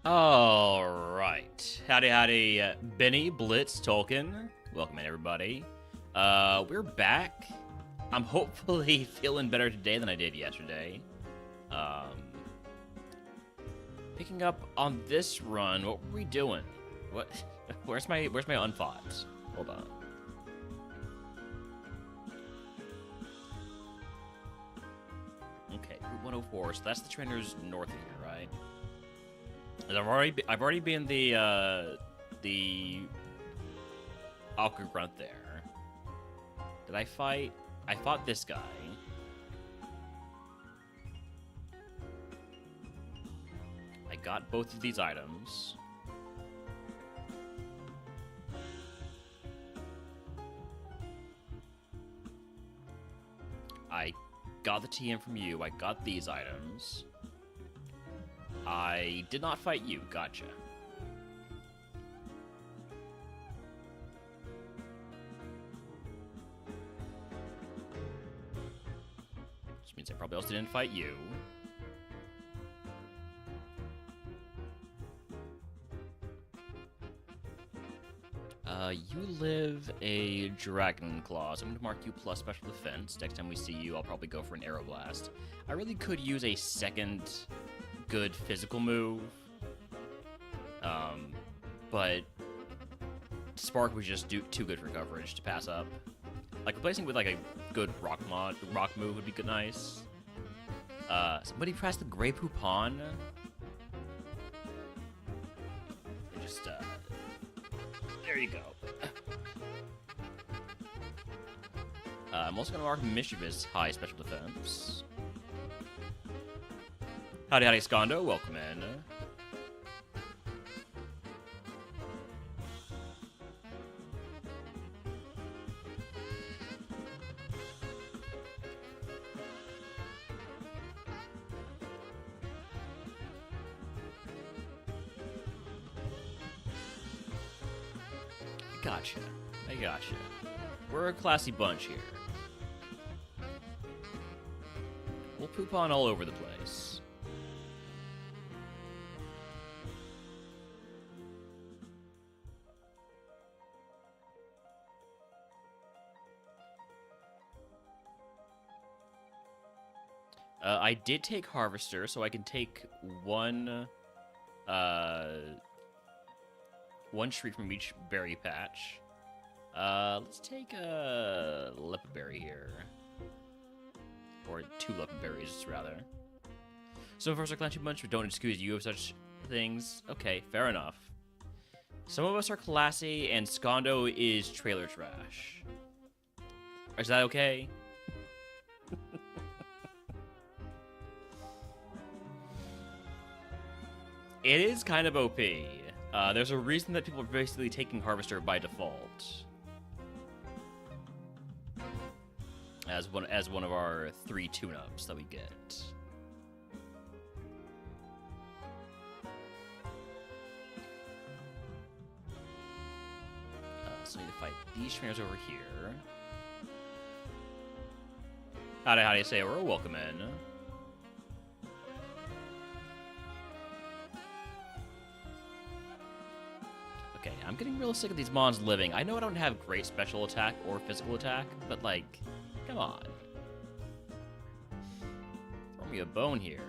Alright. Howdy, Benny, Blitz, Tolkien. Welcome in, everybody. We're back. I'm hopefully feeling better today than I did yesterday. Picking up on this run, what were we doing? What? Where's my unfoughts? Hold on. Okay, Route 104. So that's the trainers north of here, right? I've already been the Alka Grunt there. Did I fight? I fought this guy. I got both of these items. I got the TM from you. I got these items. I did not fight you. Gotcha. Which means I probably also didn't fight you. You live a Dragon Claw, so I'm going to mark you plus special defense. Next time we see you, I'll probably go for an Arrow Blast. I really could use a second good physical move, but Spark was just too good for coverage to pass up. Like, replacing with, like, a good rock move would be good, nice. Somebody press the Grey Poupon. Just, there you go. I'm also going to mark Mischievous high special defense. Howdy, Skondo. Welcome in. I gotcha. We're a classy bunch here. We'll poop on all over the place. I did take Harvester, so I can take one shriek from each berry patch. Let's take a leopard berry here. Or 2 leopard berries, rather. Some of us are classy bunch, but don't excuse you of such things. Okay, fair enough. Some of us are classy, and Skondo is trailer trash. Is that okay? It is kind of OP. There's a reason that people are basically taking Harvester by default. As one of our 3 tune-ups that we get. So I need to fight these trainers over here. How do you say we're welcome in? Okay, I'm getting real sick of these mons living. I know I don't have great special attack or physical attack, but like, come on. Throw me a bone here.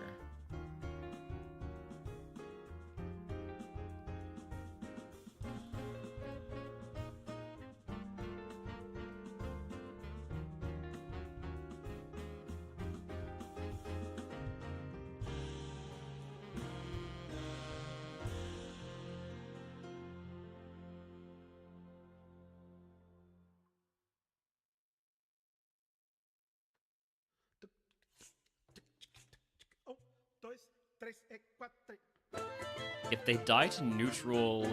If they die to neutral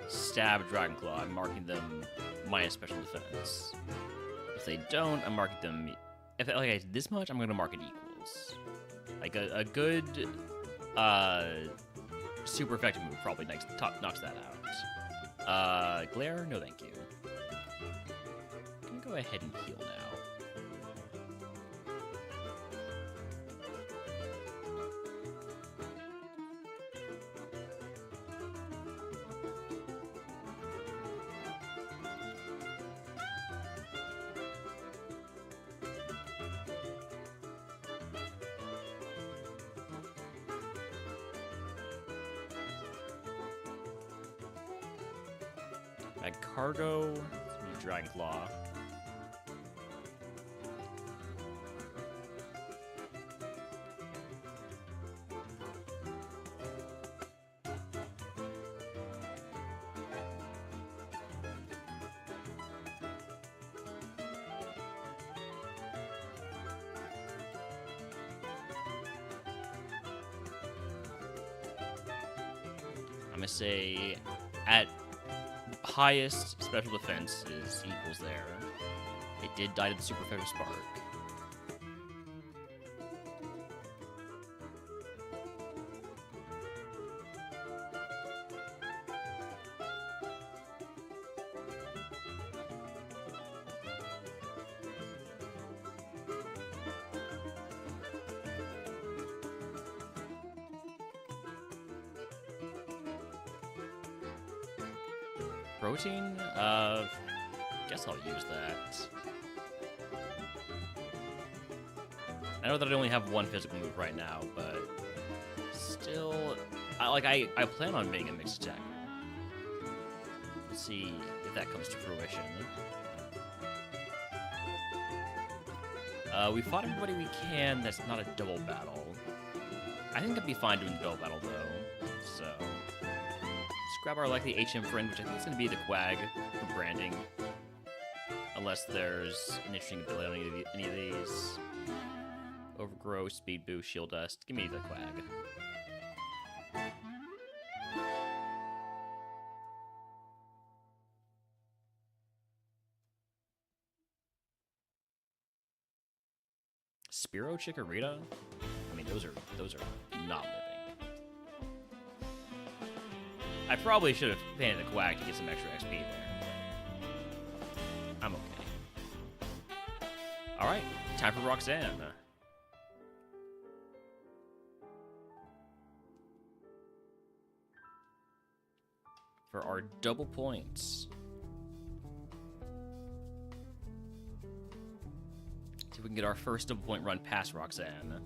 stab Dragonclaw, I'm marking them minus special defense. If they don't, I'm marking them... If like I did this much, I'm going to mark it equals. Like a good super effective move probably knocks that out. Glare? No thank you. I'm going to go ahead and heal now. Mag Cargo, Dragon Claw. I'm gonna say at highest special defense is equals there. It did die to the super effective spark. Protein? Guess I'll use that. I know that I only have one physical move right now, but still, I plan on being a mixed attacker. Let's see if that comes to fruition. We fought everybody we can that's not a double battle. I think I'd be fine doing the double battle, though, so... Grab our likely HM friend, which I think is going to be the Quag for branding. Unless there's an interesting ability on any of these. Overgrow, Speed Boost, Shield Dust. Give me the Quag. Spiro Chikorita? I mean, those are not living. I probably should have painted the Quack to get some extra XP there. I'm okay. Alright, time for Roxanne. For our double points. See if we can get our first double point run past Roxanne.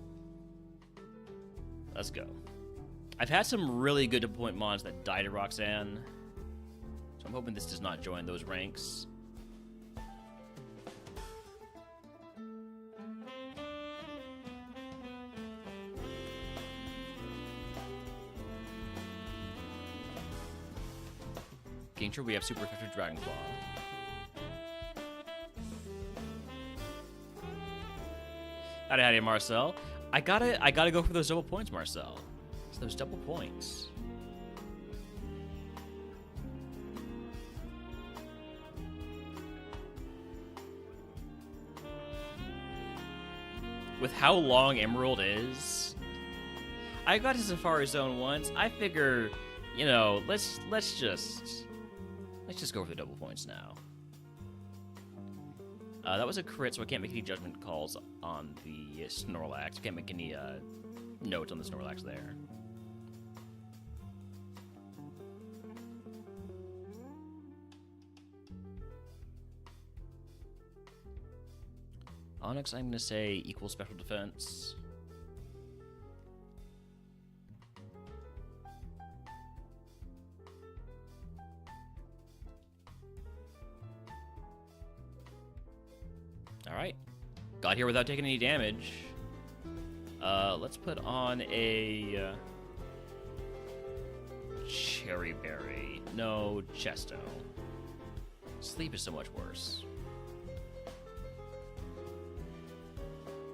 Let's go. I've had some really good double point mons that die to Roxanne, so I'm hoping this does not join those ranks. Getting sure we have super effective Dragon Claw. Howdy, Marcel. I gotta go for those double points, Marcel. Those double points. With how long Emerald is, I got to Safari Zone once. I figure, you know, let's just go for the double points now. That was a crit, so I can't make any judgment calls on the Snorlax. I can't make any notes on the Snorlax there. Onyx, I'm going to say equal special defense. Alright. Got here without taking any damage. Let's put on a... Cherry Berry. No, Chesto. Sleep is so much worse.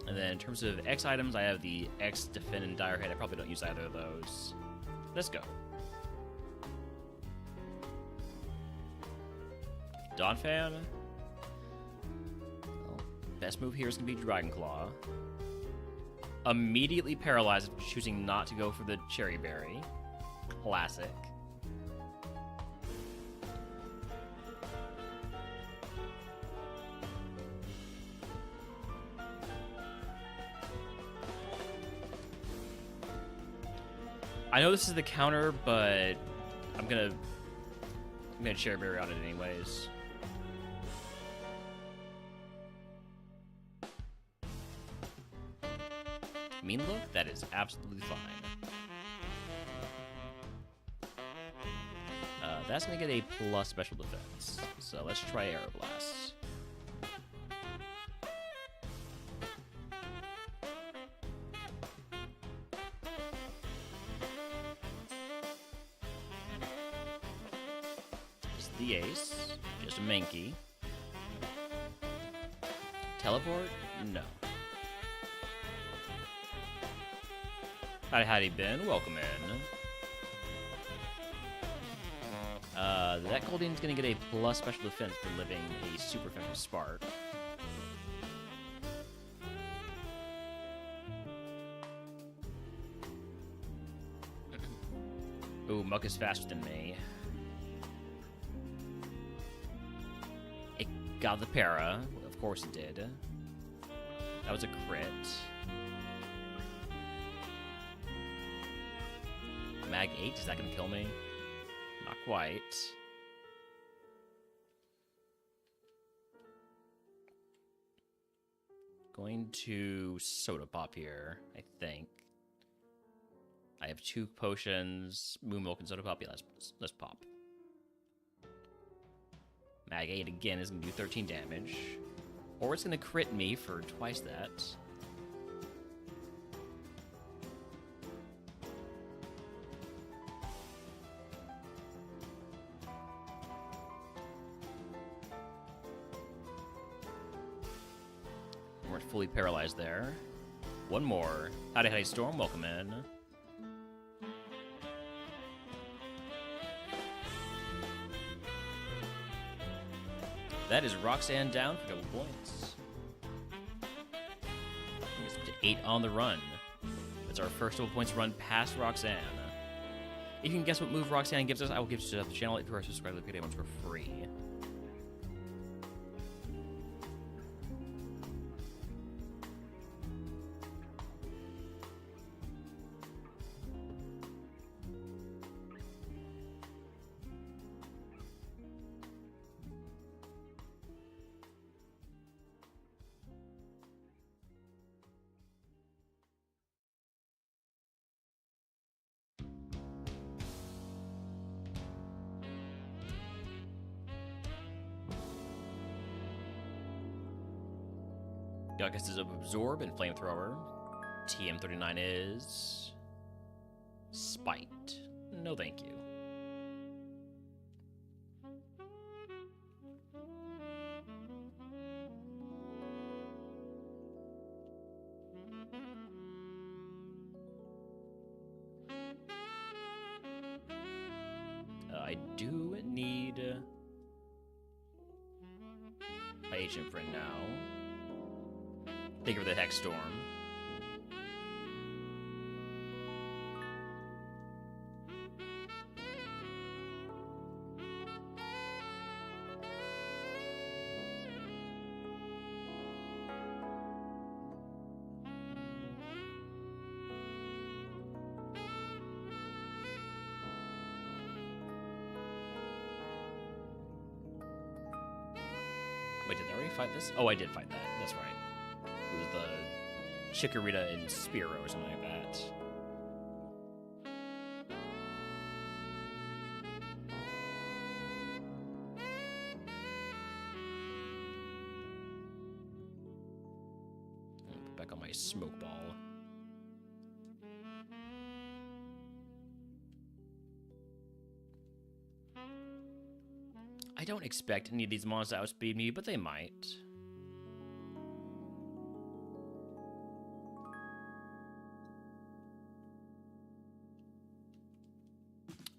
And then in terms of X items, I have the X, Defend, and Dire Hit. I probably don't use either of those. Let's go. Donphan. Well, best move here is going to be Dragon Claw. Immediately paralyzed, choosing not to go for the Cherry Berry. Classic. I know this is the counter, but I'm gonna Cherry Berry on it anyways. Mean look? That is absolutely fine. That's going to get a plus special defense. So let's try Aeroblast. Just the ace. Just a Mankey. Teleport? No. Hi, howdy, Ben. Welcome in. That Goldine's gonna get a plus special defense for living a super effective spark. Ooh, Muck is faster than me. It got the para. Of course it did. That was a crit. Mag 8, is that gonna kill me? Not quite. Going to Soda Pop here, I think. I have 2 potions, Moon Milk and Soda Pop. Yeah, let's pop. Mag 8 again is going to do 13 damage. Or it's going to crit me for twice that. Weren't fully paralyzed there. One more. Howdy, howdy, Storm. Welcome in. That is Roxanne down for double points. It's up to 8 on the run. That's our first double points run past Roxanne. If you can guess what move Roxanne gives us, I will give it to the channel if you are subscribed to the ones for free. Gugus is Absorb and Flamethrower. TM39 is Spite. No thank you. I do need my ancient friend now. Think of the Hex Storm. Wait, did I already fight this? Oh, I did fight that. That's right. It was the Chikorita and Spearow or something like that. Put back on my smoke ball. I don't expect any of these monsters to outspeed me, but they might.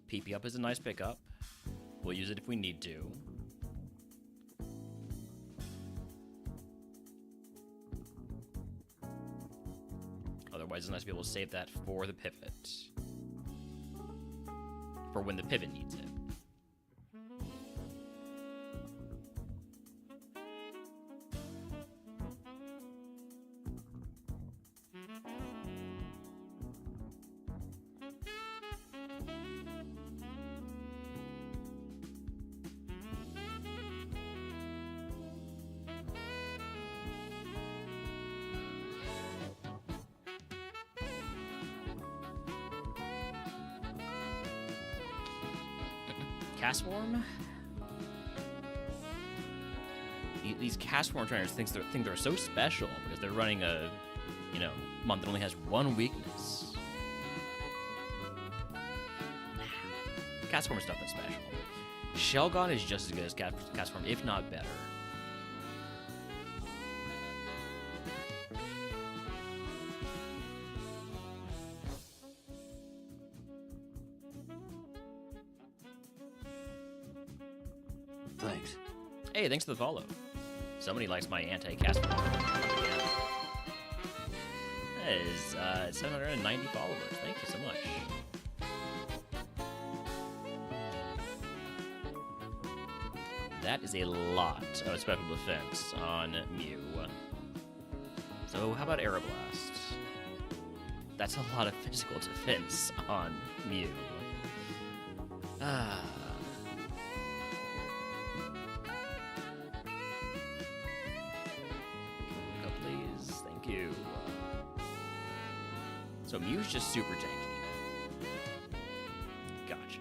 PP up is a nice pickup. We'll use it if we need to. Otherwise, it's nice to be able to save that for the pivot. For when the pivot needs it. Cast form. These cast form trainers think they're so special because they're running a, month that only has one weakness. Cast form is nothing special. Shelgon is just as good as cast form, if not better. Thanks. Hey, thanks for the follow. Somebody likes my anti-cast form. That is 790 followers. Thank you so much. That is a lot of special defense on Mew. So how about Aeroblast? That's a lot of physical defense on Mew. Go, please. Thank you. So Mew's just super tanky. Gotcha.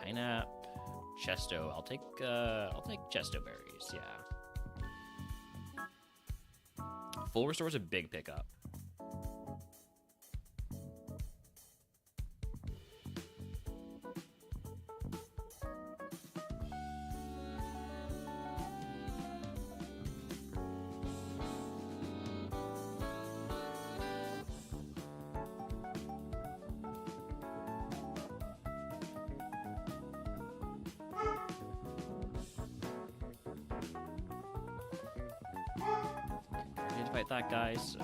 Pineapple, Chesto. I'll take Chesto berries. Yeah. Full restore is a big pickup. Fight that guy, so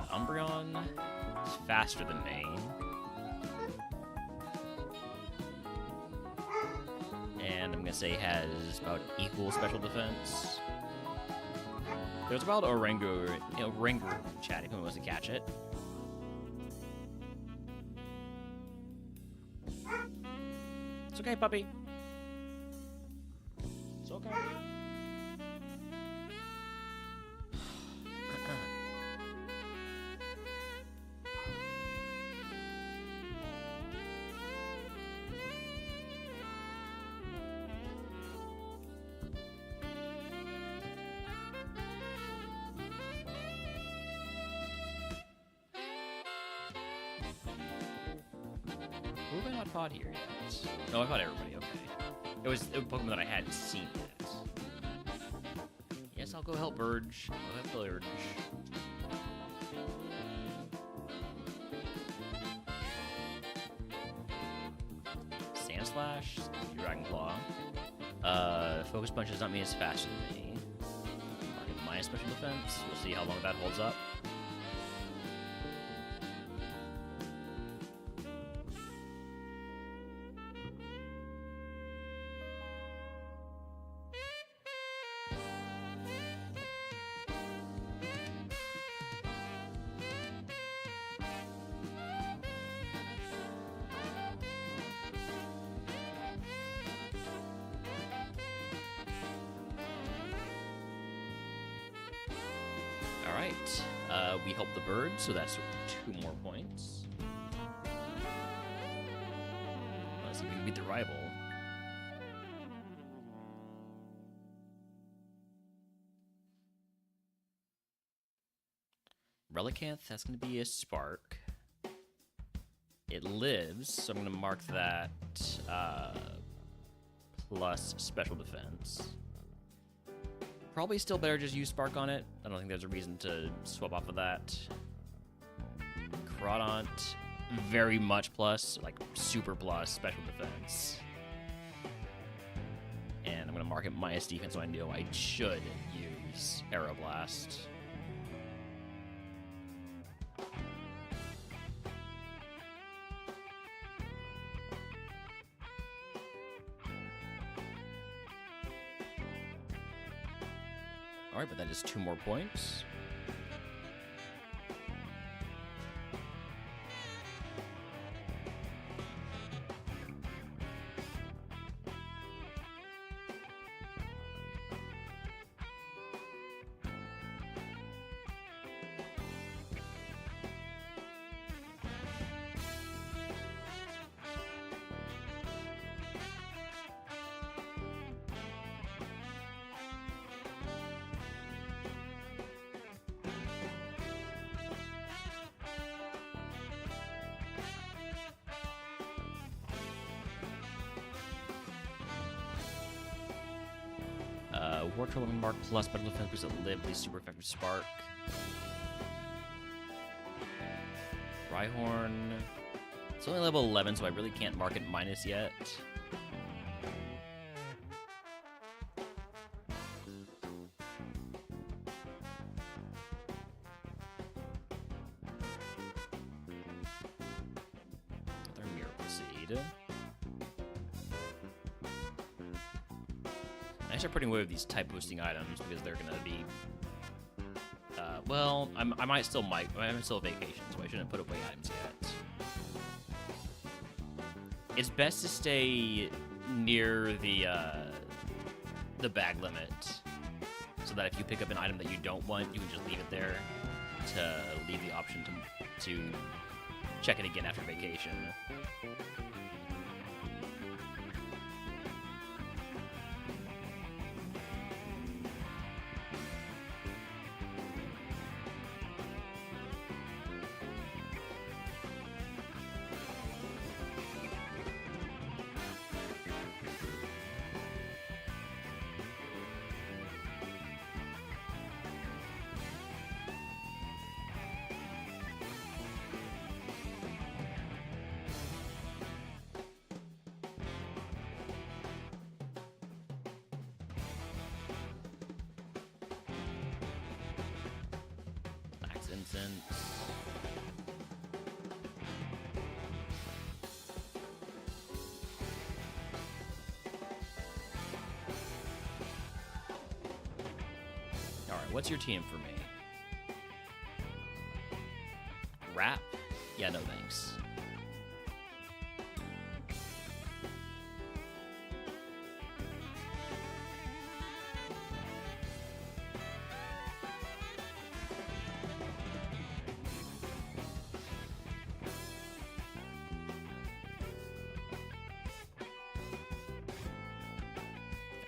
Umbreon is faster than Maine, and I'm gonna say has about equal special defense. There's about Orangu in chat if anyone wants to catch it. It's okay, puppy. It's okay. Who have I not fought here yet? No, I fought everybody, okay. It was a Pokemon that I hadn't seen yet. Yes, I'll go help Urge. I'll help Urge. Sandslash, Dragon Claw. Focus Punch does not mean it's faster than me. Minus special defense. We'll see how long that holds up. Alright, we helped the bird, so that's 2 more points. Let's see if we can beat the rival. Relicanth, that's going to be a Spark. It lives, so I'm going to mark that plus special defense. Probably still better just use Spark on it. I don't think there's a reason to swap off of that. Crawdont, very much plus, like super plus special defense. And I'm going to mark it minus defense, so I know I should use Aeroblast. Alright, but that is 2 more points. Wartroll Living Mark plus special defense boost at Live, super effective spark. Rhyhorn. It's only level 11, so I really can't mark it minus yet. Another Miracle Seed. I start putting away with these type boosting items because they're gonna be. Well, I might still I'm still vacation, so I shouldn't put away items yet. It's best to stay near the bag limit, so that if you pick up an item that you don't want, you can just leave it there to leave the option to check it again after vacation. Alright, what's your TM for me? Rap? Yeah, no thanks.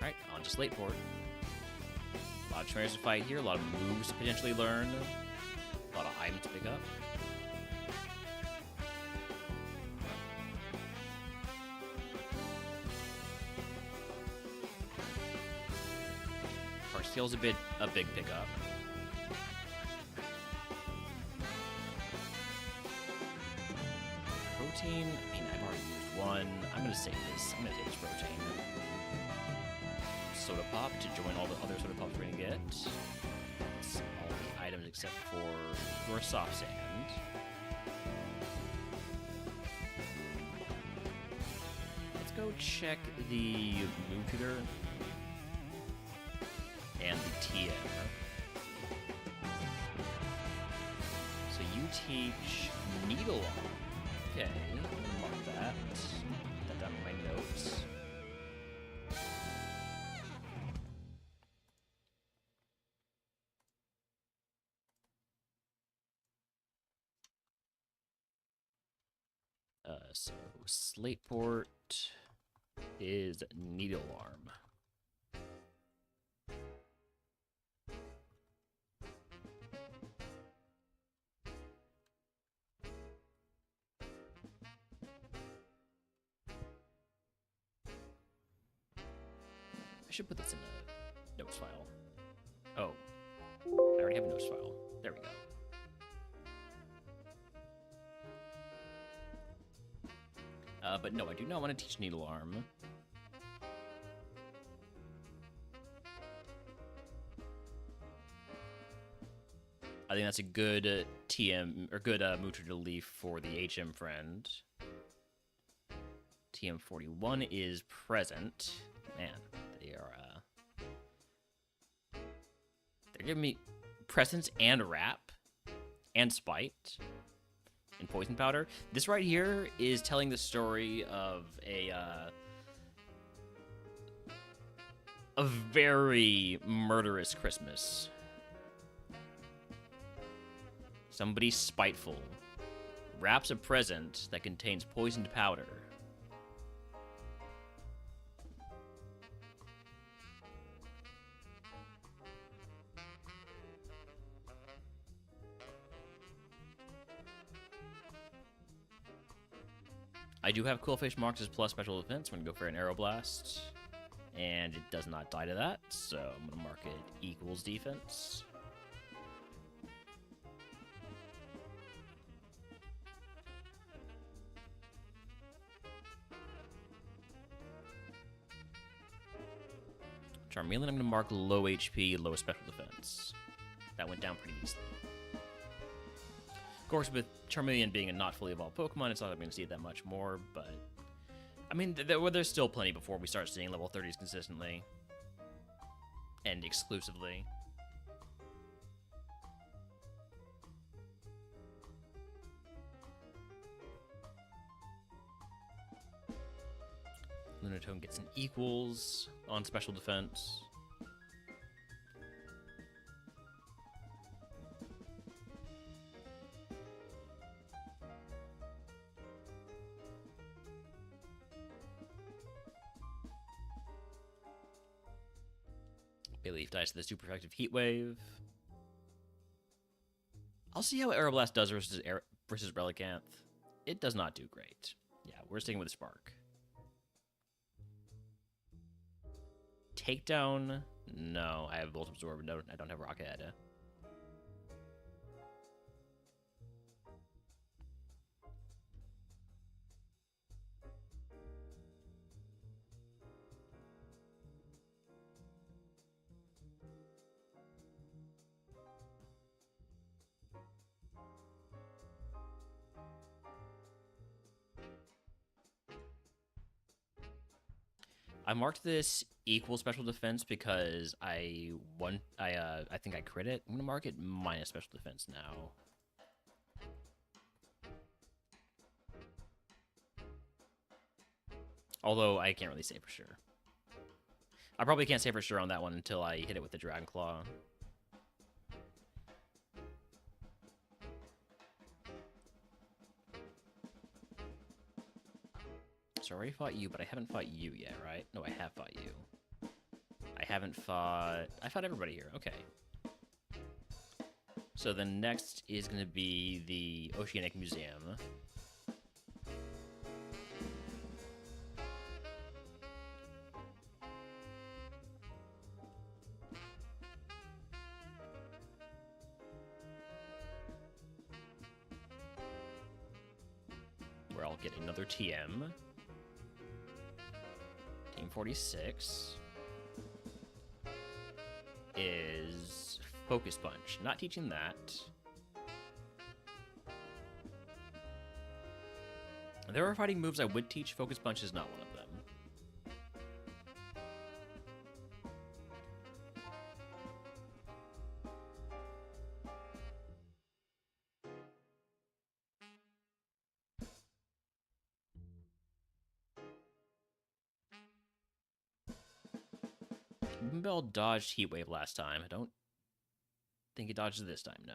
Alright, on to Slateport. A lot of trainers to fight here, a lot of moves to potentially learn, a lot of items to pick up. Parseal's a big pickup. Protein, I mean, I've already used one. I'm gonna save this. I'm gonna take this protein. Soda Pop to join all the other Soda Pops we're gonna get. It's all the items except for your soft sand. Let's go check the Moon Tutor and the TM. So you teach Needle. Okay, I'm gonna mark that. Put that down in my notes. So Slateport is Needle Arm. I should put this in a notes file. Oh, I already have a notes file. There we go. But no, I do not want to teach Needle Arm. I think that's a good TM, or good Mutra to leaf for the HM friend. TM41 is present. Man, they are, they're giving me presence and rap and spite. And poison powder. This right here is telling the story of a very murderous Christmas. Somebody spiteful wraps a present that contains poisoned powder. I do have Cool Fish marked as plus special defense. I'm going to go for an Arrow Blast. And it does not die to that, so I'm going to mark it equals defense. Charmeleon, I'm going to mark low HP, low special defense. That went down pretty easily. Of course, with Charmeleon being a not fully evolved Pokemon, it's not going to see it that much more, but... I mean, there's still plenty before we start seeing level 30s consistently. And exclusively. Lunatone gets an equals on special defense. Bayleaf dies to the super effective Heat Wave. I'll see how Aeroblast does versus Relicanth. It does not do great. Yeah, we're sticking with Spark. Takedown? No, I have Volt Absorb. No, I don't have Rocket Head. I marked this equal special defense because I think I crit it. I'm gonna mark it minus special defense now. Although I can't really say for sure. I probably can't say for sure on that one until I hit it with the Dragon Claw. So I already fought you, but I haven't fought you yet, right? No, I have fought you. I haven't fought... I fought everybody here. Okay. So the next is going to be the Oceanic Museum. Where I'll get another TM. Team 46 is Focus Punch. Not teaching that. There are fighting moves I would teach. Focus Punch is not one of them. Bell dodged Heat Wave last time. I don't think he dodged it this time, no.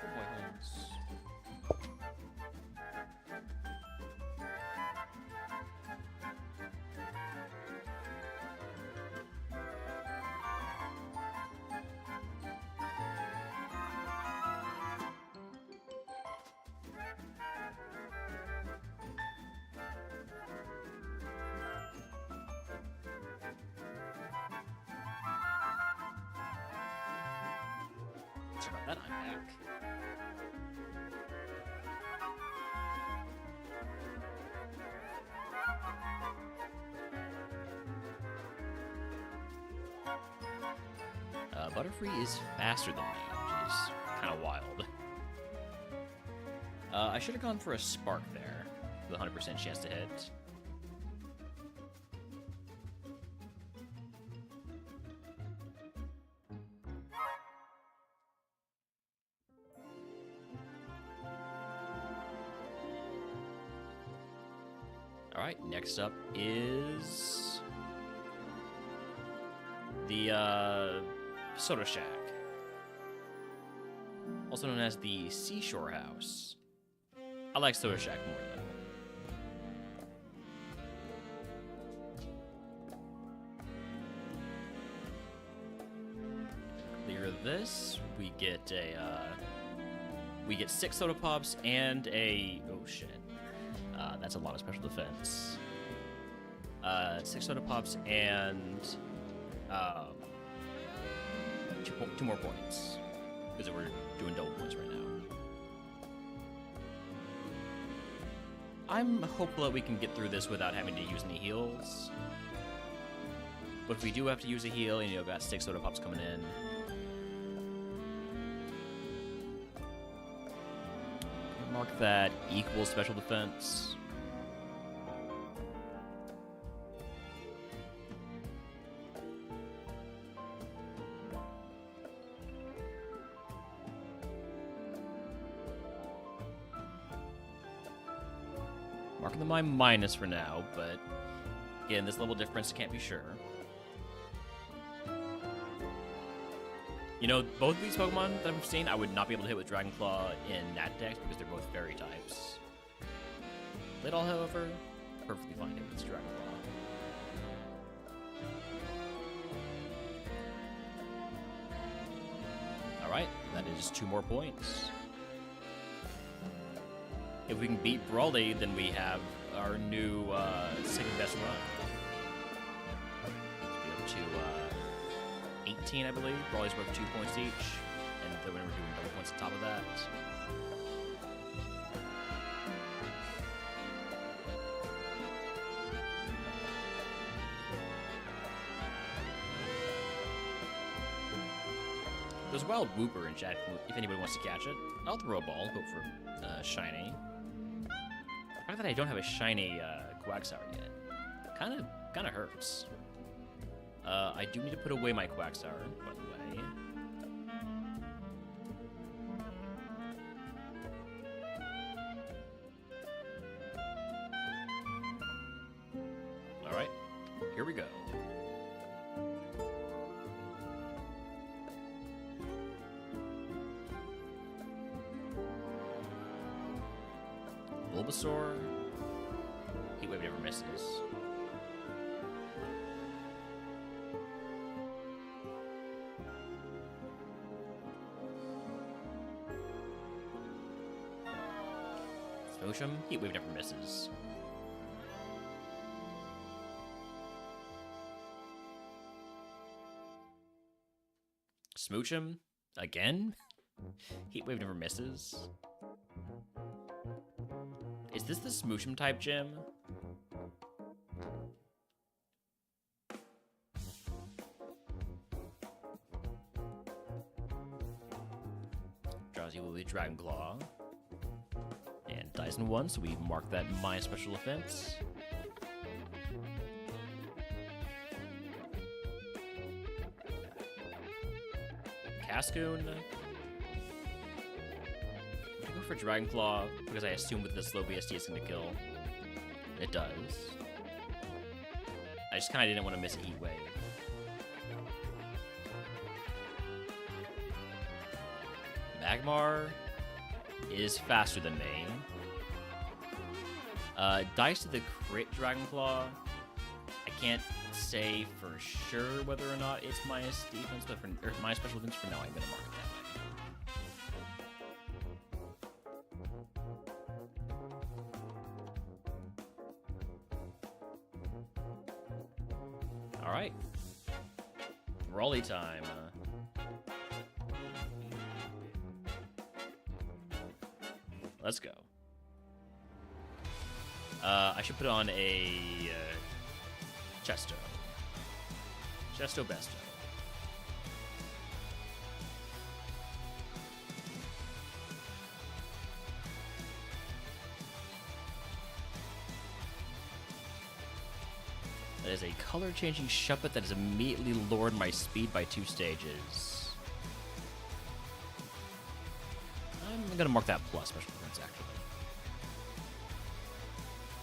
Good boy, Holmes. Sorry about that, I'm back. Butterfree is faster than me, which is kind of wild. I should have gone for a Spark there, with a 100% chance to hit. Alright, next up is the Soda Shack, also known as the Seashore House. I like Soda Shack more though. this, we get we get 6 soda pops and a oh shit, that's a lot of special defense. 6 soda pops and 2 more points because we're doing double points right now. I'm hopeful that we can get through this without having to use any heals. But if we do have to use a heal, and got 6 soda pops coming in. Mark that equal special defense. Marking the minus for now, but again, this level difference can't be sure. Both of these Pokemon that I've seen, I would not be able to hit with Dragon Claw in Nat Dex because they're both fairy types. Little, however, perfectly fine with this Dragon Claw. Alright, that is 2 more points. If we can beat Brawly, then we have our new second best run. Let's be up to 18, I believe. Brawly's worth 2 points each, and then we're doing double points on top of that. There's Wild Wooper in chat if anybody wants to catch it. I'll throw a ball, hope for shiny. The fact that I don't have a shiny Quagsire yet kind of hurts. I do need to put away my Quagsire, by the way. All right, here we go. Bulbasaur. Heatwave never misses. Smoochum. Heatwave never misses. Smoochum. Again? Heatwave never misses. Is this the Smoochum type gym? Drowsy will be Dragon Claw. And Dyson 1, so we mark that minus special defense. Cascoon. For Dragon Claw, because I assume with this low BSD it's going to kill. It does. I just kind of didn't want to miss a Heat Wave. Magmar is faster than me. Dice to the crit Dragon Claw. I can't say for sure whether or not it's minus defense, but or minus special defense. For now, I'm going to mark it that way. Alright. Brawly time. Let's go. I should put on a Chesto. Chesto Besto. That is a color-changing Shuppet that has immediately lowered my speed by 2 stages. I'm gonna mark that plus special defense, actually.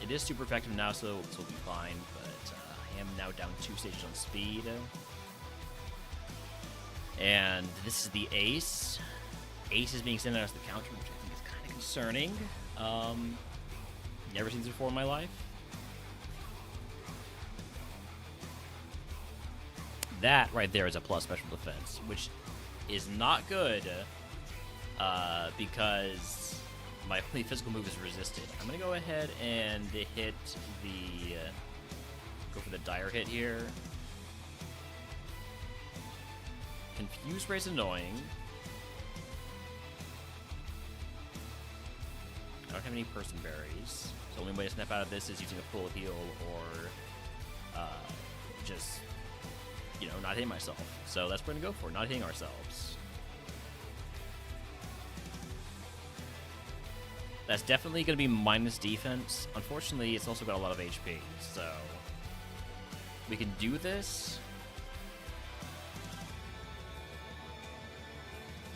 It is super effective now, so this will be fine, but I am now down 2 stages on speed. And this is the Ace. Ace is being sent out as the counter, which I think is kind of concerning. Never seen this before in my life. That right there is a plus special defense, which is not good because my only physical move is resisted. I'm going to go ahead and hit the... go for the dire hit here. Confuse Ray's annoying. I don't have any person berries. So the only way to snap out of this is using a full heal or just, you know, not hitting myself. So that's what we're going to go for, not hitting ourselves. That's definitely going to be minus defense. Unfortunately, it's also got a lot of HP, so we can do this.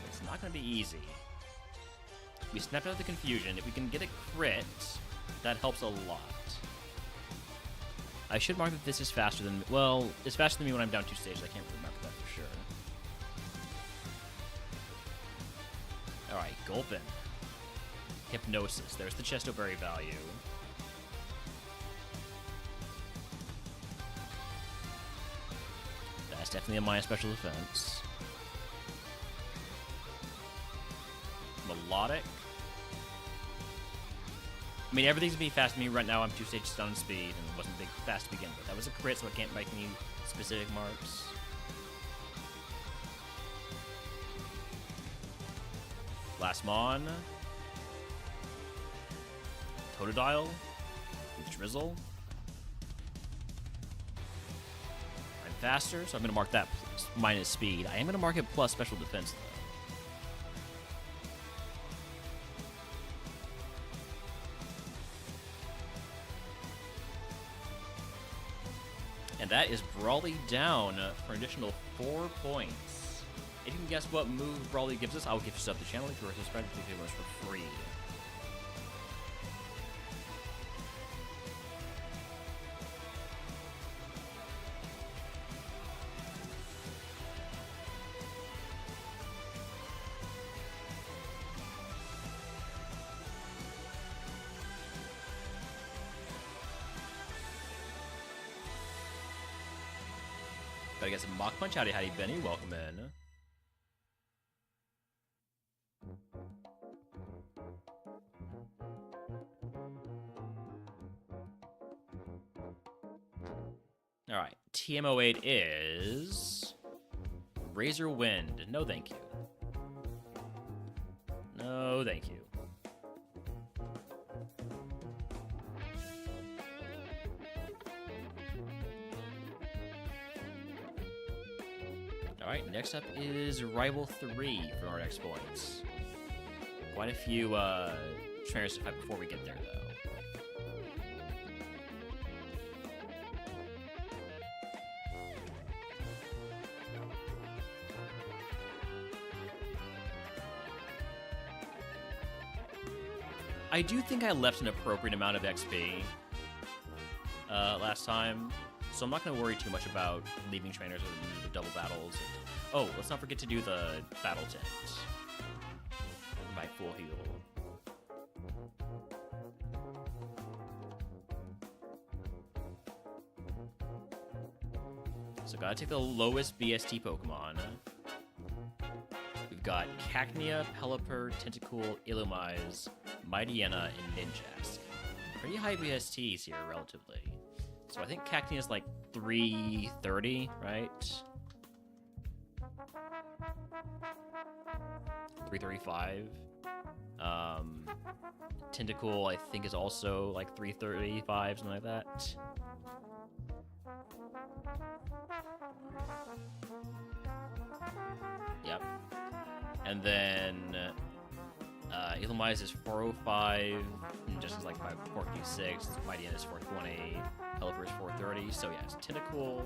It's not going to be easy. We snapped out the confusion. If we can get a crit, that helps a lot. I should mark that this is faster than... Well, it's faster than me when I'm down 2 stages. I can't really mark that for sure. Alright, Gulpin. Hypnosis. There's the Chesto Berry value. That's definitely a minus special defense. Melodic. I mean, everything's gonna be fast to me right now. I'm 2 stages down in speed, and it wasn't big fast to begin with. That was a crit, so I can't make any specific marks. LastMon. Totodile. With Drizzle. I'm faster, so I'm gonna mark that minus speed. I am gonna mark it plus special defense, though. And that is Brawly down for an additional 4 points. If you can guess what move Brawly gives us, I will give you sub to the channel. If you are subscribed to the videos for free. Gotta get some Mach Punch. Howdy, howdy, Benny. Welcome in. Alright, TM08 is... Razor Wind. No, thank you. No, thank you. Alright, next up is Rival 3 for our next points. Quite a few trainers to fight before we get there, though. I do think I left an appropriate amount of XP last time, so I'm not going to worry too much about leaving trainers with the double battles. And, oh, let's not forget to do the battle tent by full heal. So gotta take the lowest BST Pokemon. We've got Cacnea, Pelipper, Tentacool, Illumise, Mightyena, and Ninjask. Pretty high BSTs here, relatively. So I think Cacnea is like 330, right? 335. Tentacool, I think, is also like 335, something like that. Yep. And then Illumise is 405, just as like 456. Mightyena is 420. Pelipper is 430. So yeah, it's Tentacool,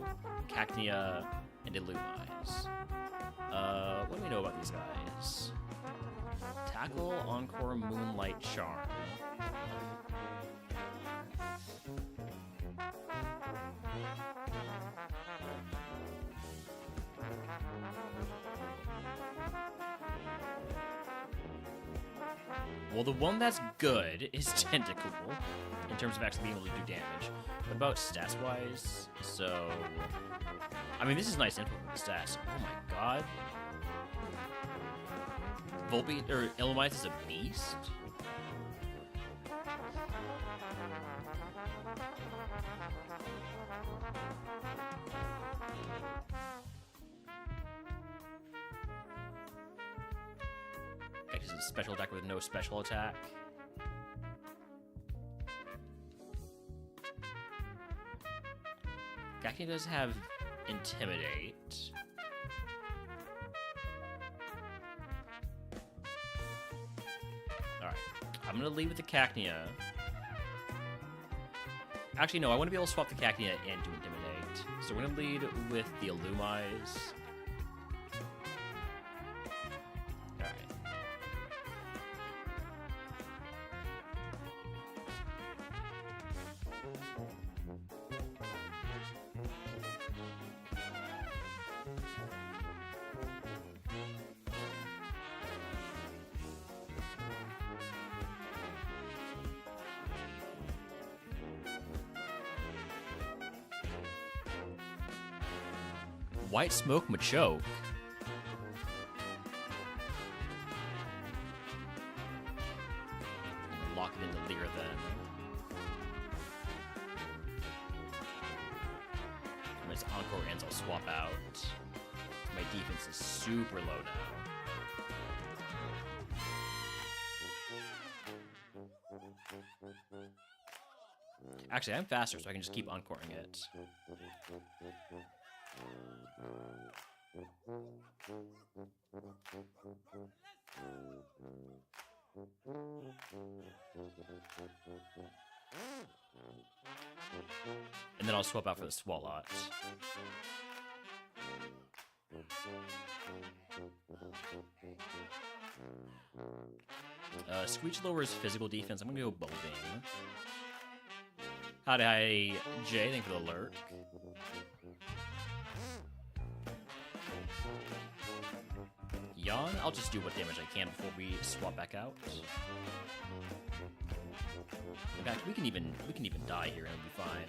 Cacnea, and Illumise. What do we know about these guys? Tackle, Encore, Moonlight, Charm. Well, the one that's good is Tentacool, in terms of actually being able to do damage. What about stats-wise? So, I mean, this is nice info for the stats. Oh my god. Volbeat or Illumise is a beast? This is a special attack with no special attack. Gaki does have Intimidate. Alright. I'm gonna lead with the Cacnea. Actually, no, I want to be able to swap the Cacnea and do Intimidate. So we're gonna lead with the Illumise. White Smoke Machoke. Lock it into Leer then. When its Encore ends, I'll swap out. My defense is super low now. Actually, I'm faster, so I can just keep encoring it. And then I'll swap out for the Swalot. Screech lowers physical defense. I'm gonna go Bulbing. Hi, Jay. Thank you for the lurk. Yawn? I'll just do what damage I can before we swap back out. In fact, we can even die here and it'll be fine.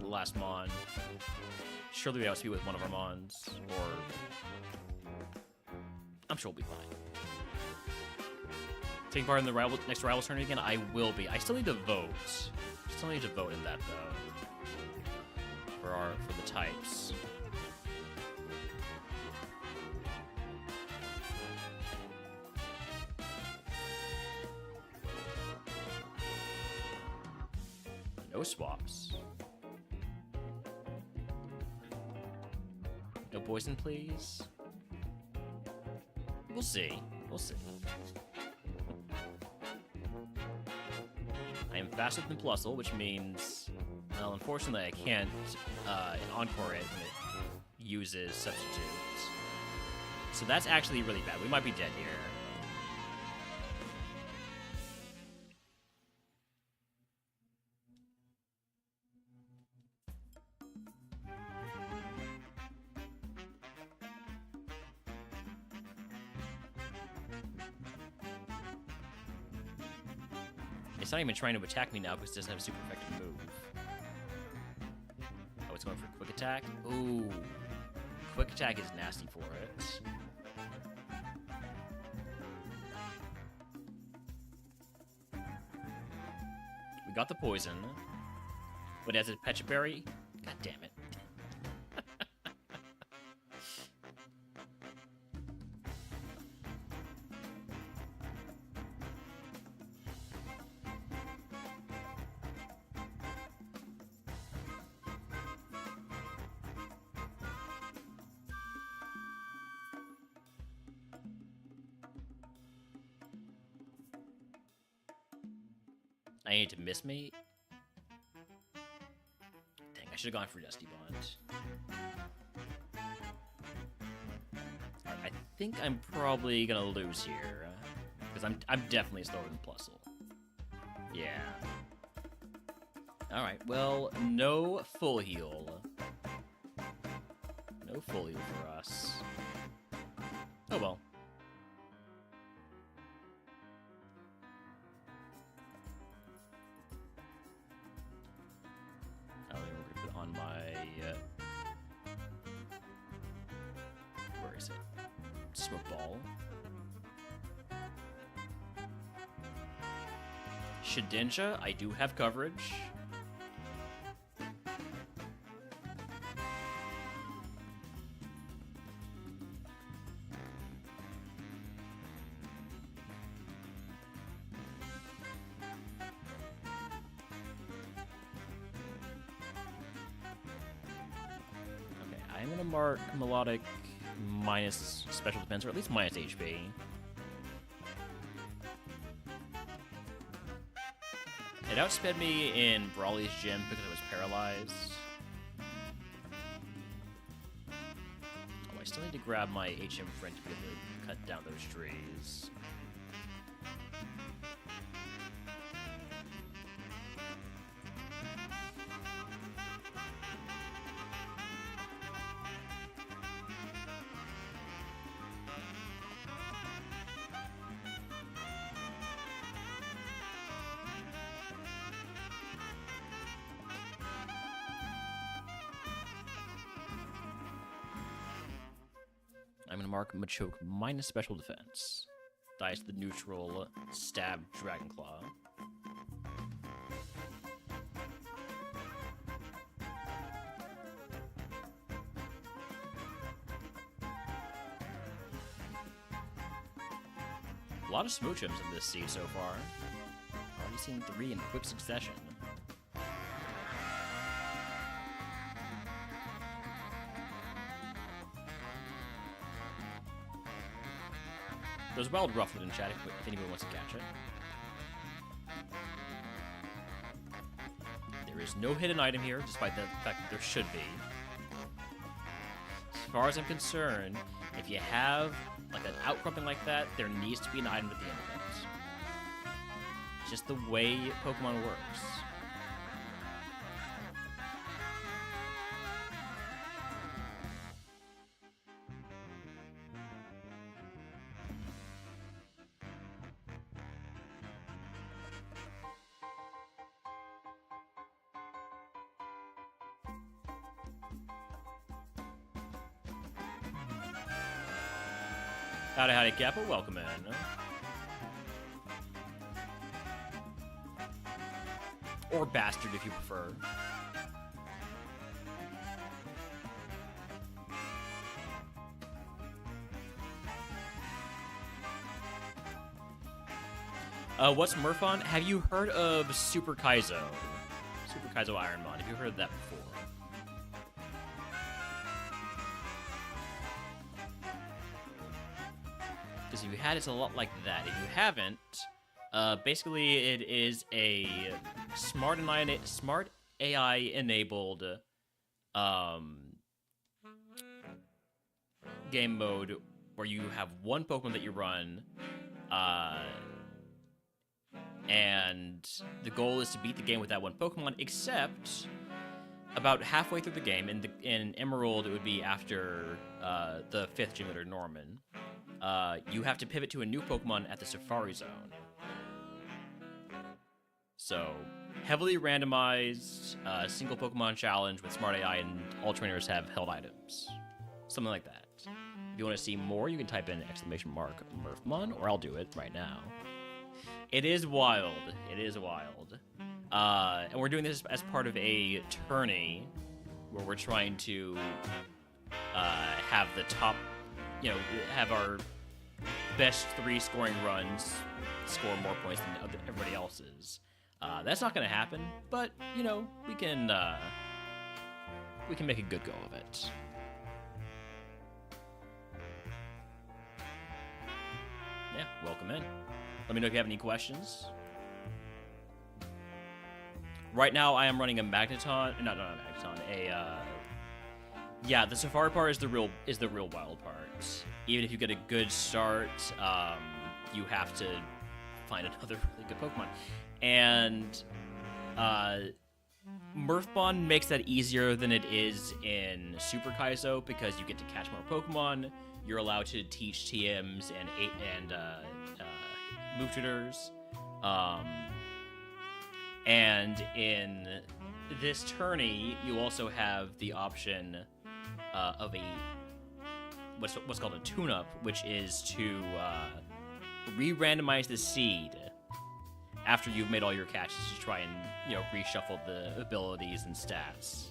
The last Mon. Surely we outspeed with one of our Mons, or I'm sure we'll be fine. Taking part in the next Rivals Tourney again? I will be. I still need to vote. Still need to vote in that though. For the types. No swaps. No poison, please. We'll see. We'll see. I am faster than Plusle, which means, well, unfortunately, I can't encore it when it uses Substitute. So that's actually really bad. We might be dead here. It's not even trying to attack me now because it doesn't have a super effective move. Oh, it's going for quick attack? Ooh. Quick attack is nasty for it. We got the poison. But as a Pecha Berry? God damn it. I need to miss mate. Dang, I should have gone for Dusty Bond. Alright, I think I'm probably gonna lose here. Because I'm definitely slower than Plusle. Yeah. Alright, well, no full heal. No full heal for us. Oh well. Where is it? Smoke Ball. Shedinja, I do have coverage. Okay, I'm gonna mark Melodic minus special defense, or at least minus HP. It outsped me in Brawly's gym because I was paralyzed. Oh, I still need to grab my HM friend to be able to cut down those trees. I'm gonna mark Machoke minus special defense. Dies the neutral stab Dragon Claw. A lot of Smoochums in this seed so far. Already seen 3 in quick succession. There's Wild Rufflet in chat if anyone wants to catch it. There is no hidden item here, despite the fact that there should be. As far as I'm concerned, if you have like an outcropping like that, there needs to be an item at the end of it. It's just the way Pokemon works. Howdy, howdy, Kappa. Welcome in. Or Bastard, if you prefer. What's MurphMon? Have you heard of Super Kaizo? Super Kaizo Ironmon. Have you heard of that before? Because if you had, it's a lot like that. If you haven't, basically it is a smart AI-enabled game mode where you have one Pokemon that you run, and the goal is to beat the game with that one Pokemon, except about halfway through the game, in Emerald, it would be after the 5th gym leader, Norman, you have to pivot to a new Pokemon at the Safari Zone. So, heavily randomized, single Pokemon challenge with Smart AI, and all trainers have held items. Something like that. If you want to see more, you can type in !MurphMon, or I'll do it right now. It is wild. It is wild. And we're doing this as part of a tourney where we're trying to have the top, have our best 3 scoring runs score more points than everybody else's. That's not going to happen, but, we can make a good go of it. Yeah, welcome in. Let me know if you have any questions. Right now, I am running a Magneton. Not a Magneton. Yeah, the Safari part is the real wild part. Even if you get a good start, you have to find another really good Pokemon. And MurphMon makes that easier than it is in Super Kaizo because you get to catch more Pokemon. You're allowed to teach TMs and move tutors. And in this tourney, you also have the option of what's called a tune-up, which is to re-randomize the seed after you've made all your catches to try and, you know, reshuffle the abilities and stats.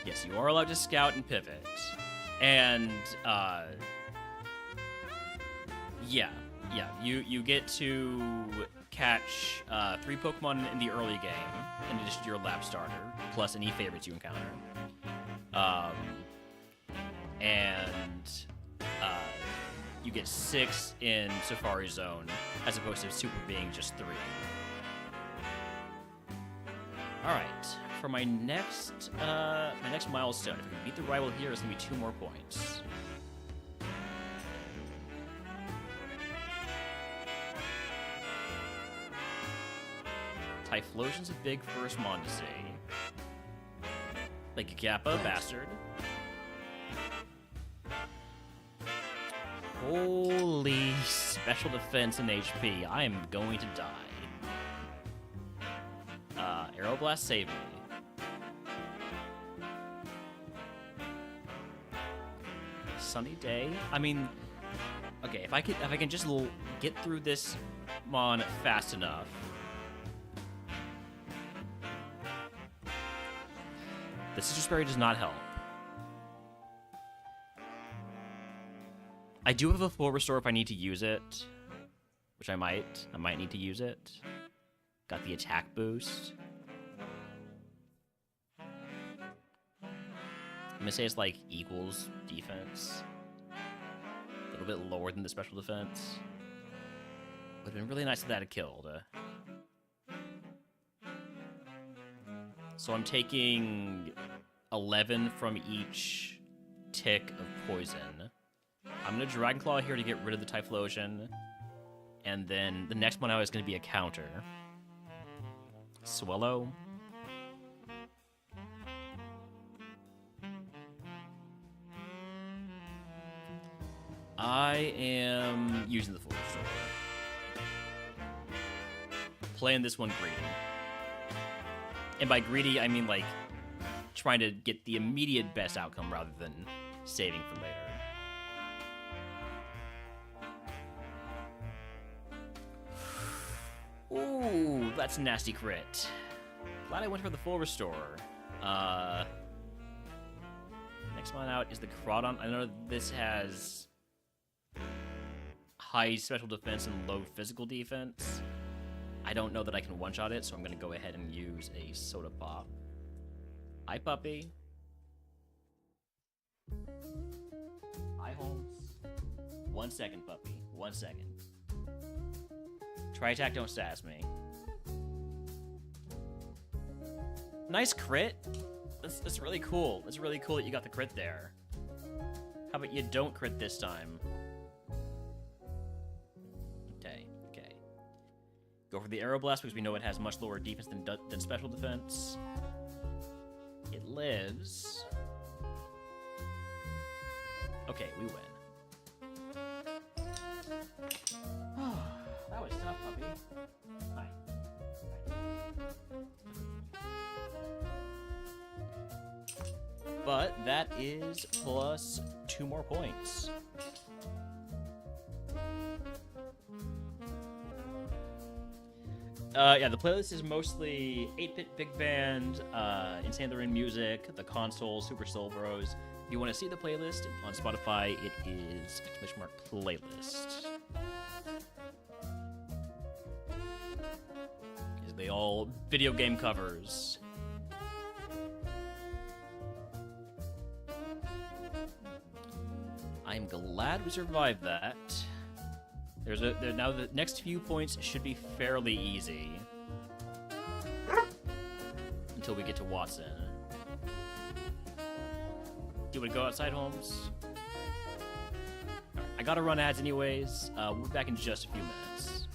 Yes, you are allowed to scout and pivot. And, yeah, you get to catch 3 Pokemon in the early game, in addition to your lab starter, plus any favorites you encounter. You get 6 in Safari Zone, as opposed to Super being just 3. Alright, for my next milestone, if we can beat the rival here, it's going to be 2 more points. Typhlosion's a big first mon to see. Like Gappa, bastard. Holy special defense and HP. I am going to die. Aeroblast, save me. Sunny day? I mean, okay, if I can just get through this mon fast enough. The Citrus Berry does not help. I do have a full restore if I need to use it, which I might. I might need to use it. Got the attack boost. I'm gonna say it's like equals defense. A little bit lower than the special defense. Would have been really nice if that had killed. So I'm taking 11 from each tick of poison. I'm gonna Dragon Claw here to get rid of the Typhlosion. And then the next one out is gonna be a counter. Swallow. I am using the full restore. Playing this one greedy. And by greedy, I mean, like, trying to get the immediate best outcome rather than saving for later. Ooh, that's a nasty crit. Glad I went for the full restore. Next one out is the Crawdon. I know this has high special defense and low physical defense. I don't know that I can one-shot it, so I'm going to go ahead and use a Soda Pop. Hi, puppy. Hi, Holmes. 1 second, puppy. 1 second. Tri-attack, don't sass me. Nice crit. That's really cool. It's really cool that you got the crit there. How about you don't crit this time? Okay. Go for the Aeroblast because we know it has much lower defense than special defense. It lives. Okay, we win. That was tough, puppy. Hi. But that is plus 2 more points. Yeah, the playlist is mostly 8-Bit Big Band, insaneintherainmusic, the Consouls, Super Soul Bros. If you want to see the playlist on Spotify, it is !playlist. They all video game covers. I'm glad we survived that. Now the next few points should be fairly easy. Until we get to Watson. Do we go outside, Holmes? Right, I gotta run ads anyways. We'll be back in just a few minutes.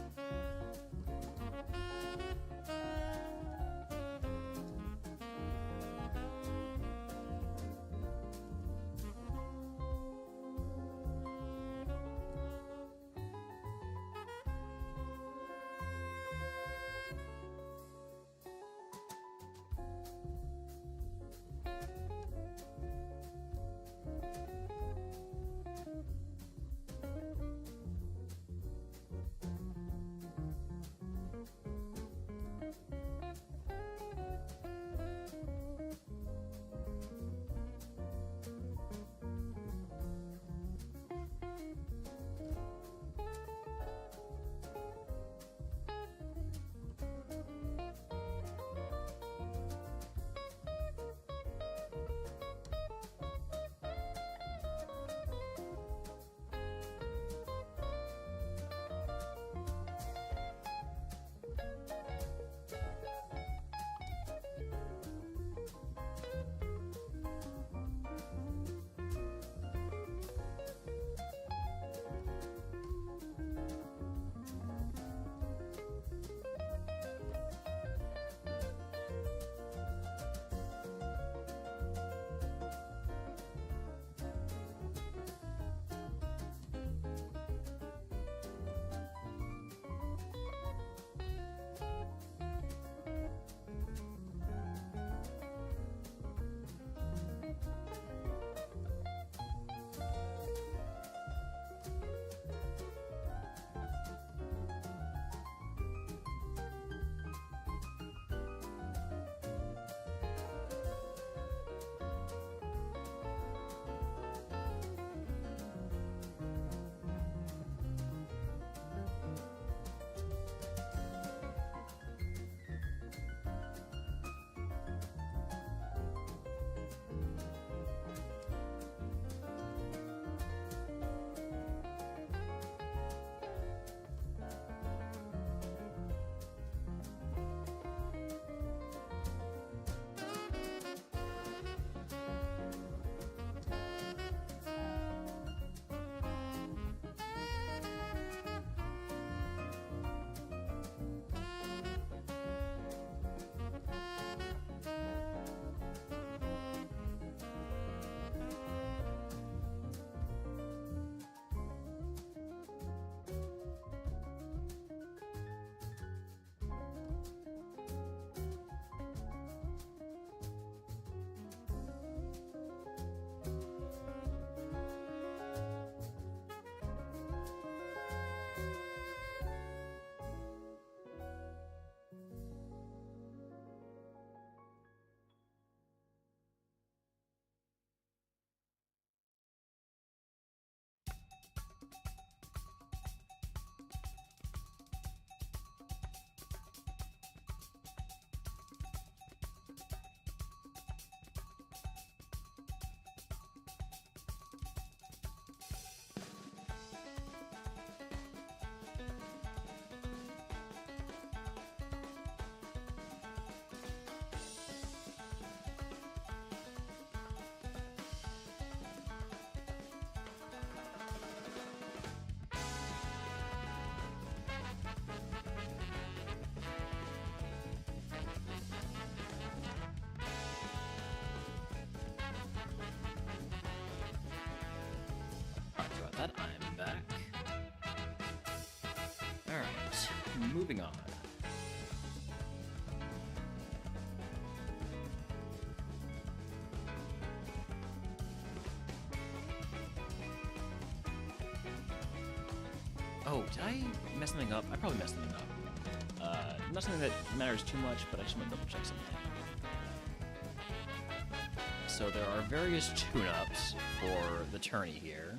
moving on. Oh, did I mess something up? I probably messed something up. Not something that matters too much, but I just want to double check something. So there are various tune-ups for the Tourney here.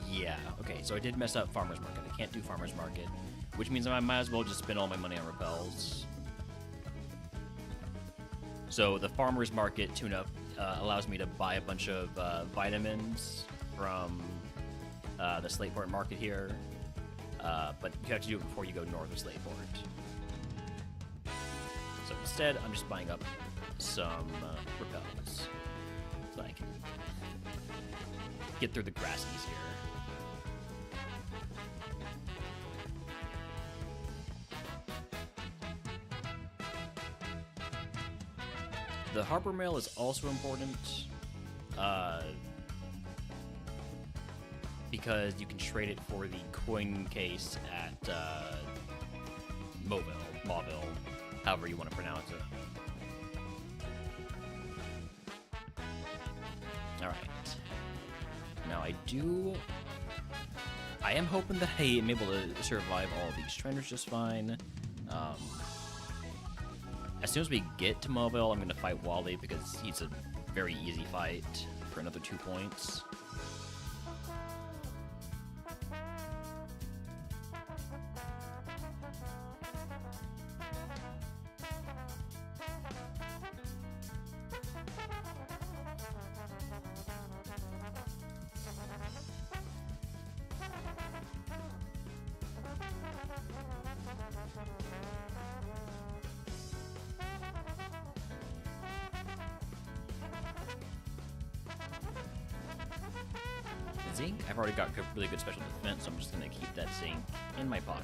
Yeah, okay, so I did mess up Farmer's Market. I can't do Farmer's Market, which means I might as well just spend all my money on repels. So the Farmer's Market tune-up allows me to buy a bunch of vitamins from the Slateport Market here, but you have to do it before you go north of Slateport. So instead, I'm just buying up some repels so I can get through the grass easier. The Harbor Mail is also important because you can trade it for the coin case at Mauville, however you want to pronounce it. Alright. Now I am hoping that I am able to survive all of these trainers just fine. As soon as we get to Mauville, I'm going to fight Wally because he's a very easy fight for another 2 points. Zinc, I've already got really good special defense, so I'm just going to keep that zinc in my pocket.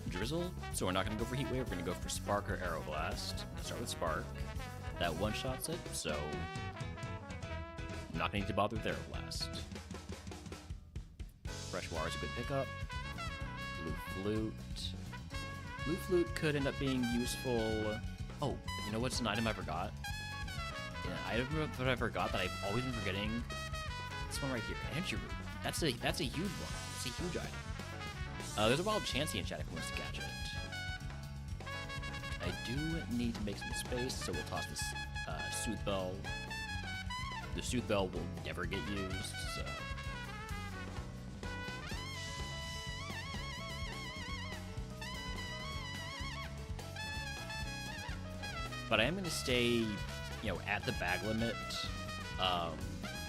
Drizzle, so we're not going to go for Heat Wave, we're going to go for Spark or Aero Blast. Let's start with Spark. That one-shots it, so I'm not going to need to bother with Aero Blast. Fresh Water is a good pickup. Blue Flute. Blue Flute could end up being useful. Oh, you know what's an item I forgot? Yeah, item that I forgot that I've always been forgetting. This one right here, Energy Root. That's a huge one. It's a huge item. There's a Wild Chansey in chat if he wants to catch it. I do need to make some space, so we'll toss this Sooth Bell. The Sooth Bell will never get used, so... But I am going to stay, at the bag limit,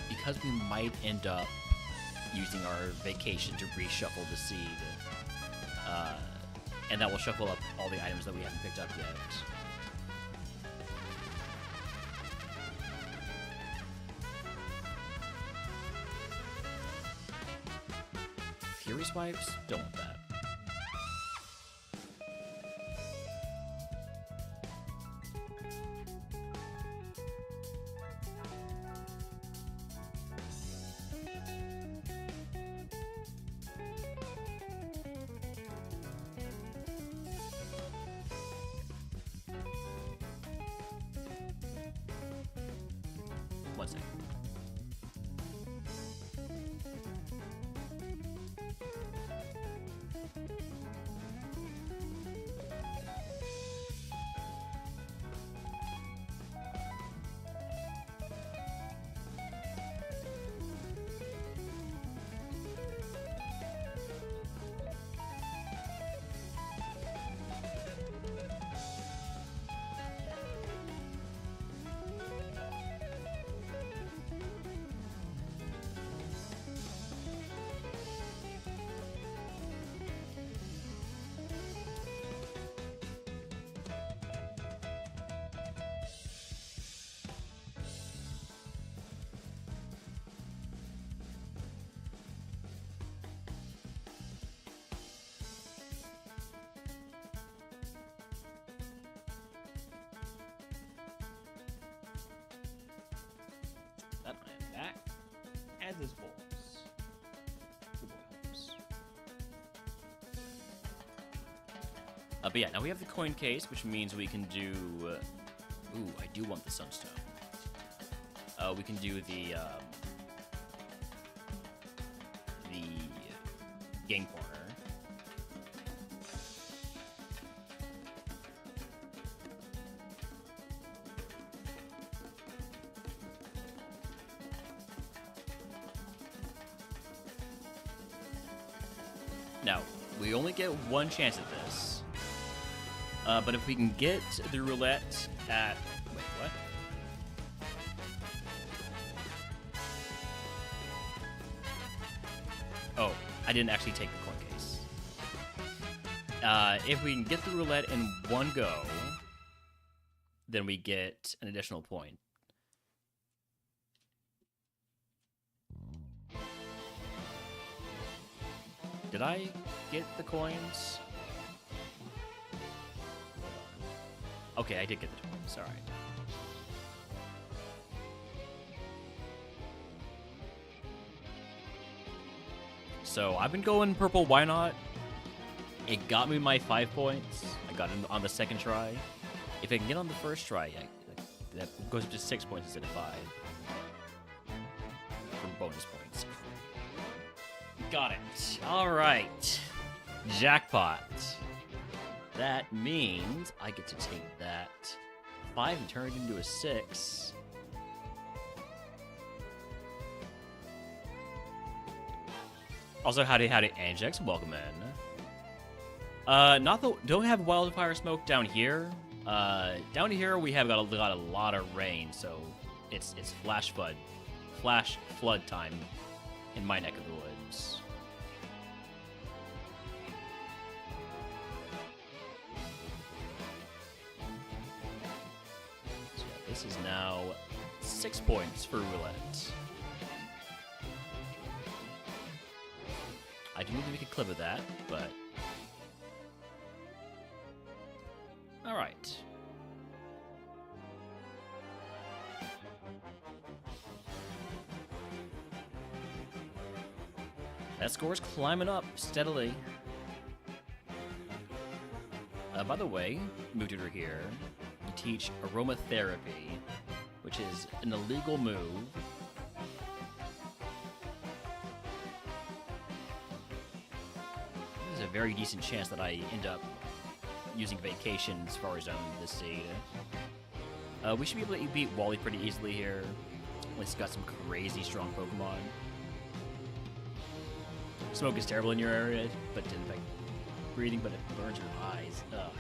because we might end up using our vacation to reshuffle the seed. And that will shuffle up all the items that we haven't picked up yet. Fury Swipes? Don't want that. One second. as this holds. But yeah, now we have the coin case, which means we can do... ooh, I do want the sunstone. We can do the game corner. Now, we only get one chance at this. But if we can get the roulette at... Wait, what? Oh, I didn't actually take the coin case. If we can get the roulette in one go, then we get an additional point. Did I get the coins? Okay, I did get the coins. All right. So I've been going purple. Why not? It got me my 5 points. I got it on the second try. If I can get on the first try, that goes up to 6 points instead of 5 for bonus points. Got it. All right. Jackpot. That means I get to take that 5 and turn it into a 6. Also, howdy, Angex. Welcome in. Don't have wildfire smoke down here. Down here we have got a lot of rain, so it's flash flood time in my neck of the woods. So yeah, this is now 6 points for roulette. I do need to make a clip of that, but... Alright. That score's climbing up steadily. By the way, move tutor here. You teach aromatherapy, which is an illegal move. There's a very decent chance that I end up using vacation as far as this seed. We should be able to beat Wally pretty easily here. It's got some crazy strong Pokemon. Smoke is terrible in your area, but it didn't affect breathing, but it burns your eyes. Ugh.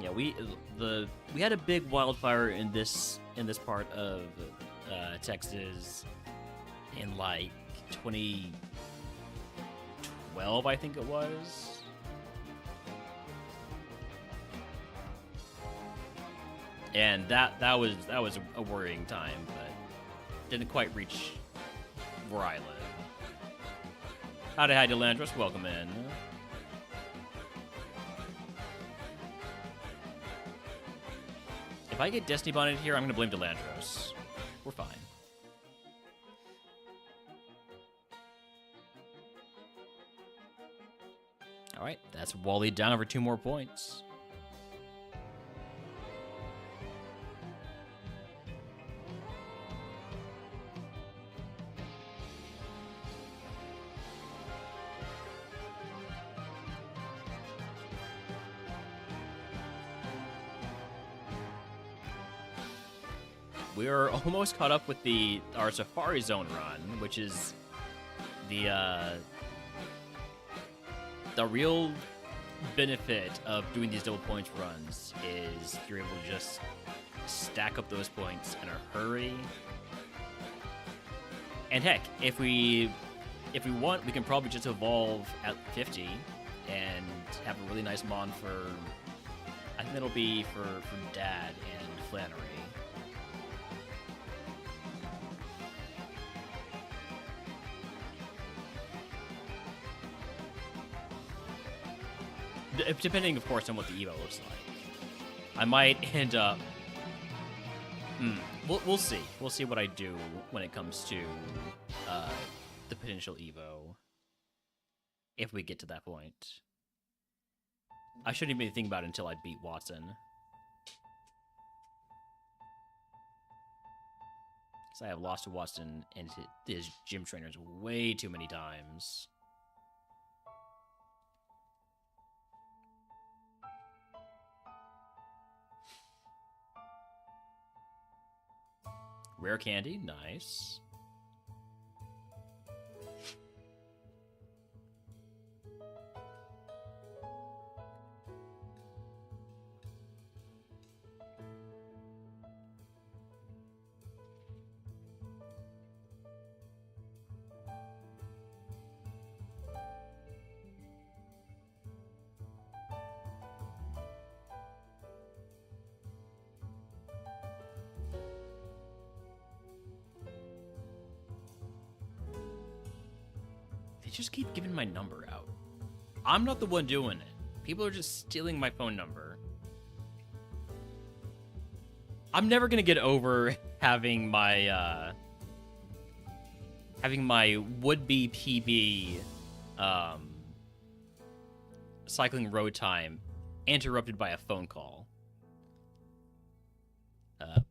Yeah, we had a big wildfire in this part of Texas in like 2012, I think it was. And that was a worrying time, but didn't quite reach where I live. Howdy, Delandros, welcome in. If I get Destiny Bonded here, I'm gonna blame Delandros. We're fine. Alright, that's Wally down over 2 more points. We are almost caught up with our Safari Zone run, which is the real benefit of doing these double points runs is you're able to just stack up those points in a hurry. And heck, if we want, we can probably just evolve at 50 and have a really nice mon for, I think it'll be for Dad and Flannery. Depending, of course, on what the evo looks like. I might end up We'll see. We'll see what I do when it comes to the potential Evo. If we get to that point. I shouldn't even think about it until I beat Watson. Because I have lost to Watson and his gym trainers way too many times. Rare candy, nice. They just keep giving my number out. I'm not the one doing it. People are just stealing my phone number. I'm never gonna get over having my would-be PB cycling road time interrupted by a phone call.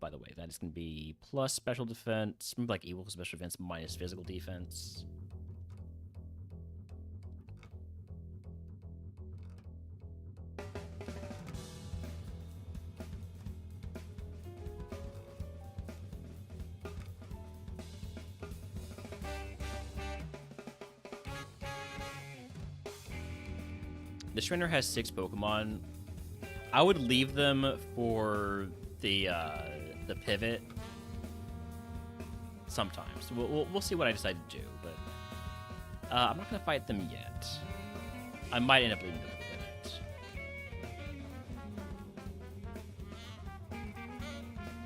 By the way, that is gonna be plus special defense, maybe like equal special defense minus physical defense. This trainer has 6 Pokemon. I would leave them for the pivot sometimes. We'll see what I decide to do, but I'm not gonna fight them yet. I might end up leaving them for the pivot.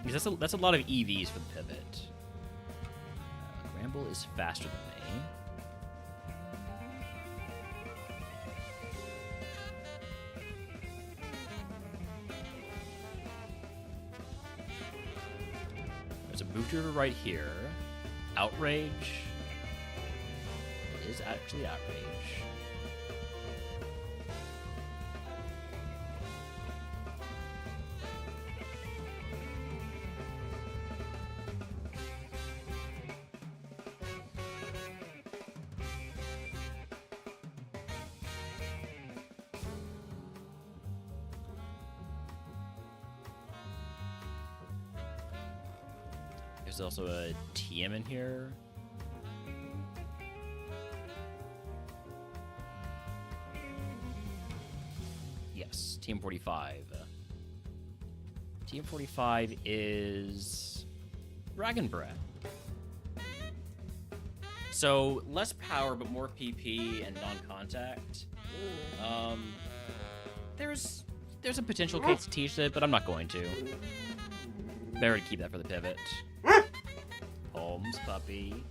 Because that's a lot of EVs for the pivot. Ramble is faster than me. Booster right here. Outrage. It is actually Outrage. There's also a TM in here. Yes, TM45. TM45 is Dragon Breath. So less power, but more PP and non-contact. There's a potential case to teach it, but I'm not going to. Better to keep that for the pivot. Holmes, puppy.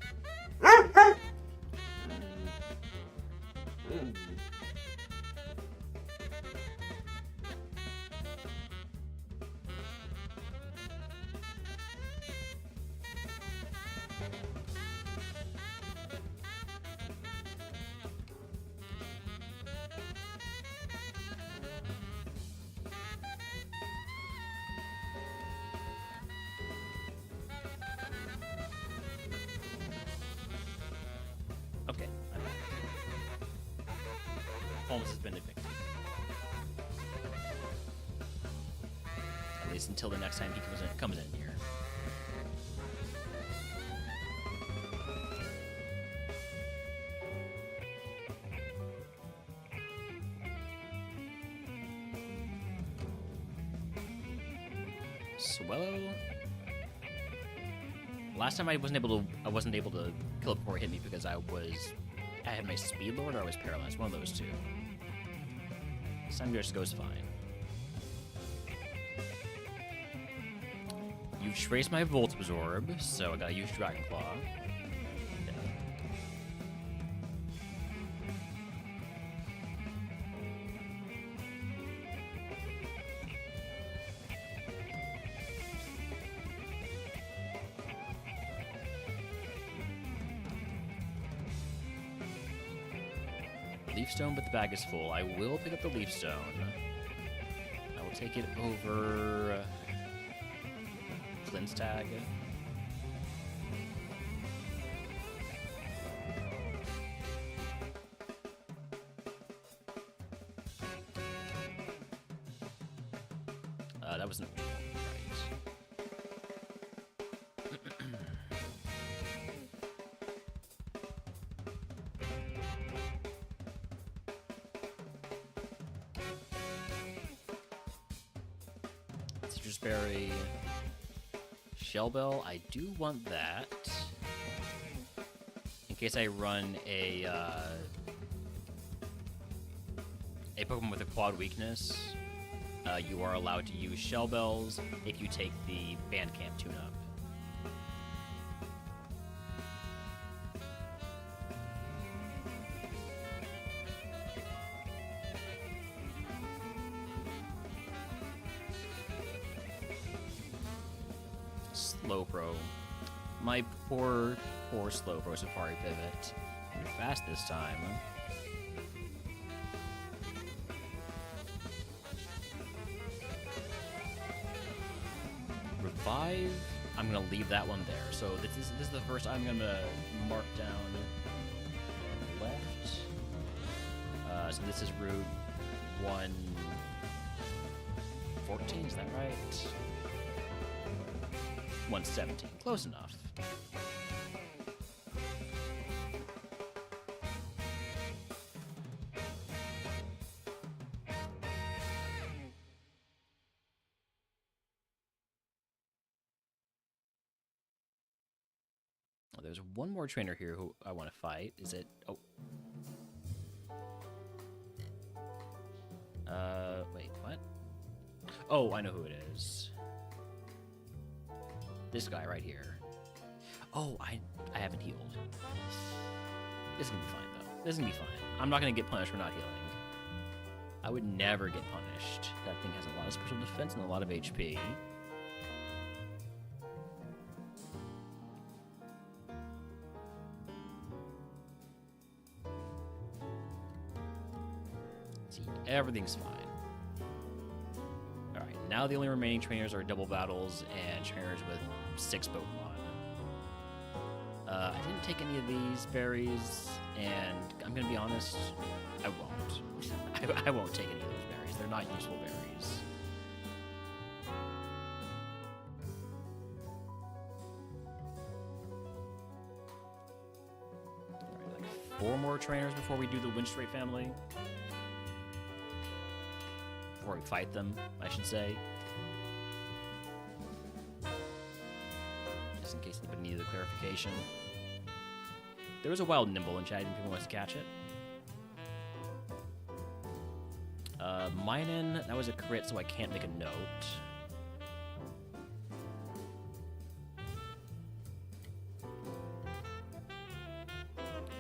Okay, I'm back. Holmes has been evicted. At least until the next time he comes in here. Swellow. Last time I wasn't able to kill it before it hit me because I had my speed lowered or I was paralyzed. One of those two. This time just goes fine. You've traced my Volt Absorb, so I gotta use Dragon Claw. leaf stone, but the bag is full. I will pick up the leaf stone. I will take it over Flynn's tag. That wasn't right. Citrus berry, shell bell. I do want that in case I run a Pokemon with a quad weakness. You are allowed to use shell bells if you take the Bandcamp tune-up. Slowbro. My poor Slowbro Safari Pivot. You're fast this time. Revive. I'm gonna leave that one there. So this is the first I'm gonna mark down left. So this is Route 114. Is that right? 117. Close enough. Oh, there's one more trainer here who I want to fight. Is it? Oh. Wait, what? Oh, I know who it is. This guy right here. Oh, I haven't healed. This is gonna be fine, though. This is gonna be fine. I'm not gonna get punished for not healing. I would never get punished. That thing has a lot of special defense and a lot of HP. See, everything's fine. Alright, now the only remaining trainers are double battles and trainers with 6 Pokemon. I didn't take any of these berries, and I'm gonna be honest, I won't. I won't take any of those berries. They're not useful berries. Alright, like 4 more trainers before we do the Windstrait family. Before we fight them, I should say. Just in case anybody needed a clarification. There was a wild Nimble in chat, and people wanted to catch it. Minun, that was a crit, so I can't make a note.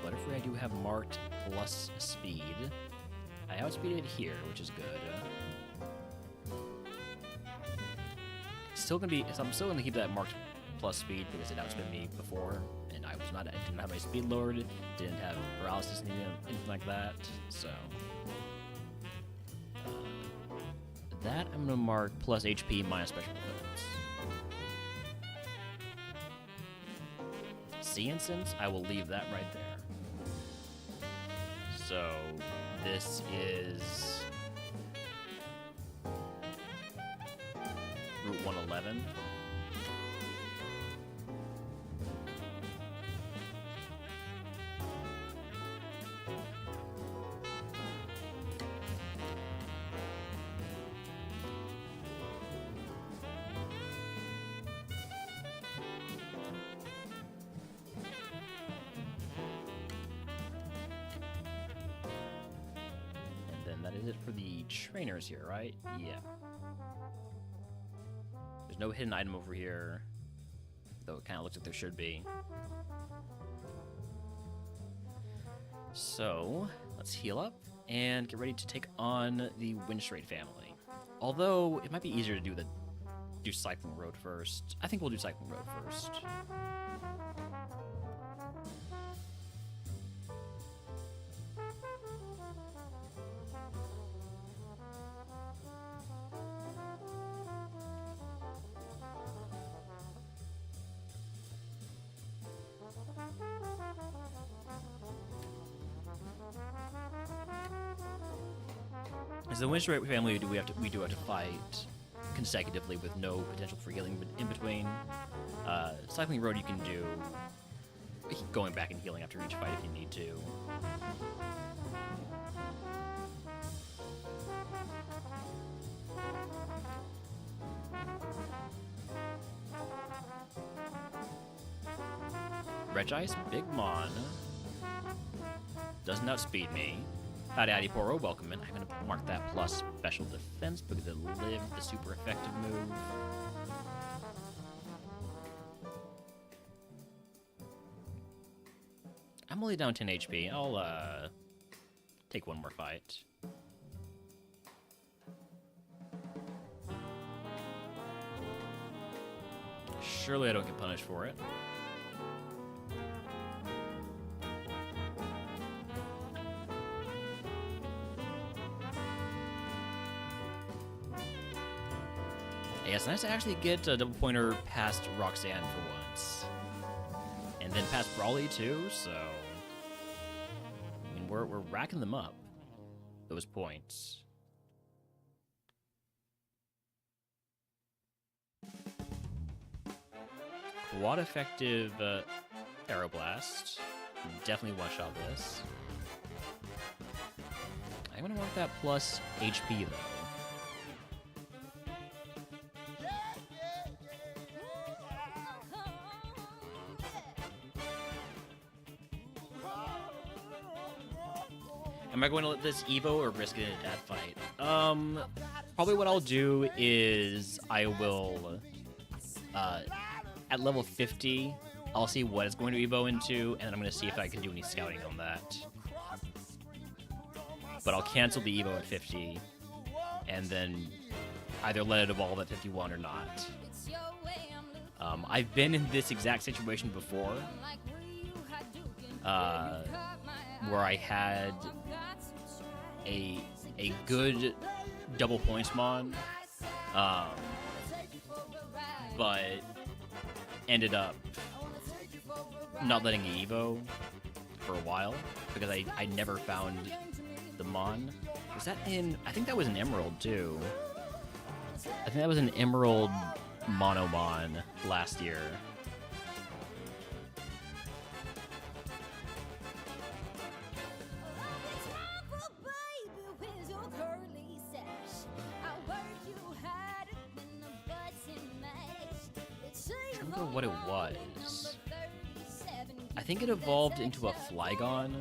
Butterfree I do have marked plus speed. I outspeeded here, which is good. I'm still gonna keep that marked plus speed because it outspeeded me before, and I didn't have my speed lowered, didn't have paralysis, anything like that. So that I'm gonna mark plus HP minus special defense. Sea Incense, I will leave that right there. So this is Route 111. That is it for the trainers here, right? Yeah. There's no hidden item over here, though it kind of looks like there should be. So, let's heal up and get ready to take on the Windstrait family. Although, it might be easier to do Cycling Road first. I think we'll do Cycling Road first. As the Winter family, we do have to fight consecutively with no potential for healing in between. Cycling Road you can do going back and healing after each fight if you need to. Regice, Big Mon. Doesn't outspeed me. Howdy, howdy, Poro, welcome in. I'm going to mark that plus special defense because it lived the super effective move. I'm only down 10 HP. I'll take one more fight. Surely I don't get punished for it. Yes, nice to actually get a double pointer past Roxanne for once. And then past Brawly too, so... I mean, we're racking them up, those points. Quad effective Aeroblast. Definitely one-shot this. I'm gonna want that plus HP though. Am I going to let this Evo or risk it in a dad fight? Probably what I'll do is I will, at level 50, I'll see what it's going to Evo into, and then I'm going to see if I can do any scouting on that. But I'll cancel the Evo at 50, and then either let it evolve at 51 or not. I've been in this exact situation before, where I had a good double points mon, but ended up not letting it Evo for a while because I never found the mon. Was that in? I think that was an Emerald too. I think that was an Emerald Monomon last year. What it was. I think it evolved into a Flygon.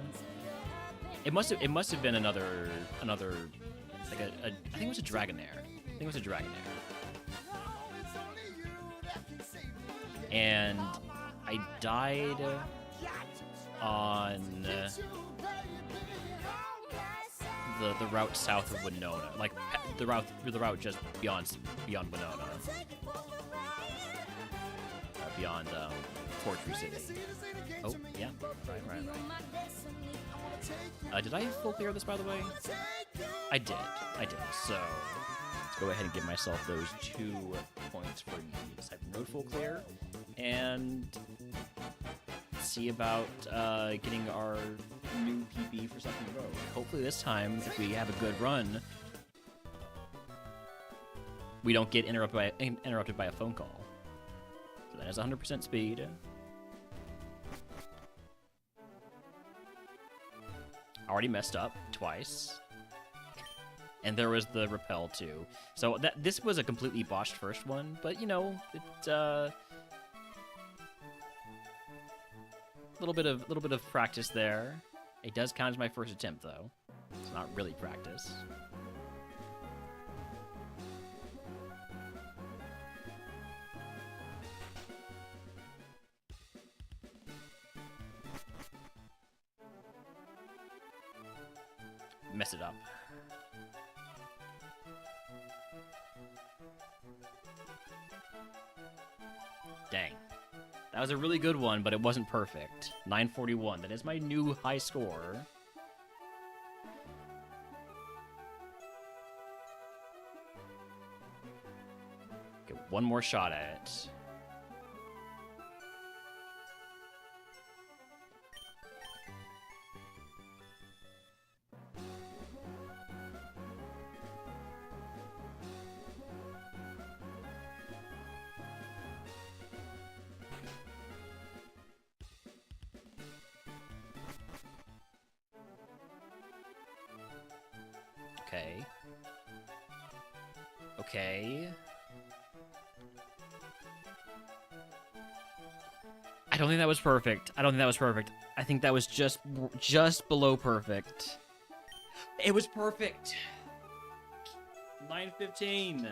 It must have been another like a I think it was a Dragonair. I think it was a Dragonair. And I died on the route south of Winona, like the route just beyond Winona. Beyond Fortree City. Oh, yeah. Right. Did I full clear this, by the way? I did. So, let's go ahead and give myself those 2 points for the second road full clear. And see about getting our new PB for second road. Hopefully this time, if we have a good run, we don't get interrupted by a phone call. That has 100% speed. Already messed up twice. And there was the repel too. So this was a completely botched first one, but you know, it little bit of practice there. It does count as my first attempt though. It's not really practice. Mess it up. Dang. That was a really good one, but it wasn't perfect. 941. That is my new high score. Get one more shot at it. Okay. Okay. I don't think that was perfect. I don't think that was perfect. I think that was just below perfect. It was perfect. 9:15.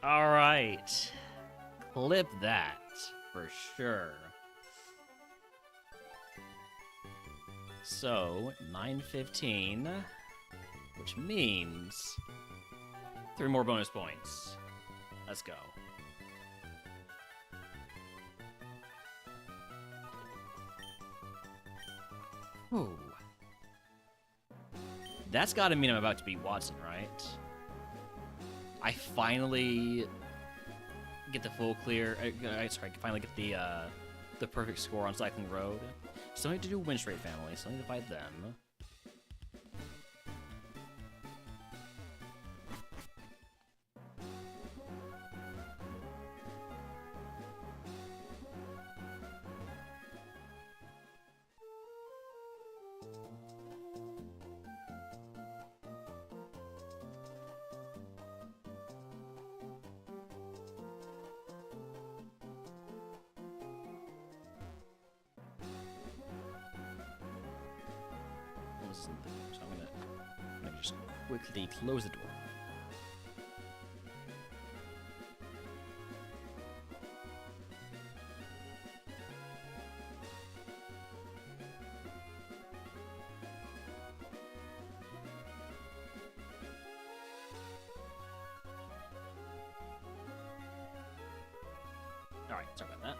All right. Clip that for sure. So, 9:15, which means 3 more bonus points. Let's go. Ooh. That's gotta mean I'm about to beat Watson, right? I finally get the full clear. Sorry, I finally get the perfect score on Cycling Road. Still need to do Wind Straight Family. Still need to fight them. So I'm gonna just quickly close the door. All right, sorry about that.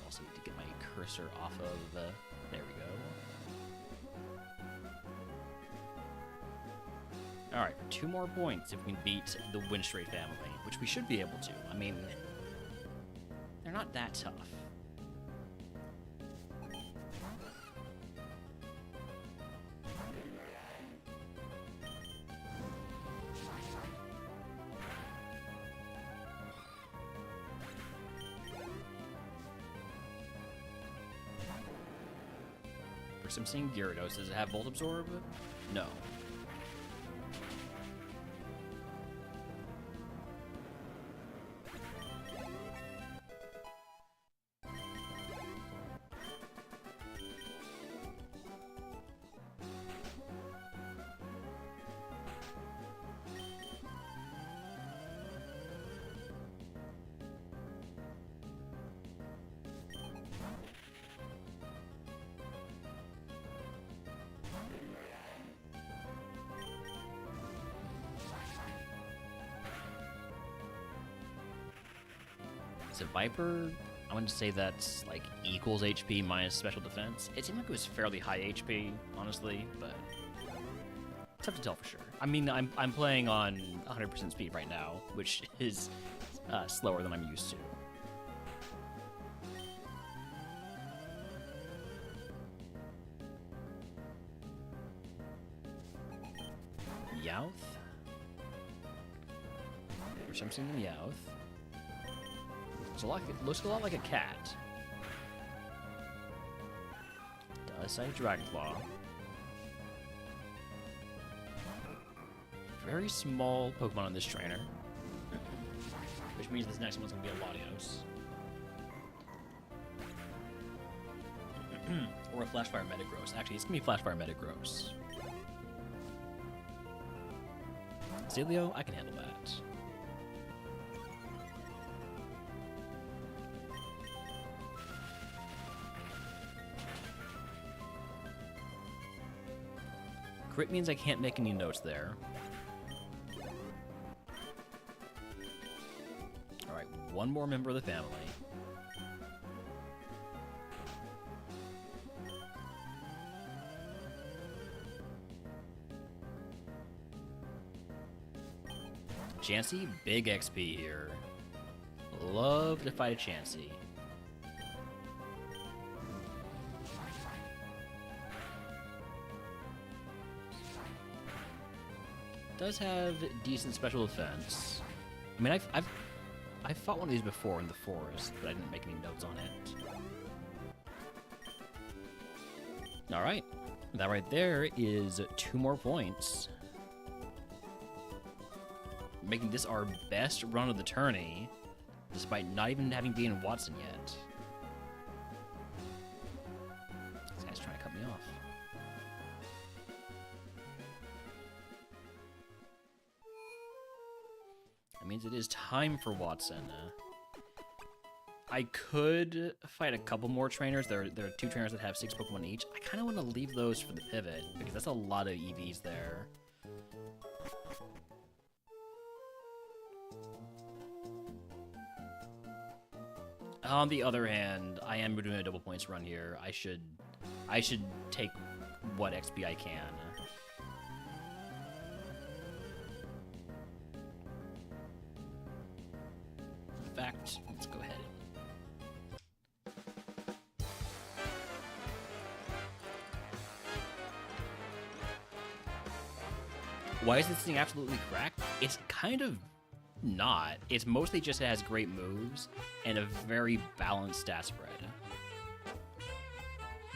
Also need to get my cursor off of there we go. Alright, 2 more points if we can beat the Wind Straight family, which we should be able to. I mean, they're not that tough. First I'm seeing Gyarados. Does it have Volt Absorb? No. Is it Viper? I want to say that's like equals HP minus special defense. It seemed like it was fairly high HP, honestly, but it's tough to tell for sure. I mean, I'm playing on 100% speed right now, which is slower than I'm used to. Youth? There's something in Youth. Looks a lot like a cat. Does say Dragon Claw. Very small Pokemon on this trainer. Which means this next one's gonna be a Latios. Or a Flashfire Metagross. Actually, it's gonna be Flashfire Metagross. Celio, I can handle that. Crit means I can't make any notes there. Alright, one more member of the family. Chansey, big XP here. Love to fight a Chansey. Does have decent special defense. I mean, I've fought one of these before in the forest, but I didn't make any notes on it. All right. That right there is 2 more points. Making this our best run of the tourney, despite not even having been in Watson yet. This guy's trying to cut me off. That means it is time for Watson. I could fight a couple more trainers. There are 2 trainers that have 6 Pokemon each. I kind of want to leave those for the pivot, because that's a lot of EVs there. On the other hand, I am doing a double points run here. I should take what XP I can. In fact, let's go ahead. Why is this thing absolutely cracked? It's kind of not. It's mostly just it has great moves and a very balanced stat spread.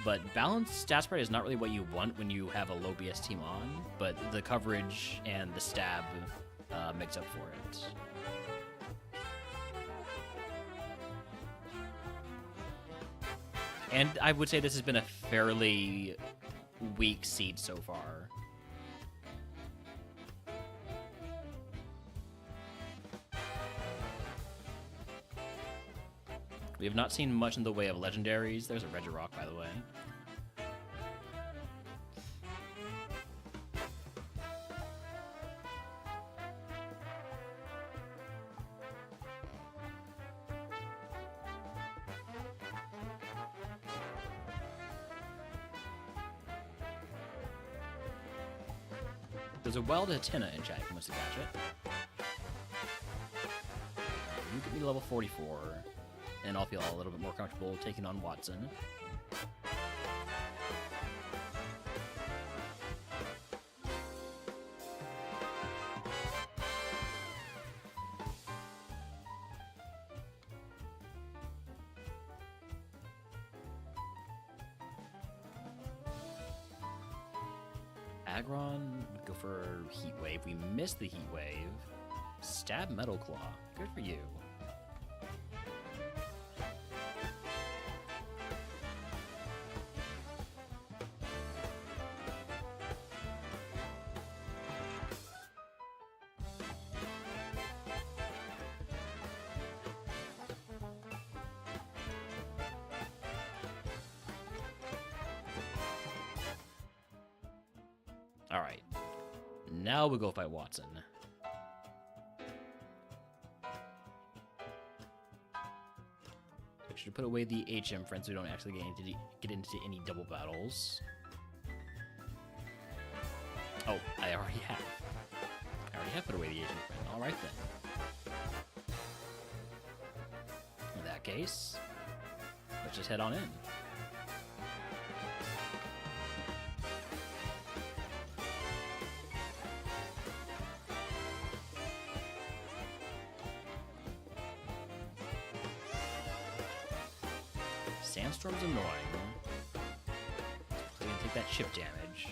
But balanced stat spread is not really what you want when you have a low BS team on, but the coverage and the stab makes up for it. And I would say this has been a fairly weak seed so far. We have not seen much in the way of legendaries. There's a Regirock, by the way. There's a wild Hatenna in chat if you want to catch it. You could be level 44. And I'll feel a little bit more comfortable taking on Watson. Aggron would go for Heat Wave. We missed the Heat Wave. Stab Metal Claw. Good for you. Alright, now we go fight Watson. I should put away the HM friends so we don't actually get into any double battles. Oh, I already have. I already have put away the HM friend. Alright then. In that case, let's just head on in. Sandstorm's annoying. So you can take that chip damage.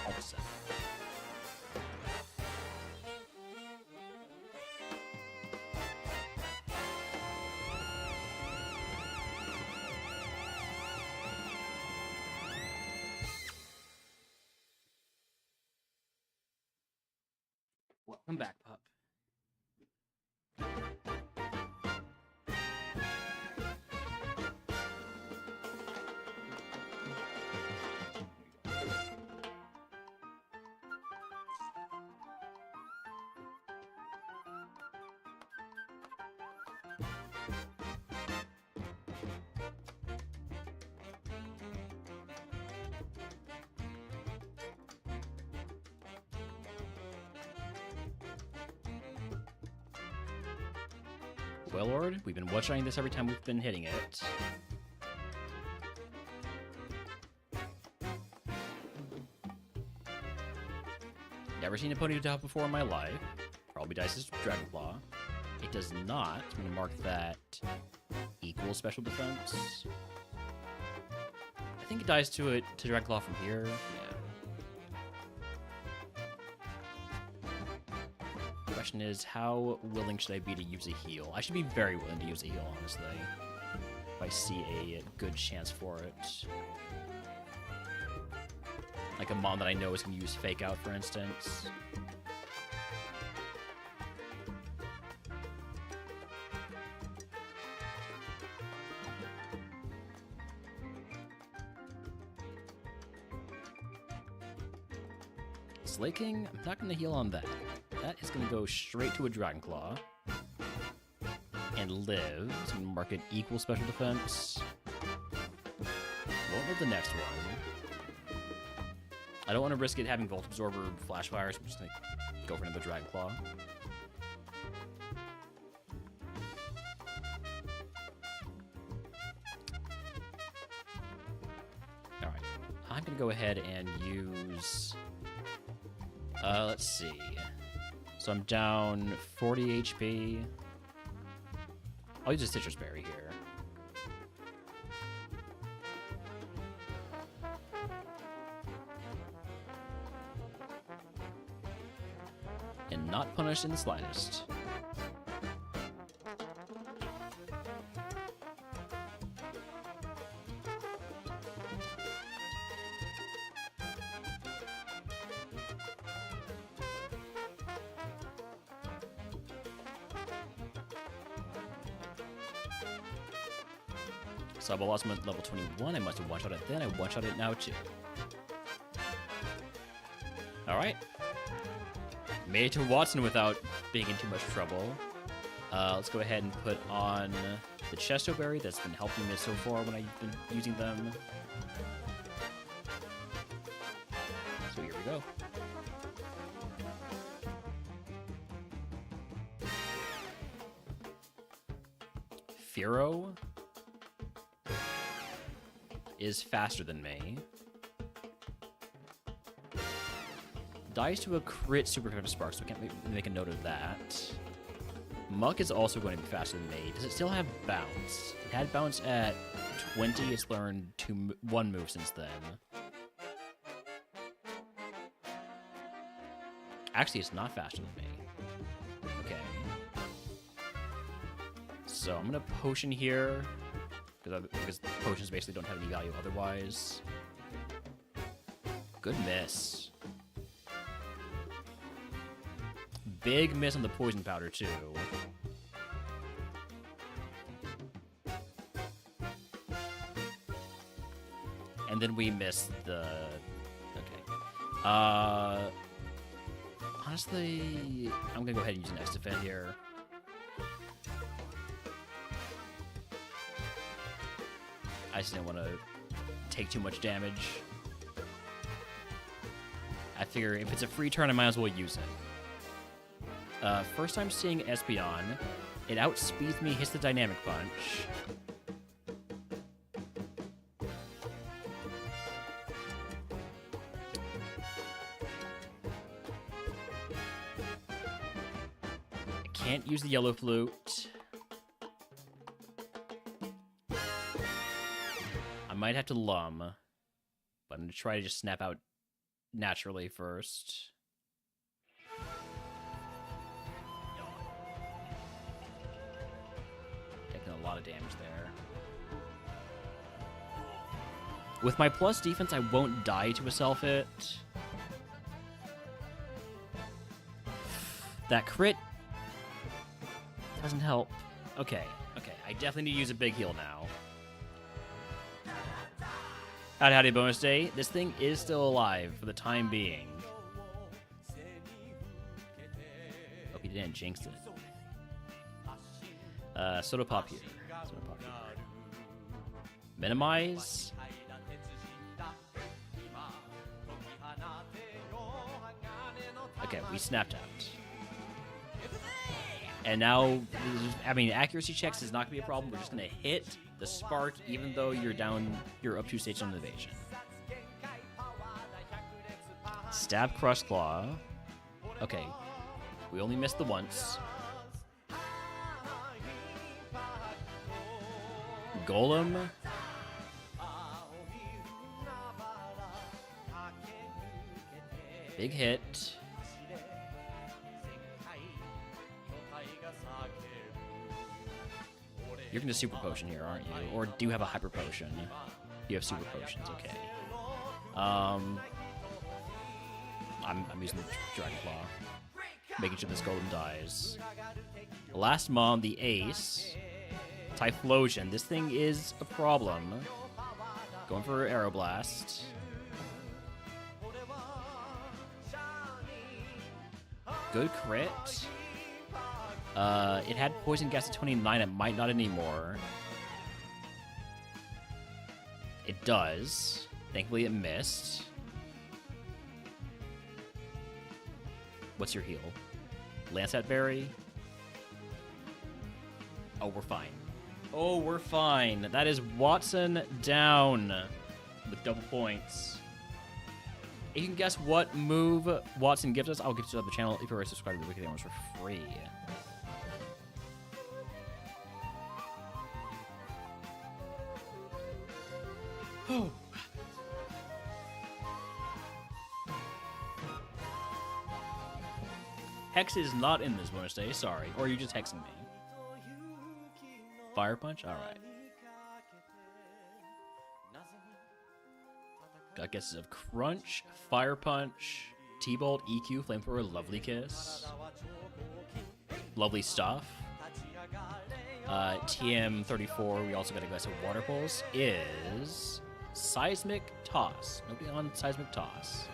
Awesome. Welcome back, pup. Coil Lord. We've been one-shotting this every time we've been hitting it. Never seen a pony die before in my life. Probably dies as Dragonclaw. It does not. I'm going to mark that equal special defense. I think it dies to Dragonclaw from here. Yeah. Question is, how willing should I be to use a heal? I should be very willing to use a heal, honestly. If I see a good chance for it. Like a Mon that I know is going to use Fake Out, for instance. Slaking, I'm not going to heal on that. That is going to go straight to a Dragonclaw. And live. So I'm going to mark it equal special defense. What was the next one? I don't want to risk it having Volt Absorber Flash Fire, so I'm just going to go for another Dragonclaw. Alright. I'm going to go ahead and use... let's see. So I'm down 40 HP. I'll use a Citrus Berry here. And not punished in the slightest. So I lost him at level 21. I must have one-shot it then. I one-shot it now too. Alright. Made it to Watson without being in too much trouble. Let's go ahead and put on the Chesto Berry that's been helping me so far when I've been using them. So here we go. Firo is faster than me. Dies to a crit super effective spark, so we can't make a note of that. Muck is also going to be faster than me. Does it still have bounce? It had bounce at 20. It's learned one move since then. Actually, it's not faster than me. Okay. So I'm gonna potion here because potions basically don't have any value otherwise. Good miss. Big miss on the poison powder, too. And then we missed the... Okay. Honestly, I'm gonna go ahead and use an X-Defend here. I just didn't want to take too much damage. I figure if it's a free turn, I might as well use it. First time seeing Espeon, it outspeeds me, hits the Dynamic Punch. I can't use the Yellow Flute. I might have to Lum, but I'm going to try to just snap out naturally first. A lot of damage there. With my plus defense, I won't die to a self-hit. That crit doesn't help. Okay, I definitely need to use a big heal now. Howdy bonus day. This thing is still alive for the time being. Hope he didn't jinx it. Soda Pop here. Soda Pop here. Minimize. Okay, we snapped out. And now, I mean, accuracy checks is not going to be a problem. We're just going to hit the spark even though you're up 2 stages on evasion. Stab, Crush Claw. Okay. We only missed the once. Golem. Big hit. You're gonna super potion here, aren't you? Or do you have a hyper potion? You have super potions, okay. I'm using the Dragon Claw, making sure this golem dies. Last Mon, the Ace. Typhlosion. This thing is a problem. Going for Aeroblast. Good crit. It had Poison Gas at 29. It might not anymore. It does. Thankfully, it missed. What's your heal? Lancet Berry? Oh, we're fine. Oh, we're fine. That is Watson down with double points. You can guess what move Watson gives us. I'll give it to the channel if you're already subscribed to the Wicked Gamers for free. Oh. Hex is not in this bonus day, sorry. Or are you just hexing me? Fire Punch? Alright. Got guesses of Crunch, Fire Punch, T-Bolt, EQ, Flamethrower, Lovely Kiss. Lovely stuff. TM34, we also got a guess of Water Pulse, is Seismic Toss. Nobody on Seismic Toss.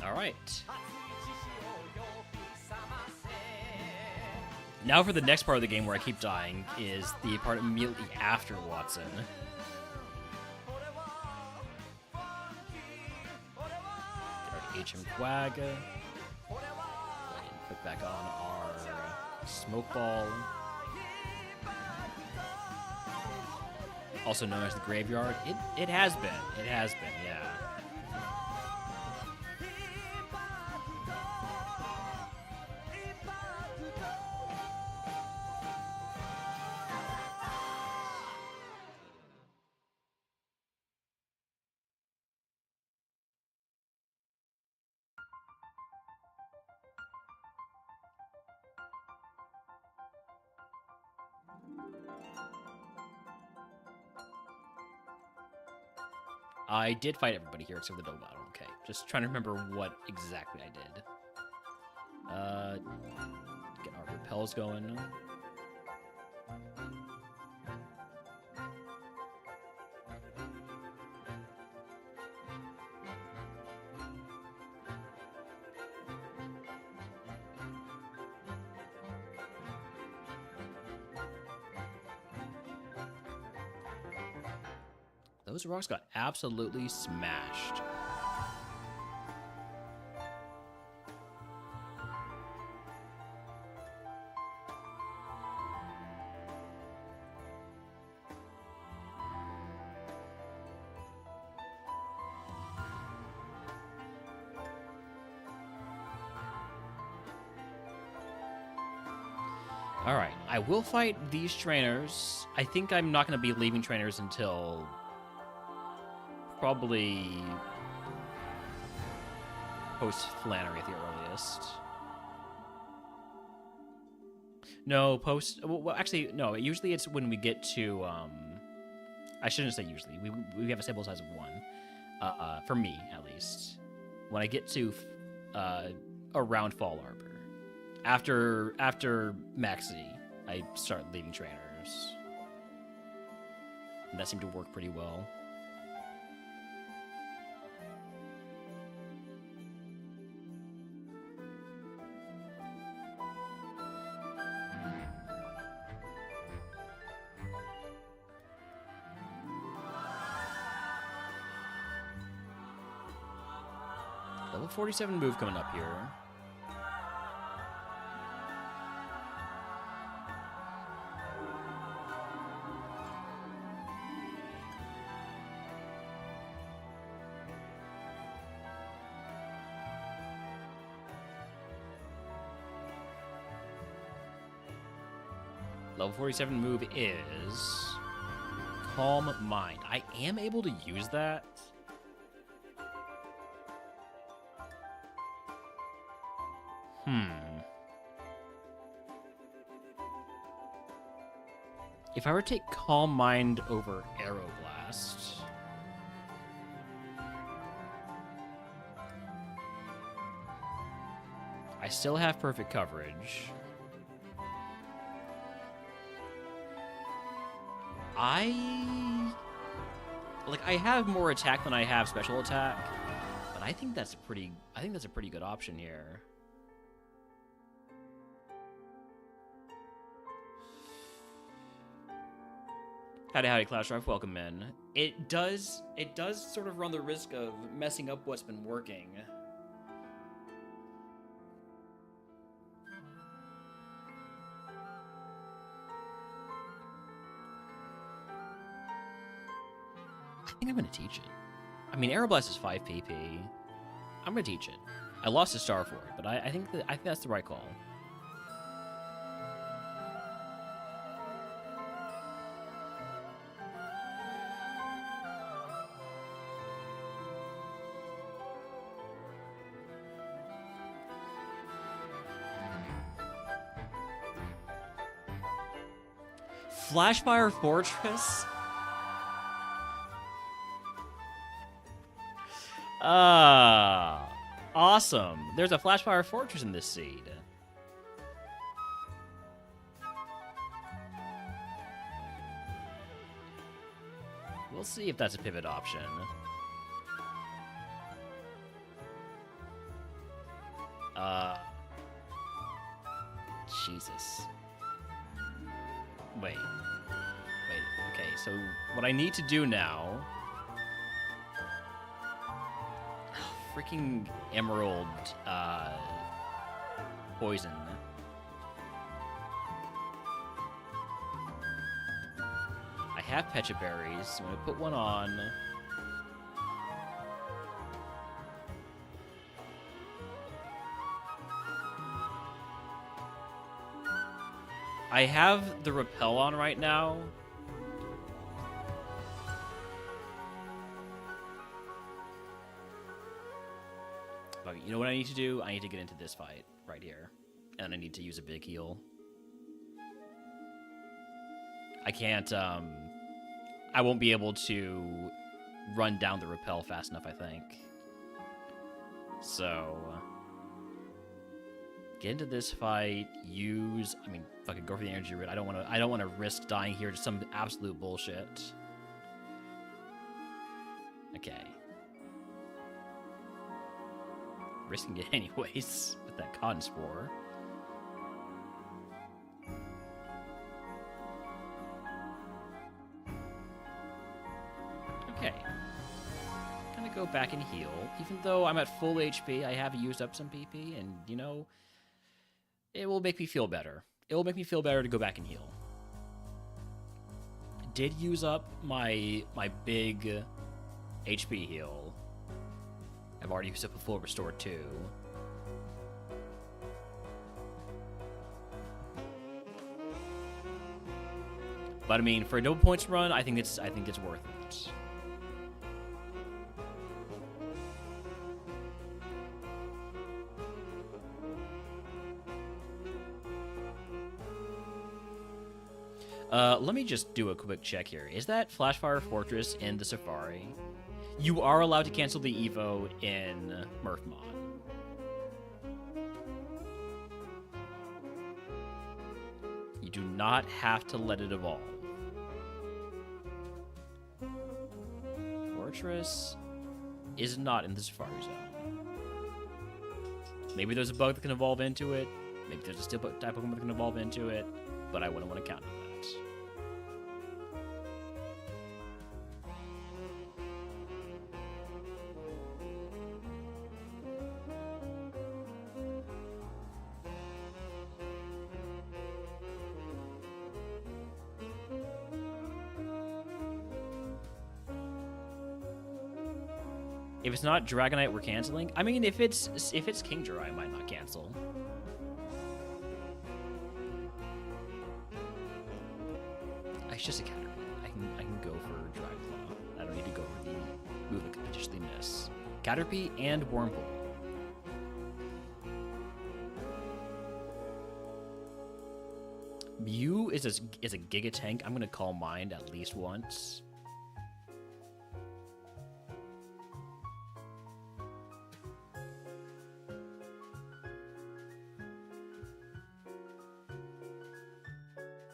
Alright. Now for the next part of the game where I keep dying is the part immediately after Watson. Get our HM Quag. Go ahead and put back on our Smoke Ball. Also known as the Graveyard. It has been. It has been, yeah. I did fight everybody here except for the double battle. Okay, just trying to remember what exactly I did. Get our repels going. Those rocks got absolutely smashed. All right, I will fight these trainers. I think I'm not going to be leaving trainers until probably post-Flannery at the earliest. No, well, actually, no. Usually it's when we get to, I shouldn't say usually. We have a sample size of 1, for me, at least. When I get to around Fall Arbor. After Maxi, I start leaving trainers. And that seemed to work pretty well. Level 47 move coming up here. Level 47 move is Calm Mind. I am able to use that. If I were to take Calm Mind over Aeroblast... I still have perfect coverage. I have more attack than I have special attack, but I think that's a pretty good option here. Howdy, Clash Drive. Welcome in. It does sort of run the risk of messing up what's been working. I think I'm gonna teach it. I mean, Aeroblast is 5 PP. I'm gonna teach it. I lost a star for it, but I think that's the right call. Flashfire Fortress? Awesome. There's a Flashfire Fortress in this seed. We'll see if that's a pivot option. Jesus. Wait. Okay, so what I need to do now... Freaking Emerald, poison. I have Pecha Berries, so I'm gonna put one on. I have the Repel on right now. You know what I need to do? I need to get into this fight right here. And I need to use a big heal. I can't, I won't be able to run down the Repel fast enough, I think. So... get into this fight, fucking go for the energy root. I don't wanna risk dying here to some absolute bullshit. Okay. Risking it anyways with that Cotton Spore. Okay. Gonna go back and heal. Even though I'm at full HP, I have used up some PP, and, you know, it will make me feel better. It will make me feel better to go back and heal. Did use up my big HP heal. I've already used up a full restore too. But I mean, for a double points run, I think it's worth it. Let me just do a quick check here. Is that Flashfire Fortress in the Safari? You are allowed to cancel the Evo in MurphMon. You do not have to let it evolve. Fortress is not in the Safari Zone. Maybe there's a bug that can evolve into it. Maybe there's a steel type Pokemon that can evolve into it. But I wouldn't want to count on that. If it's not Dragonite, we're canceling. I mean, if it's Kingdra, I might not cancel. It's just a Caterpie. I can go for Dry Claw. I don't need to go for the move I could potentially miss. Caterpie and Wurmple. Mew is a Giga Tank. I'm gonna Calm Mind at least once.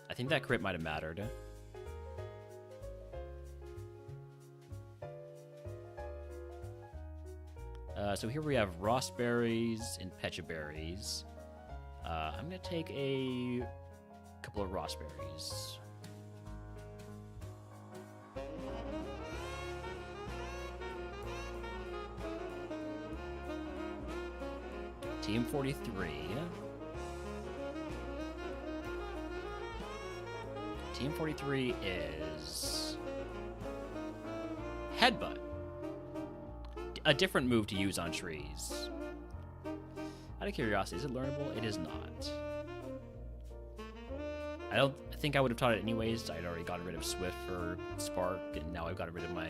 I think that crit might have mattered. So here we have Rossberries and Pechaberries. I'm gonna take a couple of Rossberries. Team 43. Team 43 is Headbutt. A different move to use on trees. Out of curiosity, is it learnable? It is not. I don't think I would have taught it anyways. I'd already gotten rid of Swift for Spark, and now I've gotten rid of my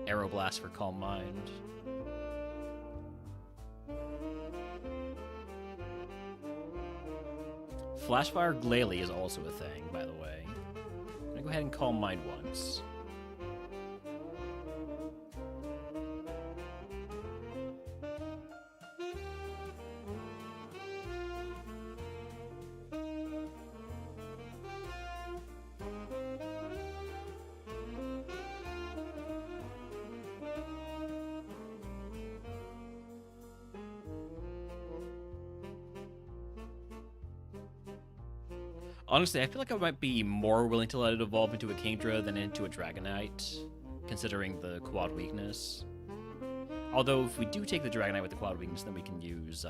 Aeroblast for Calm Mind. Flashfire Glalie is also a thing, by the way. I'm gonna go ahead and Calm Mind once. Honestly, I feel like I might be more willing to let it evolve into a Kingdra than into a Dragonite, considering the quad weakness. Although, if we do take the Dragonite with the quad weakness, then we can use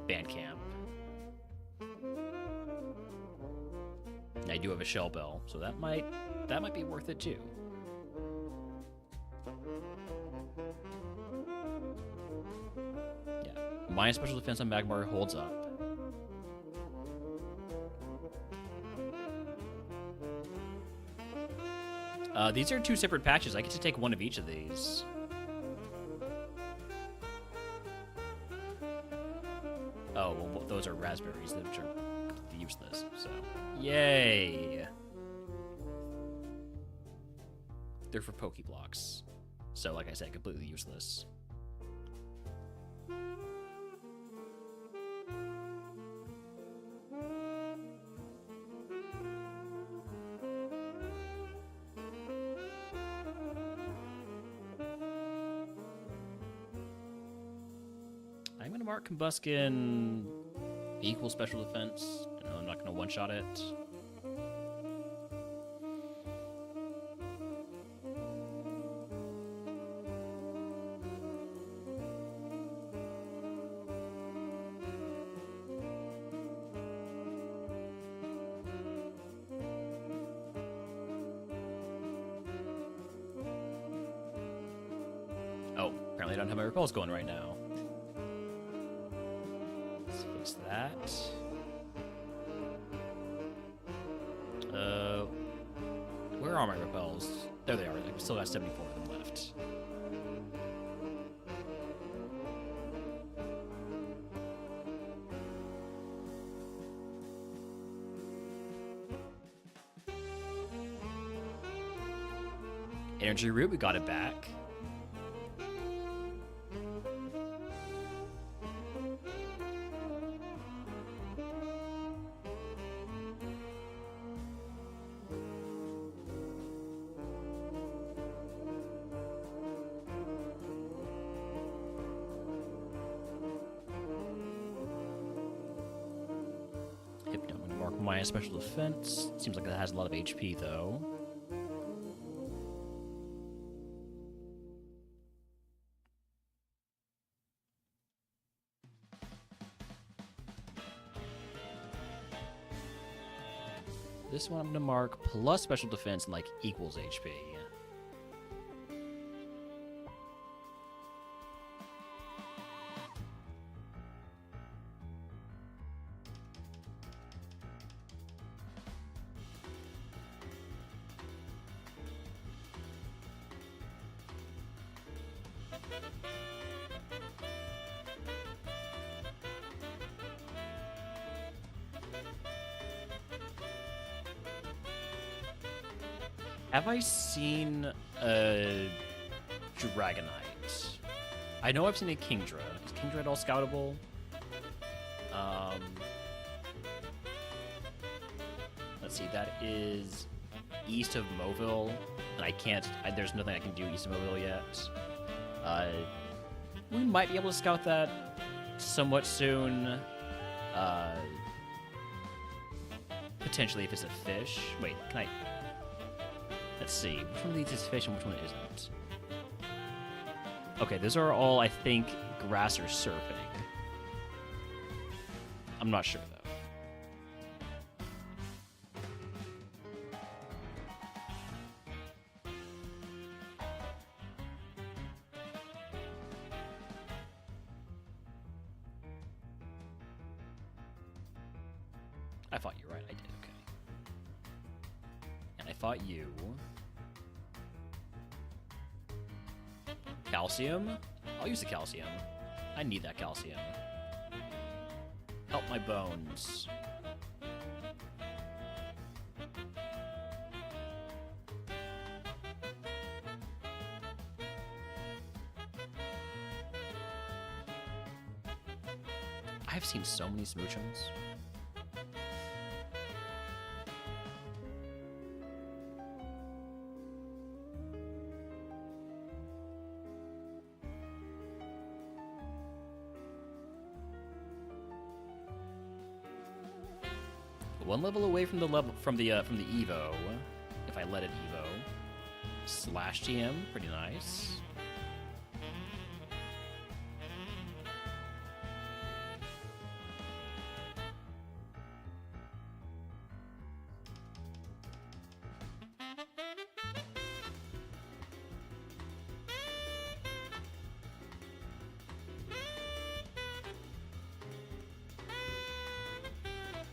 Bandcamp. And I do have a Shell Bell, so that might be worth it too. Yeah, my special defense on Magmar holds up. These are two separate patches. I get to take one of each of these. Oh, well, those are raspberries, which are completely useless, so... Yay! They're for Pokeblocks. So, like I said, completely useless. I'm gonna mark Combuskin equal special defense. No, I'm not gonna one-shot it. Oh, apparently I don't have my repels going right now. Let's fix that. Where are my repels? There they are. I've still got 74 of them left. Energy Root, we got it back. Hypno, I'm gonna mark my special defense. Seems like that has a lot of HP though. This one I'm gonna mark plus special defense and like equals HP. Have I seen a Dragonite? I know I've seen a Kingdra. Is Kingdra at all scoutable? Let's see, that is east of Mobile, and I can't. There's nothing I can do east of Mobile yet. We might be able to scout that somewhat soon. Potentially, if it's a fish. Wait, can I? Let's see. Which one of these is fish and which one isn't? Okay, those are all, I think, grass or surfing. I'm not sure, though. I thought you were right. I did, okay. And I thought you... Calcium? I'll use the calcium. I need that calcium. Help my bones. I've seen so many Smoochums. One level away from the Evo, if I let it Evo. Slash TM, pretty nice.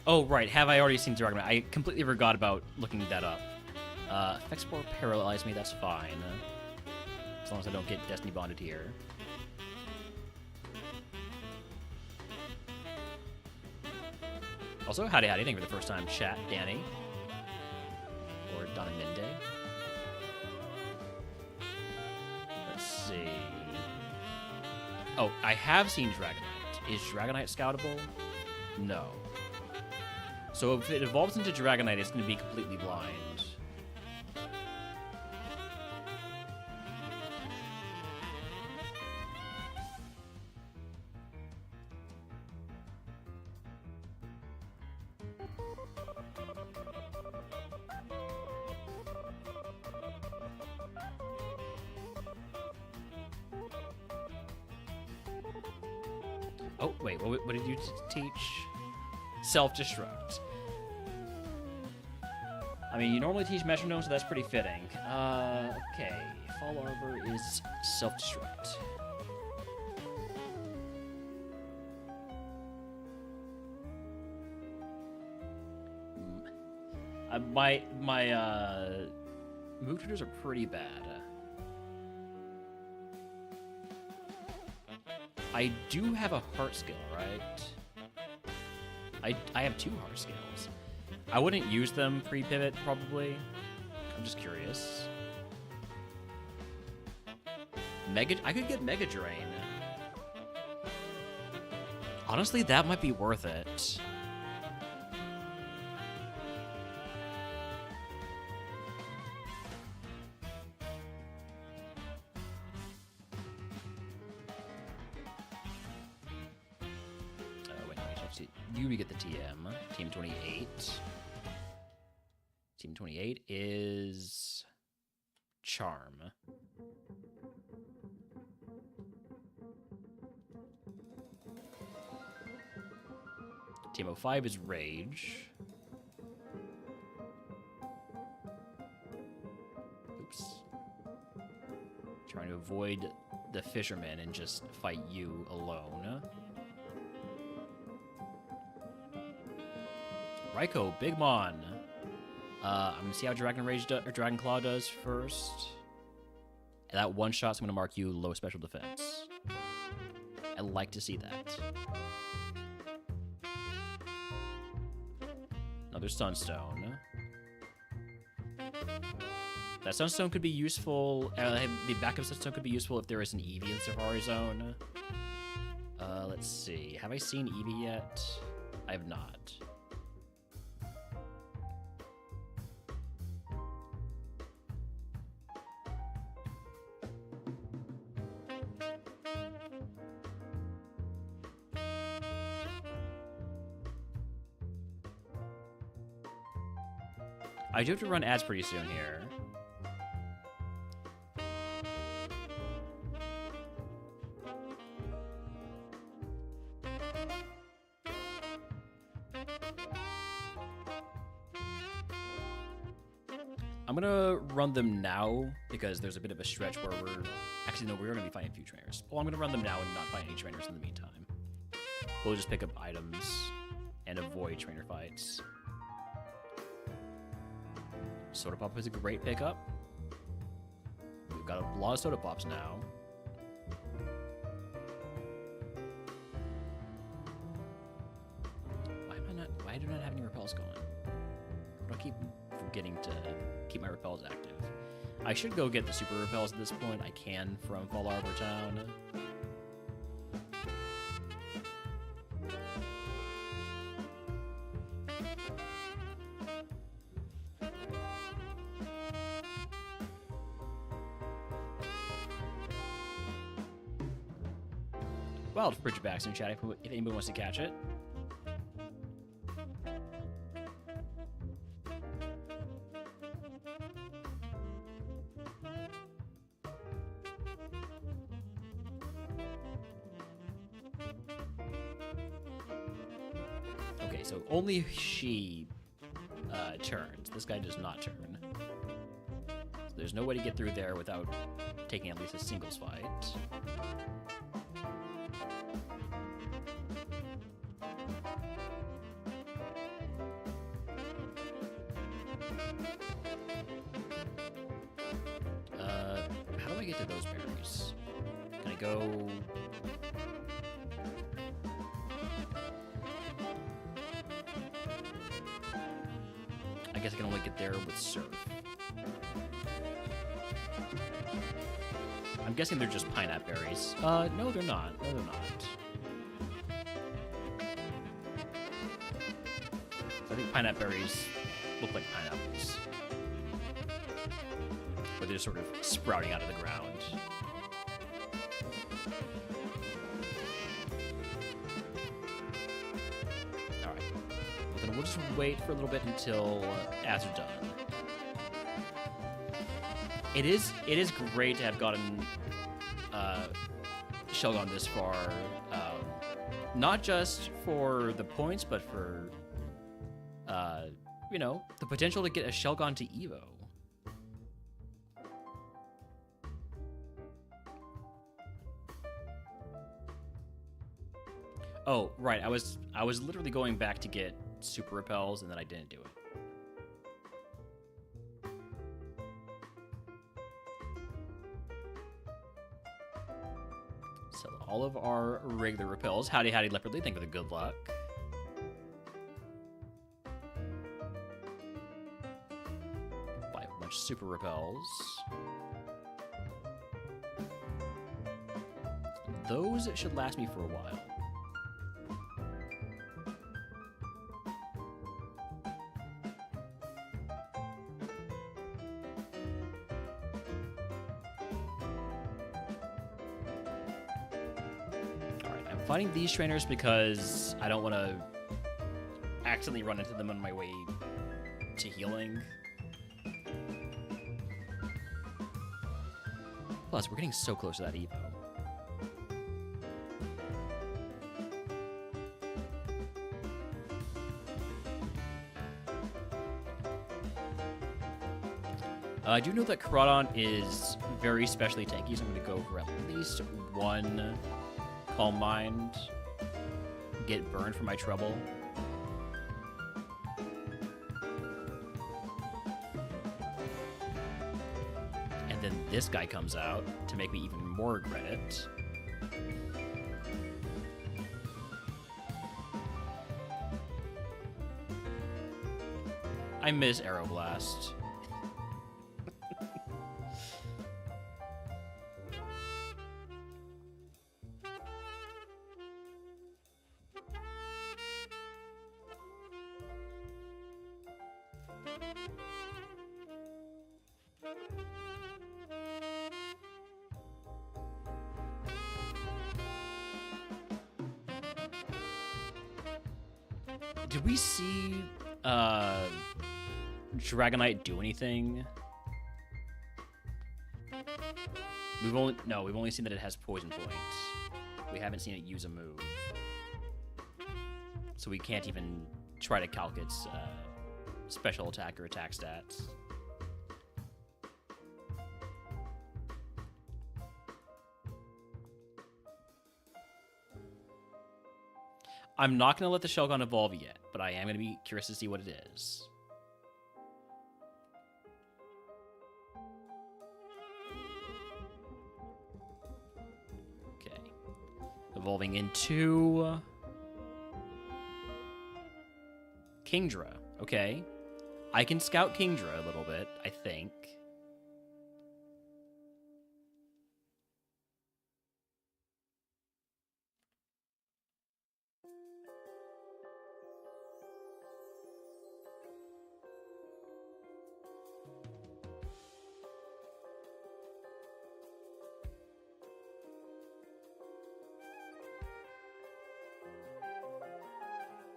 Oh, right. Have I already seen Dragonite? I completely forgot about looking that up. Effect Spore paralyze me, that's fine. As long as I don't get Destiny Bonded here. Also, howdy, thank you for the first time chat, Danny. Or Donna Minde. Let's see. Oh, I have seen Dragonite. Is Dragonite scoutable? No. So if it evolves into Dragonite, it's going to be completely blind. Oh, wait, what did you teach? Self-destruct. I mean, you normally teach metronome, so that's pretty fitting. Okay. Fall Arbor is self-destruct. My move tutors are pretty bad. I do have a heart skill, right? I have 2 heart skills. I wouldn't use them pre-pivot, probably. I'm just curious. I could get Mega Drain. Honestly, that might be worth it. You get the TM. Team 28. Team 28 is Charm. Team 05 is Rage. Oops. Trying to avoid the Fisherman and just fight you alone. Raikou, Bigmon. I'm gonna see how Dragon Rage or Dragon Claw does first. That one shot's going to mark you low special defense. I like to see that. Another Sunstone. That Sunstone could be useful. The backup Sunstone could be useful if there is an Eevee in Safari Zone. Let's see. Have I seen Eevee yet? I have not. I do have to run ads pretty soon here. I'm gonna run them now because there's a bit of a stretch where we're... Actually, no, we're gonna be fighting a few trainers. Well, I'm gonna run them now and not fight any trainers in the meantime. We'll just pick up items and avoid trainer fights. Soda Pop is a great pickup. We've got a lot of Soda Pops now. Why do I not have any repels going? I keep forgetting to keep my repels active. I should go get the super repels at this point. I can from Fall Arbor Town. Wild Bridgebacks in chat if anybody wants to catch it. Okay, so only she turns. This guy does not turn. So there's no way to get through there without taking at least a singles fight. How do I get to those berries? Can I go... I guess I can only get there with Surf. I'm guessing they're just pineapple berries. No, they're not. No, they're not. I think pineapple berries look like pineapples. But they're just sort of sprouting out of the ground. Alright. Well, then we'll just wait for a little bit until ads are done. It is great to have gotten Shelgon this far. Not just for the points, but for, you know, the potential to get a Shelgon to Evo. Oh, right. I was literally going back to get super repels, and then I didn't do it. So all of our regular repels. Howdy, howdy, Leopardly. Thank you for the good luck. Buy a bunch of super repels. Those should last me for a while. Fighting these trainers because I don't want to accidentally run into them on my way to healing. Plus, we're getting so close to that Evo. I do know that Carodon is very specially tanky, so I'm going to go for at least one Calm Mind, get burned for my trouble. And And then this guy comes out to make me even more regret it. I miss Aeroblast. Did we see Dragonite do anything? We've only seen that it has poison points. We haven't seen it use a move. So we can't even try to calc its special attack or attack stats. I'm not going to let the Shelgon evolve yet, but I am going to be curious to see what it is. Okay. Evolving into Kingdra. Okay. I can scout Kingdra a little bit, I think.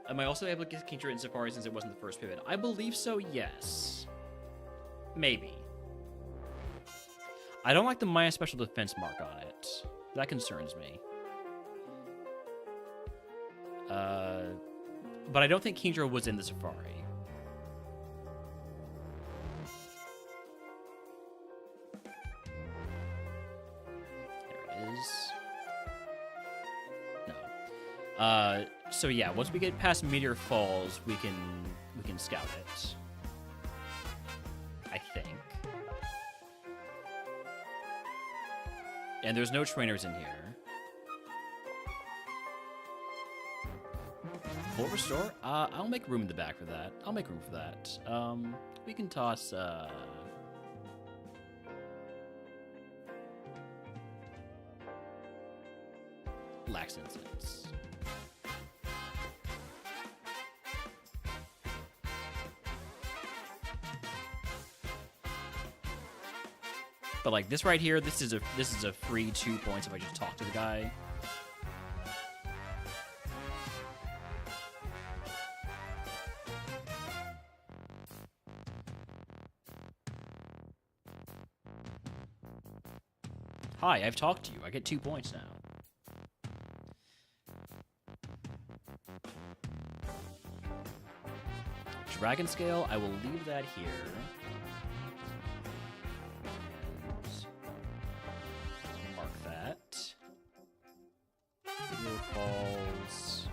Am I also able to get Kingdra in Safari since it wasn't the first pivot? I believe so, yes. Maybe. I don't like the minus special defense mark on it. That concerns me. But I don't think Kingdra was in the Safari. There it is. No. So yeah, once we get past Meteor Falls, we can scout it. I think. And there's no trainers in here. Full restore? I'll make room in the back for that. I'll make room for that. We can toss Lax Incense. But like this right here, this is a free 2 points if I just talk to the guy. Hi, I've talked to you. I get 2 points now. Dragon Scale, I will leave that here. Falls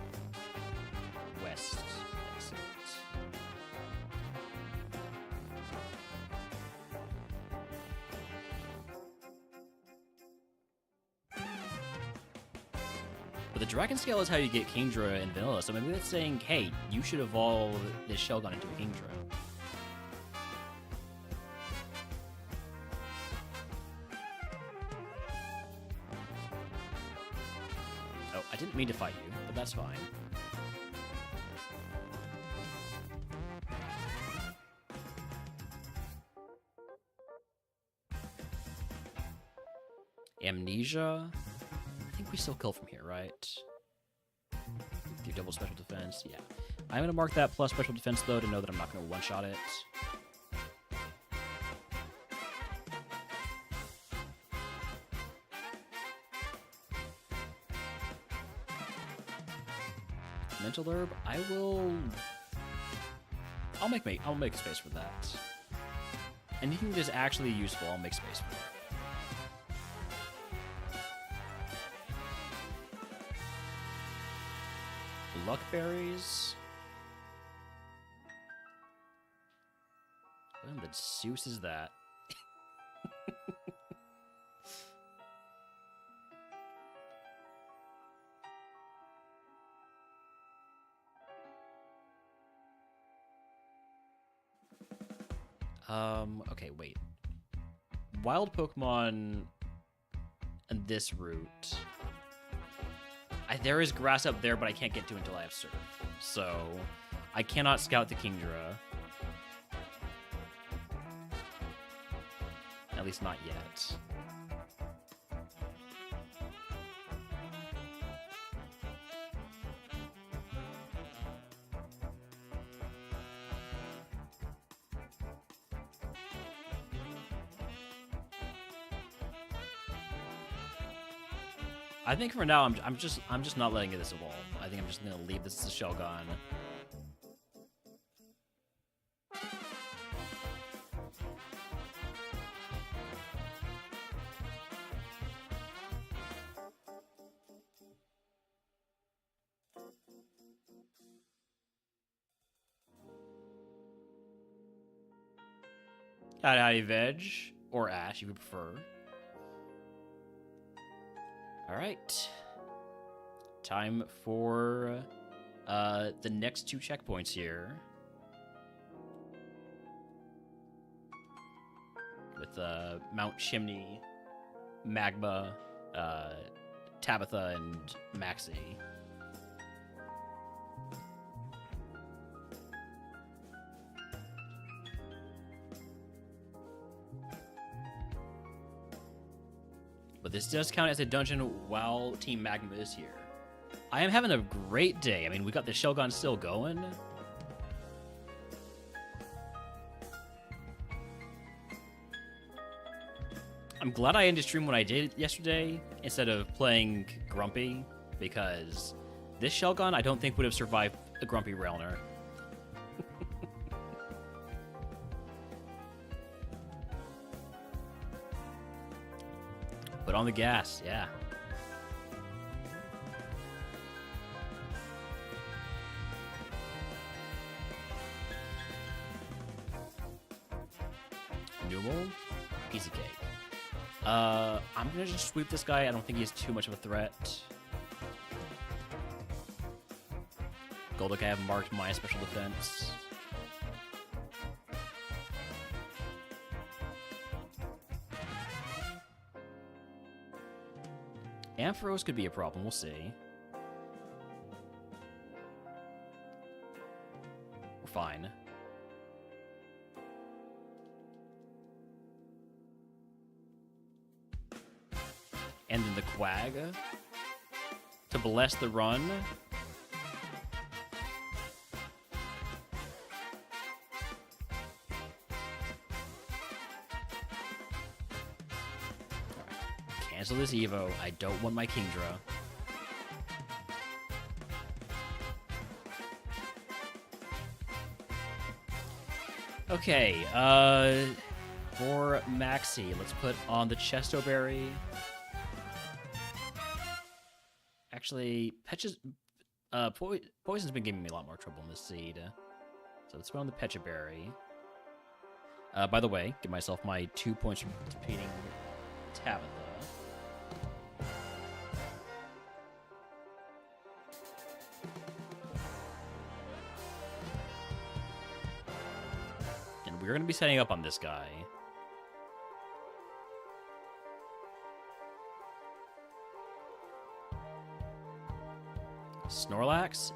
west exit. But the Dragon Scale is how you get Kingdra in vanilla, so maybe that's saying, hey, you should evolve this Shelgon into a Kingdra. I didn't mean to fight you, but that's fine. Amnesia? I think we still kill from here, right? Do double special defense? Yeah. I'm going to mark that plus special defense, though, to know that I'm not going to one-shot it. Mental Herb, I'll make space for that. Anything that is actually useful, I'll make space for. Luck berries. What the Zeus is that? Okay, wait. Wild Pokemon and this route. There is grass up there, but I can't get to until I have Surf. So I cannot scout the Kingdra. At least not yet. I think for now I'm just not letting this evolve. I think I'm just gonna leave this as a Shelgon. Howdy Veg or Ash, if you prefer. All right, time for the next 2 checkpoints here, with Mount Chimney, Magma, Tabitha, and Maxie. But this does count as a dungeon while Team Magma is here. I am having a great day. I mean, we got the Shelgon still going. I'm glad I ended stream when I did yesterday instead of playing Grumpy, because this Shelgon I don't think would have survived the Grumpy Railner. Put on the gas, yeah. Numal? Piece of cake. I'm gonna just sweep this guy. I don't think he's too much of a threat. Golduck, I have marked my special defense. Ampharos could be a problem, we'll see. We're fine. And then the Quag to bless the run. Cancel this Evo. I don't want my Kingdra. Okay, for Maxie, let's put on the Chesto Berry. Actually, Poison's been giving me a lot more trouble in this seed. So let's put on the Pecha Berry. By the way, give myself my 2 points for defeating Tabitha. And we're going to be setting up on this guy. Snorlax,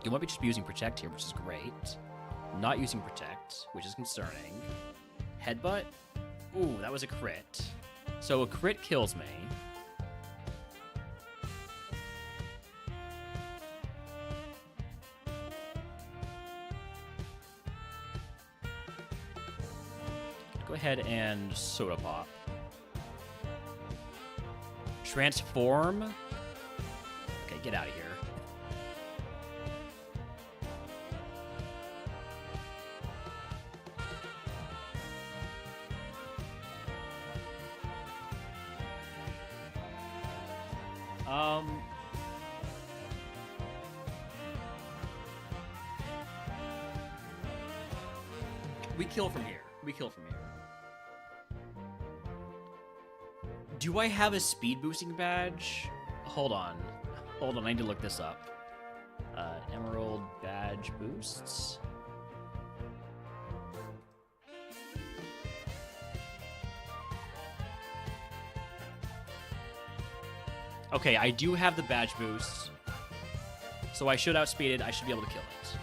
you might be just using Protect here, which is great. Not using Protect, which is concerning. Headbutt? Ooh, that was a crit. So a crit kills me. Go ahead and Soda Pop. Transform? Okay, get out of here. We kill from here. We kill from here. Do I have a speed boosting badge? Hold on. Hold on, I need to look this up. Emerald badge boosts. Okay, I do have the badge boost. So I should outspeed it. I should be able to kill it.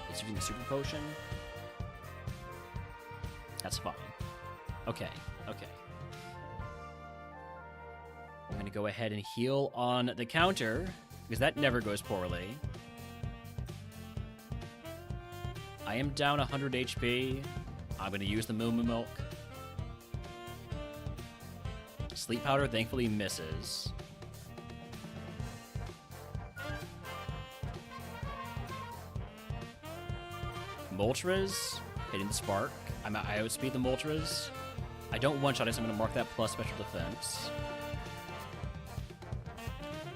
It's using the super potion. That's fine. Okay, okay. I'm going to go ahead and heal on the counter, because that never goes poorly. I am down 100 HP. I'm going to use the Moo Moo Milk. Sleep Powder thankfully misses. Moltres, hitting the Spark. I outspeed the Moltres. I don't one-shot it, so I'm going to mark that plus special defense.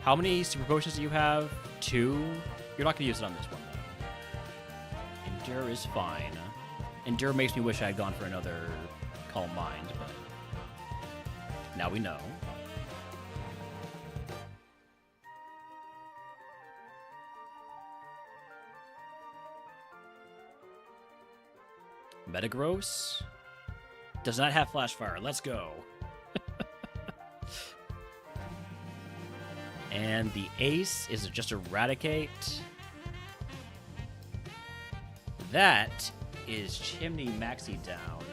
How many super potions do you have? 2? You're not going to use it on this one, though. Endure is fine. Endure makes me wish I had gone for another Calm Mind, but now we know. Metagross does not have Flash Fire. Let's go. And the ace is just Eradicate. That is Chimney Maxi down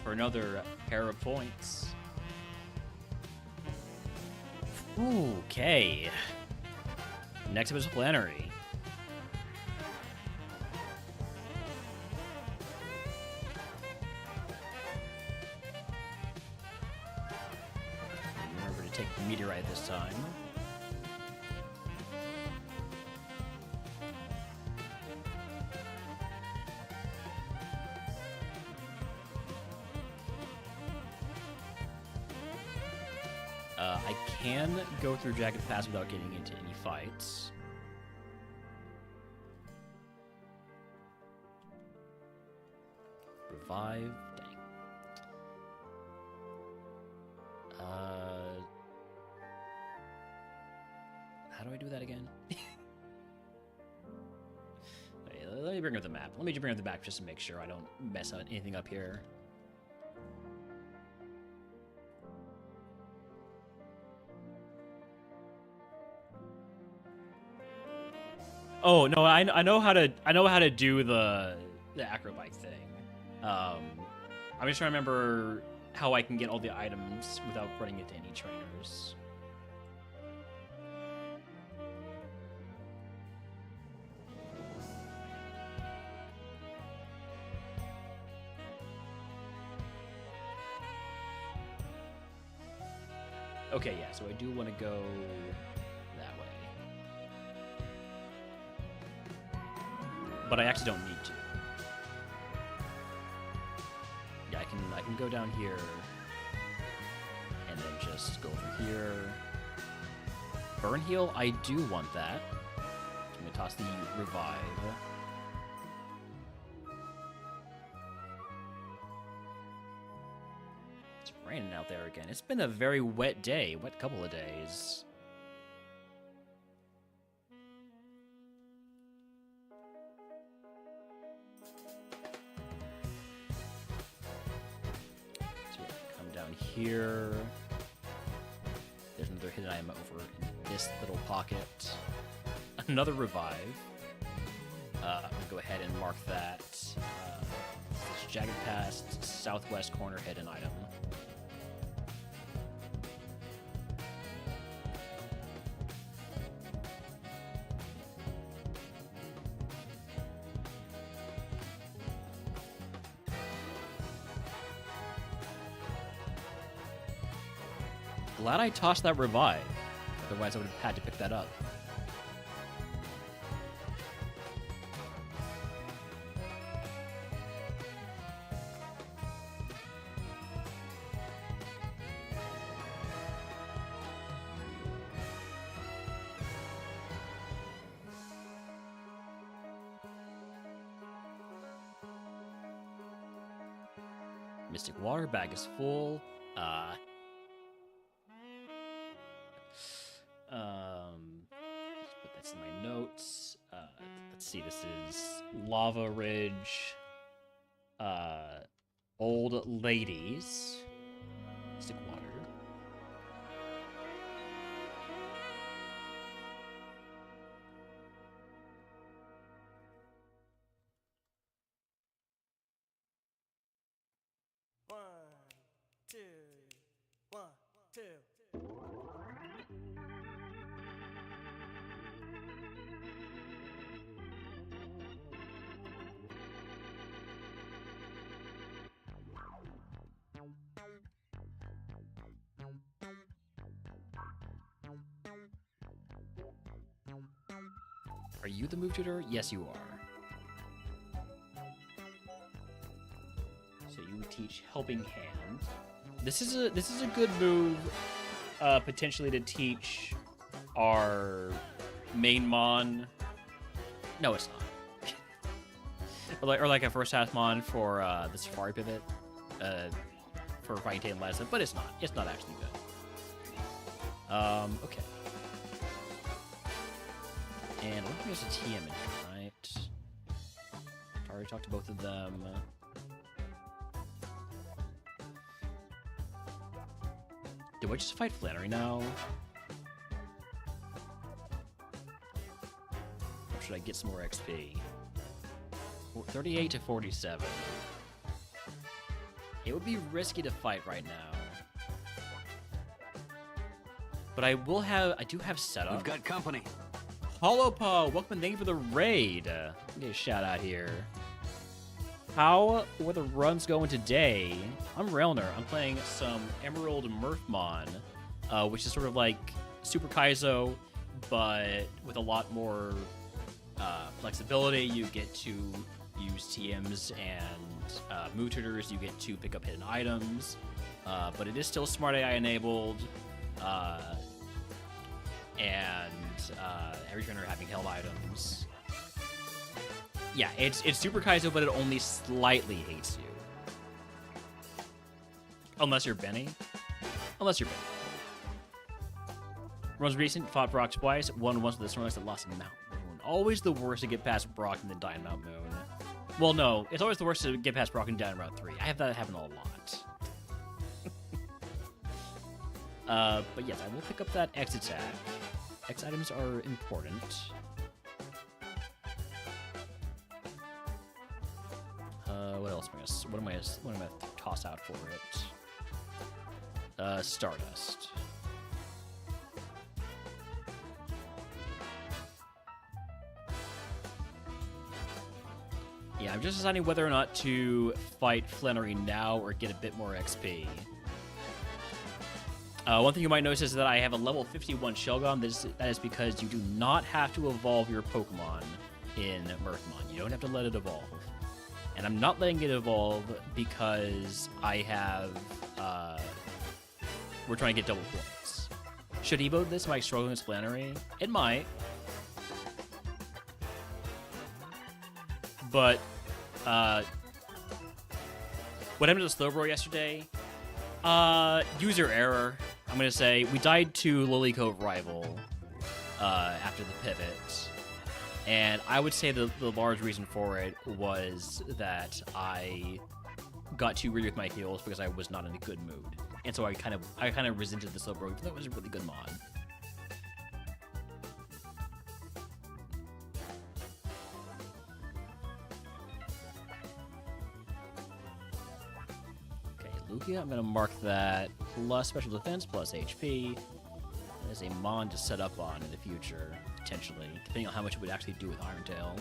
for another pair of points. Okay. Next up is Flannery. Remember to take the Meteorite this time. I can go through Jagged Pass without getting into any fights. Revive. Dang. How do I do that again? Okay, let me bring up the map. Let me bring up the map just to make sure I don't mess anything up here. Oh no, I know how to do the acrobike thing. I'm just trying to remember how I can get all the items without running into any trainers. Okay, yeah, so I do want to go that way. But I actually don't need to. Yeah, I can go down here and then just go over here. Burn heal, I do want that. I'm gonna toss the revive. It's raining out there again. It's been a very wet day, wet couple of days. Here. There's another hidden item over in this little pocket. Another revive. I'm gonna go ahead and mark that. This Jagged Pass southwest corner hidden item. Glad I tossed that revive. Otherwise, I would have had to pick that up. Mystic Water bag is full. Put this in my notes. Let's see, this is Lava Ridge, Old Ladies, Mystic Water. Are you the move tutor? Yes, you are. So you teach Helping Hand. This is a good move, potentially to teach our main Mon. No, it's not. or like a first half Mon for the Safari pivot, for fighting Tatum Last, but it's not. It's not actually good. Okay. And I don't think there's a TM in here, right? I already talked to both of them. Do I just fight Flannery now? Or should I get some more XP? 38 to 47. It would be risky to fight right now. But I do have setup. We've got company. Holopaw, welcome and thank you for the raid. Get a shout out here. How were the runs going today? I'm Railner. I'm playing some Emerald MurphMon, which is sort of like Super Kaizo, but with a lot more flexibility. You get to use TMs and move tutors. You get to pick up hidden items, but it is still Smart AI enabled. And every trainer having held items. Yeah, it's Super Kaizo, but it only slightly hates you. Unless you're Benny. Unless you're Benny. Runs recent, fought Brock twice, won once with the Snorlax that lost in Mount Moon. Always the worst to get past Brock and then die in Mount Moon. Well, no, it's always the worst to get past Brock and die in Route 3. I have that happen a lot. But yes, I will pick up that X attack. X items are important. What else am I gonna toss out for it? Stardust. Yeah, I'm just deciding whether or not to fight Flannery now or get a bit more XP. One thing you might notice is that I have a level 51 Shelgon. That is because you do not have to evolve your Pokemon in MurphMon. You don't have to let it evolve. And I'm not letting it evolve because I have... we're trying to get double points. Should Evo this by struggling with Flannery? It might. But, what happened to Slowbro yesterday? User error. I'm gonna say we died to Lily Cove Rival after the pivot, and I would say the large reason for it was that I got too greedy with my heals because I was not in a good mood, and so I kind of resented the Slowbro, even though it was a really good mod. Lugia, I'm going to mark that plus special defense, plus HP. As a Mon to set up on in the future, potentially, depending on how much it would actually do with Irontail.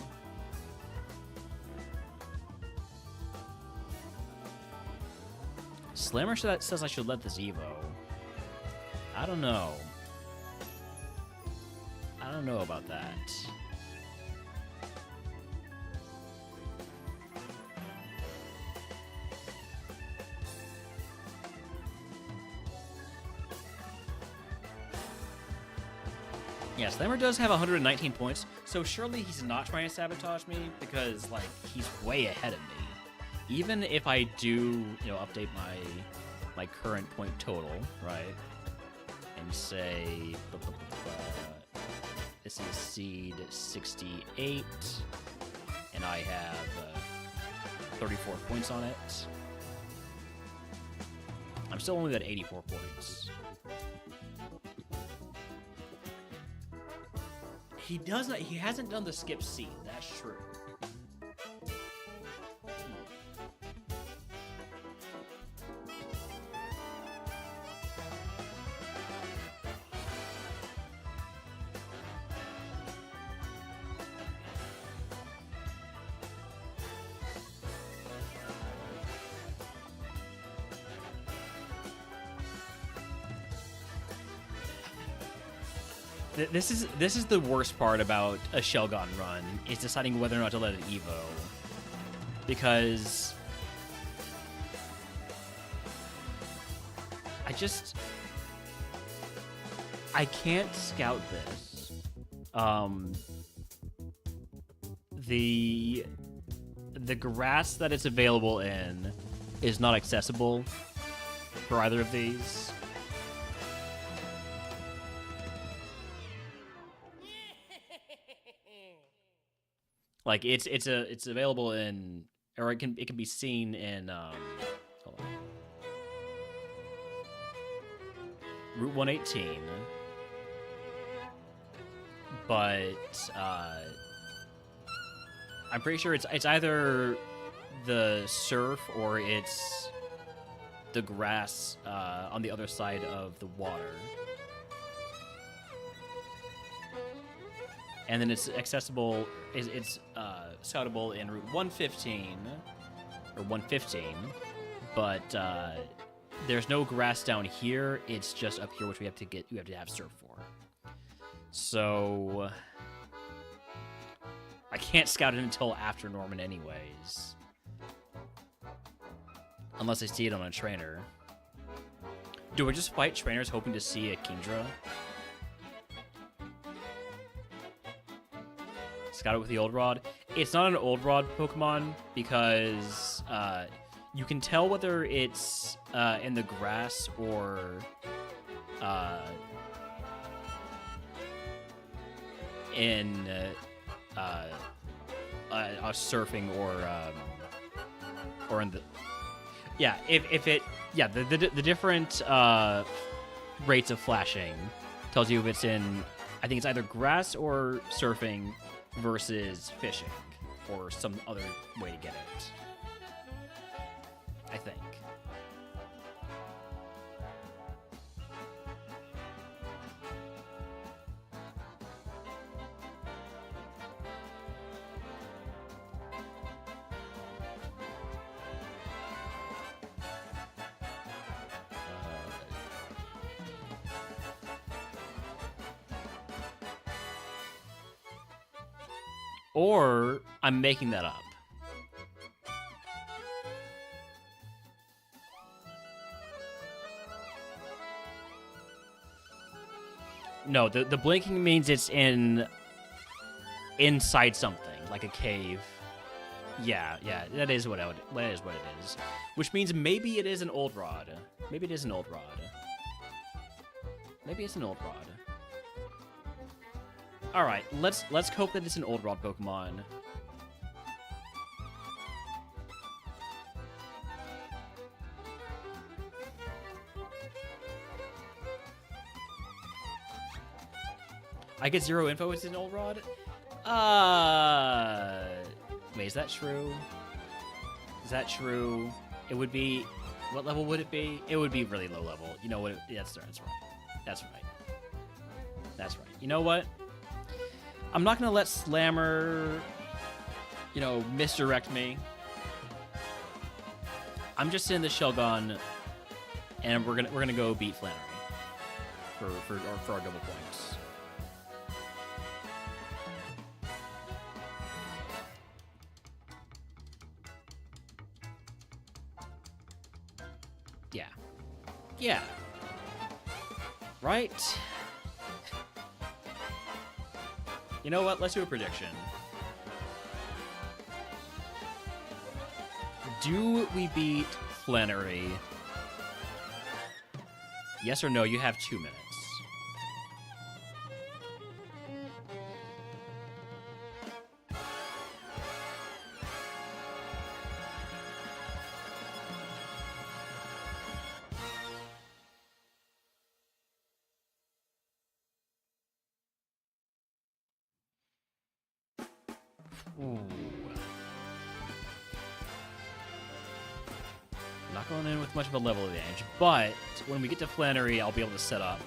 Slammer says I should let this Evo. I don't know. I don't know about that. Yeah, Slammer does have 119 points, so surely he's not trying to sabotage me because, like, he's way ahead of me. Even if I do, update my current point total, right? And say, this is seed 68, and I have 34 points on it. I'm still only at 84 points. He hasn't done the skip seed, that's true. This is the worst part about a Shelgon run, is deciding whether or not to let it evo. Because I can't scout this. The grass that it's available in is not accessible for either of these. Like it's available in, or it can be seen in hold on. Route 118, but I'm pretty sure it's either the surf or it's the grass on the other side of the water. And then it's accessible, it's scoutable in Route 115, or 115, but there's no grass down you it's just up here, which you have to have surf for. So I can't scout it until after Norman anyways. Unless I see it on a trainer. Do I just fight trainers hoping to see a Kingdra? Scout it with the Old Rod. It's not an Old Rod Pokemon because you can tell whether it's in the grass or in surfing or in the the different rates of flashing tells you if it's in, I think it's either grass or surfing versus fishing or some other way to get it, I think. Or I'm making that up. No, the blinking means it's inside something, like a cave. Yeah, that is what it is. Which means maybe it is an Old Rod. Maybe it is an Old Rod. Maybe it's an Old Rod. All right, let's hope that it's an Old Rod Pokemon. I get 0 info. It's an Old Rod. Wait, is that true? Is that true? It would be. What level would it be? It would be really low level. You know what? That's right. That's right. That's right. You know what? I'm not gonna let Slammer, misdirect me. I'm just in the Shelgon, and we're gonna go beat Flannery for our double points. Yeah. Right? You know what? Let's do a prediction. Do we beat Flannery? Yes or no? You have 2 minutes. Ooh. Not going in with much of a level advantage, but when we get to Flannery, I'll be able to set up,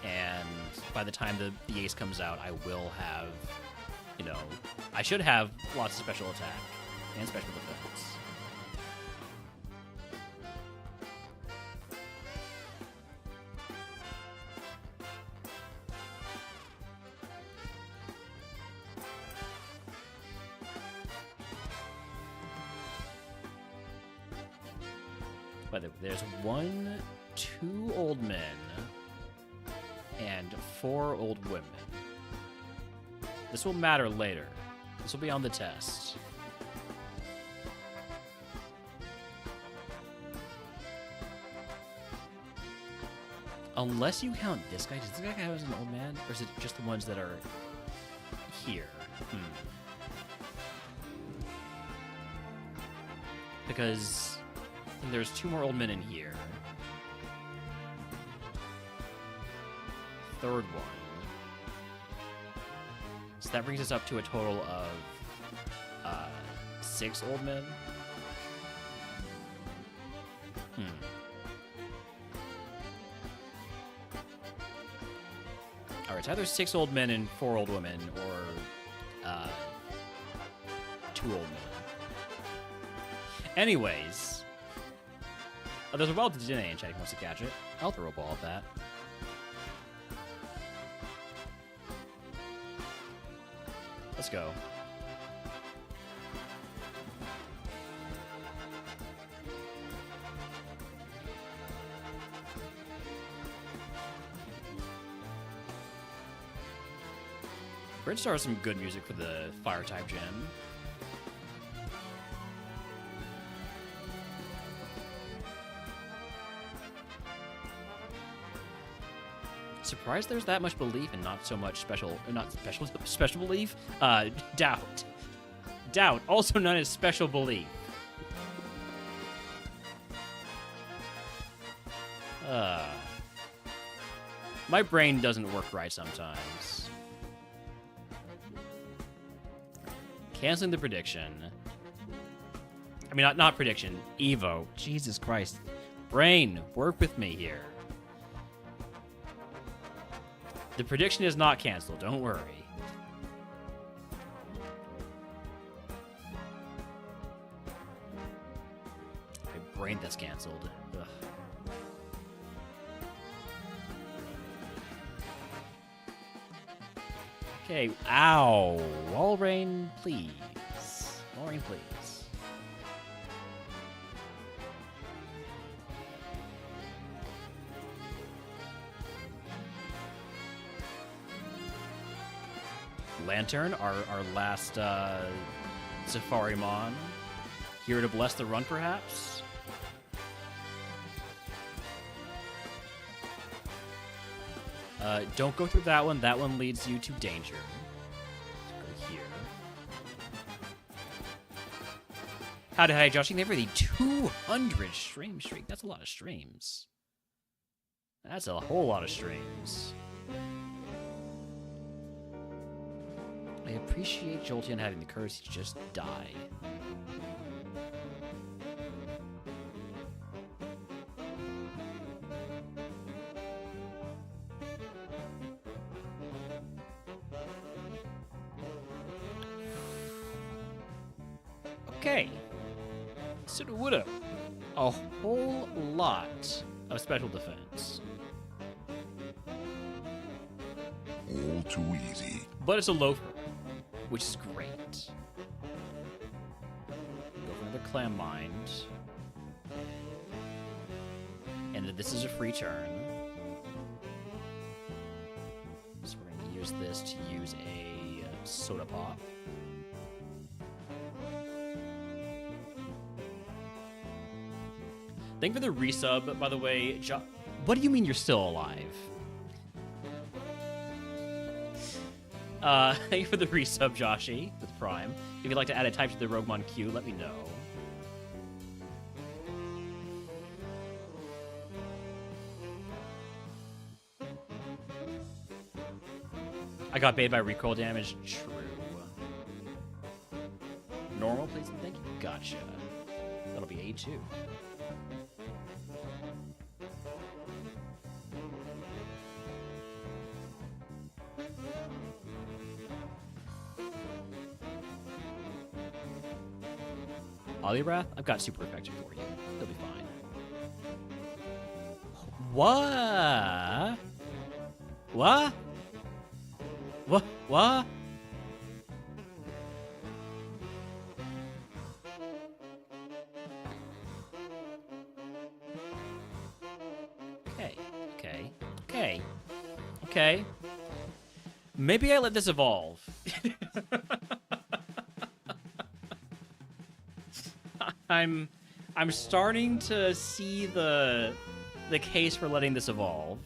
and by the time the ace comes out, I will have, I should have lots of special attack and special defense. By the way, there's 1, 2 old men and 4 old women. This will matter later. This will be on the test. Unless you count this guy. Does this guy count as an old man? Or is it just the ones that are here? Because there's 2 more old men in here. Third one. So that brings us up to a total of 6 old men. Alright, it's either 6 old men and 4 old women, or 2 old men. Anyways. Oh, there's a ball to Tourney in chat if he wants to catch it. I'll throw a ball at that. Let's go. Bridgestar has some good music for the fire type gem. Surprised there's that much belief and not so much special belief? Doubt. Doubt, also known as special belief. My brain doesn't work right sometimes. Canceling the prediction. I mean, not prediction. Evo. Jesus Christ. Brain, work with me here. The prediction is not canceled, don't worry. My brain that's canceled. Ugh. Okay, ow. Wall rain, please. Wall rain, please. Lantern, our last SafariMon. Here to bless the run, perhaps? Don't go through that one. That one leads you to danger. Let's go here. Howdy, Josh. Thank you for the 200 stream streak. That's a lot of streams. That's a whole lot of streams. I appreciate Jolteon having the courage to just die. Okay. So would a whole lot of special defense. All too easy. But it's a loafer, which is great. Go for another Clam Mind. And this is a free turn. So we're going to use this to use a Soda Pop. Thank you for the resub, by the way. What do you mean you're still alive? Thank you for the resub, Joshy, with Prime. If you'd like to add a type to the RogueMon queue, let me know. I got baited by recoil damage. True. Normal, please, and thank you. Gotcha. That'll be A2. Oliwrath? I've got super effective for you. They'll be fine. What? What? What? What? Okay. Okay. Maybe I let this evolve. I'm starting to see the case for letting this evolve.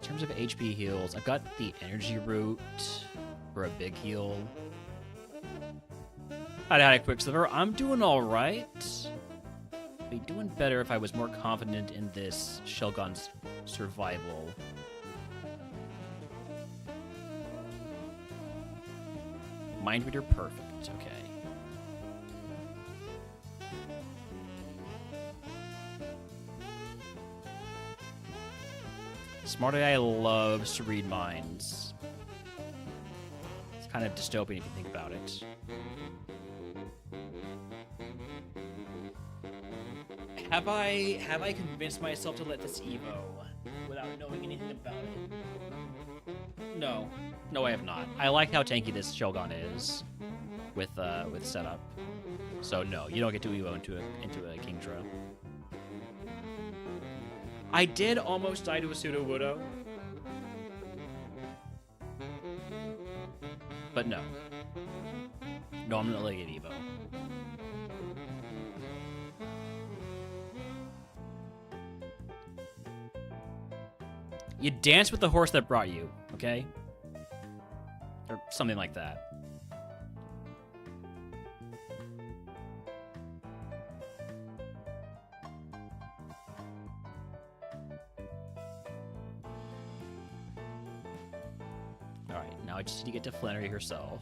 In terms of HP heals, I've got the energy root for a big heal. I'd had a Quicksilver. I'm doing all right. Be doing better if I was more confident in this Shelgon's survival. Mind Reader, perfect. Okay. Smart AI loves to read minds. It's kind of dystopian if you think about it. Have I convinced myself to let this Evo without knowing anything about it? No. No, I have not. I like how tanky this Shogun is with setup. So no, you don't get to Evo into a Kingdra. I did almost die to a Pseudo Widow. But no. No, I'm not letting it Evo. You dance with the horse that brought you, okay? Or something like that. Alright, now I just need to get to Flannery herself.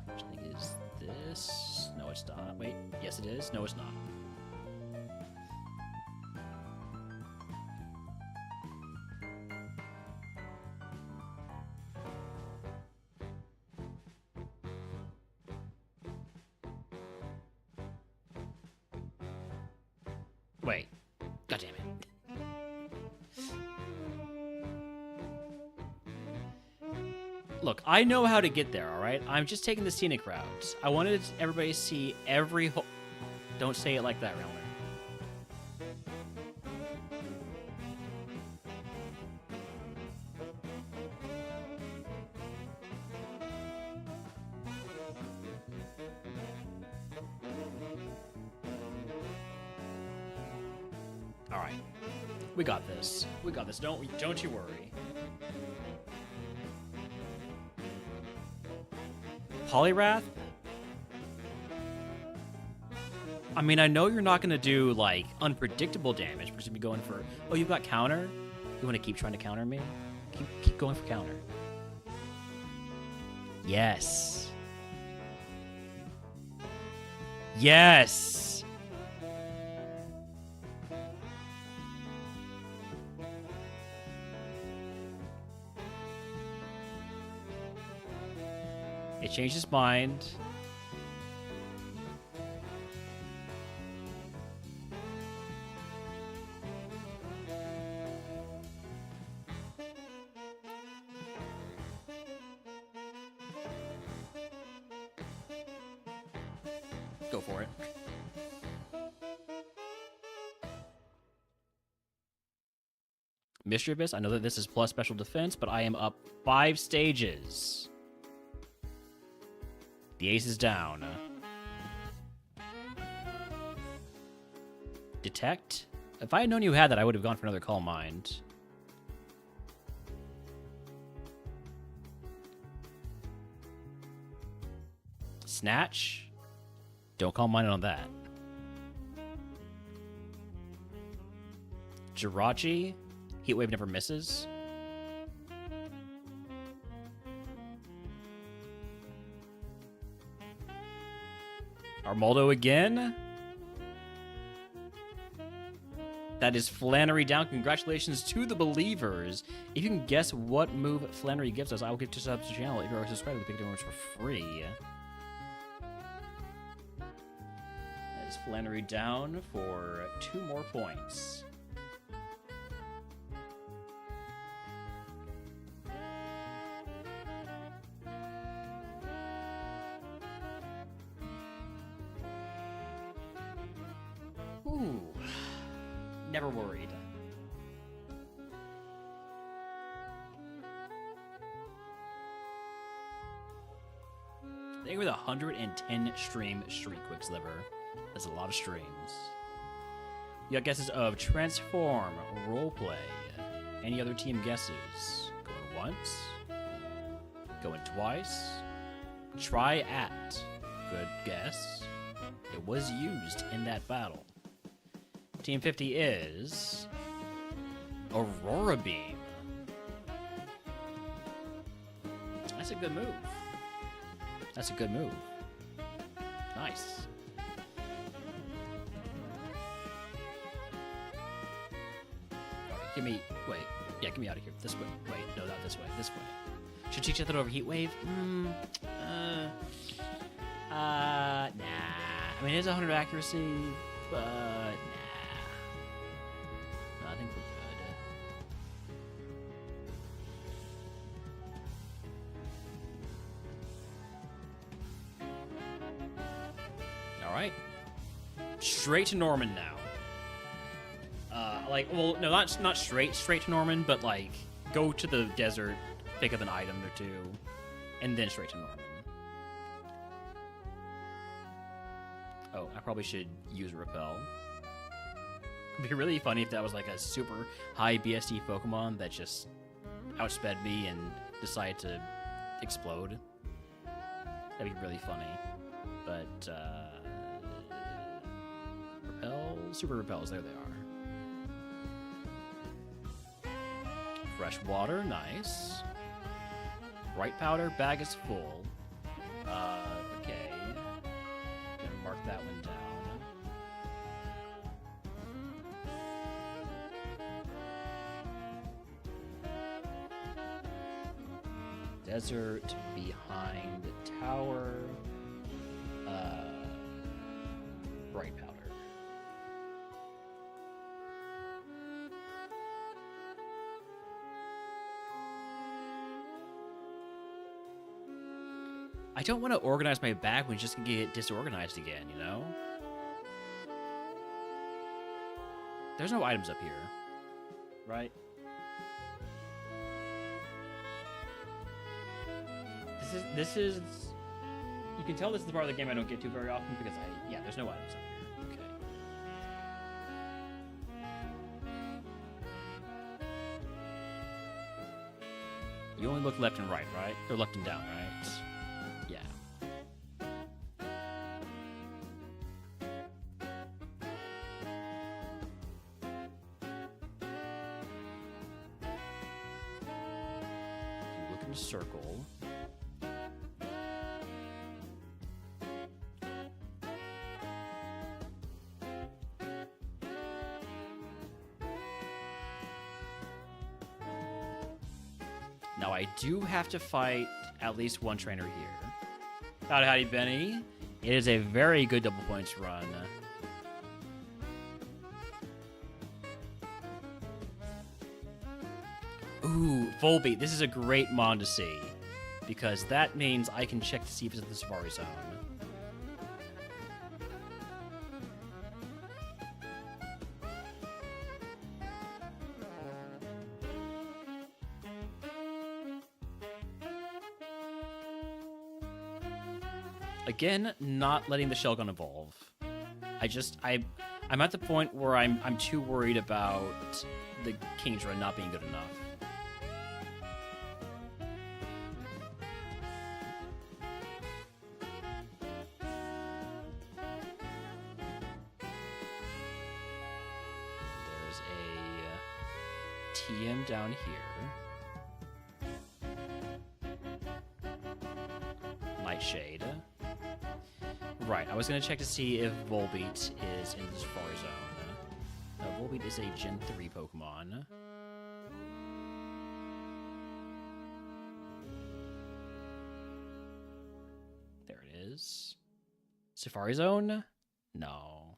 Which I think is this. No, it's not. Wait, yes it is. No, it's not. Wait. God damn it. Look, I know how to get there, alright? I'm just taking the scenic route. I wanted everybody to see every hole. Don't say it like that, Realmer. Alright. We got this. We got this. Don't you worry. Polyrath? I mean, I know you're not going to do, like, unpredictable damage. We're just going to be going for... Oh, you've got counter? You want to keep trying to counter me? Keep going for counter. Yes. Yes! It changed his mind. Go for it. Mischievous, I know that this is plus special defense, but I am up 5 stages. The ace is down. Detect? If I had known you had that, I would have gone for another Calm Mind. Snatch? Don't Calm Mind on that. Jirachi? Heatwave never misses. Armaldo again? That is Flannery down. Congratulations to the believers. If you can guess what move Flannery gives us, I will give 2 subs to the channel. If you are subscribed to the Picture for free. That is Flannery down for 2 more points. Ooh. Never worried. I think with 110 stream streak, Quicksliver. That's a lot of streams. You got guesses of transform, roleplay. Any other team guesses? Going once. Going twice. Try at. Good guess. It was used in that battle. Team 50 is Aurora Beam. That's a good move. That's a good move. Nice. Alright, give me... Wait. Yeah, get me out of here. This way. Wait, no, not this way. This way. Should teach that over Heat Wave? Nah. I mean, it is 100 accuracy, but nah. No, I think we're good. Alright. Straight to Norman now. Well, no, not straight to Norman, but, like, go to the desert, pick up an item or two, and then straight to Norman. Oh, I probably should use Repel. It'd be really funny if that was like a super high BSD Pokemon that just outsped me and decided to explode. That'd be really funny. But, Repel? Super Repels, there they are. Fresh water, nice. Bright powder, bag is full. Okay. Gonna mark that one down. Desert behind the tower. Bright powder. I don't want to organize my bag when it's just going to get disorganized again, you know? There's no items up here, right? This is... You can tell this is the part of the game I don't get to very often because yeah, there's no items up here. Okay. You only look left and right, right? Or left and down, right? Yeah. You look in a circle. Now I do have to fight at least one trainer here. Howdy, Benny. It is a very good double points run. Ooh, Volbeat. This is a great mon to see. Because that means I can check to see if it's in the Safari Zone. Again, not letting the Shelgon evolve. I'm at the point where I'm too worried about the Kingdra not being good enough. There's a TM down here. Nightshade. Right, I was going to check to see if Volbeat is in the Safari Zone. Volbeat is a Gen 3 Pokemon. There it is. Safari Zone? No.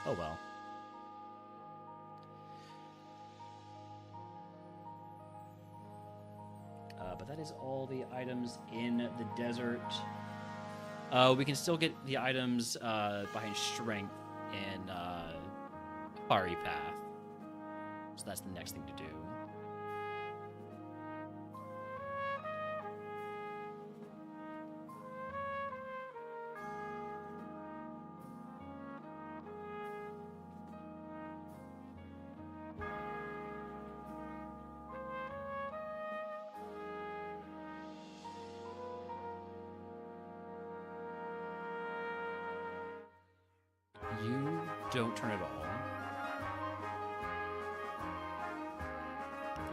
Oh well. But that is all the items in the desert. We can still get the items behind Strength and Fiery Path. So that's the next thing to do. You don't turn at all.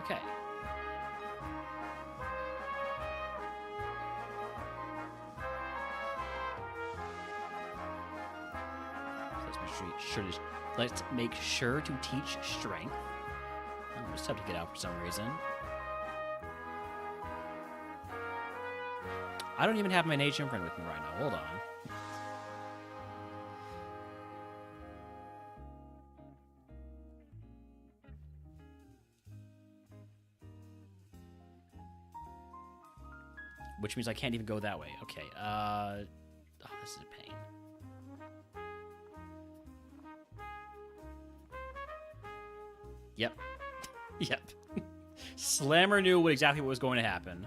Okay. Let's make sure to teach Strength. Oh, it's tough to get out for some reason. I don't even have my Nation friend with me right now. Hold on. Which means I can't even go that way. Okay, oh, this is a pain. Yep. Yep. Slammer knew exactly what was going to happen.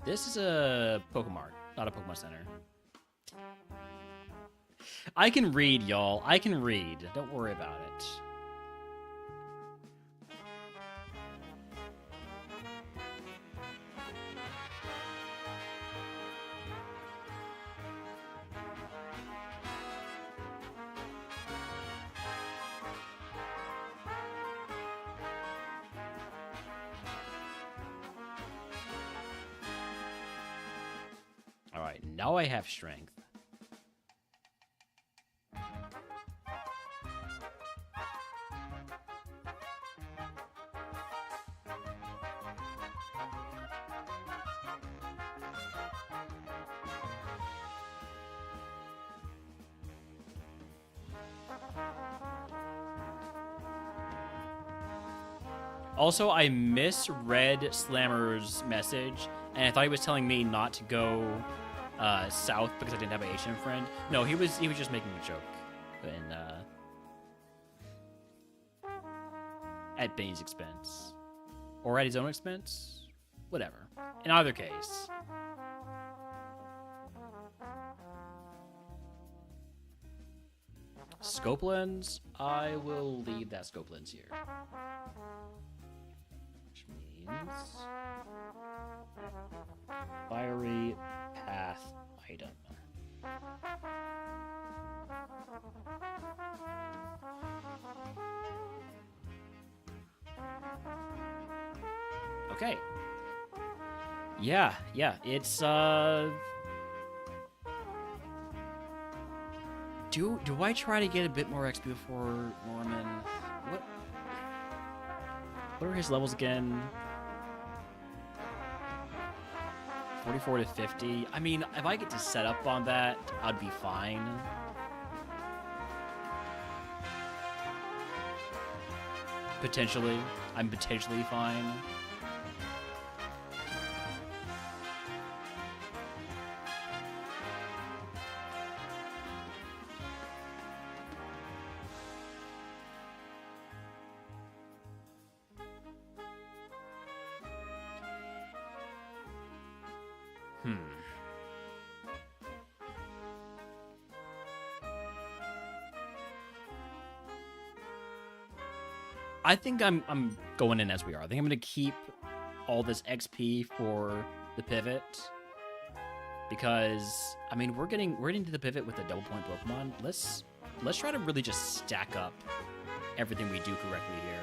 This is a Pokemart, not a Pokemon Center. I can read, y'all. I can read. Don't worry about it. All right, now I have Strength. Also, I misread Slammer's message, and I thought he was telling me not to go south because I didn't have an Asian friend. No, he was just making a joke, and at Benny's expense, or at his own expense, whatever. In either case. Scope lens, I will leave that scope lens here. Which means Fiery Path item. Okay. Yeah, it's Do I try to get a bit more XP before Norman? What are his levels again? 44 to 50. I mean, if I get to set up on that, I'd be fine. Potentially. I'm potentially fine. I think I'm going in as we are. I think I'm gonna keep all this XP for the pivot because I mean we're getting to the pivot with a double point Pokemon. Let's try to really just stack up everything we do correctly here.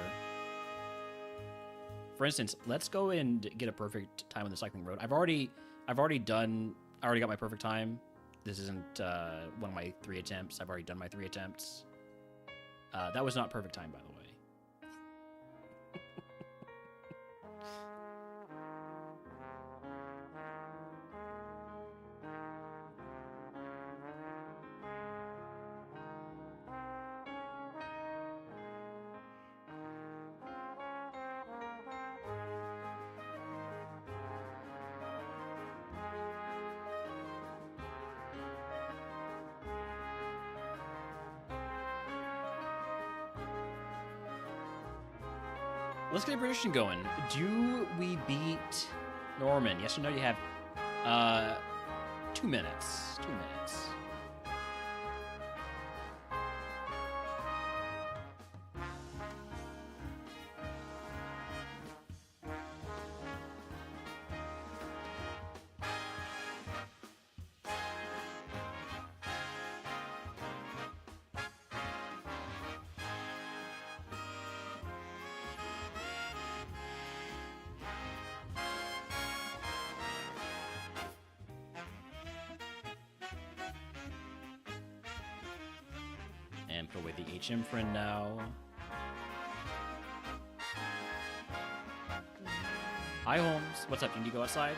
For instance, let's go and get a perfect time on the cycling road. I already got my perfect time. This isn't one of my 3 attempts. I've already done my 3 attempts. That was not perfect time, by the way. Let's get a prediction going. Do we beat Norman? Yes or no? You have 2 minutes. 2 minutes. And put away the HM friend now. Hi, Holmes. What's up? You need to go outside?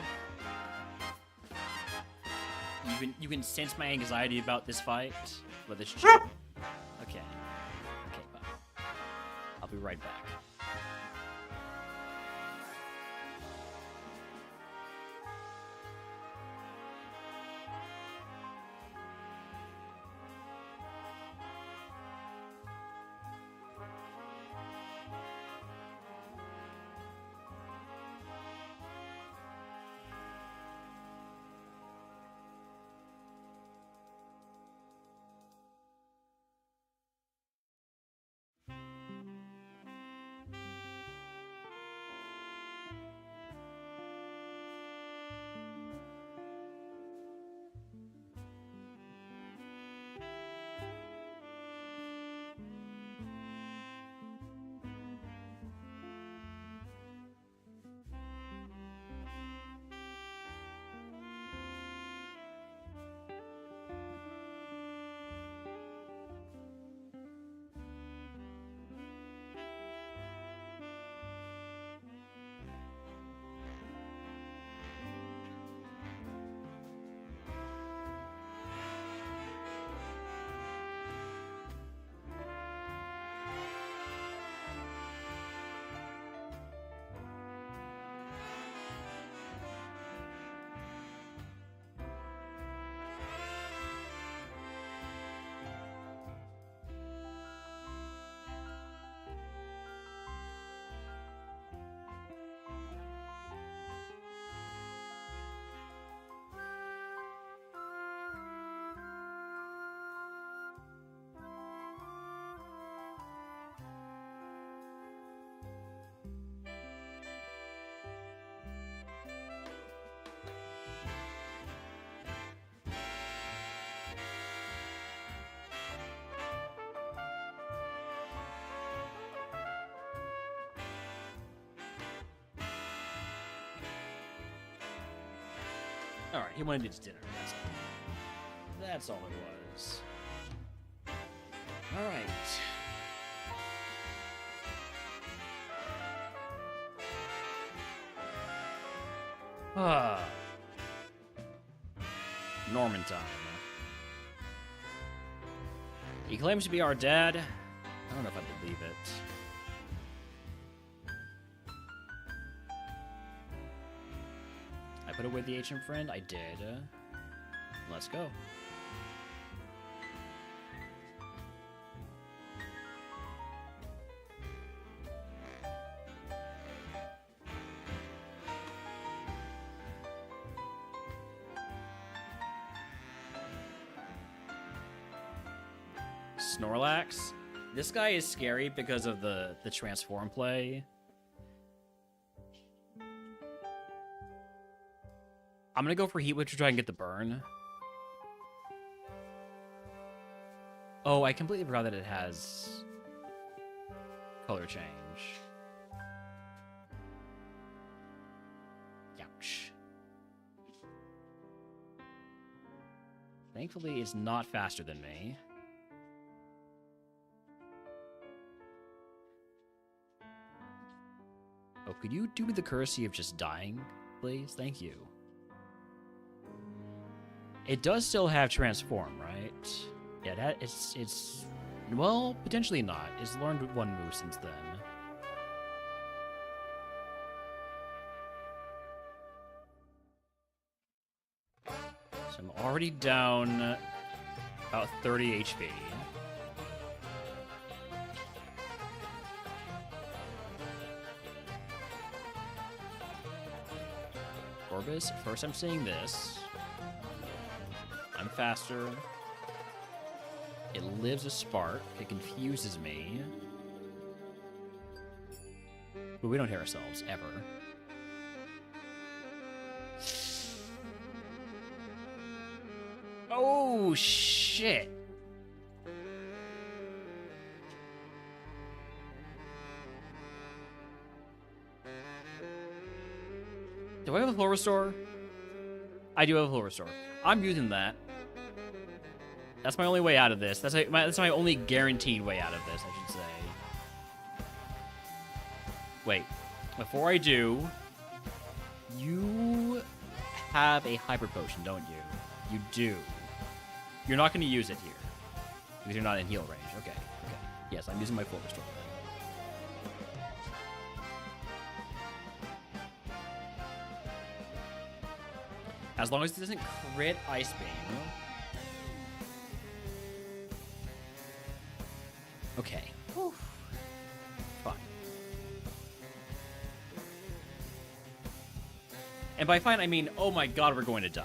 You can sense my anxiety about this fight. But this okay. Okay, bye. I'll be right back. Alright, he wanted his dinner. That's all it was. Alright. Norman time. He claims to be our dad. I don't know if I believe it. I put away the HM friend? I did. Let's go. Snorlax? This guy is scary because of the transform play. I'm gonna go for Heat Wave to try and get the burn. Oh, I completely forgot that it has color change. Ouch. Thankfully, it's not faster than me. Oh, could you do me the courtesy of just dying, please? Thank you. It does still have transform, right? Yeah, it's well, potentially not. It's learned one move since then. So I'm already down about 30 HP. Orbis, first I'm seeing this. I'm faster. It lives a spark. It confuses me. But we don't hear ourselves, ever. Oh, shit. Do I have a full restore? I do have a full restore. I'm using that. That's my only way out of this. That's my only guaranteed way out of this, I should say. Wait. Before I do, you have a hyper potion, don't you? You do. You're not going to use it here because you're not in heal range. Okay. Okay. Yes, I'm using my full restore. As long as it doesn't crit Ice Beam. Okay. Whew. Fine. And by fine, I mean, oh my god, we're going to die.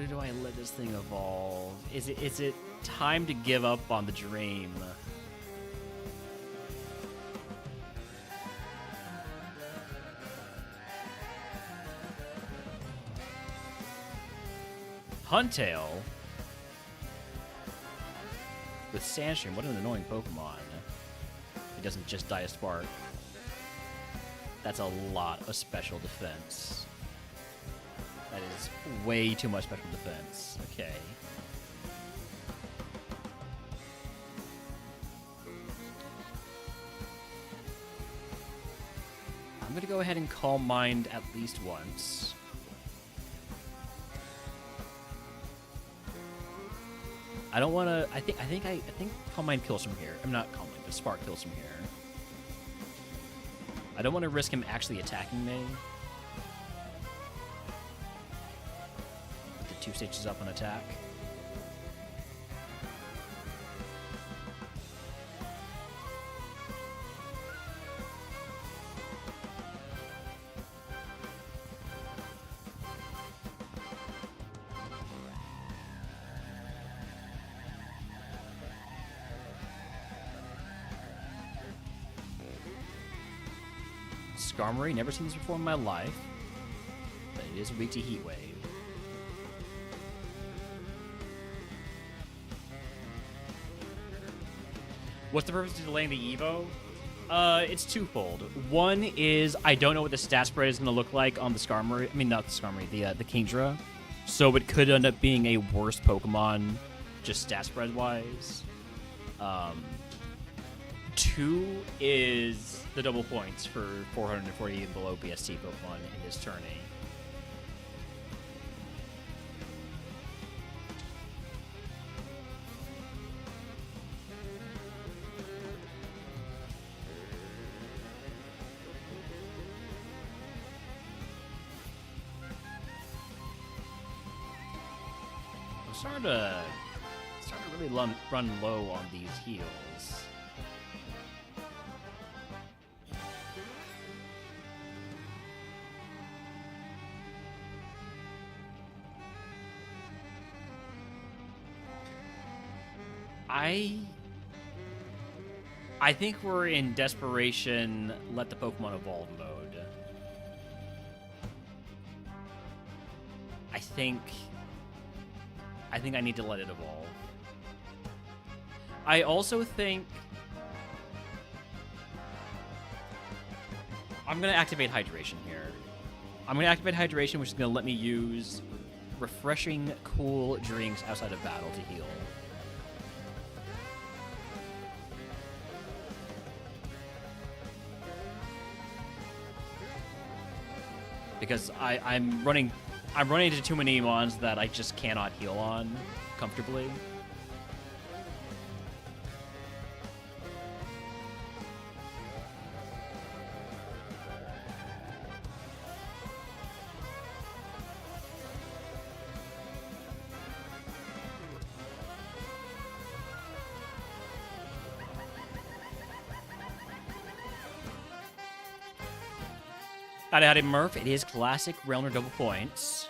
Do I let this thing evolve? Is it time to give up on the dream? Huntail with Sandstream. What an annoying Pokemon. It doesn't just die a spark. That's a lot of special defense. That is way too much special defense. Okay. I'm gonna go ahead and Calm Mind at least once. I don't want to. I think Calm Mind kills from here. I'm not Calm Mind, but Spark kills from here. I don't want to risk him actually attacking me. With the 2 stitches up on attack. Skarmory, never seen this before in my life, but it is weak to Heat Wave. What's the purpose of delaying the Evo? It's twofold. One is I don't know what the stat spread is going to look like on the Skarmory. I mean, not the Skarmory, the Kingdra. So it could end up being a worse Pokemon, just stat spread wise. Two is the double points for 440 and below BST Pokemon in this tourney. I'm starting to really run low on these heals. I think we're in desperation, let the Pokemon evolve mode. I think I need to let it evolve. I also think I'm going to activate Hydration here. I'm going to activate Hydration, which is going to let me use refreshing, cool drinks outside of battle to heal. Because I'm running into too many mons that I just cannot heal on comfortably. Howdy, Murph. It is classic Realmer double points.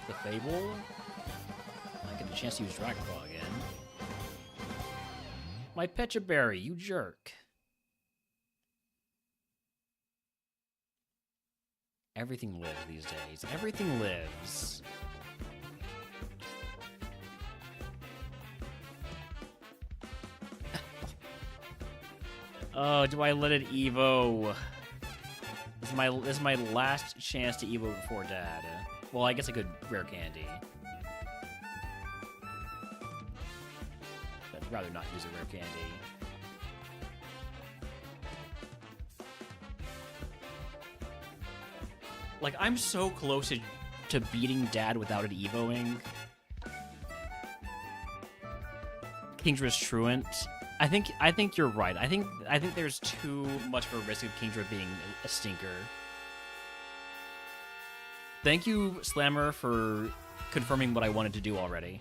The Fable. I get a chance to use Dragon Claw again. My Pecha Berry, you jerk. Everything lives these days. Everything lives. Oh, do I let it Evo? This is my last chance to Evo before Dad. Well, I guess I could rare candy. But I'd rather not use a rare candy. Like, I'm so close to beating Dad without it evoing. Kingdra's Truant. I think you're right. I think there's too much of a risk of Kingdra being a stinker. Thank you, Slammer, for confirming what I wanted to do already.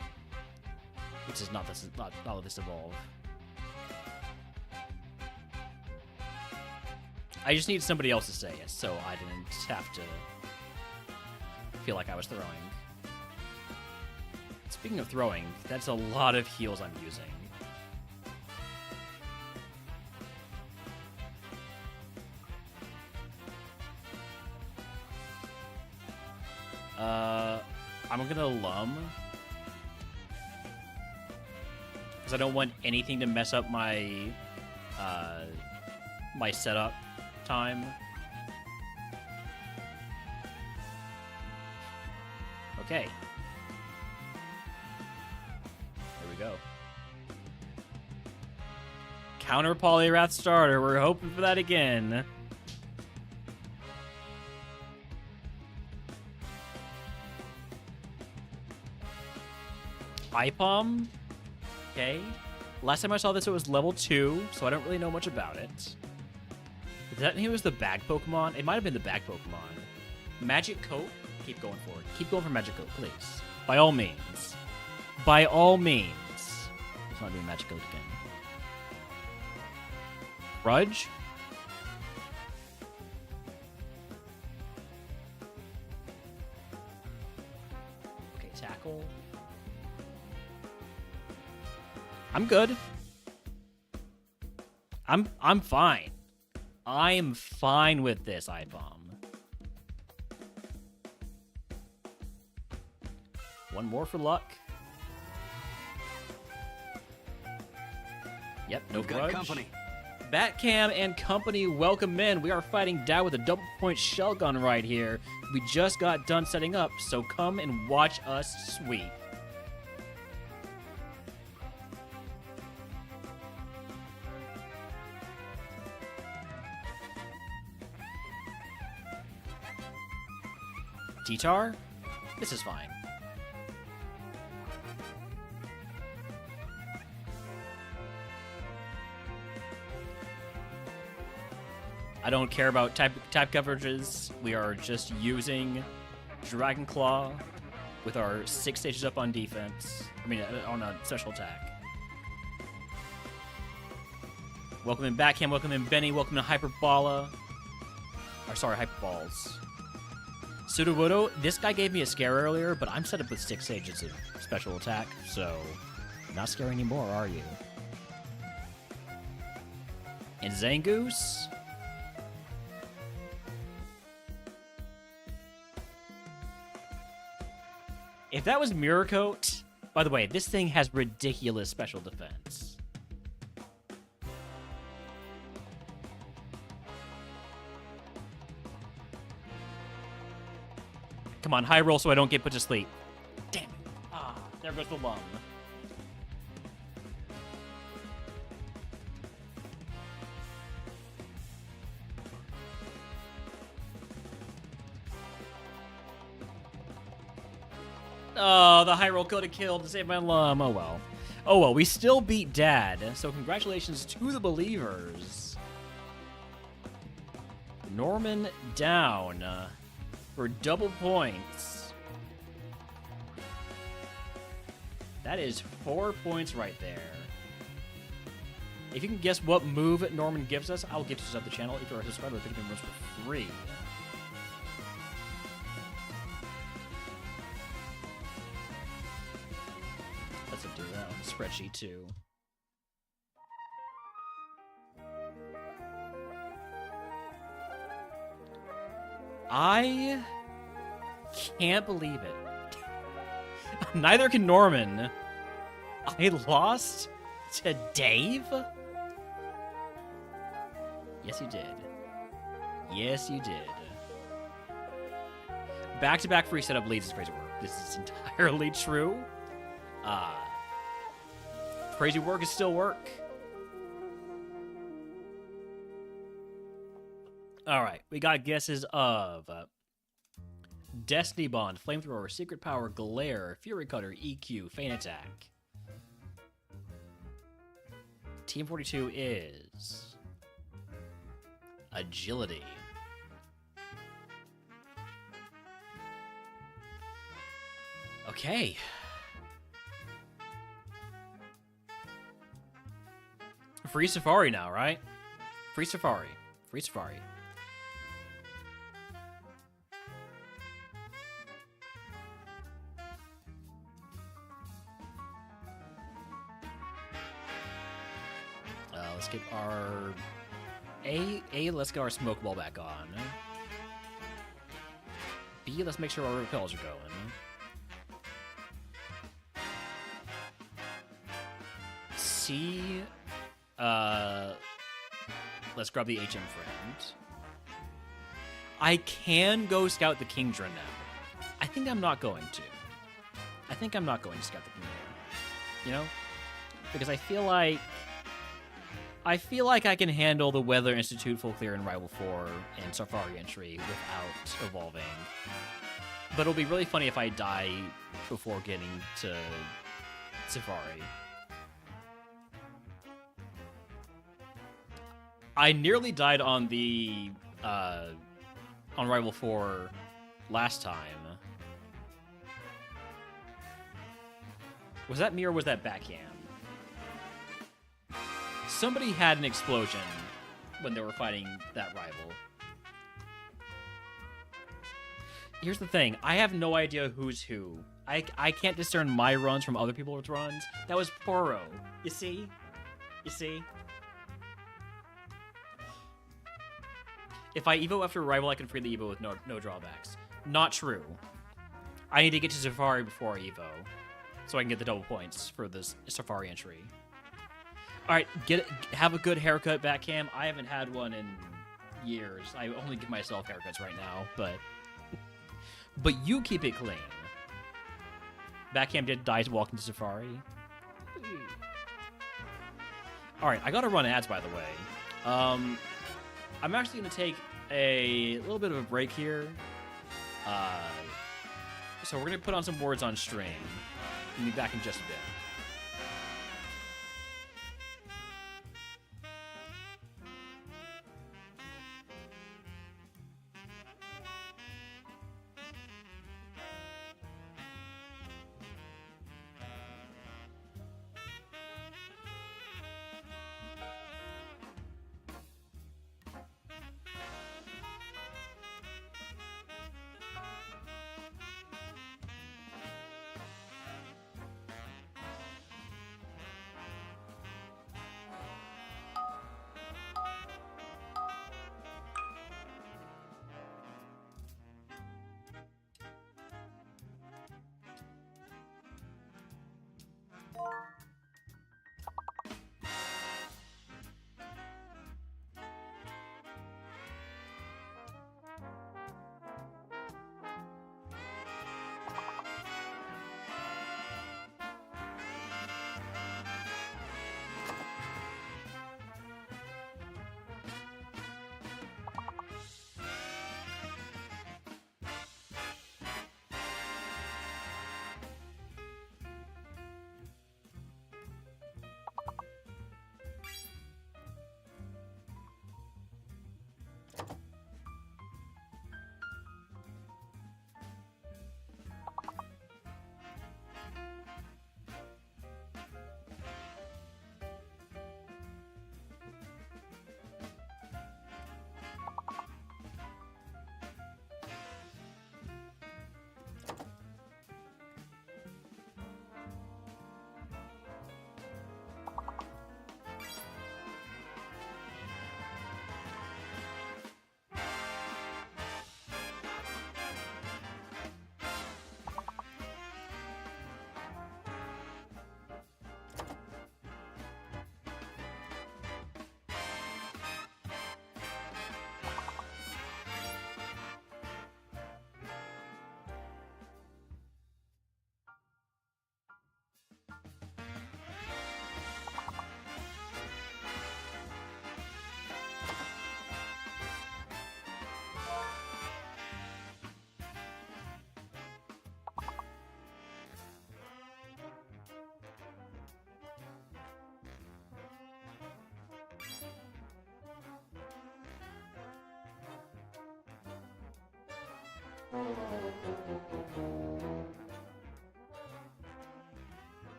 Which is not let this evolve. I just need somebody else to say it, so I didn't have to feel like I was throwing. Speaking of throwing, that's a lot of heals I'm using. I'm gonna Lum. Because I don't want anything to mess up my my setup time. Okay. There we go. Counter Polyrath starter. We're hoping for that again. IPOM? Okay. Last time I saw this, it was level 2, so I don't really know much about it. Does that mean it was the bag Pokemon? It might have been the bag Pokemon. Magic Coat? Keep going for it. Keep going for Magic Coat, please. By all means. By all means. Let's not do Magic Coat again. Grudge? Okay, Tackle. I'm good. I'm fine. I am fine with this IPOM. One more for luck. Yep, no grudge. Company. Batcam and company, welcome in. We are fighting down with a double point shell gun right here. We just got done setting up, so come and watch us sweep. T-Tar? This is fine. I don't care about type coverages. We are just using Dragon Claw with our 6 stages up on defense. I mean, on a special attack. Welcome in Backhand, welcome in Benny, welcome in Hyperbala. Or sorry, Hyperballs. Sudowoodo, this guy gave me a scare earlier, but I'm set up with 6 Sages of special attack, so not scary anymore, are you? And Zangoose. If that was Mirror Coat, by the way, this thing has ridiculous special defense. Come on, high roll so I don't get put to sleep. Damn it. Ah, there goes the lung. Oh, the high roll could have killed to save my lum. Oh well. Oh well, we still beat Dad, so congratulations to the believers. Norman down for double points. That is 4 points right there. If you can guess what move Norman gives us, I'll get you sub the channel. If you're a subscriber, pick up for free. Let's do that on the spreadsheet too. I can't believe it. Neither can Norman. I lost to Dave? Yes, you did. Yes, you did. Back-to-back free setup leads is crazy work. This is entirely true. Crazy work is still work. All right, we got guesses of Destiny Bond, Flamethrower, Secret Power, Glare, Fury Cutter, EQ, Feint Attack. Team 42 is Agility. Okay. Free Safari now, right? Free Safari. Free Safari. Let's get our let's get our smoke ball back on. B, let's make sure our repels are going. C, let's grab the HM friend. I can go scout the Kingdra now. I think I'm not going to. I think I'm not going to scout the Kingdra. You know? Because I feel like I can handle the Weather Institute full clear in Rival 4 and Safari entry without evolving. But it'll be really funny if I die before getting to Safari. I nearly died on the on Rival 4 last time. Was that me or was that Backhand? Somebody had an explosion when they were fighting that rival. Here's the thing. I have no idea who's who. I can't discern my runs from other people's runs. That was Poro. You see? You see? If I Evo after a rival, I can free the Evo with no drawbacks. Not true. I need to get to Safari before I Evo, so I can get the double points for this Safari entry. All right, have a good haircut, Backcam. I haven't had one in years. I only give myself haircuts right now, but you keep it clean. Backcam did die walking to Safari. All right, I gotta run ads, by the way. I'm actually gonna take a little bit of a break here. So we're gonna put on some words on stream. We'll be back in just a bit.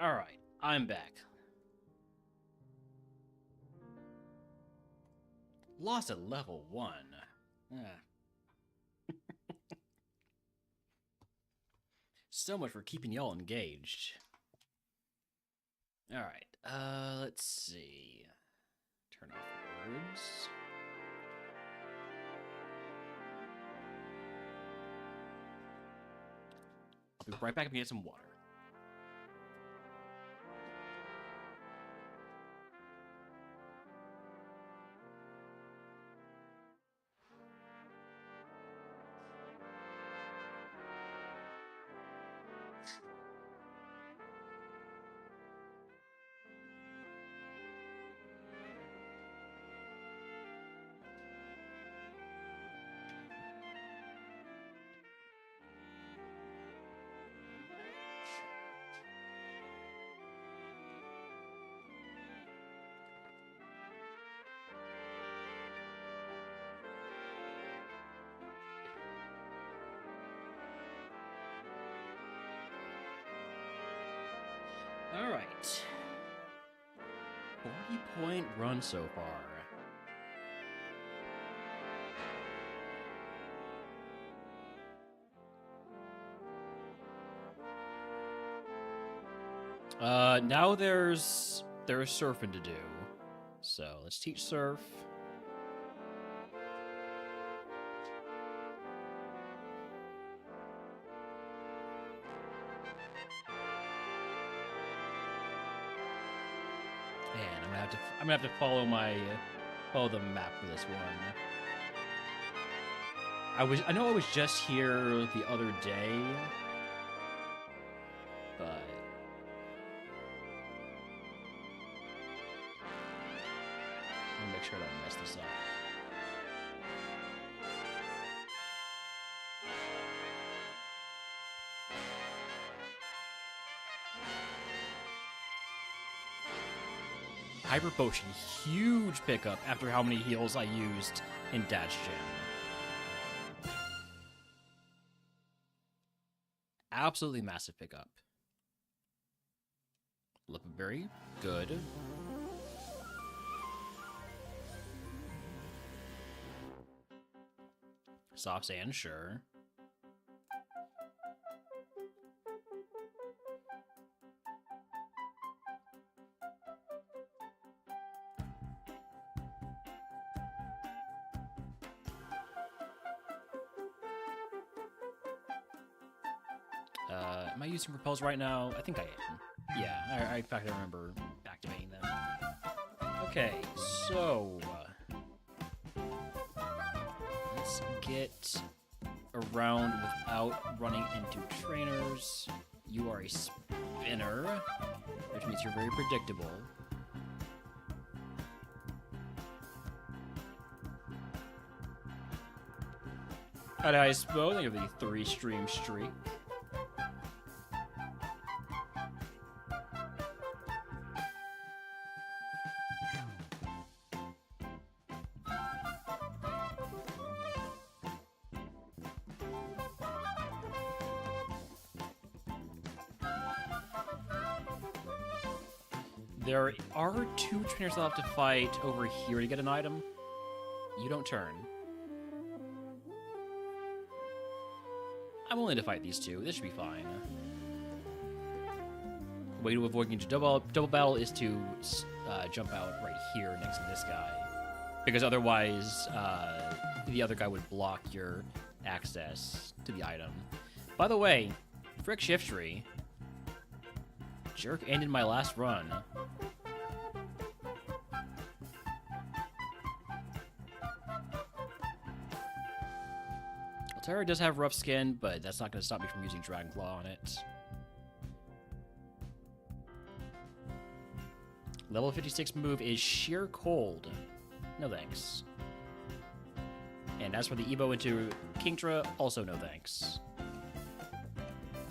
Alright, I'm back. Lost at level 1. So much for keeping y'all engaged. Alright, let's see. Turn off words. I'll be right back and get some water. Alright. 40-point run so far. Now there's surfing to do. So let's teach surf. Man, I'm gonna have to follow the map for this one. I know I was just here the other day, but I'm gonna make sure I don't mess this up. Hyper Potion, huge pickup after how many heals I used in Dash Gym. Absolutely massive pickup. Lipberry, good. Soft Sand, sure. Am I using Repels right now? I think I am. Yeah, in fact, I remember activating them. Okay, so let's get around without running into trainers. You are a spinner, which means you're very predictable. How do I suppose? I have the 3-stream streak. There are 2 trainers I'll have to fight over here to get an item. You don't turn. I'm willing to fight these 2. This should be fine. Way to avoid getting double battle is to jump out right here next to this guy. Because otherwise, the other guy would block your access to the item. By the way, frick Shift Tree. Jerk ended my last run. Altera does have rough skin, but that's not going to stop me from using Dragon Claw on it. Level 56 move is Sheer Cold. No thanks. And as for the Evo into Kingdra, also no thanks.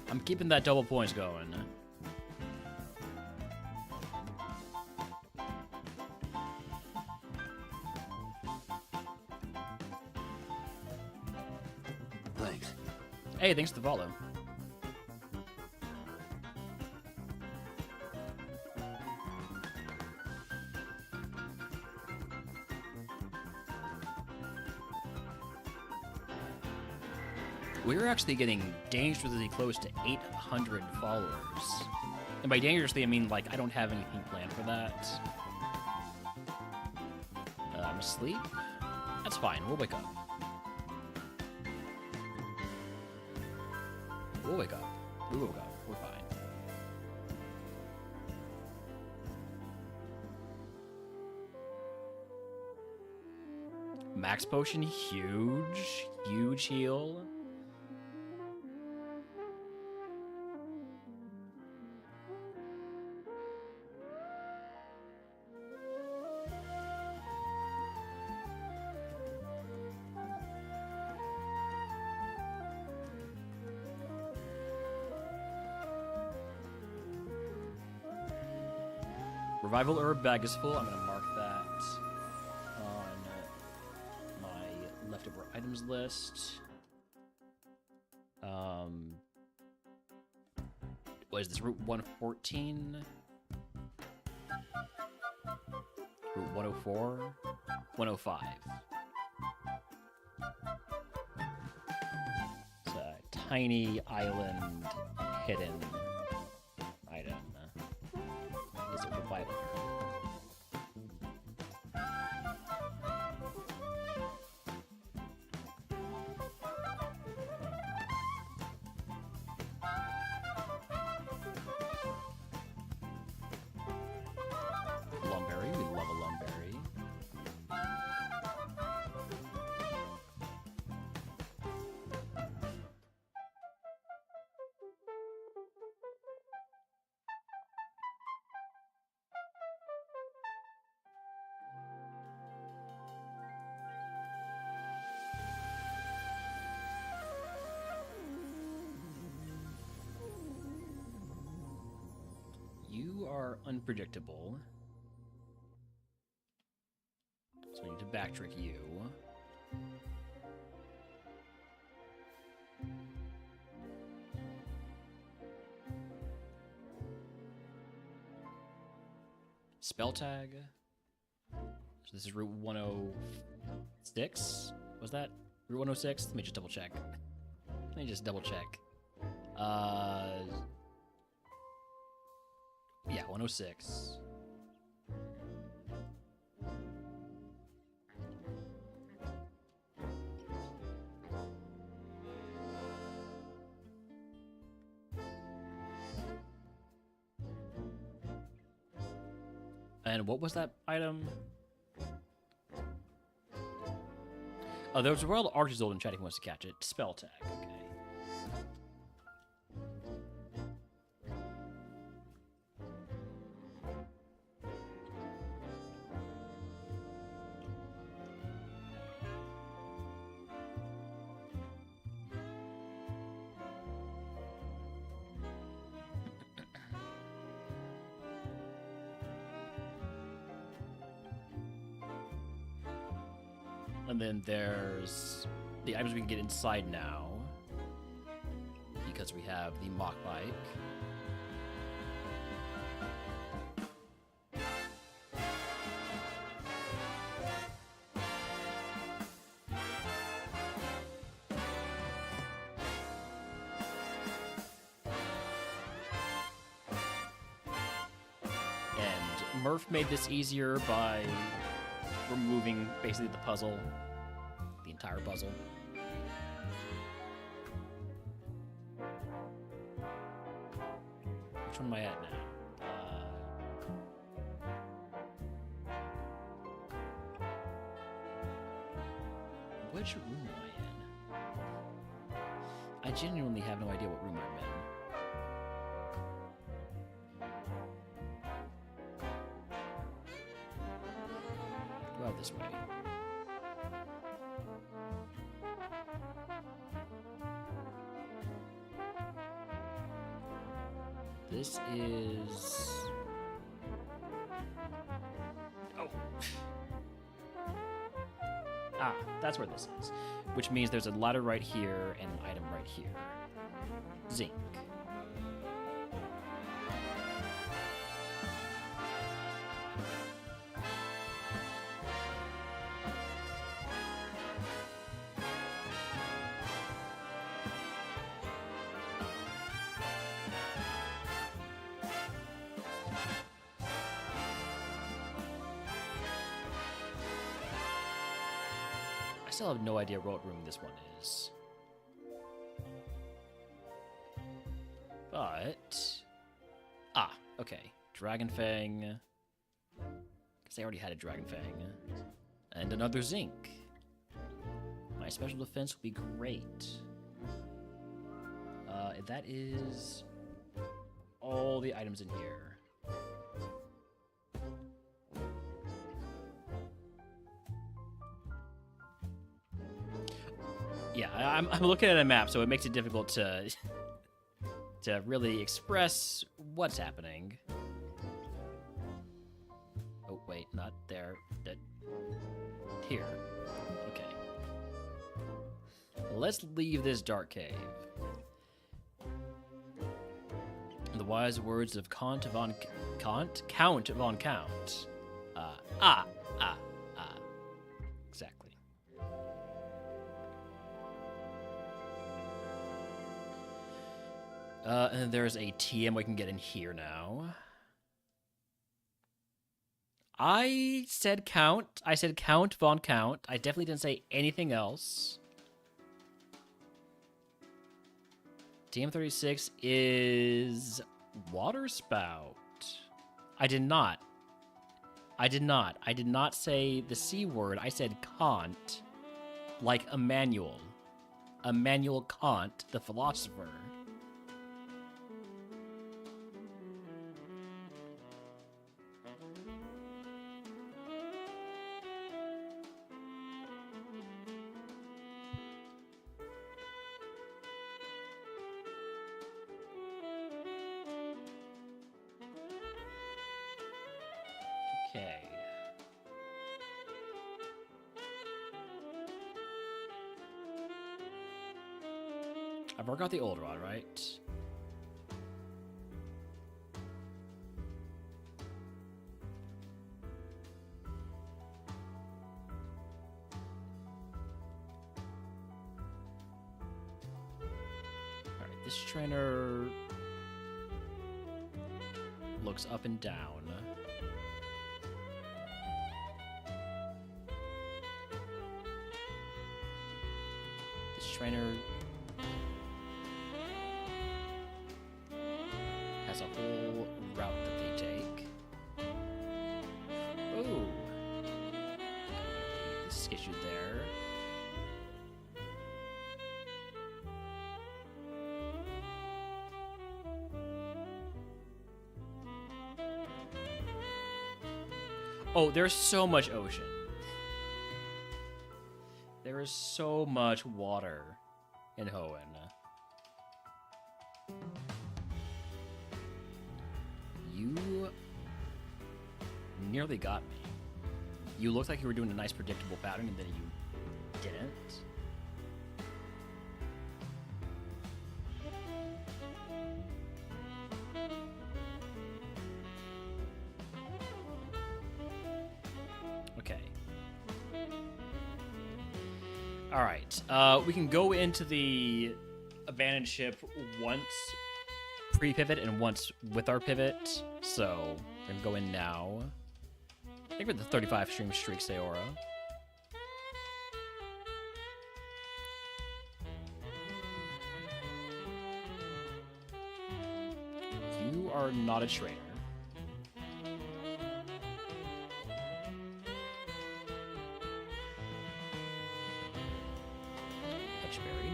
I'm keeping that double points going. Thanks. Hey, thanks for the follow. We're actually getting dangerously close to 800 followers. And by dangerously, I mean, like, I don't have anything planned for that. I'm asleep? That's fine, we'll wake up. We'll wake up. We woke up. We're fine. Max potion, huge. Huge heal. Revival herb bag is full. I'm going to mark that on my leftover items list. What is this? Route 114? Route 104? 105. It's a tiny island hidden item. Is it revival? Lumberry, we love a lumberry. You are unpredictable. So I need to backtrack you. Spell tag. So this is Route 106. Was that Route 106? Let me just double check. Yeah, 106. And what was that item? Oh, there was a Royal Archizol in chat if he wants to catch it. Spell tag, okay. And then there's the items we can get inside now, because we have the mock bike. And Murph made this easier by removing basically the puzzle, the entire puzzle. Which one am I at now? Which room am I in? I genuinely have no idea what room I'm in. Go out this way. This is... Oh. Ah, that's where this is. Which means there's a ladder right here and an item right here. Zinc. I still have no idea what room this one is. But... Ah, okay. Dragon Fang. Because I already had a Dragon Fang. And another Zinc. My special defense will be great. That is all the items in here. Yeah, I'm looking at a map, so it makes it difficult to to really express what's happening. Oh wait, not there. Here. Okay. Let's leave this dark cave. In the wise words of Count von Count. Exactly. And then there's a TM we can get in here now. I said Count. I said Count von Count. I definitely didn't say anything else. TM36 is Water Spout. I did not say the C word. I said Kant, like Immanuel. Immanuel Kant, the philosopher. Okay. I've already got the old rod, right? Alright, this trainer looks up and down. Trainer has a whole route that they take. Oh, this gets you there. Oh, there's so much ocean. There is so much water in Hoenn. You nearly got me. You looked like you were doing a nice predictable pattern, and then you didn't. Okay. All right, we can go into the abandoned ship once pre-pivot and once with our pivot. So we're gonna go in now. I think we're the 35 stream streak, Sayora. You are not a trainer.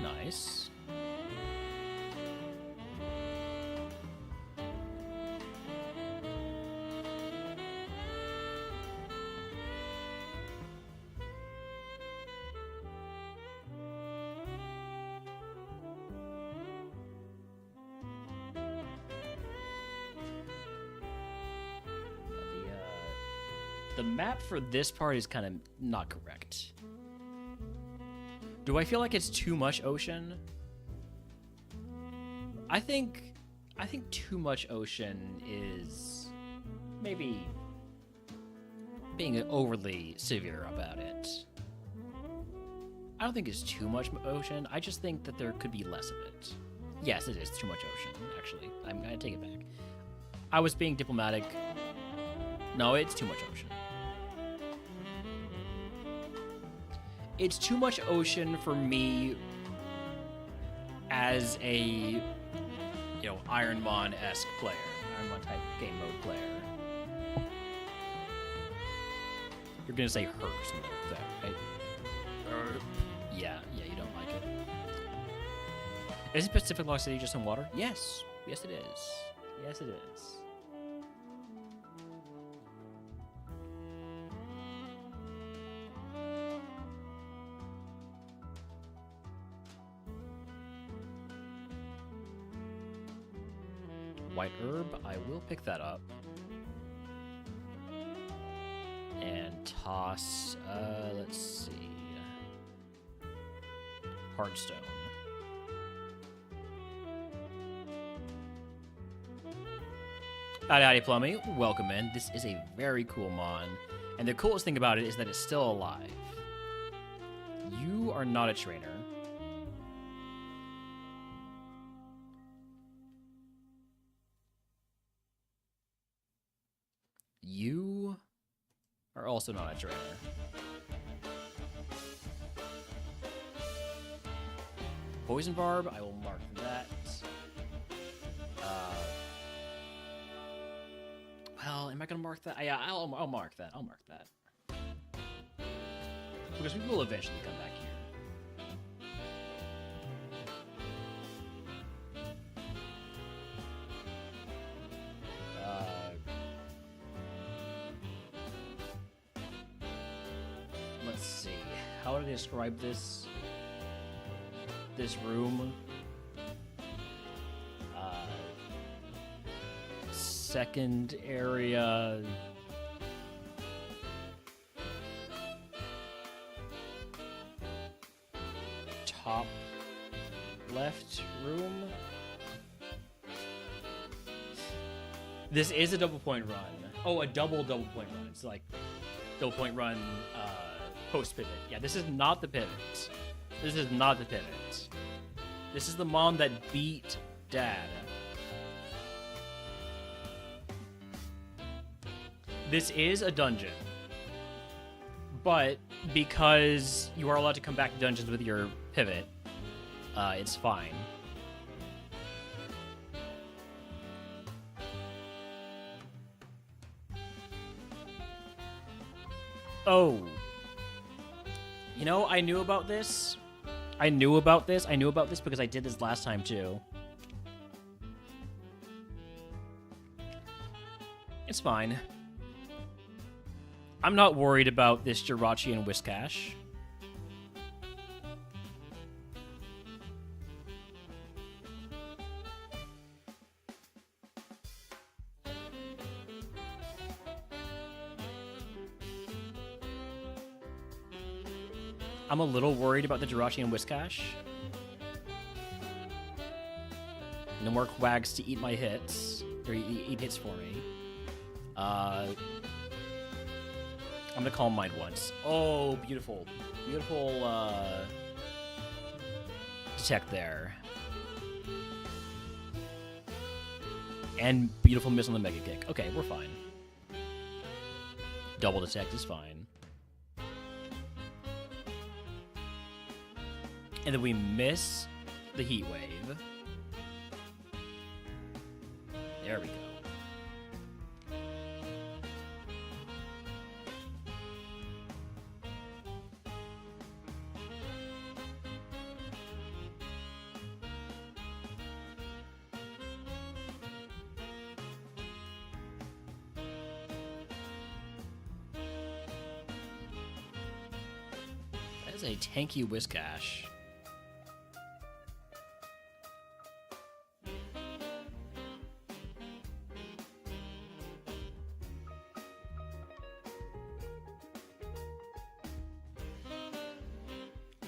Nice. The map for this part is kind of not correct. Do I feel like it's too much ocean? I think too much ocean is maybe being overly severe about it. I don't think it's too much ocean. I just think that there could be less of it. Yes, it is too much ocean, actually. I'm gonna take it back. I was being diplomatic. No, it's too much ocean. It's too much ocean for me as a, you know, RogueMon-esque player. RogueMon type game mode player. You're gonna say her or something like that, right? Yeah, you don't like it. Isn't Pacific Lost City just in water? Yes. Yes, it is. Yes, it is. White herb, I will pick that up. And toss, let's see. Hardstone. Howdy, Plummy. Welcome in. This is a very cool mon. And the coolest thing about it is that it's still alive. You are not a trainer. You are also not a trainer. Poison Barb, I will mark that. Well, am I gonna mark that? Yeah, I'll mark that. I'll mark that. Because we will eventually come back here. Let's see. How would I describe this room? Second area. Top left room. This is a double point run. Oh, a double point run. It's like double point run post pivot. Yeah, this is not the pivot. This is not the pivot. This is the mom that beat Dad. This is a dungeon, but because you are allowed to come back to dungeons with your pivot, it's fine. Oh. You know, I knew about this. I knew about this because I did this last time too. It's fine. I'm not worried about this Jirachi and Whiscash. I'm a little worried about the Jirachi and Whiscash. No more Quags to eat my hits, or eat hits for me. I'm gonna Calm Mind once. Oh, beautiful. Beautiful, detect there. And beautiful miss on the Mega Kick. Okay, we're fine. Double detect is fine. And then we miss the Heat Wave. There we go. That is a tanky Whiscash.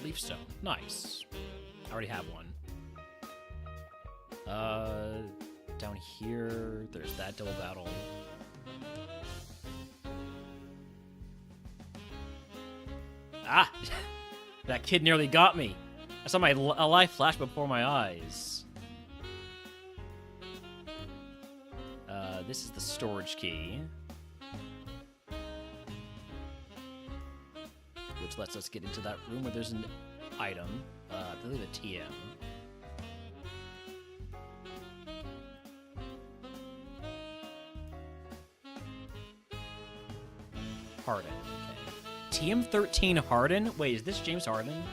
Leafstone. Nice. I already have one. Down here, there's that double battle. Ah! That kid nearly got me. I saw my a life flash before my eyes. This is the storage key. Which lets us get into that room where there's an item. I believe a TM. Harden. Okay. TM13 Harden? Wait, is this James Harden?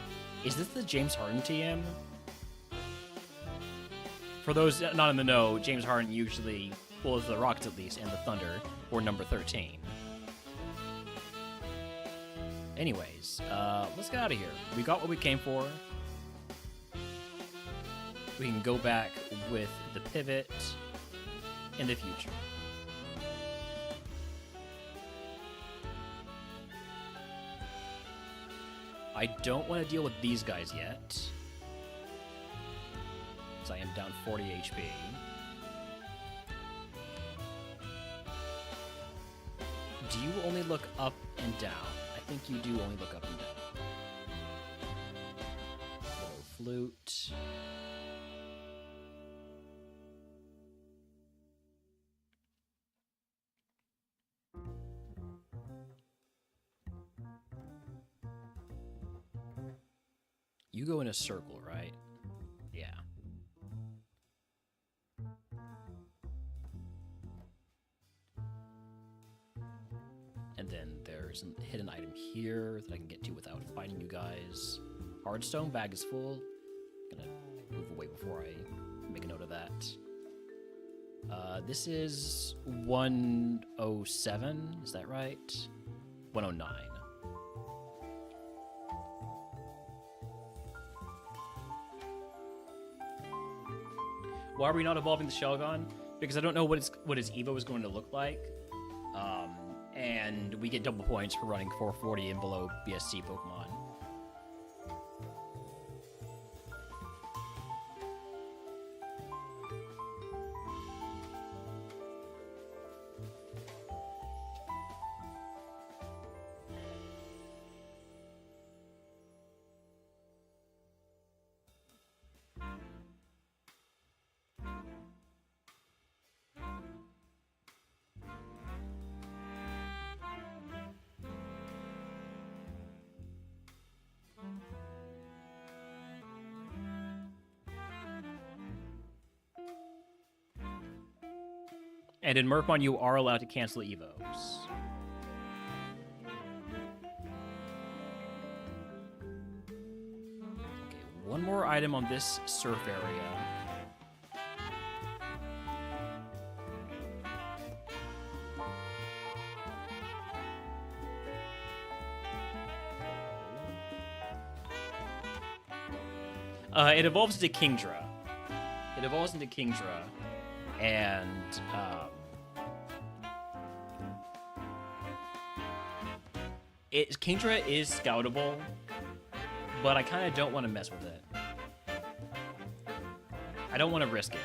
Is this the James Harden TM? For those not in the know, James Harden usually, well, the Rockets at least, and the Thunder were number 13. Anyways, let's get out of here. We got what we came for. We can go back with the pivot in the future. I don't want to deal with these guys yet, because I am down 40 HP. Do you only look up and down? I think you do only look up and down. Little flute. You go in a circle, right? Yeah. And then there's a hidden item here that I can get to without fighting you guys. Hardstone bag is full. Gonna move away before I make a note of that. This is 107, is that right? 109. Why are we not evolving the Shelgon? Because I don't know what his Evo is going to look like. And we get double points for running 440 and below BSC Pokemon. And in MurphMon, you are allowed to cancel Evos. Okay, one more item on this surf area. It evolves into Kingdra. It evolves into Kingdra, and Kingdra is scoutable, but I kind of don't want to mess with it. I don't want to risk it.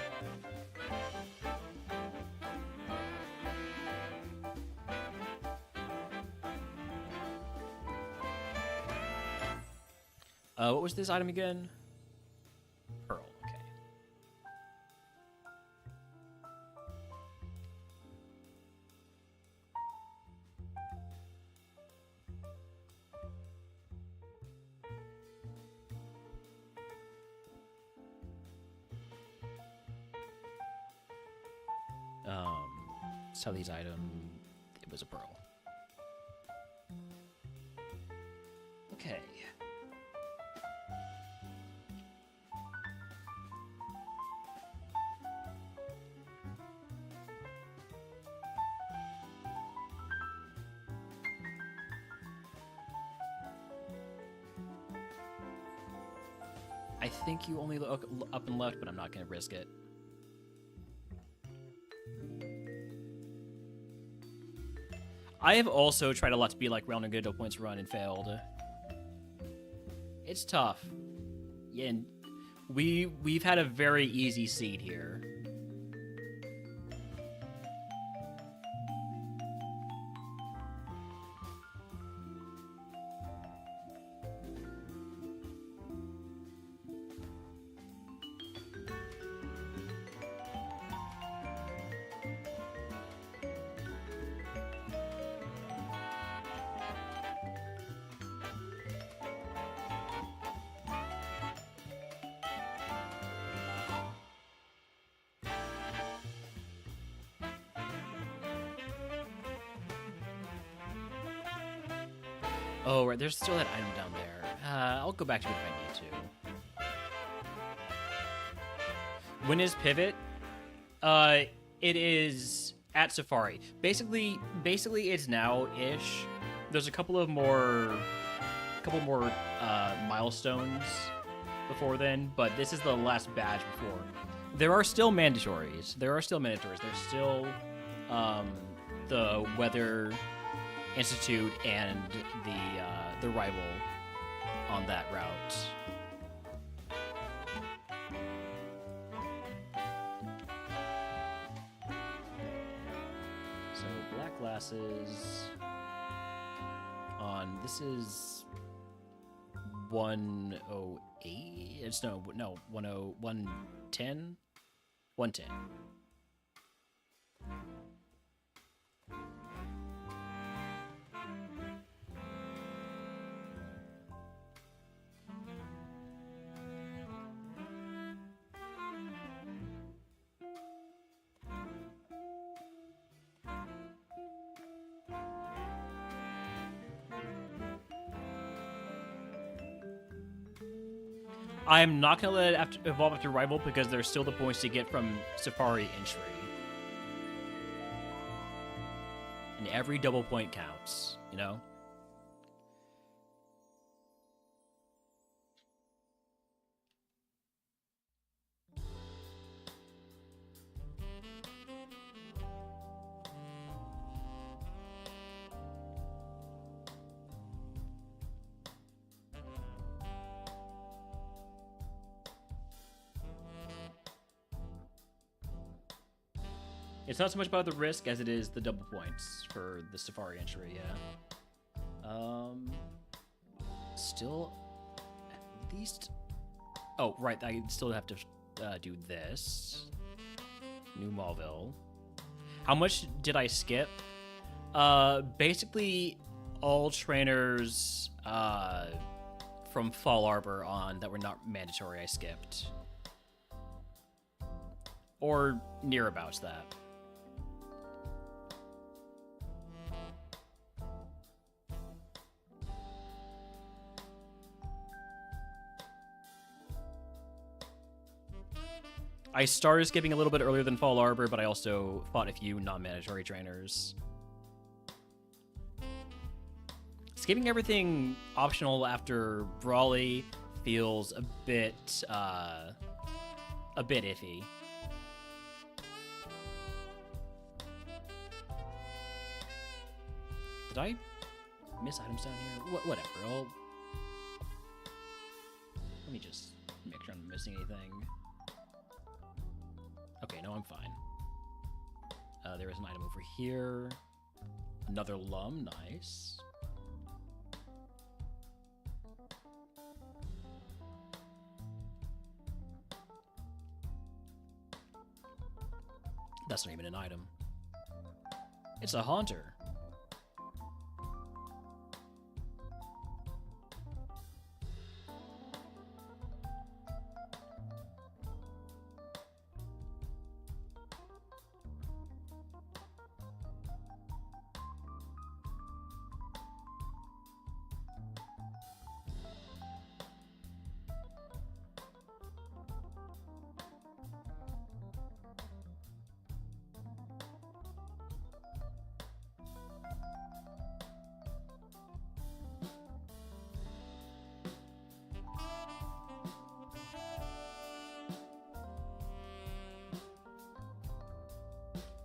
What was this item again? Pearl, okay. Sell these items. It was a pearl. Okay. I think you only look up and left, but I'm not going to risk it. I have also tried a lot to be like Round and Good Points Run and failed. It's tough. Yeah, and we've had a very easy seed here. Oh, right. There's still that item down there. I'll go back to it if I need to. When is pivot? It is at Safari. Basically, it's now-ish. There's a couple more milestones before then, but this is the last badge before. There are still mandatories. There's still the Weather Institute and the rival on that route. So black glasses on this is 108. It's no 110. 110. I'm not going to let it evolve after Rival because there's still the points to get from Safari entry. And every double point counts, you know? It's not so much about the risk as it is the double points for the Safari entry, yeah. Still, at least... Oh, right, I still have to do this. New Mauville. How much did I skip? Basically, all trainers from Fall Arbor on that were not mandatory I skipped. Or near about that. I started skipping a little bit earlier than Fall Arbor, but I also fought a few non-mandatory trainers. Skipping everything optional after Brawly feels a bit iffy. Did I miss items down here? Whatever. Let me just make sure I'm not missing anything. Okay, no, I'm fine. There is an item over here. Another lum, nice. That's not even an item. It's a haunter.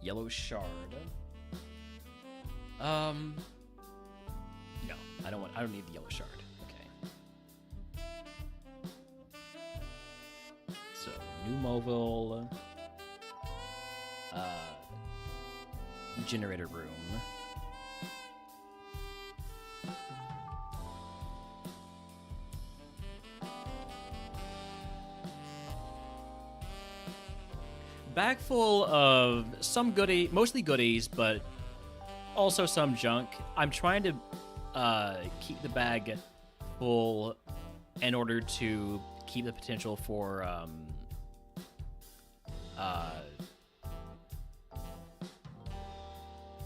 Yellow shard. No, I don't need the yellow shard. Okay. So, new mobile. Generator room. Bag full of some mostly goodies, but also some junk. I'm trying to keep the bag full in order to keep the potential for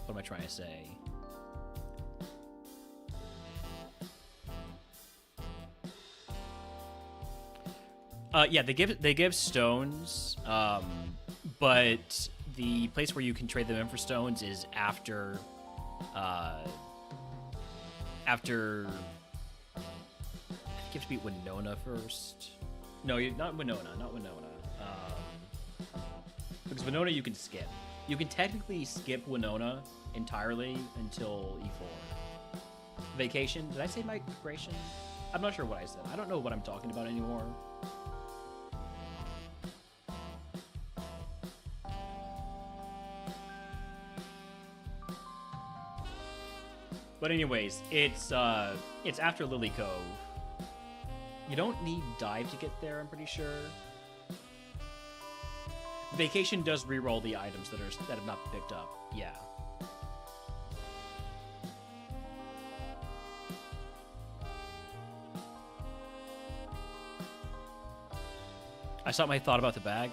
what am I trying to say? Yeah, they give stones, but the place where you can trade them in for stones is after I think you have to beat Winona first. No, not Winona. Because Winona you can skip. You can technically skip Winona entirely until E4. Vacation. Did I say migration? I'm not sure what I said. I don't know what I'm talking about anymore. But anyways, it's after Lily Cove. You don't need dive to get there, I'm pretty sure. Vacation does reroll the items that have not been picked up. Yeah. I saw my thought about the bag.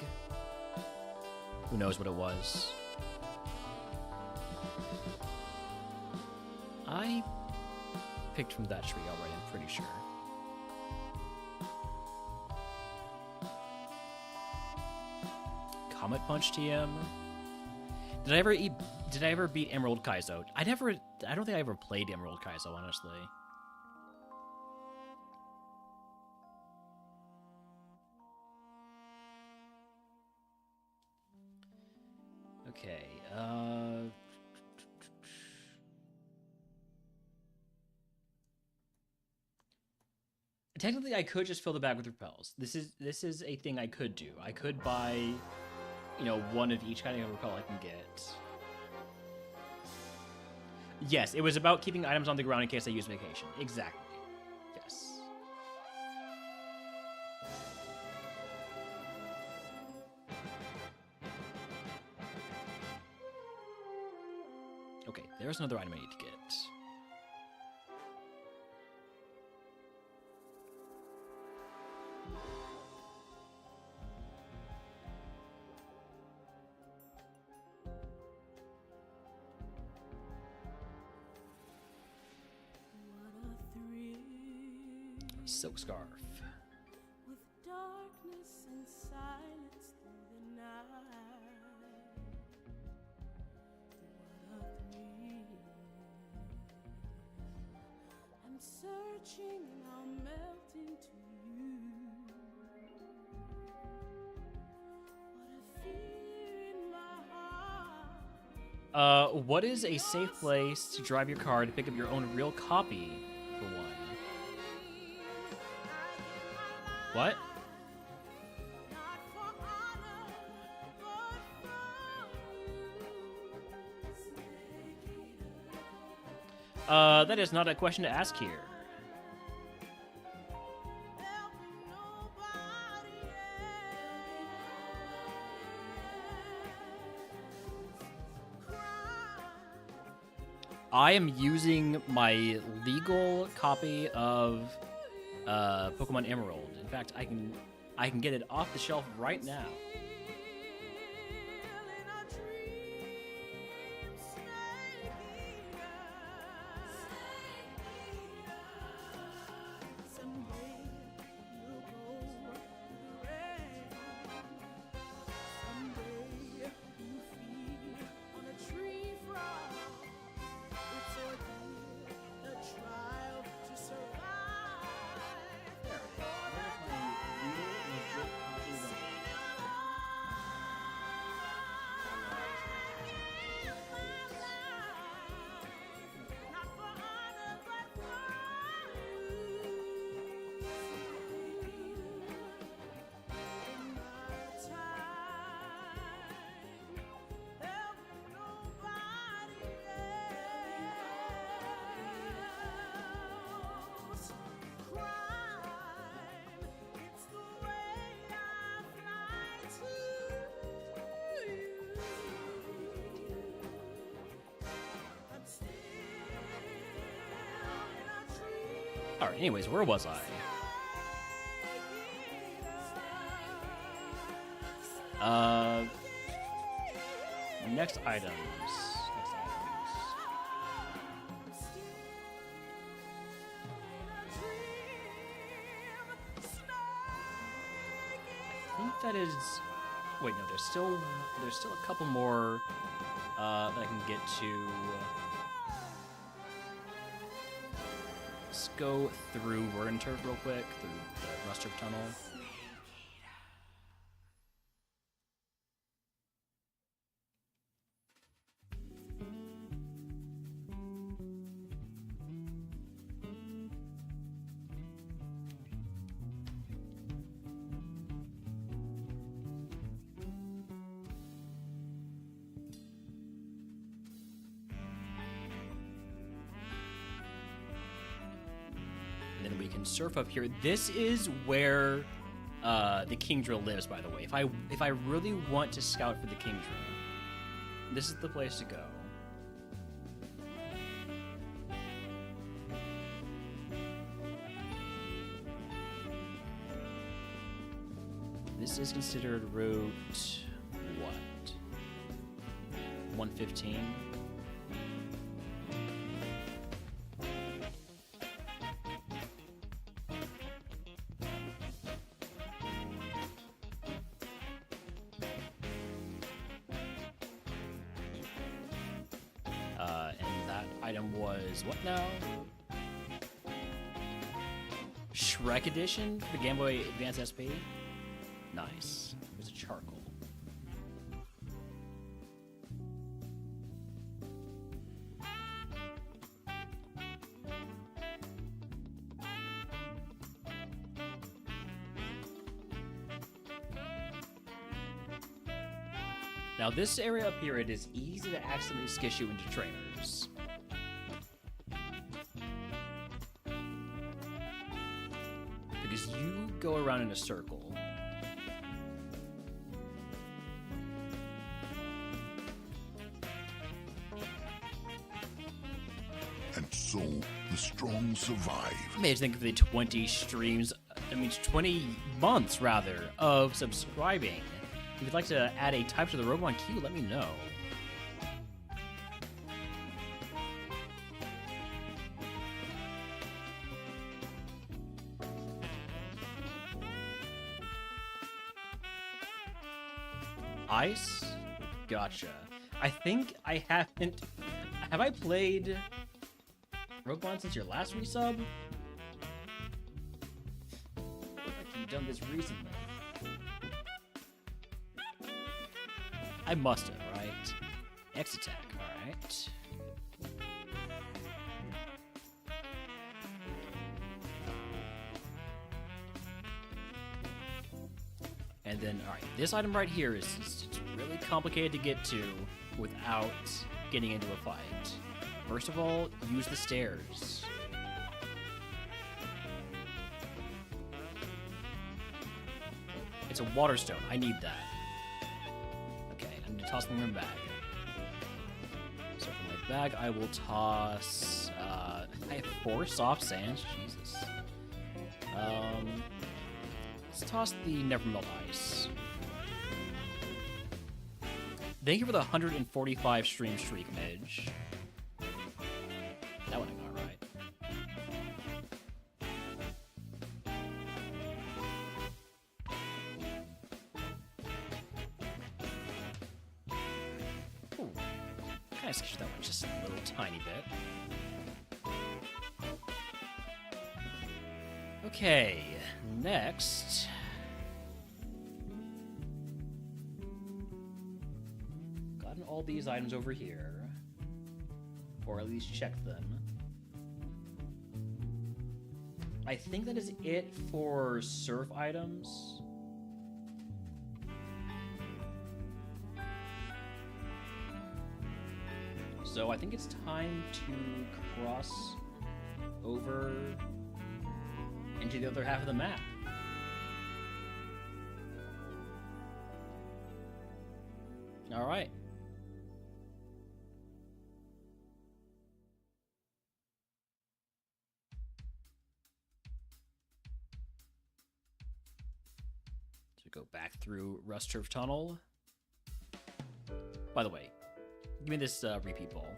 Who knows what it was? I picked from that tree already, I'm pretty sure. Comet Punch TM. Did I ever beat Emerald Kaizo? I don't think I ever played Emerald Kaizo, honestly. Okay, technically, I could just fill the bag with repels. This is a thing I could do. I could buy, you know, one of each kind of repel I can get. Yes, it was about keeping items on the ground in case I use vacation. Exactly. Yes. Okay, there's another item I need to get. Silk Scarf. With darkness and silence through the night. What a thrill. I'm searching and I'll melt into you. What a fear in my heart. What is a safe place to drive your car to pick up your own real copy for one? What? That is not a question to ask here. I am using my legal copy of Pokemon Emerald. In fact, I can get it off the shelf right now. Alright, anyways, where was I? Next items. that is... Wait, no, there's still a couple more that I can get to. Let's go through Verdant Turf real quick, through the Rust Turf Tunnel. And then we can surf up here. This is where the King Drill lives, by the way. If I really want to scout for the King Drill, this is the place to go. This is considered route what? 115. And that item was what now? Shrek Edition for the Game Boy Advance SP. Nice. There's a charcoal. Now this area up here, it is easy to accidentally skish you into trainers. Because you go around in a circle. And so the strong survive. I may just think of the 20 streams, 20 months rather, of subscribing. If you'd like to add a type to the RogueMon queue, let me know. Ice? Gotcha. I think I haven't... Have I played RogueMon since your last resub? Look like you've done this recently. I must have, right? X attack, alright. And then, alright, this item right here is it's really complicated to get to without getting into a fight. First of all, use the stairs. It's a water stone. I need that. Toss them in my bag. So for my bag, I will toss. I have 4 soft sands. Jesus. Let's toss the Never Melt Ice. Thank you for the 145 stream streak, Midge. That one I got right. I sketched that one just a little tiny bit. Okay, next. Gotten all these items over here. Or at least checked them. I think that is it for surf items. So I think it's time to cross over into the other half of the map. All right. So go back through Rust Turf Tunnel. By the way, give me this repeat ball.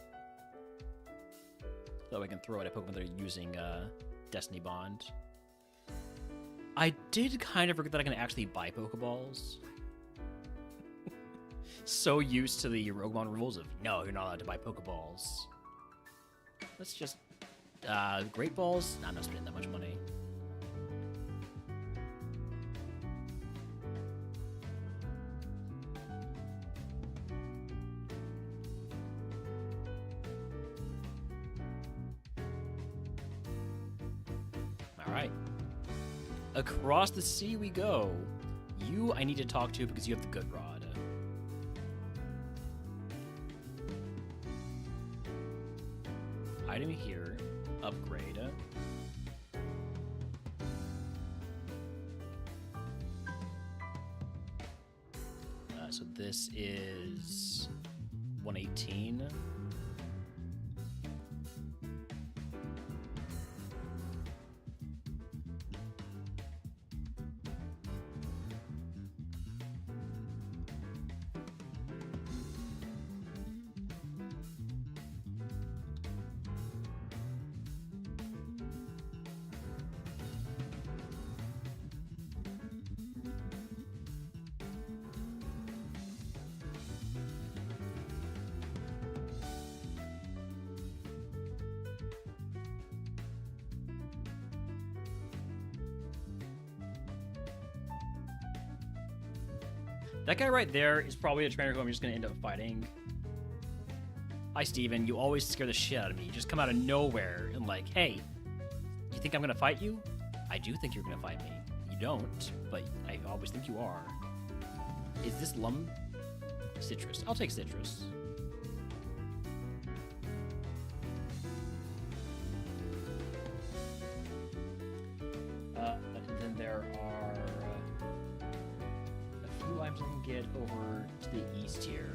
So I can throw it at Pokemon that are using Destiny Bond. I did kind of forget that I can actually buy Pokeballs. So used to the RogueMon rules of, no, you're not allowed to buy Pokeballs. Let's just... Great Balls? I'm not spending that much money. Alright. Across the sea we go. You I need to talk to because you have the good rod. Item here. Upgrade. So this is 118. That guy right there is probably a trainer who I'm just going to end up fighting. Hi, Steven. You always scare the shit out of me. You just come out of nowhere and like, hey, you think I'm going to fight you? I do think you're going to fight me. You don't, but I always think you are. Is this Citrus? I'll take Citrus. And then there are a few items I can get over to the east here.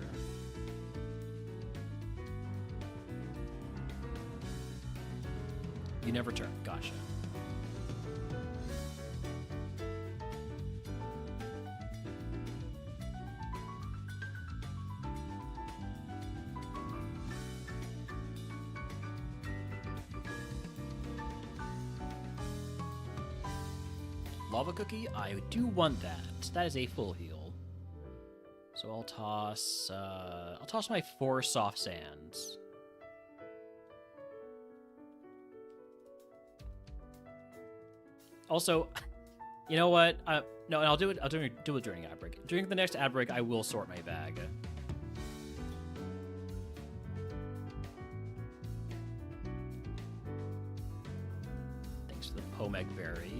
You never turn. Gotcha. Lava cookie? I do want that. That is a full heal. So I'll toss my 4 soft sands. Also, you know what? No, I'll do it. I'll do it during ad break. During the next ad break, I will sort my bag. Thanks to the Pomeg berry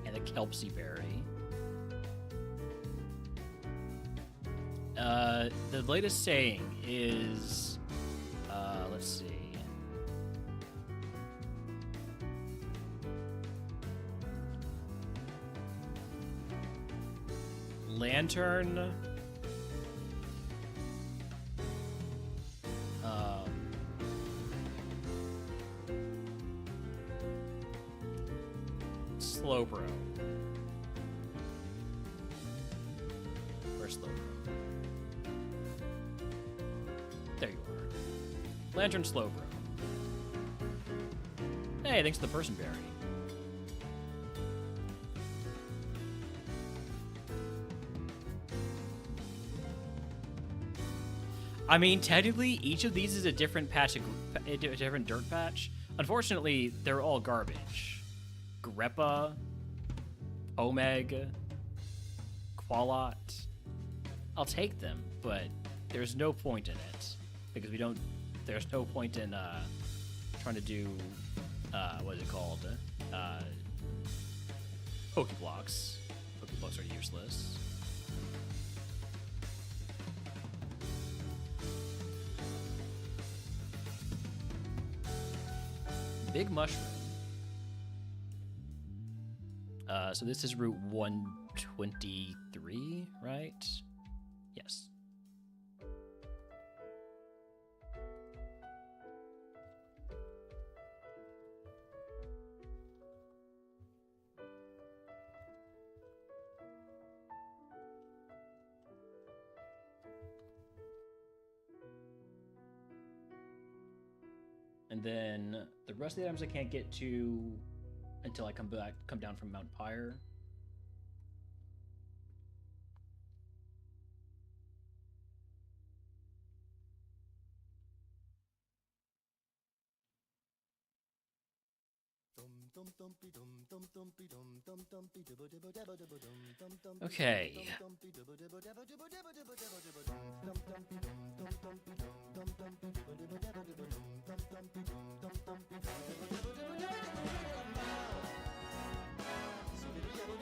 and the Kelpsy berry. The latest saying is, let's see. Lantern. Slowbro. Where's Slowbro? There you are. Lantern Slowbro. Hey, thanks to the person berry. I mean, technically, each of these is a different patch, a different dirt patch. Unfortunately, they're all garbage. Greppa, Omeg, Qualot. I'll take them, but there's no point in it because we don't. There's no point in trying to do what is it called? Pokeblocks. Pokeblocks are useless. Big mushroom. So this is Route 123, right? Yes. And then the rest of the items I can't get to until I come down from Mount Pyre. Okay.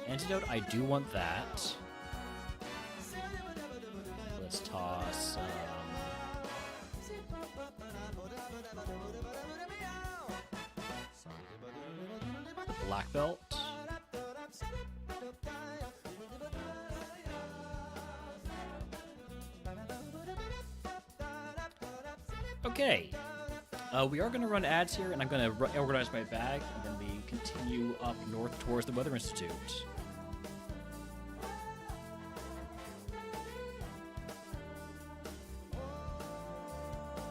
Antidote, I do want that. Let's toss. Black belt. Okay. We are going to run ads here, and I'm going to organize my bag, and then we continue up north towards the Weather Institute.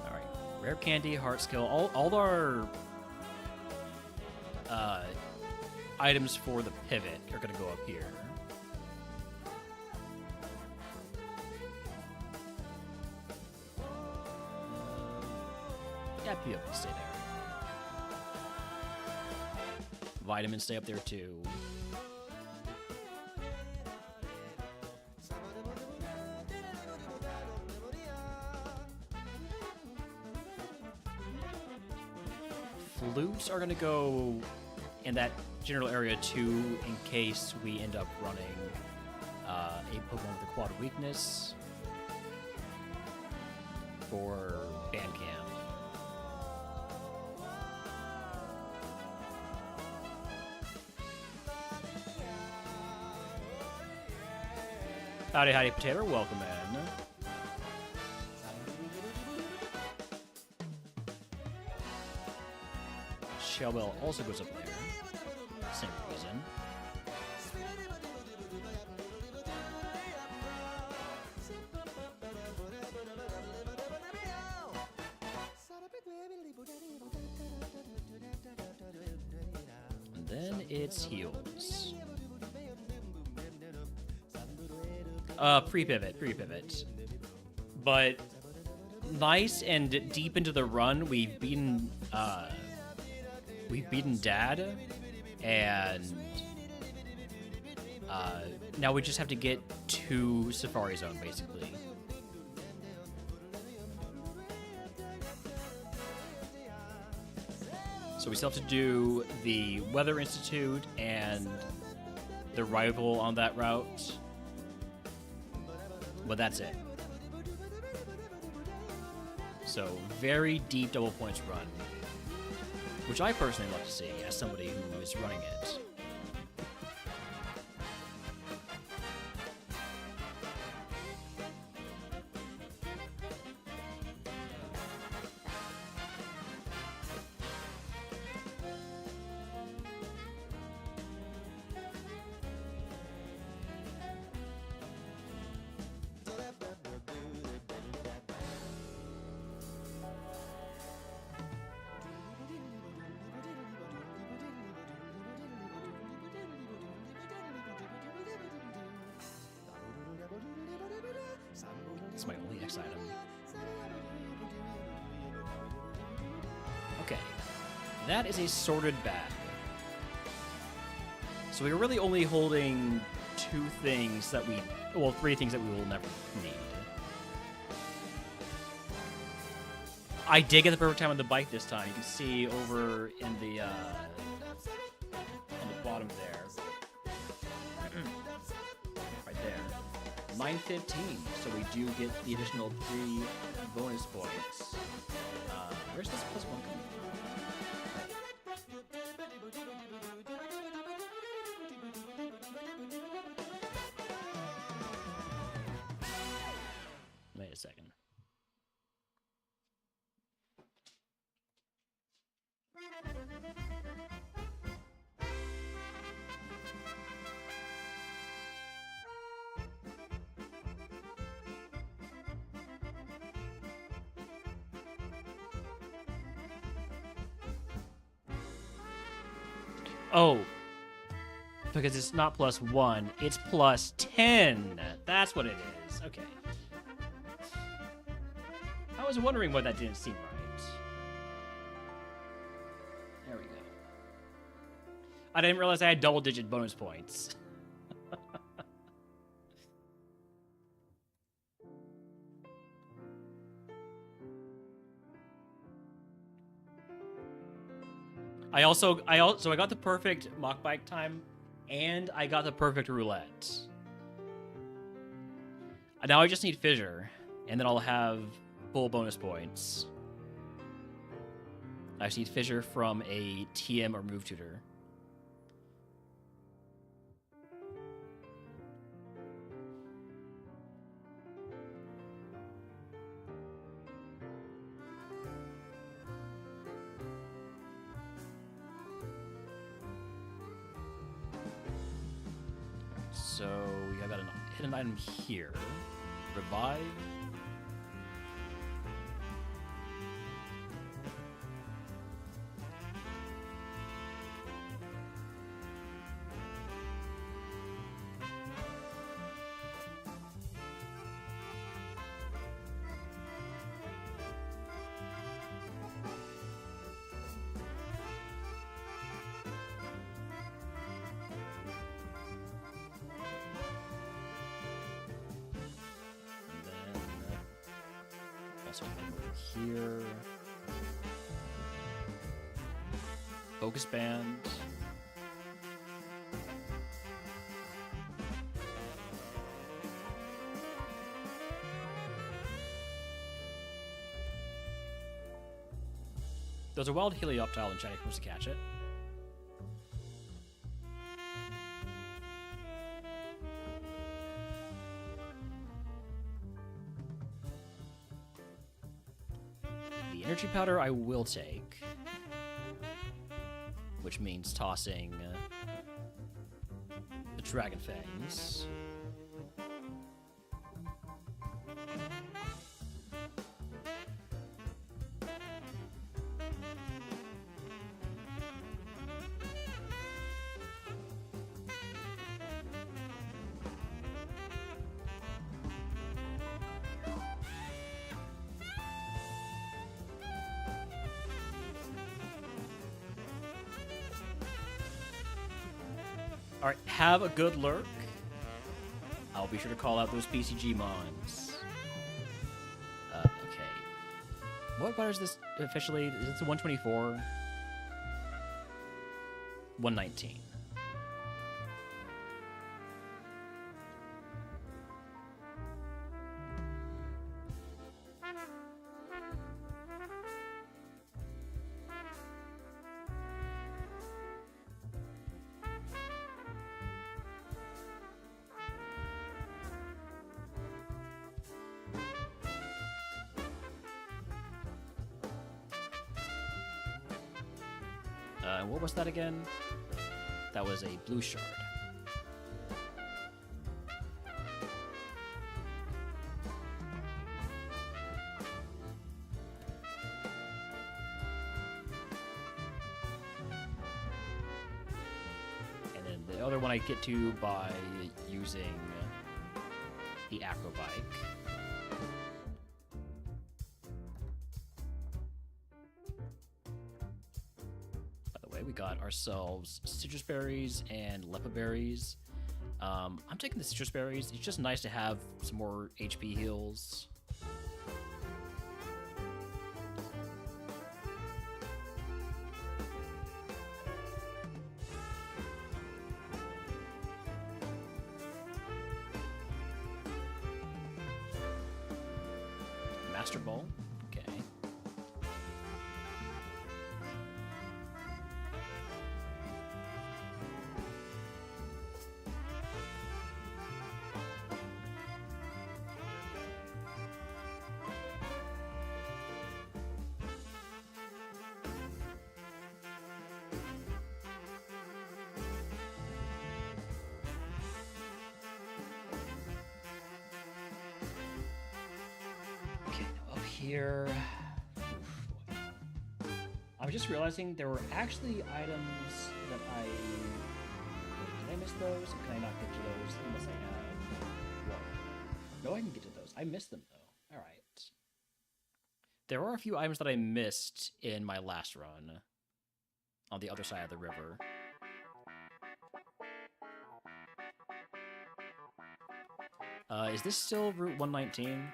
Alright. Rare candy, heart skill, all our items for the pivot are going to go up here. Yeah, PO can stay there. Vitamins stay up there too. Flutes are going to go in that general area too, in case we end up running a Pokemon with a quad weakness for Bandcamp. Howdy, howdy, Potato. Welcome in. Shellbell also goes up there. Same reason. And then it's heals. Pre-pivot. But nice and deep into the run, we've beaten Dad, and now we just have to get to Safari Zone, basically. So we still have to do the Weather Institute and the rival on that route. But that's it. So, very deep double points run, which I personally love to see as somebody who is running it. It's my only X item. Okay. That is a sorted bag. So we're really only holding three things that we will never need. I did get the perfect time on the bike this time. You can see over in the bottom there. Right there. 9:15, so we do get the additional 3 bonus points. Where's this +1 coming from? Wait a second. Oh, because it's not plus 1, it's plus 10. That's what it is. Okay. I was wondering why that didn't seem right. There we go. I didn't realize I had double-digit bonus points. I got the perfect mock bike time, and I got the perfect roulette. Now I just need fissure, and then I'll have full bonus points. I just need fissure from a TM or move tutor. So I got a hidden item here. Revive. Here. Focus band. There's a wild helioptile in chat if you want to catch it. Energy powder I will take, which means tossing the dragon fangs. Alright, have a good lurk. I'll be sure to call out those PCG mons. Okay. What is this officially? Is it 124? 119. What was that again? That was a blue shard. And then the other one I get to by using the acrobike. We got ourselves citrus berries and lepa berries. I'm taking the citrus berries. It's just nice to have some more HP heals. Master Ball. Okay. here. I was just realizing there were actually items that I... Wait, did I miss those? Or can I not get to those unless I have... Whoa. No, I can get to those. I missed them, though. Alright. There are a few items that I missed in my last run. On the other side of the river. Is this still Route 119?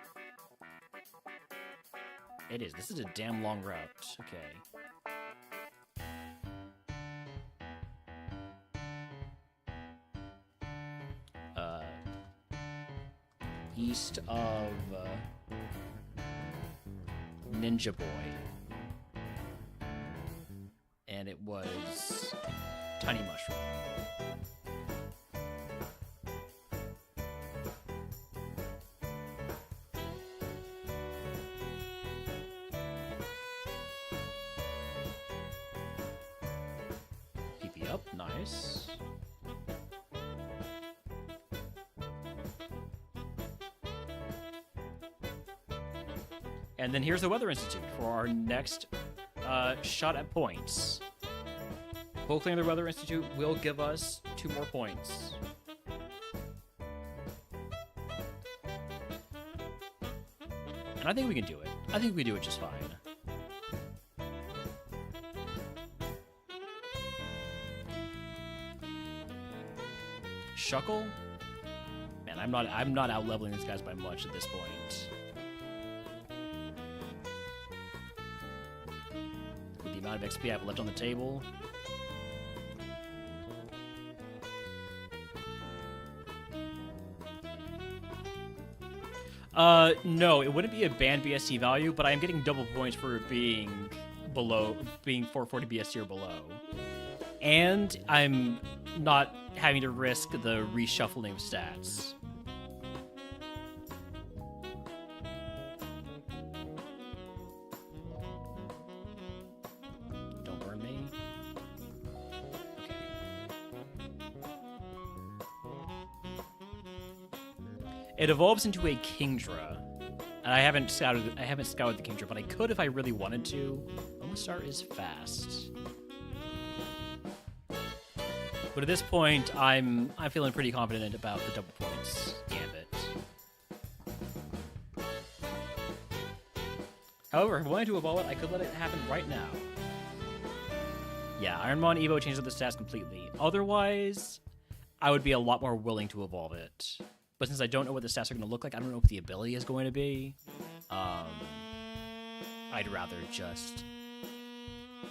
It is. This is a damn long route. Okay. East of Ninja Boy. And it was Tiny Mushroom. PP up, nice. And then here's the Weather Institute for our next shot at points. Clearing the Weather Institute will give us 2 more points. And I think we can do it. I think we do it just fine. Shuckle? Man, I'm not out leveling these guys by much at this point. With the amount of XP I have left on the table. No, it wouldn't be a banned BST value, but I am getting double points for being 440 BST or below. And I'm not having to risk the reshuffling of stats. Don't burn me. Okay. It evolves into a Kingdra. And I haven't scouted the Kingdra, but I could if I really wanted to. Omastar is fast. But at this point, I'm feeling pretty confident about the double points gambit. However, if I wanted to evolve it, I could let it happen right now. Yeah, Ironmon Evo changes up the stats completely. Otherwise, I would be a lot more willing to evolve it. But since I don't know what the stats are going to look like, I don't know what the ability is going to be. I'd rather just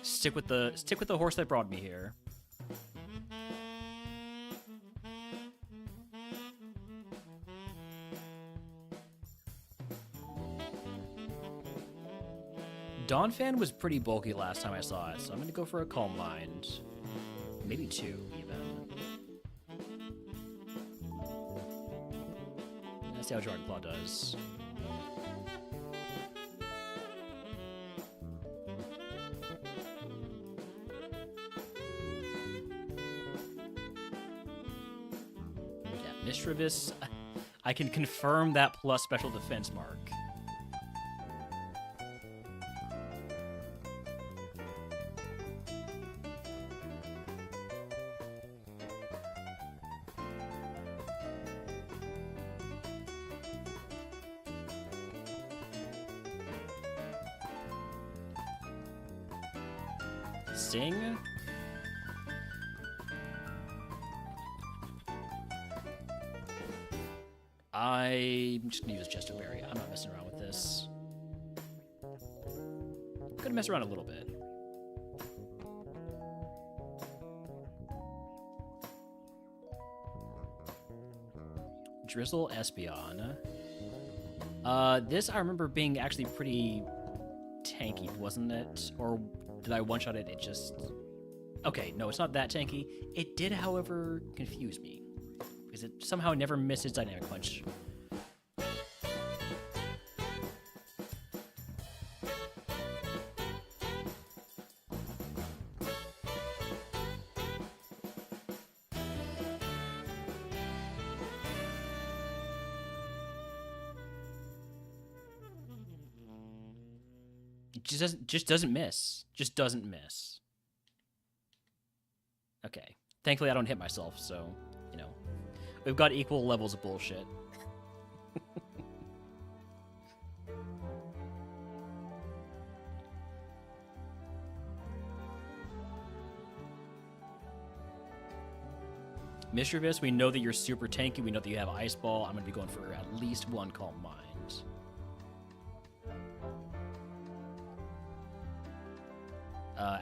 stick with the horse that brought me here. Donphan was pretty bulky last time I saw it, so I'm going to go for a Calm Mind. Maybe 2, even. Let's see how Jordan Claw does. Yeah, Mischievous. I can confirm that plus special defense mark. Sing? I'm just gonna use Jester Berry. I'm not messing around with this. I'm gonna mess around a little bit. Drizzle Espeon. This I remember being actually pretty tanky, wasn't it? Or did I one-shot it? It just... Okay, no, it's not that tanky. It did, however, confuse me. Because it somehow never misses Dynamic Punch. It just doesn't miss. Just doesn't miss. Okay. Thankfully, I don't hit myself, so, you know. We've got equal levels of bullshit. Mischievous, we know that you're super tanky. We know that you have Ice Ball. I'm going to be going for at least one Calm Mind.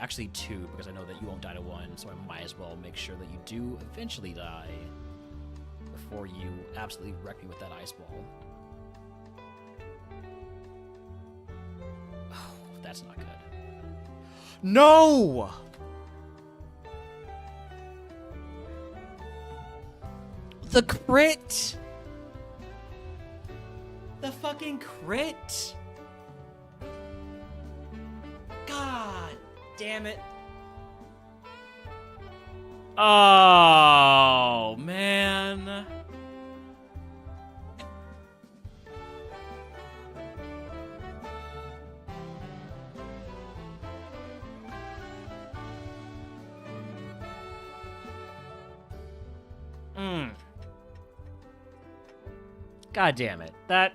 Actually two, because I know that you won't die to one, so I might as well make sure that you do eventually die before you absolutely wreck me with that Ice Ball. Oh, that's not good. No! The crit! The fucking crit! God damn it. Oh, man. God damn it. That...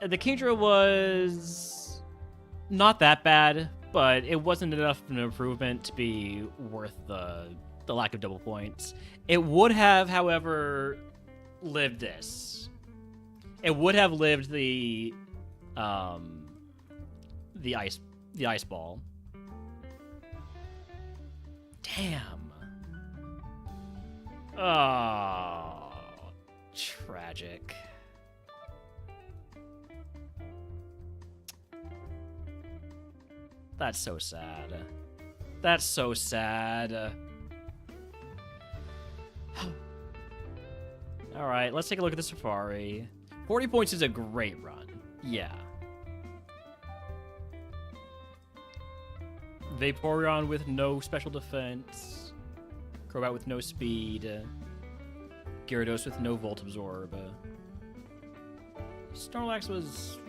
The Kingdra was not that bad, but it wasn't enough of an improvement to be worth the lack of double points. It would have, however, lived this. It would have lived the ice ball. Damn. Oh, tragic. That's so sad. That's so sad. Alright, let's take a look at the Safari. 40 points is a great run. Yeah. Vaporeon with no special defense. Crobat with no speed. Gyarados with no Volt Absorb. Snorlax was...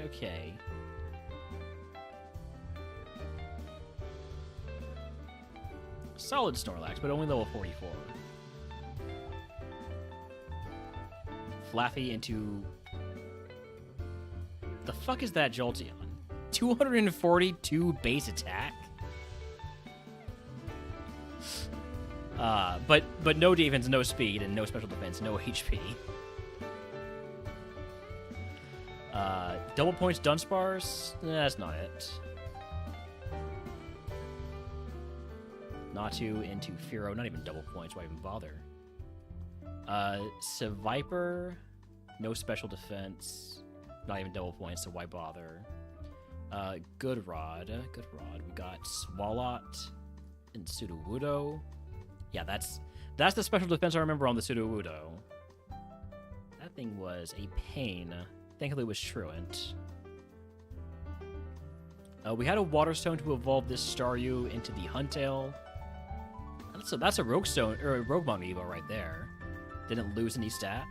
okay. Solid Snorlax, but only level 44. Flaffy into... The fuck is that Jolteon? 242 base attack? But no defense, no speed, and no special defense, no HP. Double points Dunsparce? That's not it. Natu into Fearow, not even double points, why even bother? Seviper, no special defense, not even double points, so why bother? Good Rod. We got Swalot and Sudowoodo. Yeah, that's the special defense I remember on the Sudowoodo. That thing was a pain. Thankfully it was Truant. We had a Water Stone to evolve this Staryu into the Huntail. That's a Rogue Stone, or a RogueMon Evo right there. Didn't lose any stats.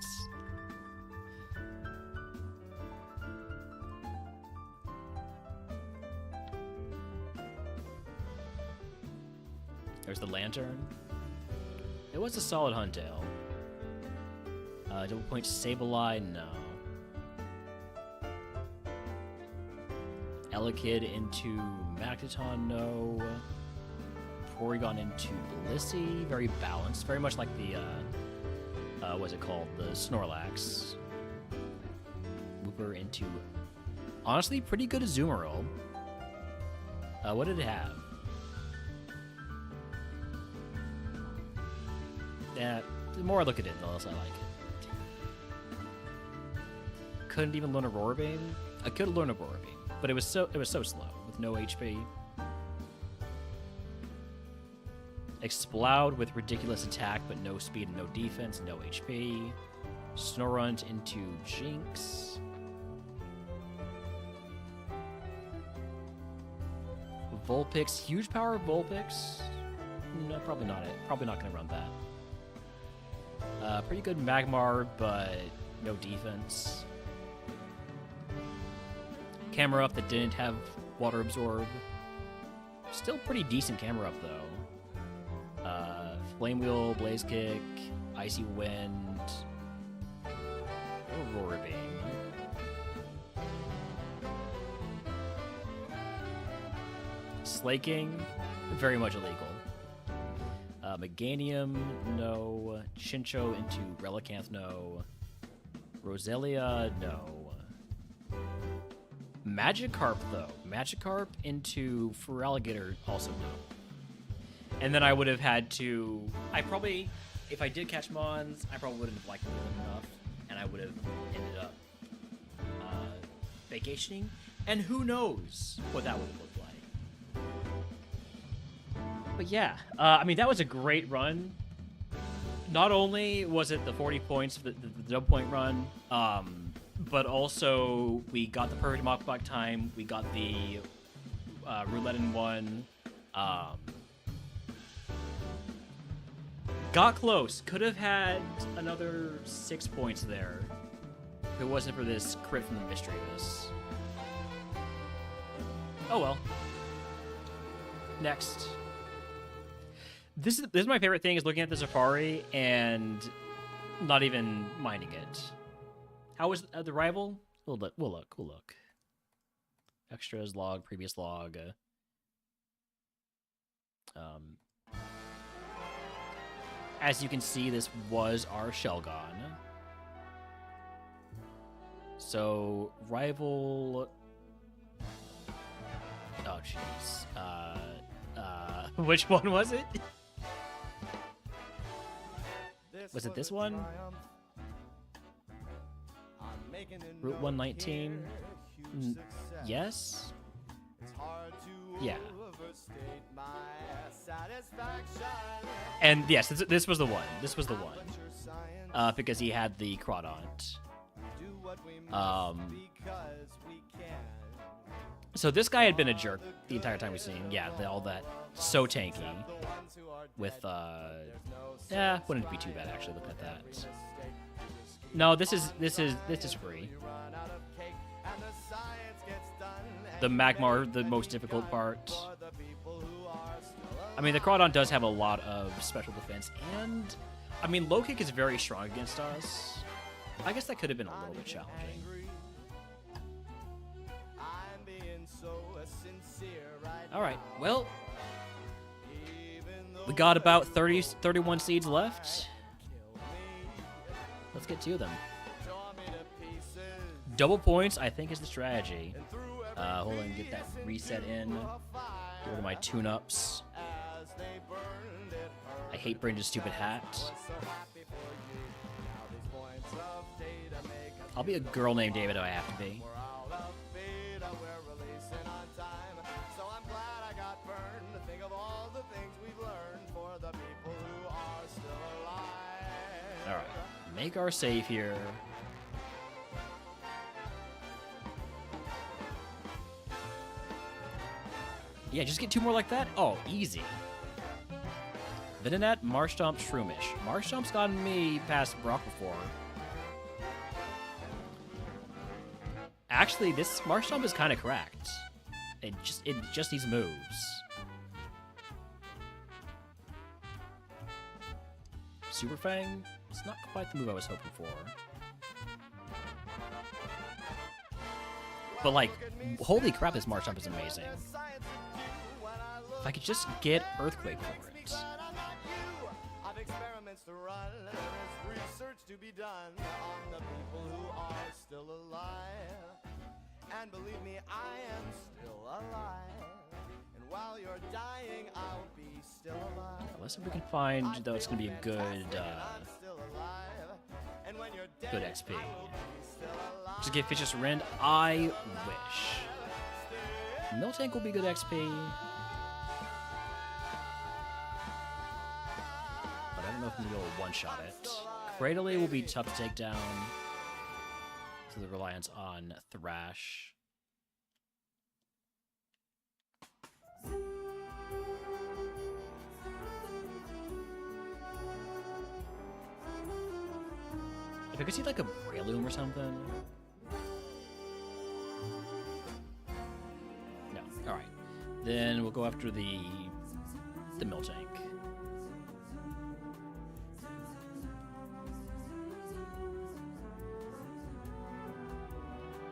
There's the Lantern. It was a solid Huntail. Double point Sableye, no. Elekid into Magneton, no. Porygon into Blissey, very balanced, very much like the, what's it called, the Snorlax. Wooper into, honestly, pretty good Azumarill. What did it have? Yeah, the more I look at it, the less I like it. Couldn't even learn Aurora Beam? I could learn Aurora Beam, but it was so slow, with no HP. Exploud with ridiculous attack, but no speed and no defense, no HP. Snorunt into Jinx. Vulpix, huge power Vulpix. No, probably not it. Probably not going to run that. Pretty good Magmar, but no defense. camera up that didn't have water absorb. Still pretty decent camera up though. Flame Wheel, Blaze Kick, Icy Wind, Aurora Beam. Slaking, very much illegal. Meganium, no. Chincho into Relicanth, no. Roselia, no. Magikarp, though. Magikarp into Feraligatr, also no. And then I would have had to... if I did catch Mons, I probably wouldn't have liked them enough, and I would have ended up vacationing. And who knows what that would have looked like. But yeah, I mean, that was a great run. Not only was it the 40 points, the double point run, but also we got the perfect mock block time. We got the roulette in one. Got close. Could have had another 6 points there if it wasn't for this crit from the Mischievous. Oh well. Next. This is my favorite thing, is looking at the Safari and not even minding it. How was the rival? We'll look. Extras, log, previous log. As you can see, this was our Shelgon. So, rival... Oh, jeez. Which one was it? Was it this one? Route 119? Yes? Yeah. And yes, this was the one. This was the one. Because he had the Crawdaunt. So this guy had been a jerk the entire time we've seen. Yeah, all that. So tanky. With, yeah, wouldn't be too bad actually, look at that. No, this is free. The Magmar, the most difficult part. I mean, the Crawdaunt does have a lot of special defense, and, I mean, low kick is very strong against us. I guess that could have been a little bit challenging. Alright, well, we got about 31 seeds left. Let's get 2 of them. Double points, I think, is the strategy. Hold on, get that reset in. Go to my tune-ups. I hate Brenda's stupid hat. I'll be a girl named David if I have to be. Alright, make our save here. Yeah, just get 2 more like that? Oh, easy. Venonat, Marshtomp, Shroomish. Marshtomp's gotten me past Brock before. Actually, this Marshtomp is kind of cracked. It just needs moves. Super Fang? It's not quite the move I was hoping for. But, like, holy crap, this Marshtomp is amazing. If I could just get Earthquake for it. And believe me, I am still alive. And while you're dying, I'll be still alive. Let's see if we can find, though, it's going to be a good, good XP. Just get Vicious Rend. I wish. Miltank will be good XP. But I don't know if we can go one-shot it. Cradily will be tough to take down. So the reliance on Thrash. If I could see like a Breloom or something. Then we'll go after the mill tank.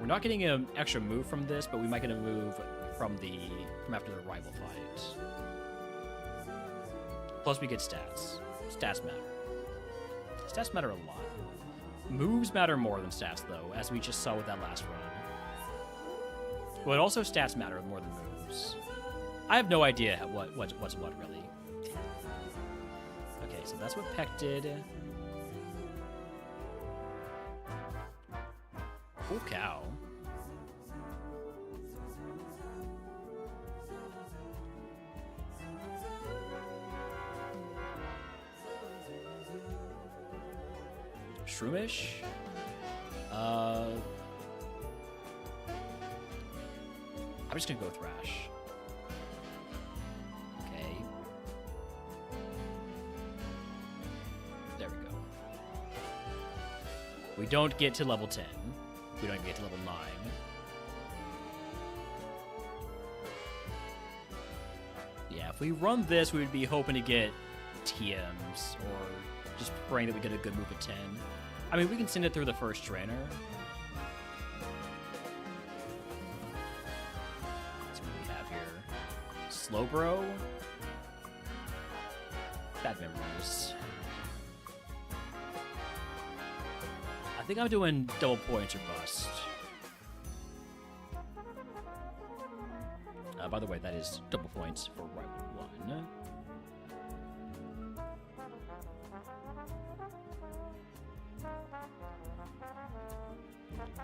We're not getting an extra move from this, but we might get a move from after the rival fight. Plus we get stats. Stats matter. Stats matter a lot. Moves matter more than stats, though, as we just saw with that last run. But also stats matter more than moves. I have no idea what's what, really. Okay, so that's what Peck did. Cool cow. Shroomish? I'm just gonna go Thrash. Okay. There we go. We don't get to level 10. We don't even get to level 9. Yeah, if we run this, we would be hoping to get TMs, or just praying that we get a good move at 10. I mean, we can send it through the first trainer. Let's see what we have here. Slowbro. Bad memories. I think I'm doing double points or bust. By the way, that is double points for rival 1.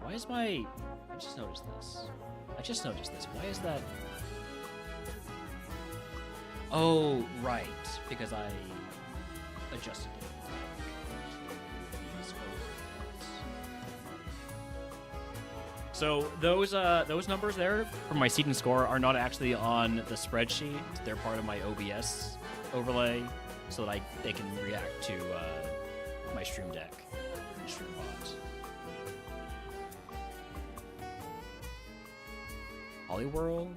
Why is my... I just noticed this. Why is that... Oh, right. Because I adjusted it. So those numbers there from my seed and score are not actually on the spreadsheet. They're part of my OBS overlay, so that they can react to my stream deck and stream bot. Hollyworld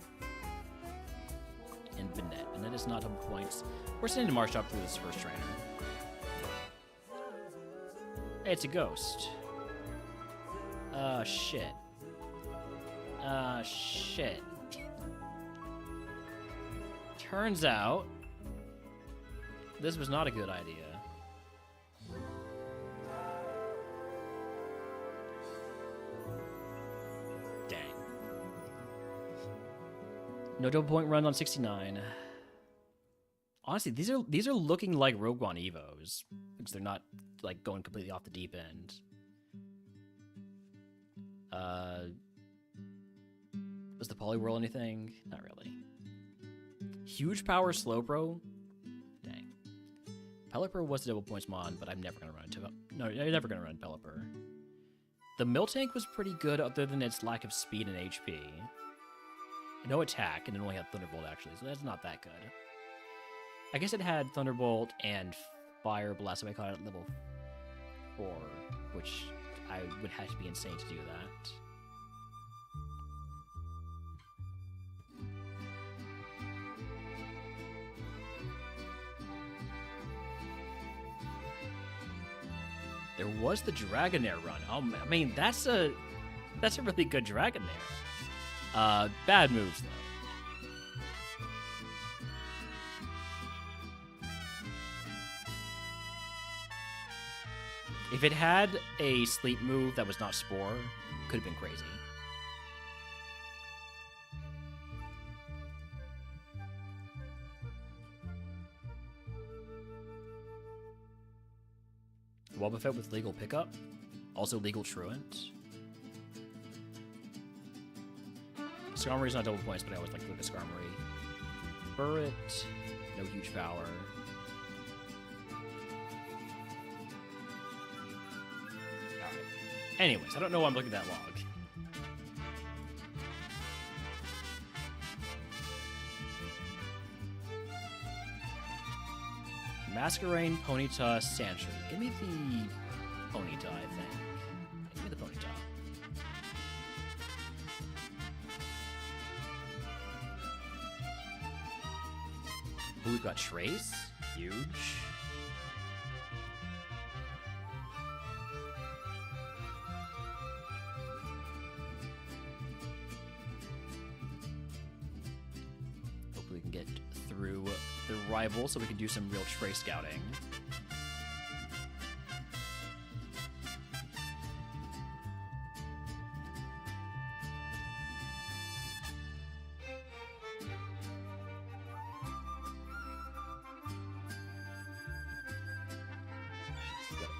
and Bennett. Bennett is not double points. We're sending Marsh up through this first trainer. Hey, it's a ghost. Shit. Shit. Turns out, this was not a good idea. Dang. No double point run on 69. Honestly, these are looking like RogueMon Evos, because they're not like going completely off the deep end. Was the Poliwhirl anything? Not really. Huge power Slowbro? Dang. Pelipper was the double points mon, but I'm never gonna run into I'm never gonna run Pelipper. The Miltank was pretty good other than its lack of speed and HP. No attack, and it only had Thunderbolt actually, so that's not that good. I guess it had Thunderbolt and Fire Blast if I caught it at level 4, which I would have to be insane to do that. There was the Dragonair run. Oh, I mean, that's a really good Dragonair. Bad moves, though. If it had a sleep move that was not Spore, could have been crazy. Wobbuffet with legal pickup. Also legal truant. Skarmory's not double points, but I always like to look at Skarmory. Burret. No huge power. Anyways, I don't know why I'm looking at that log. Masquerain, Ponyta, Sandshrew. Give me the Ponyta, I think. Give me the Ponyta. Ooh, we've got Trace. Huge. Hopefully we can get through the rival so we can do some real Trace scouting.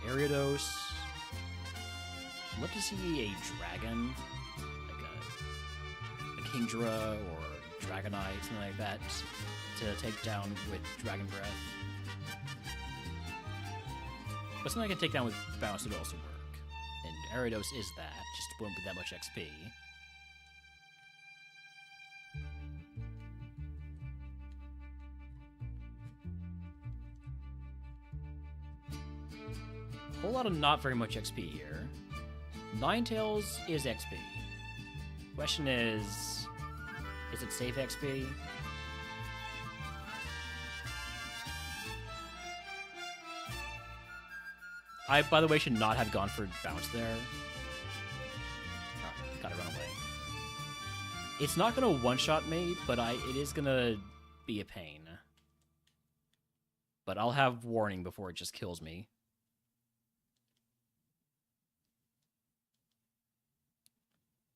Ariados. I'd love to see a dragon, like a Kingdra or Dragonite, something like that, to take down with Dragon Breath. But something I can take down with Bounce would also work. And Ariados is that, just won't be that much XP. Whole lot of not very much XP here. Ninetales is XP. Question is it safe XP? I, by the way, should not have gone for Bounce there. Oh, gotta run away. It's not gonna one-shot me, but it is gonna be a pain. But I'll have warning before it just kills me.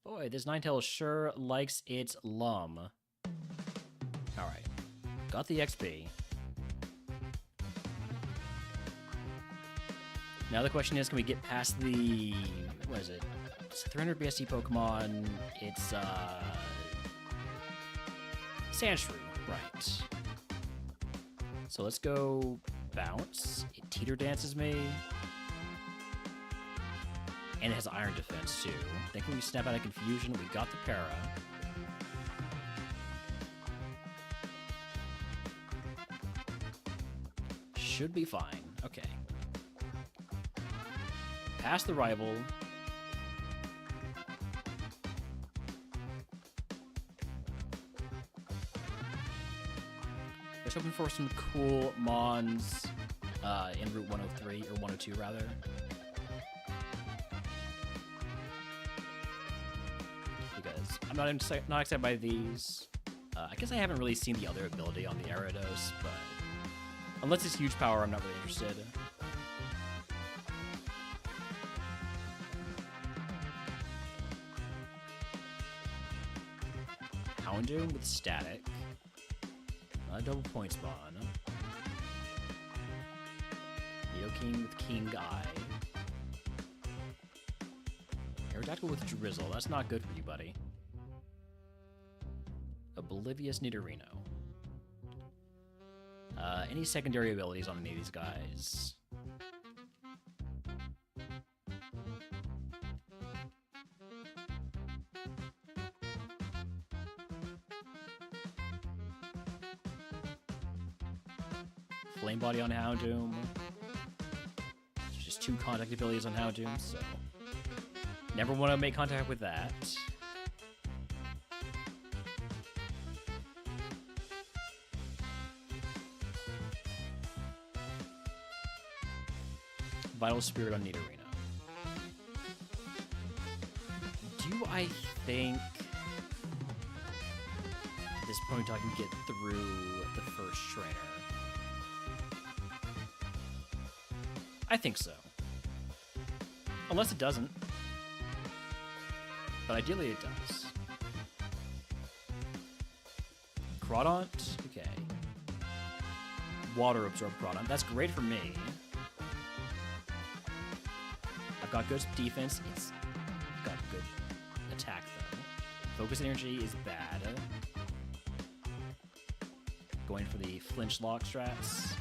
Boy, this Ninetales sure likes its lum. Alright. Got the XP. Now the question is, can we get past the... what is it? It's a 300 BSD Pokemon. It's, Sandshrew. Right. So let's go Bounce. It Teeter Dances me. And it has Iron Defense, too. I think when we snap out of Confusion, we got the Para. Should be fine. Okay. Past the rival. Just hoping for some cool Mons in Route 103, or 102, rather. I'm not excited by these. I guess I haven't really seen the other ability on the Ariados, but unless it's huge power, I'm not really interested. Houndoom with Static. Double point spawn. Nidoking with King Eye. Aerodactyl with Drizzle. That's not good for you, buddy. Oblivious Nidorino. Any secondary abilities on any of these guys? Flame Body on Houndoom. There's just 2 contact abilities on Houndoom, so never want to make contact with that. Vital Spirit on Nidorino. Do I think this Ponyta can get through the first trainer? I think so. Unless it doesn't. But ideally it does. Crawdont? Okay. Water Absorb Crawdont. That's great for me. I've got good defense. It's got good attack, though. Focus Energy is bad. Going for the Flinch Lock strats.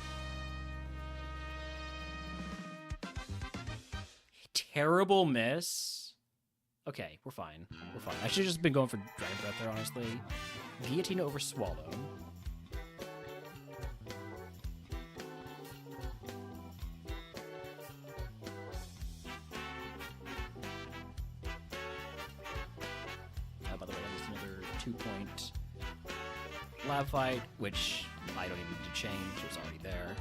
Terrible miss. Okay, we're fine. We're fine. I should have just been going for Dragon Breath there, honestly. Guillotine over Swallow. By the way, that was another 2-point lab fight, which I don't even need to change, it's already there.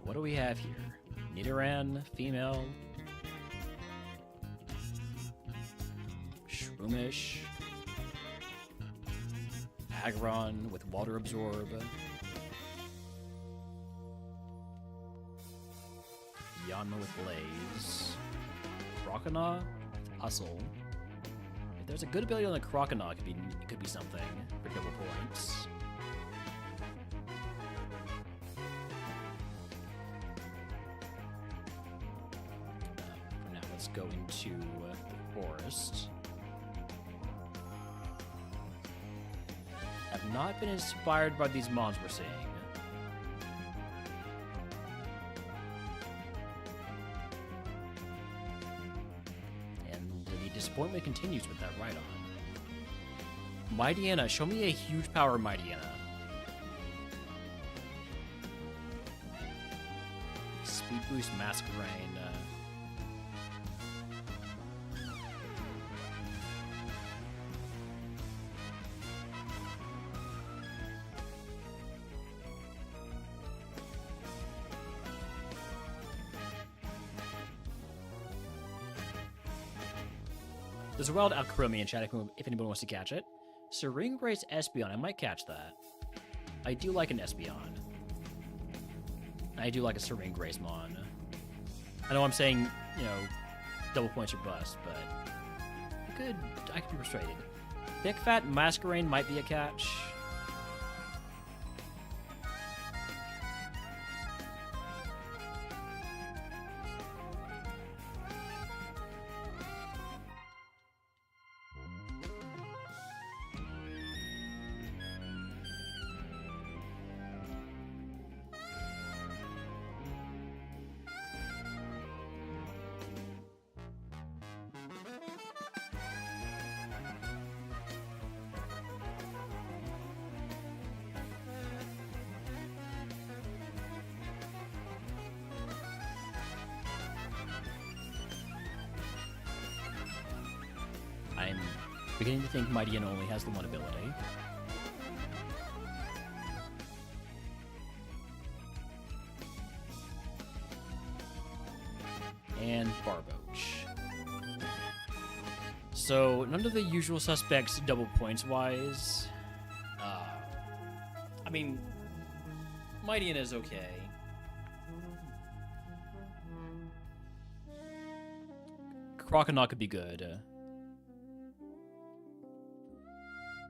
What do we have here? Nidoran, female. Shroomish. Aggron with Water Absorb. Yanma with Blaze. Croconaw with Hustle. If there's a good ability on the Croconaw, it could be something for double points. Go into the forest. Have not been inspired by these mons we're seeing. And the disappointment continues with that Rhydon. Mightyena, show me a huge power Mightyena. Speed boost Masquerain. There's a wild Alcremie in chat if anyone wants to catch it. Serene Grace Espeon, I might catch that. I do like an Espeon. I do like a Serene Grace Mon. I know I'm saying, you know, double points or bust, but I could be persuaded. Thick Fat Masquerain might be a catch. I'm beginning to think Mightyena only has the one ability. And Barboach. So, none of the usual suspects double points-wise. I mean, Mightyena is okay. Croconaw could be good.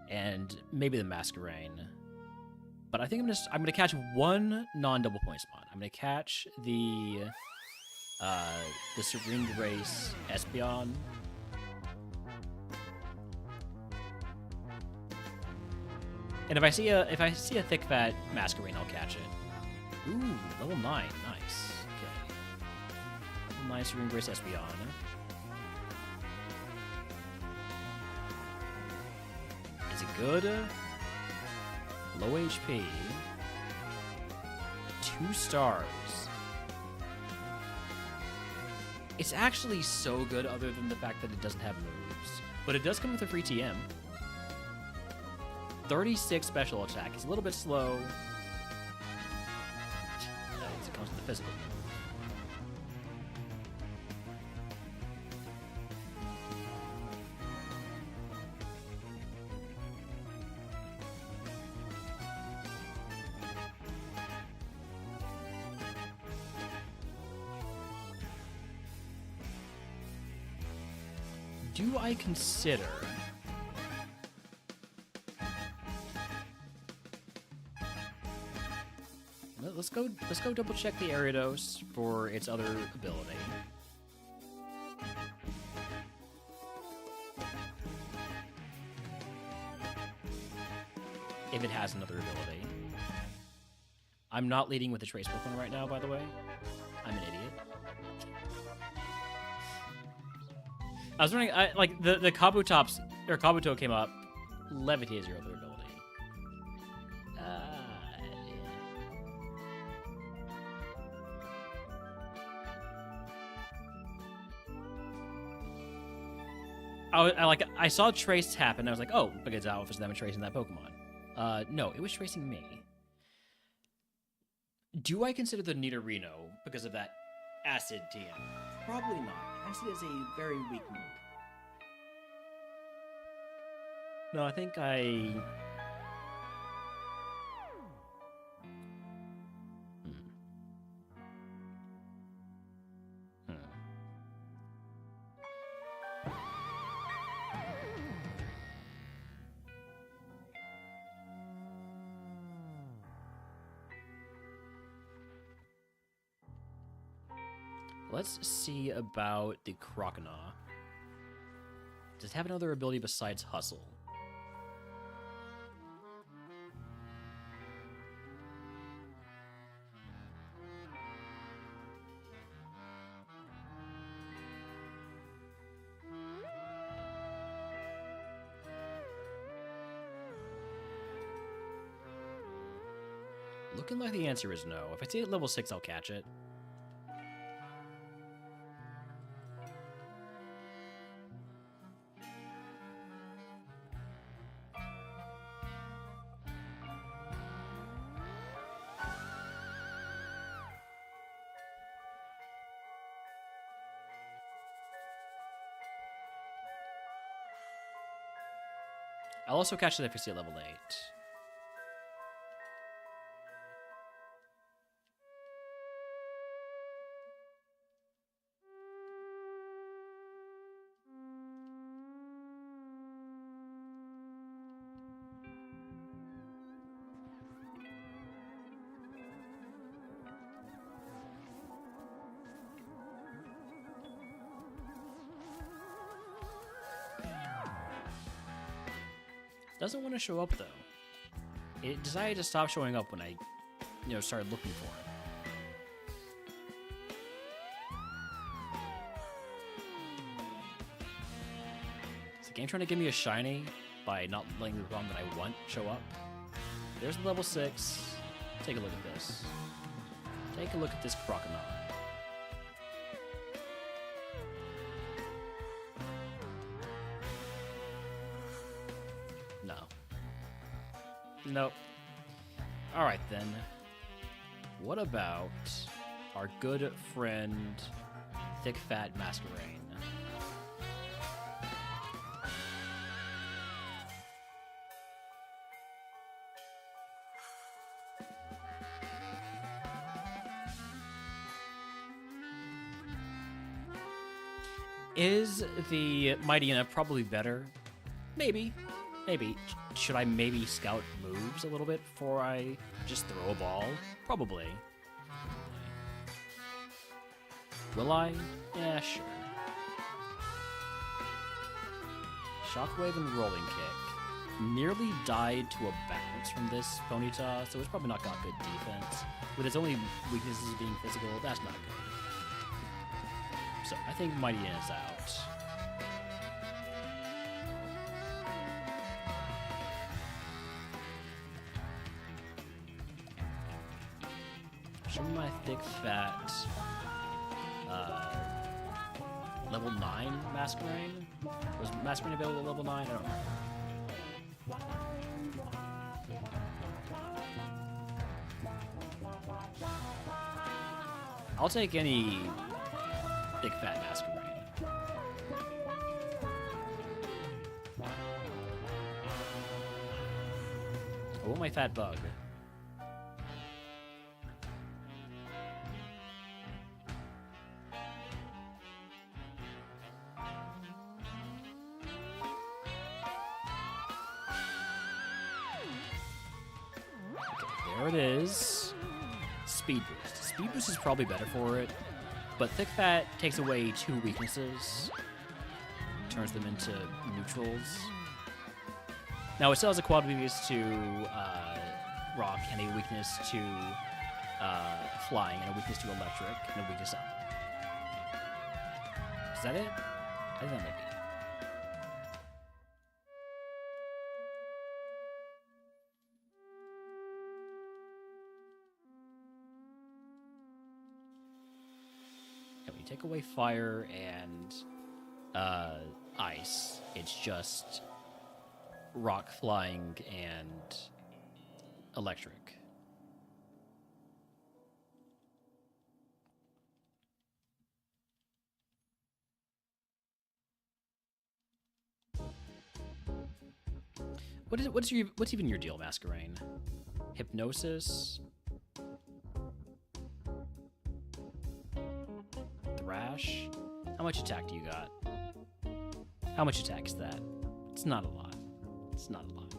And maybe the Masquerain. But I think I'm gonna catch one non-double point spot. I'm gonna catch the Serene Grace Espeon. And if I see a thick fat Masquerain, I'll catch it. Ooh, level 9, nice. Okay. Level 9 Serene Grace Espeon. Is it good? Low HP. 2 stars. It's actually so good other than the fact that it doesn't have moves. But it does come with a free TM. 36 special attack. It's a little bit slow. It comes with the physical. Do I consider let's go double check the Ariados for its other ability. if it has another ability. I'm not leading with the Trace Pokemon right now, by the way. I'm an idiot. I was wondering, like, the Kabutops, or Kabuto came up, Levitate is your other ability. I saw Trace happen, and I was like, oh, because that was them tracing that Pokemon. No, it was tracing me. Do I consider the Nidorino because of that Acid TM? Probably not. Acid is a very weak move. No, I think I... Let's see about the Croconaw. Does it have another ability besides Hustle? Looking like the answer is no. If I see it at level 6, I'll catch it. I'll also catch it if I see it at level 8. Doesn't want to show up though. It decided to stop showing up when I, started looking for it. Is the game trying to give me a shiny by not letting the one that I want show up? There's the level 6. Take a look at this. Take a look at this Croconaw. Nope. Alright then. What about our good friend, Thick Fat Masquerain? Is the Mightyena probably better? Maybe. Maybe. Should I maybe scout moves a little bit before I just throw a ball? Probably. Will I? Yeah, sure. Shockwave and Rolling Kick. Nearly died to a bounce from this Ponyta, so it's probably not got good defense. With its only weaknesses being physical, that's not good. So, I think Mightyena is out. Show me my Thick Fat level 9 Masquerain? Was Masquerain available at level 9? I don't remember. I'll take any Thick Fat Masquerain. I want my Fat Bug. There it is. Speed Boost. Speed Boost is probably better for it, but Thick Fat takes away 2 weaknesses, turns them into neutrals. Now, it still has a quad weakness to rock and a weakness to flying and a weakness to electric and a weakness to... Is that it? I think that might be. When you take away fire and ice, it's just rock, flying, and electric. What's even your deal, Masquerain? Hypnosis? Thrash? How much attack do you got? How much attack is that? It's not a lot. It's not a lot.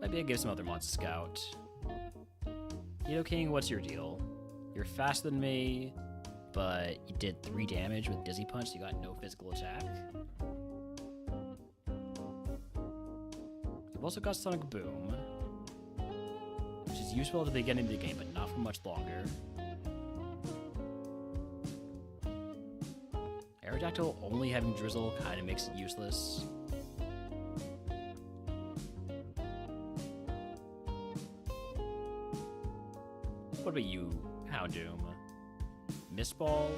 Maybe I give some other Monster Scout. King, what's your deal? You're faster than me, but you did 3 damage with Dizzy Punch, so you got no physical attack. You've also got Sonic Boom, which is useful at the beginning of the game, but not for much longer. Aerodactyl only having Drizzle kind of makes it useless. What about you, Houndoom? Mistball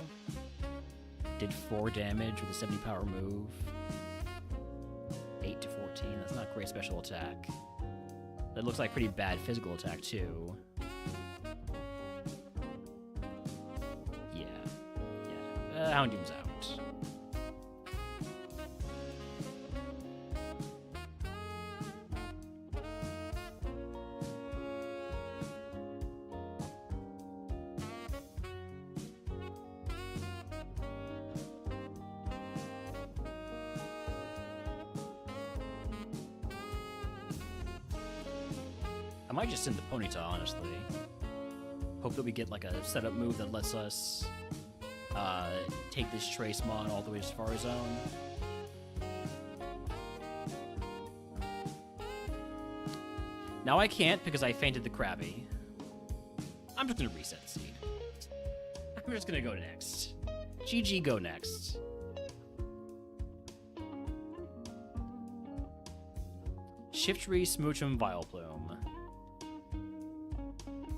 did 4 damage with a 70 power move. 8 to 14. That's not great special attack. That looks like pretty bad physical attack too. Yeah. Houndoom's out. I might just send the Ponyta, honestly. Hope that we get like a setup move that lets us take this Tracemon all the way to Safari Zone. Now I can't because I fainted the Krabby. I'm just gonna reset the seed. I'm just gonna go next. GG, go next. Shiftry, Smoochum, Vileplume.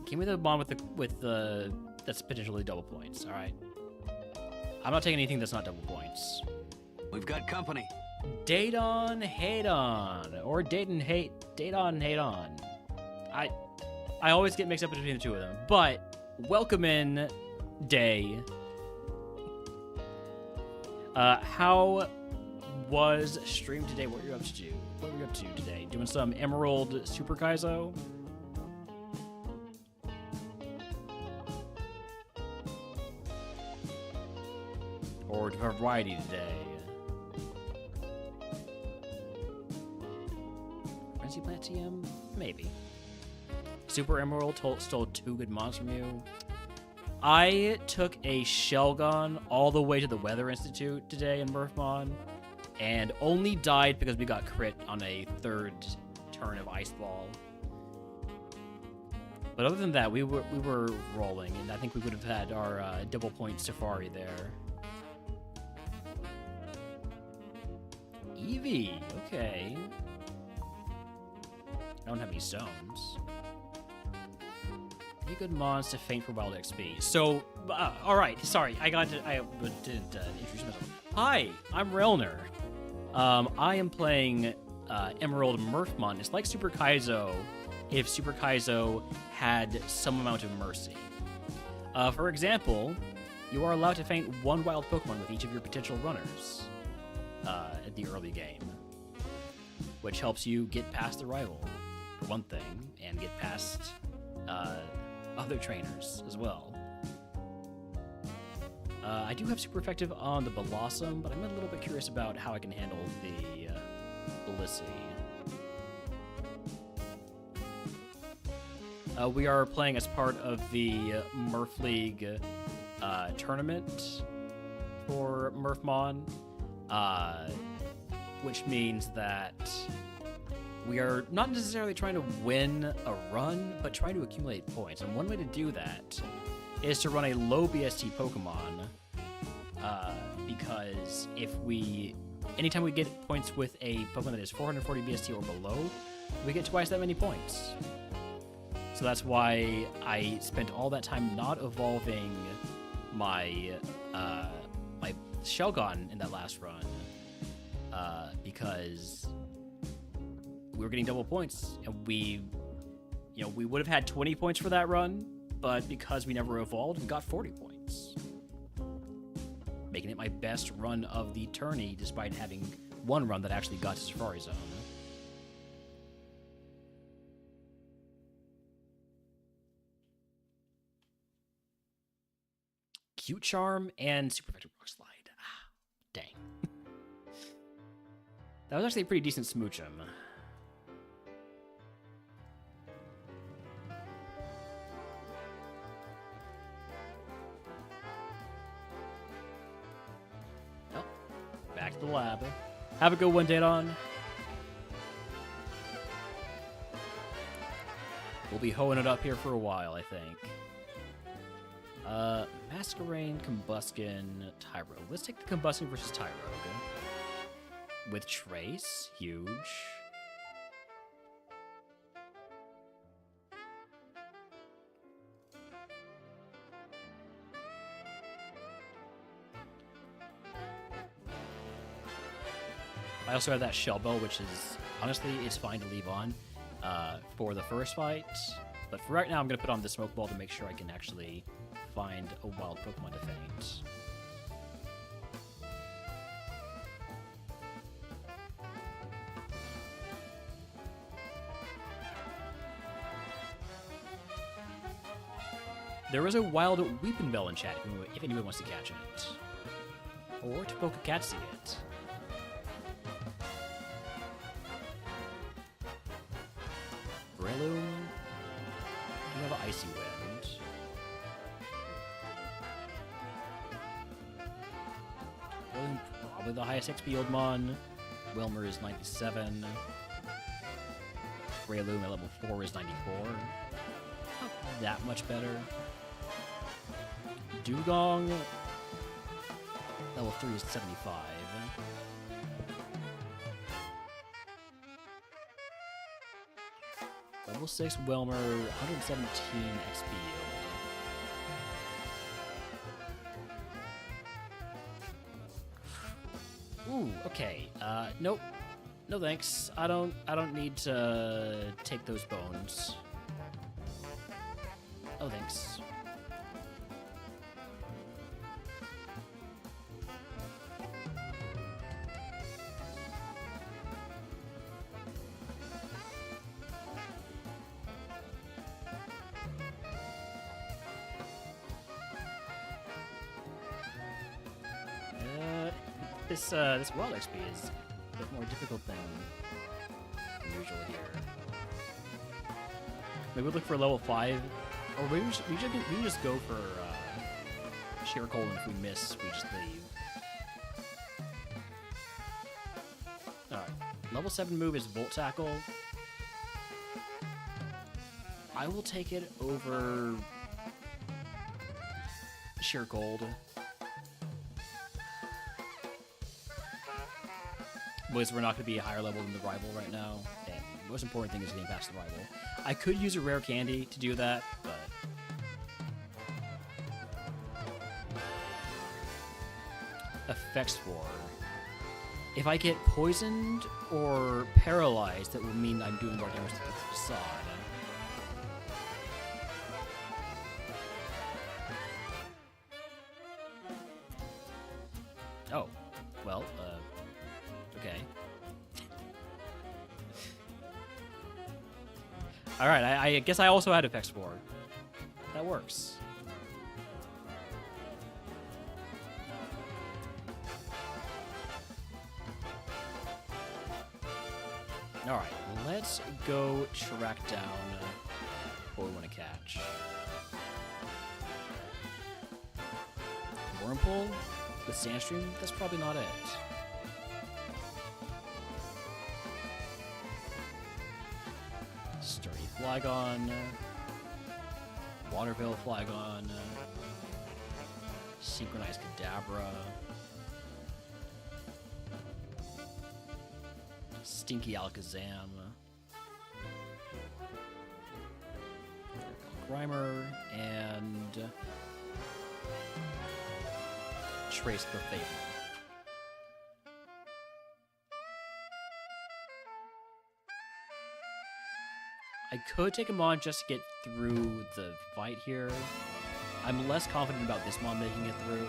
Give me the bond with the that's potentially double points. All right. I'm not taking anything that's not double points. We've got company. Daedon, Hadon, or Daedon, Hadon. I always get mixed up between the two of them. But welcome in, Day. How was stream today? What were you up to? What were you up to today? Doing some Emerald Super Kaizo? Or variety today? Frenzy Plant TM? Maybe. Super Emerald stole 2 good mons from you. I took a Shelgon all the way to the Weather Institute today in MurphMon, and only died because we got crit on a 3rd turn of Ice Ball. But other than that, we were rolling, and I think we would have had our double point Safari there. Eevee, okay. I don't have any stones. Any good mons to faint for wild XP. So, all right. Sorry, I didn't introduce myself. Hi, I'm Relner. I am playing Emerald MurphMon. It's like Super Kaizo if Super Kaizo had some amount of mercy. For example, you are allowed to faint 1 wild Pokemon with each of your potential runners at the early game, which helps you get past the rival, for one thing, and get past other trainers as well. I do have super effective on the Blossom, but I'm a little bit curious about how I can handle the Blissey. We are playing as part of the Murph League tournament for MurphMon, which means that we are not necessarily trying to win a run, but trying to accumulate points. And one way to do that is to run a low BST Pokemon, because anytime we get points with a Pokemon that is 440 BST or below, we get twice that many points. So that's why I spent all that time not evolving my my Shelgon in that last run, because we were getting double points, and we would have had 20 points for that run, but because we never evolved, we got 40 points, making it my best run of the tourney, despite having one run that actually got to Safari Zone. Cute Charm and Super Effective Rock Slide. Ah, dang. That was actually a pretty decent Smoochum. Well, back to the lab. Have a good one, Daedon. We'll be hoeing it up here for a while, I think. Masquerain, Combuskin, Tyro. Let's take the Combuskin versus Tyro, okay? With Trace, huge. I also have that Shell Bell, which is, honestly, it's fine to leave on for the first fight. But for right now, I'm going to put on the Smoke Ball to make sure I can actually find a wild Pokemon to faint. There is a wild Weeping Bell in chat if anyone wants to catch it. Or to poke a Catsy it. Breloom. You have an Icy Wind. Probably the highest XP Oldmon. Wilmer is 97. Breloom at level 4 is 94. Not that much better. Dugong, level 3 is 75. Level 6 Wilmer, 117 XP yield. Ooh, okay. Nope. No thanks. I don't need to take those bones. Oh, thanks. This wild XP is a bit more difficult than usual here. Maybe we'll look for level 5, or we just go for Sheer Cold, and if we miss, we just leave. Alright, level 7 move is Volt Tackle. I will take it over Sheer Cold. Because we're not going to be a higher level than the rival right now, and the most important thing is getting past the rival. I could use a rare candy to do that, but effects for. If I get poisoned or paralyzed, that will mean I'm doing more damage to the facade. Oh, well, okay. Alright, I guess I also had Effects 4. That works. Alright, let's go track down what we want to catch. Whirlpool with Sandstream? That's probably not it. Sturdy Flygon. Waterville Flygon. Synchronized Kadabra. Stinky Alakazam. Grimer and Trace the Fable. I could take him on just to get through the fight here. I'm less confident about this mon making it through.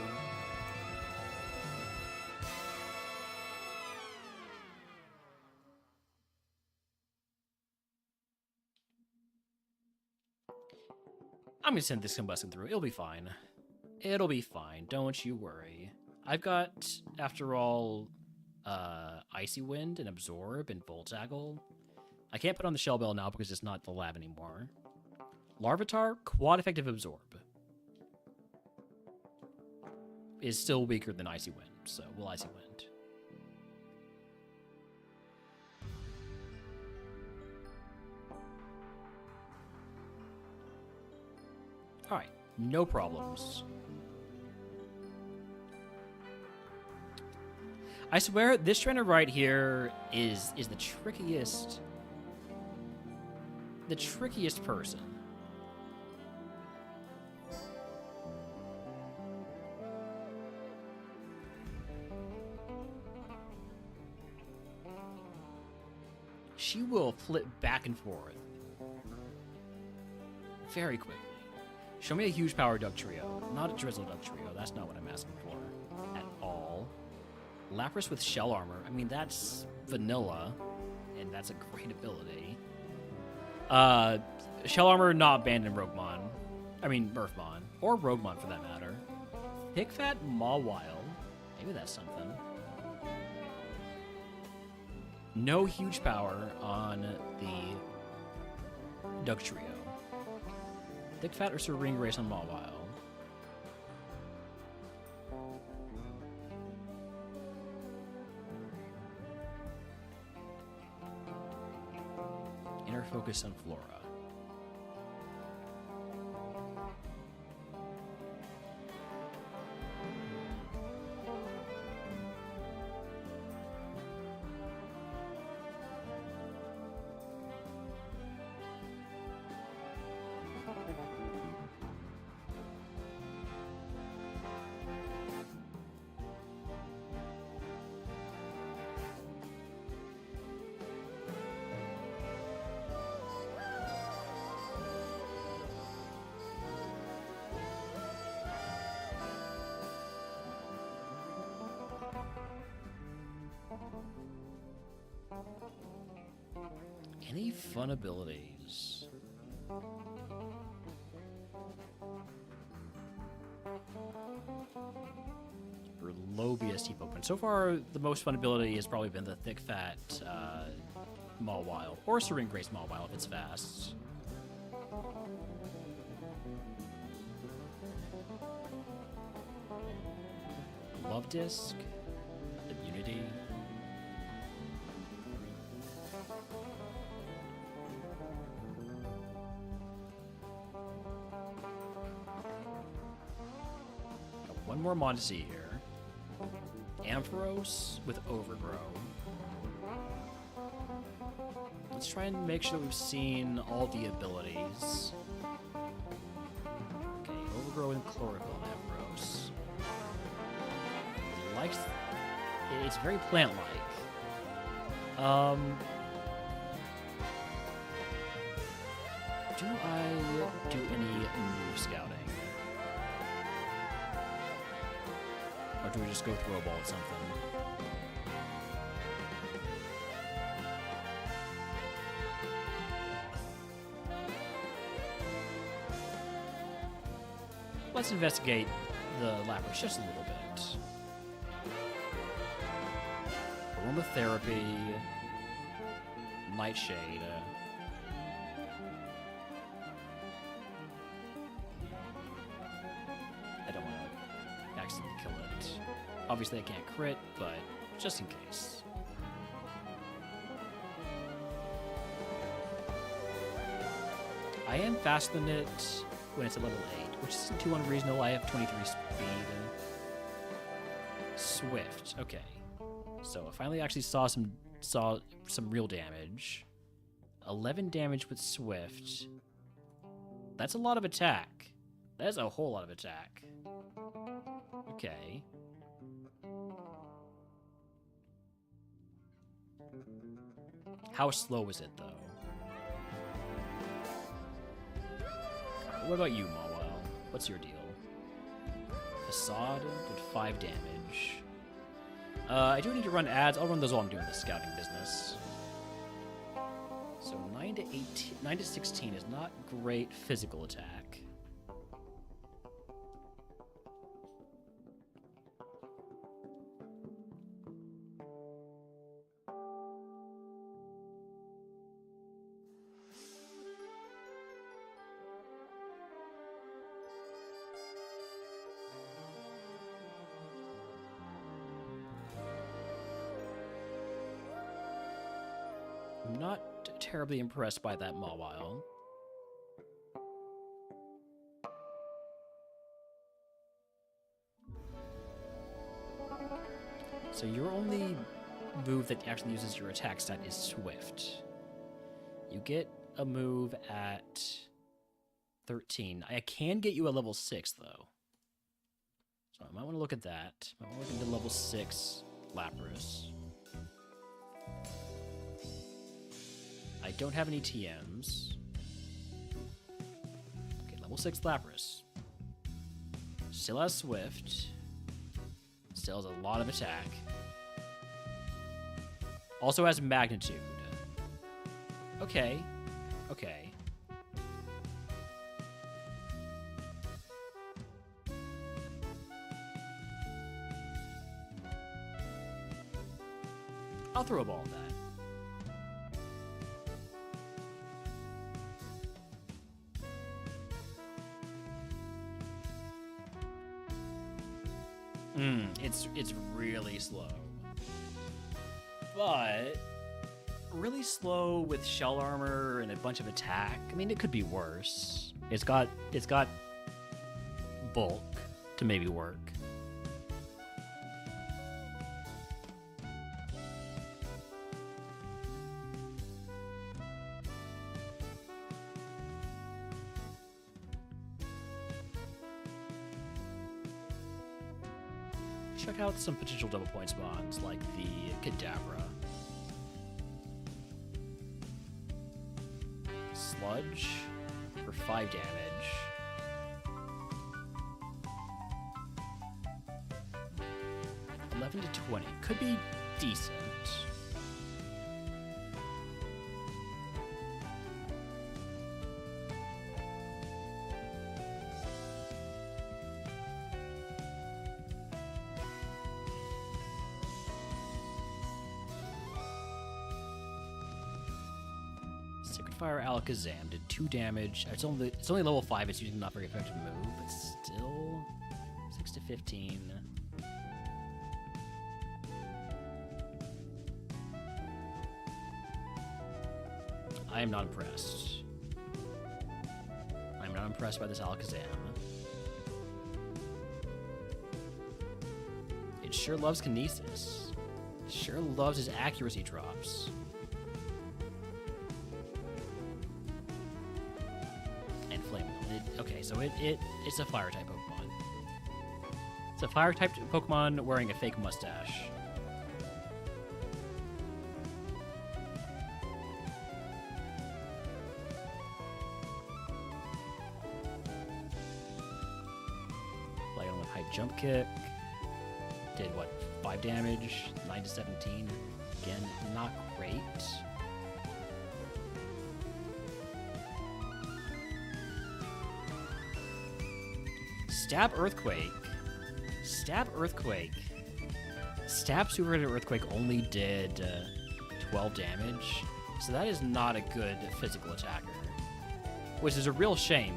I'm gonna send this combustion through. It'll be fine. It'll be fine. Don't you worry. I've got, after all, Icy Wind and Absorb and Voltaggle. I can't put on the Shell Bell now because it's not the lab anymore. Larvitar, quad effective Absorb. Is still weaker than Icy Wind, so we'll Icy Wind. Alright, no problems. I swear, this trainer right here is the trickiest... The trickiest person. She will flip back and forth very quickly. Show me a huge power Duck Trio. Not a Drizzle Duck Trio. That's not what I'm asking for at all. Lapras with Shell Armor. I mean, that's vanilla, and that's a great ability. Shell Armor not banned in RogueMon. I mean, MurphMon. Or RogueMon, for that matter. Thick Fat Mawile. Maybe that's something. No huge power on the Duck Trio. Thick Fat or Serene Grace on Mawile. Inner Focus on Flora. Any fun abilities? Lobia Steep Open. So far, the most fun ability has probably been the Thick Fat Mawile, or Serene Grace Mawile if it's fast. Love Disc, Immunity. One more mod to see here. Ampharos with Overgrow. Let's try and make sure that we've seen all the abilities. Okay, Overgrow and Chlorophyll and Ampharos. Likes... It's very plant-like. Do I do any move scouting? Or do we just go throw a ball at something? Let's investigate the Lapras just a little bit. Aromatherapy, Nightshade. Obviously, I can't crit, but just in case. I am faster than it when it's at level 8, which isn't too unreasonable. I have 23 speed and swift. Okay, so I finally actually saw some real damage. 11 damage with swift. That's a lot of attack. That is a whole lot of attack. Okay. How slow is it, though? What about you, Mawel? What's your deal? Facade did 5 damage. I do need to run ads. I'll run those while I'm doing the scouting business. So 9 to 16 is not great physical attack. I'm not terribly impressed by that Mawile. So your only move that actually uses your attack stat is Swift. You get a move at 13. I can get you a level 6, though. So I might want to look at that. I might want to look into level 6 Lapras. I don't have any TMs. Okay, level 6 Lapras. Still has Swift. Still has a lot of attack. Also has Magnitude. Okay. Okay. I'll throw a ball at that. It's really slow. But really slow with shell armor and a bunch of attack. I mean, it could be worse. It's got bulk to maybe work. Check out some potential double point spawns like the Kadabra. Sludge for 5 damage. $11 to $20 could be decent. Fire Alakazam did 2 damage. It's only level 5. It's using not very effective move, but still 6 to 15. I am not impressed. I'm not impressed by this Alakazam. It sure loves Kinesis. It sure loves his accuracy drops. Okay, so it's a fire type Pokemon. It's a fire type Pokemon wearing a fake mustache. Like on with high jump kick. Did what? 5 damage, 9 to 17. Again, not great. Stab Earthquake. Stab Earthquake. Stab Super Earthquake only did 12 damage, so that is not a good physical attacker, which is a real shame.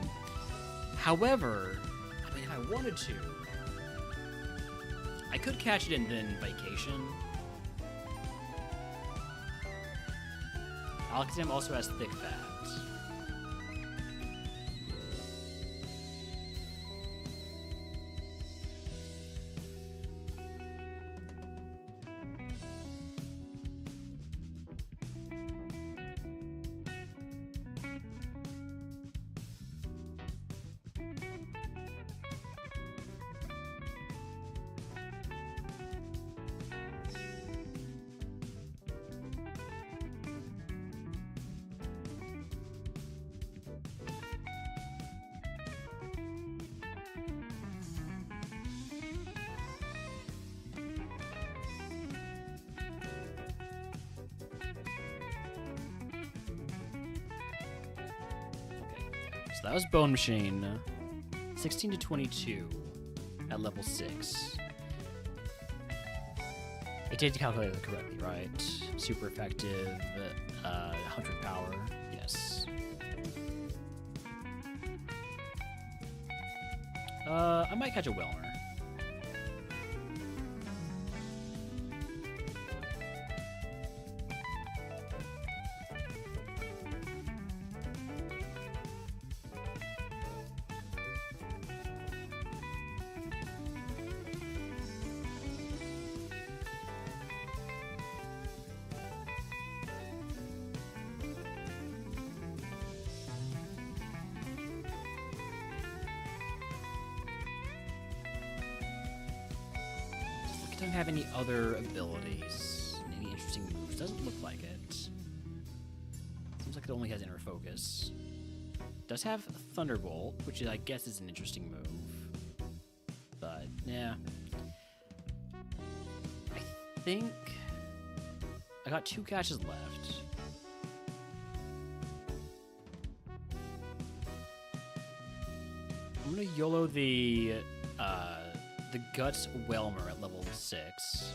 However, I mean, if I wanted to, I could catch it in then Vacation. Alakazam also has Thick Fat. So that was Bone Machine. 16 to 22 at level 6. It did calculate it correctly, right? Super effective, 100 power. Yes. I might catch a Whelmer. Doesn't have any other abilities, any interesting moves. Doesn't look like it. Seems like it only has Inner Focus. Does have Thunderbolt, which I guess is an interesting move. But, yeah. I think I got 2 catches left. I'm gonna YOLO the Guts Whelmer at level 6.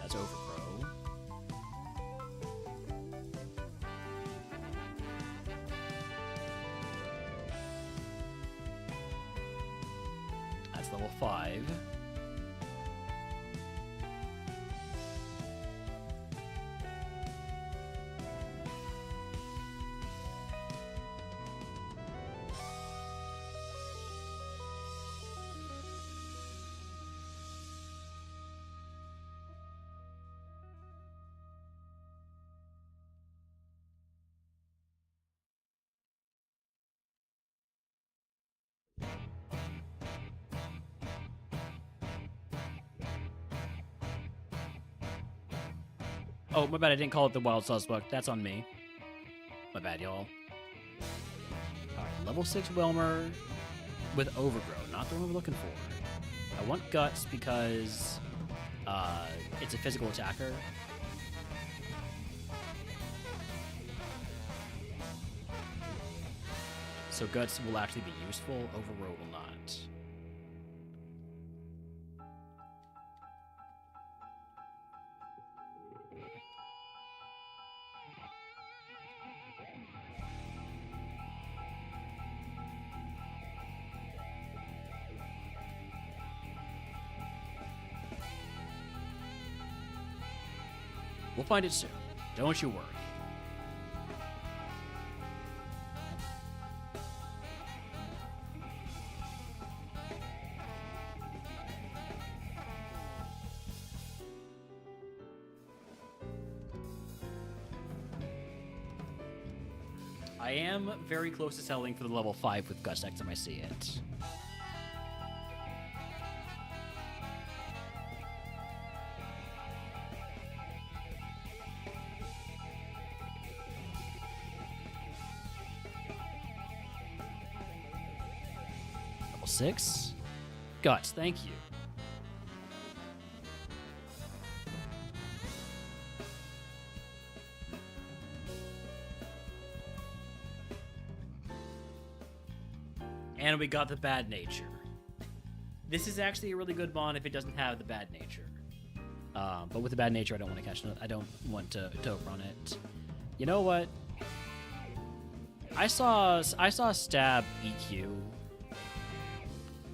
That's Overgrow. That's level 5. Oh, my bad, I didn't call it the Wild Suspect. That's on me. My bad, y'all. Alright, level 6 Whelmer with Overgrow. Not the one we're looking for. I want Guts because it's a physical attacker. So Guts will actually be useful. Overgrow will not. We'll find it soon. Don't you worry. I am very close to settling for the level 5 with Guts next time I see it. Level 6? Guts, thank you. And we got the bad nature. This is actually a really good mon if it doesn't have the bad nature. But with the bad nature, I don't want to catch. I don't want to run it. You know what? I saw stab EQ.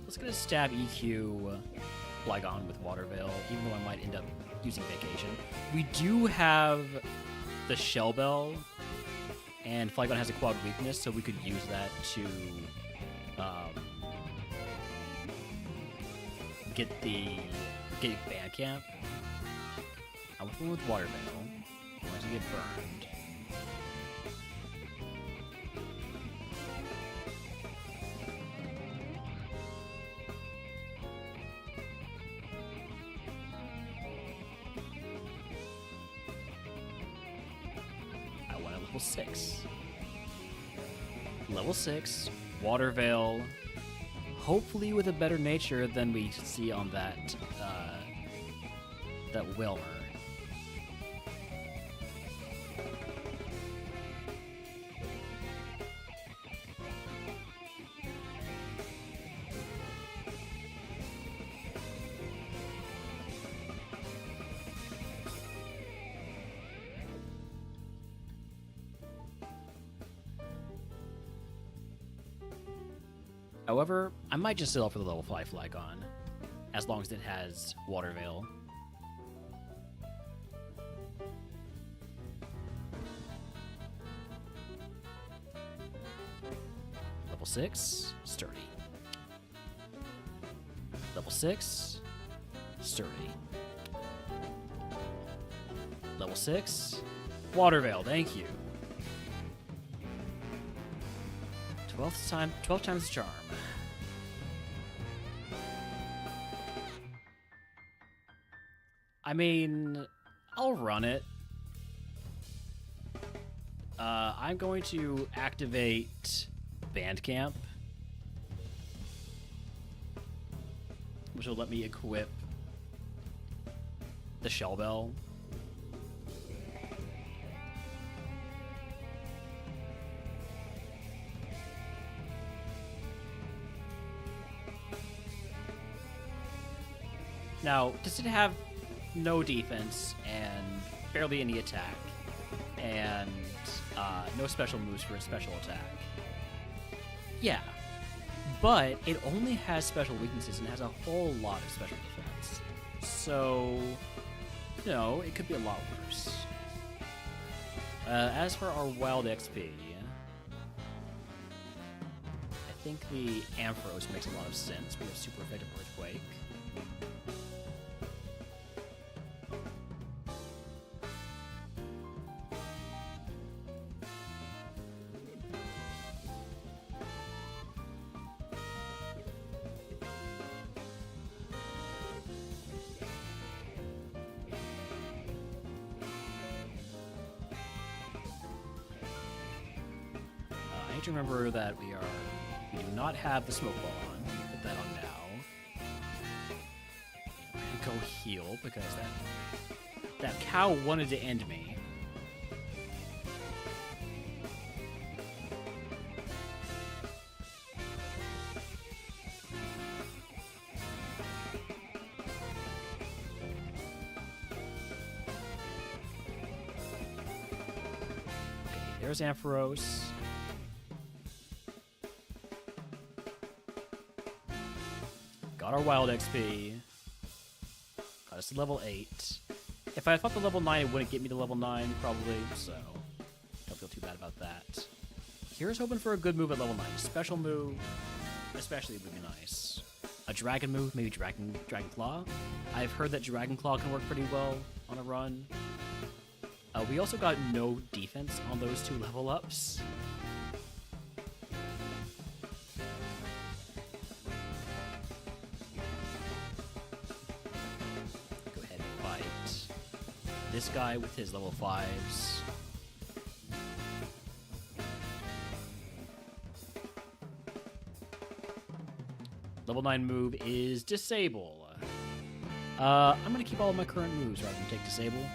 Let's get a stab EQ Flygon with Water Veil, even though I might end up using Vacation. We do have the Shell Bell, and Flygon has a quad weakness, so we could use that to get Band Camp. I went with Water Veil. I want to get burned. I went at level 6. Level 6, Water Veil. Hopefully with a better nature than we see on that Wilmer. However, I might just settle for the level 5 Flygon, as long as it has Water Veil. Level 6, Sturdy. Level 6, Sturdy. Level 6, Water Veil, thank you. 12 times the charm. I mean, I'll run it. I'm going to activate Bandcamp, which will let me equip the Shell Bell. Now, does it have no defense and barely any attack, and no special moves for a special attack? Yeah, but it only has special weaknesses and has a whole lot of special defense. So, you know, it could be a lot worse. As for our wild XP, I think the Ampharos makes a lot of sense. We have super effective Earthquake. I need to remember that we do not have the smoke ball on. Put that on now. Go heal because that cow wanted to end me. Okay, there's Ampharos. Got our wild XP. Got us to level 8. If I thought the level 9, it wouldn't get me to level 9, probably, so don't feel too bad about that. Here's hoping for a good move at level 9. A special move, especially, would be nice. A dragon move, maybe Dragon Claw. I've heard that Dragon Claw can work pretty well on a run. We also got no defense on those 2 level ups. This guy with his level 5s. Level 9 move is Disable. I'm going to keep all of my current moves rather than take Disable.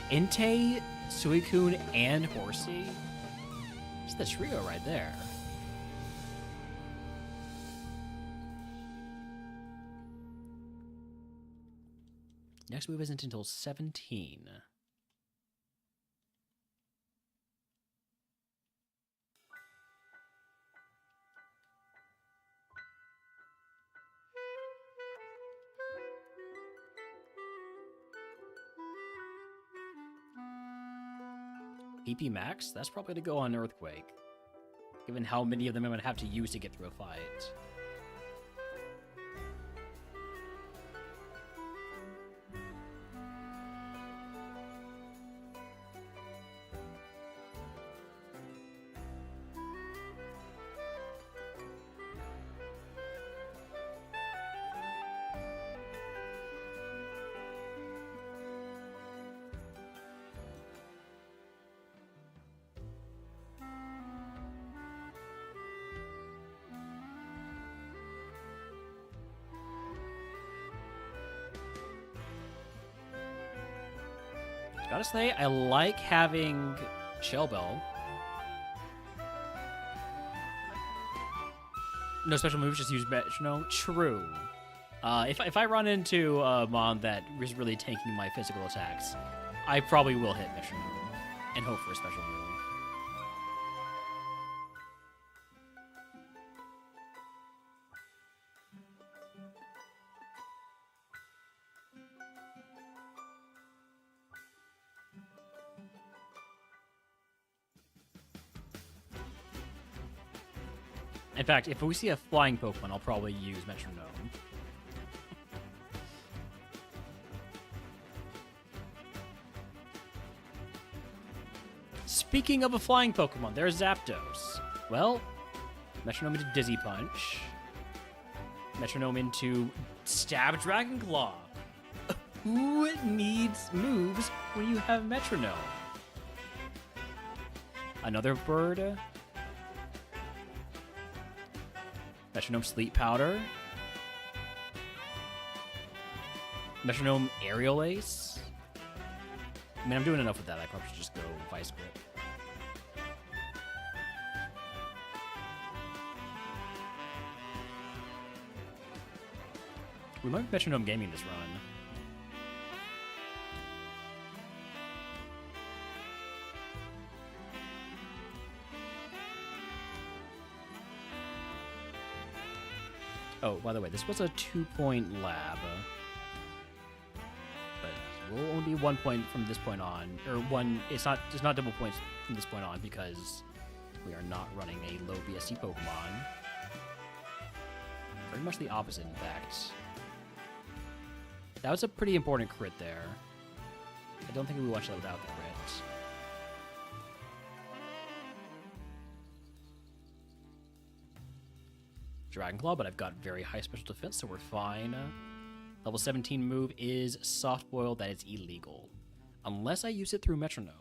Entei Suicune and Horsey? It's the trio right there. Next move isn't until 17. PP Max? That's probably to go on Earthquake, given how many of them I'm going to have to use to get through a fight. Gotta say, I like having Shell Bell. No special moves, just use Metronome. True. If I run into a Mon that is really tanking my physical attacks, I probably will hit Metronome and hope for a special move. In fact, if we see a flying Pokemon, I'll probably use Metronome. Speaking of a flying Pokemon, there's Zapdos. Well, Metronome into Dizzy Punch. Metronome into Stab Dragon Claw. Who needs moves when you have Metronome? Another bird. Metronome Sleep Powder. Metronome Aerial Ace. I mean, I'm doing enough with that. I probably should just go Vice Grip. We might be Metronome gaming this run. Oh, by the way, this was a 2-point lab. But we'll only be 1 point from this point on. Or one, it's not double points from this point on because we are not running a low BSC Pokemon. Very much the opposite, in fact. That was a pretty important crit there. I don't think we watched that without the crit. Dragon Claw, but I've got very high special defense, so we're fine. Level 17 move is Soft Boil. That is illegal. Unless I use it through Metronome.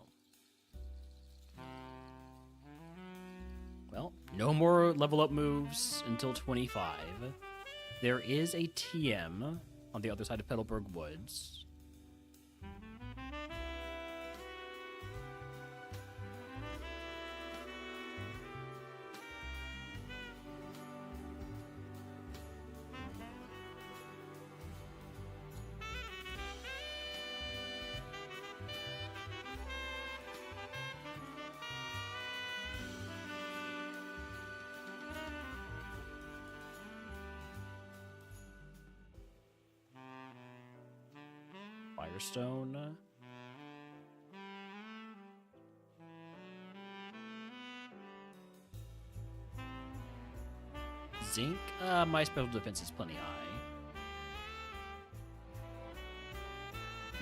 Well, no more level up moves until 25. There is a TM on the other side of Petalburg Woods. Firestone. Zinc. My special defense is plenty high.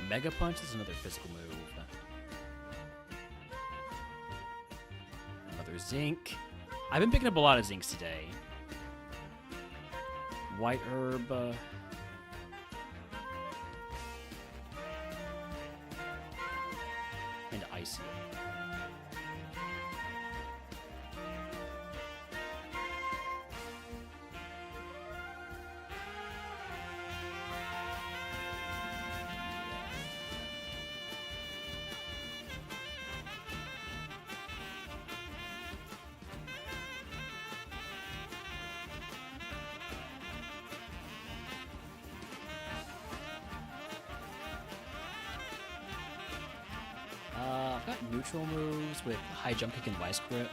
Mega Punch is another physical move. Another Zinc. I've been picking up a lot of Zincs today. White Herb. And Icy. neutral moves with high jump kick and vice grip.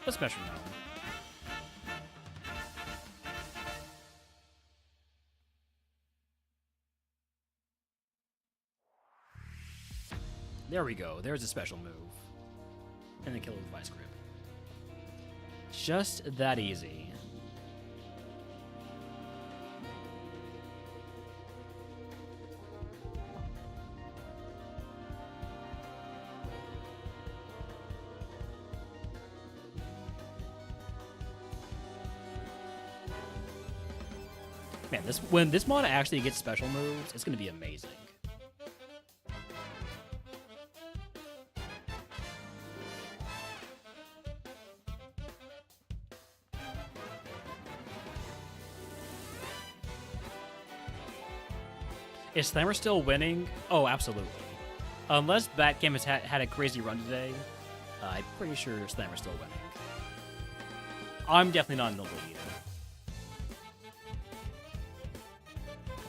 What's special now? There we go. There's a special move. And then kill it with vice grip. Just that easy. Man, when this mod actually gets special moves, it's gonna be amazing. Is Slammer still winning? Oh, absolutely. Unless Batcam has had a crazy run today, I'm pretty sure Slammer's still winning. I'm definitely not in the lead.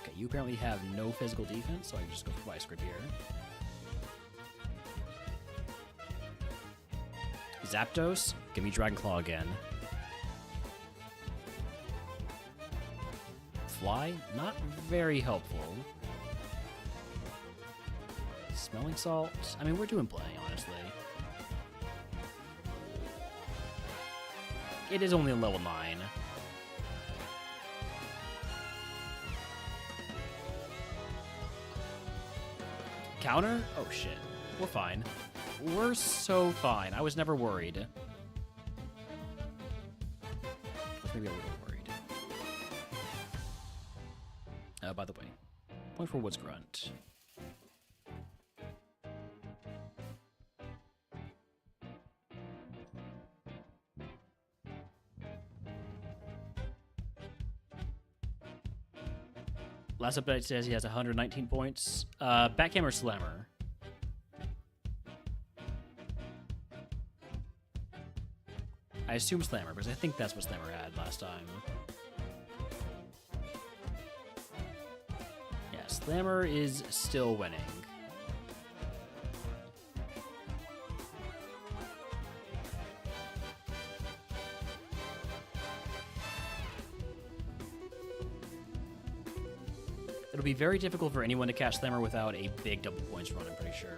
Okay, you apparently have no physical defense, so I can just go for Vice Grip here. Zapdos, give me Dragon Claw again. Fly, not very helpful. Smelling Salt, I mean, we're doing plenty, honestly. It is only a level 9. Counter? Oh shit. We're fine. We're so fine. I was never worried. Maybe a little worried. By the way, point for Woods Grunt. Last update says he has 119 points. Batcam or Slammer? I assume Slammer, because I think that's what Slammer had last time. Yeah, Slammer is still winning. It'll be very difficult for anyone to catch Slammer without a big double points run, I'm pretty sure.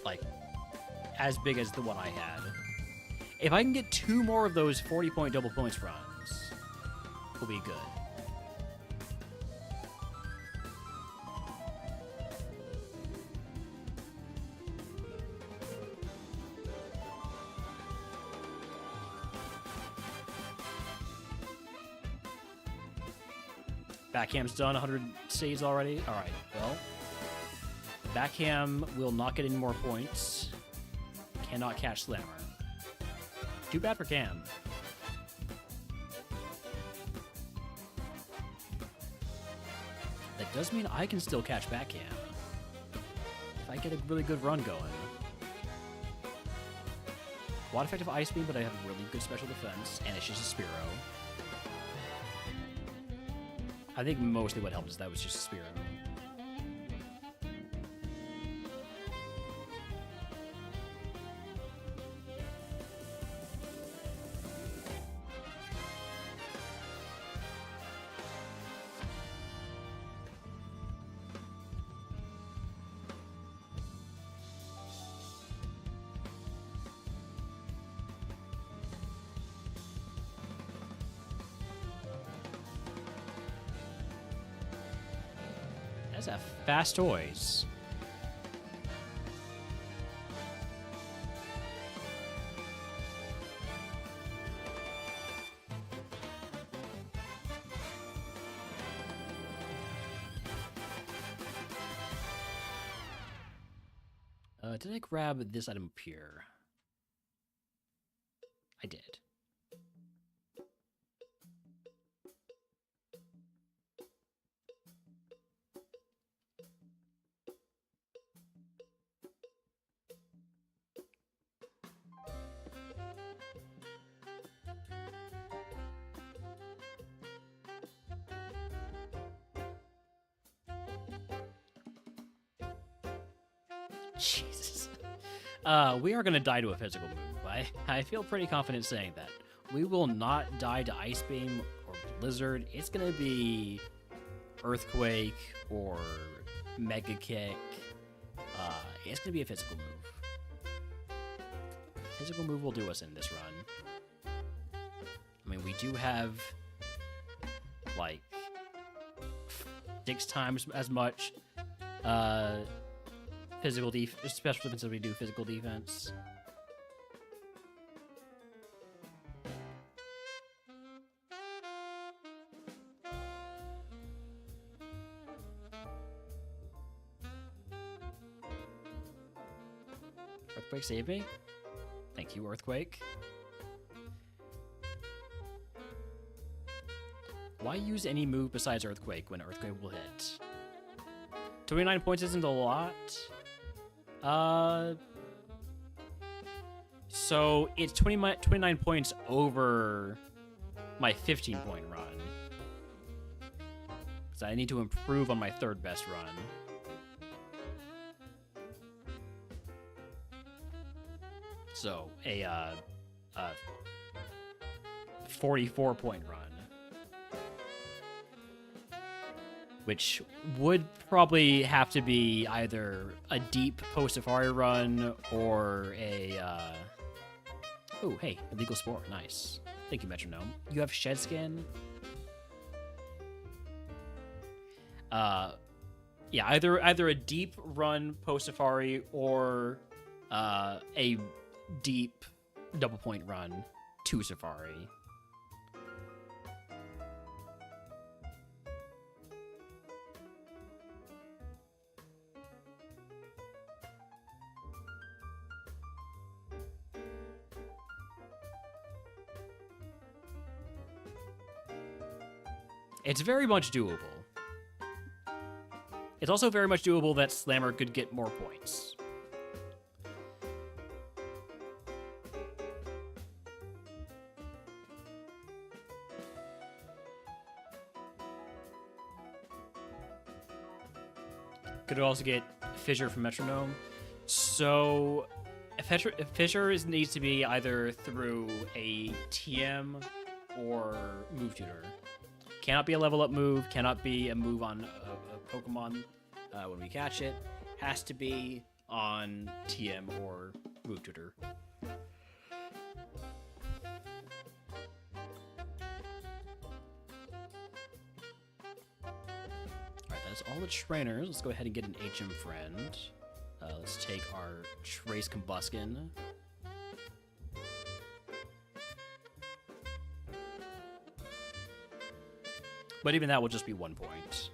Like, as big as the one I had. If I can get 2 more of those 40-point double points runs, we'll be good. Backham's done 100 saves already. All right, well, Backham will not get any more points. Cannot catch Slammer. Too bad for Cam. That does mean I can still catch Backham if I get a really good run going. Quad effective Ice Beam, but I have a really good special defense, and it's just a Spearow. I think mostly what helped is that was just a Spearow. That's a fast toys. Did I grab this item up here? I did. Jesus. We are going to die to a physical move. I feel pretty confident saying that. We will not die to Ice Beam or Blizzard. It's going to be Earthquake or Mega Kick. It's going to be a physical move. Physical move will do us in this run. I mean, we do have, like, 6 times as much physical special defense as we do physical defense. Earthquake, save me. Thank you, Earthquake. Why use any move besides Earthquake when Earthquake will hit? 29 points isn't a lot. So it's 29 points over my 15-point run. Because I need to improve on my third best run. So a 44-point run. Which would probably have to be either a deep post-safari run or a... Oh, hey, illegal sport. Nice. Thank you, Metronome. You have Shed Skin? Yeah, either a deep run post-safari or a deep double-point run to Safari. It's very much doable. It's also very much doable that Slammer could get more points. Could also get Fissure from Metronome. So, Fissure needs to be either through a TM or Move Tutor. Cannot be a level up move, cannot be a move on a Pokemon when we catch it. Has to be on TM or Move Tutor. Alright, that's all the trainers. Let's go ahead and get an HM friend. Let's take our Trace Combuskin. But even that will just be 1 point.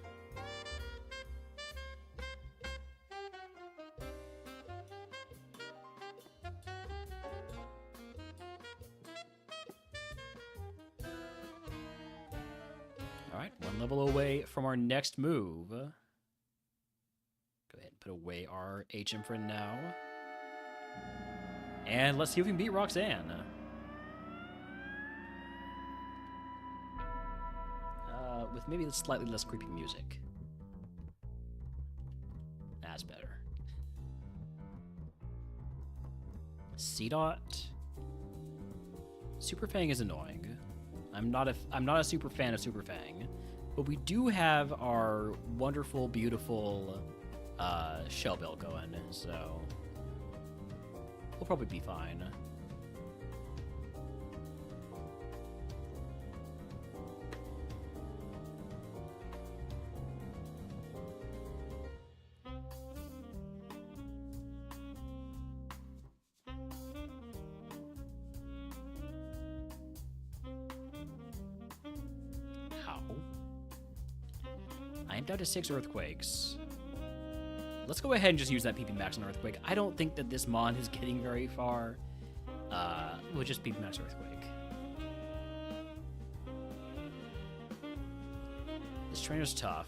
Alright, 1 level away from our next move. Go ahead and put away our HM friend now. And let's see if we can beat Roxanne. With maybe slightly less creepy music. That's better. C-Dot. Super Fang is annoying. I'm not a super fan of Super Fang, but we do have our wonderful, beautiful Shell Bell going, so we'll probably be fine. I am down to 6 Earthquakes. Let's go ahead and just use that PP Max on Earthquake. I don't think that this Mon is getting very far. We'll just PP Max Earthquake. This trainer's tough.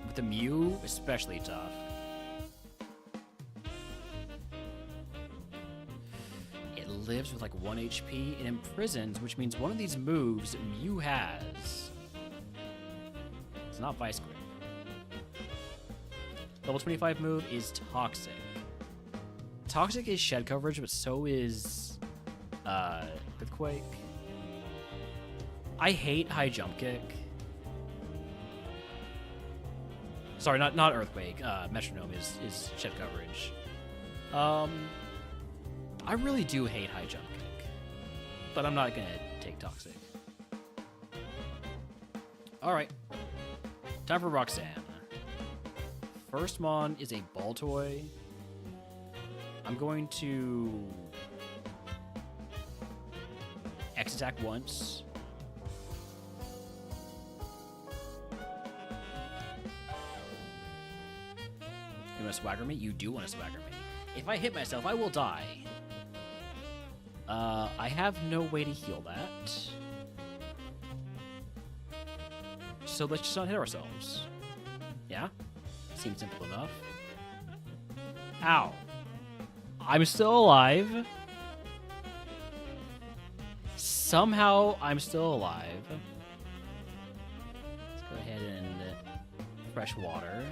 With the Mew, especially tough. It lives with like 1 HP and imprisons, which means one of these moves Mew has. It's not Vice Grip. Level 25 move is Toxic. Toxic is shed coverage, but so is Earthquake. I hate high jump kick. Sorry, not Earthquake. Metronome is shed coverage. I really do hate high jump kick, but I'm not gonna take Toxic. All right, time for Roxanne. First Mon is a ball toy. I'm going to X attack once. You want to swagger me? You do want to swagger me. If I hit myself, I will die. I have no way to heal that. So let's just not hit ourselves. Yeah? Seems simple enough. Ow. I'm still alive. Somehow, I'm still alive. Let's go ahead and fresh water.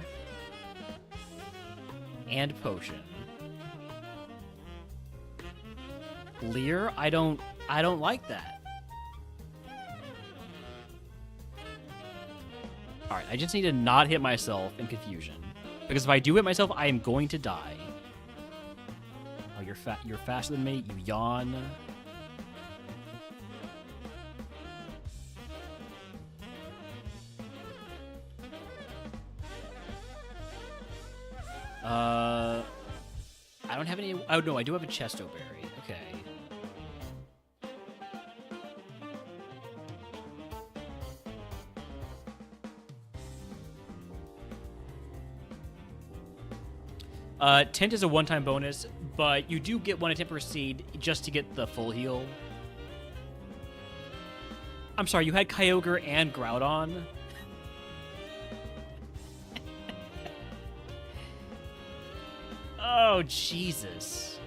And potion. Leer? I don't like that. Alright, I just need to not hit myself in confusion. Because if I do hit myself, I am going to die. Oh, you're faster than me, you yawn. I don't have any. Oh no, I do have a Chesto Berry. Okay. Tint is a one-time bonus, but you do get 1 attempt per seed just to get the full heal. I'm sorry, you had Kyogre and Groudon? Oh, Jesus.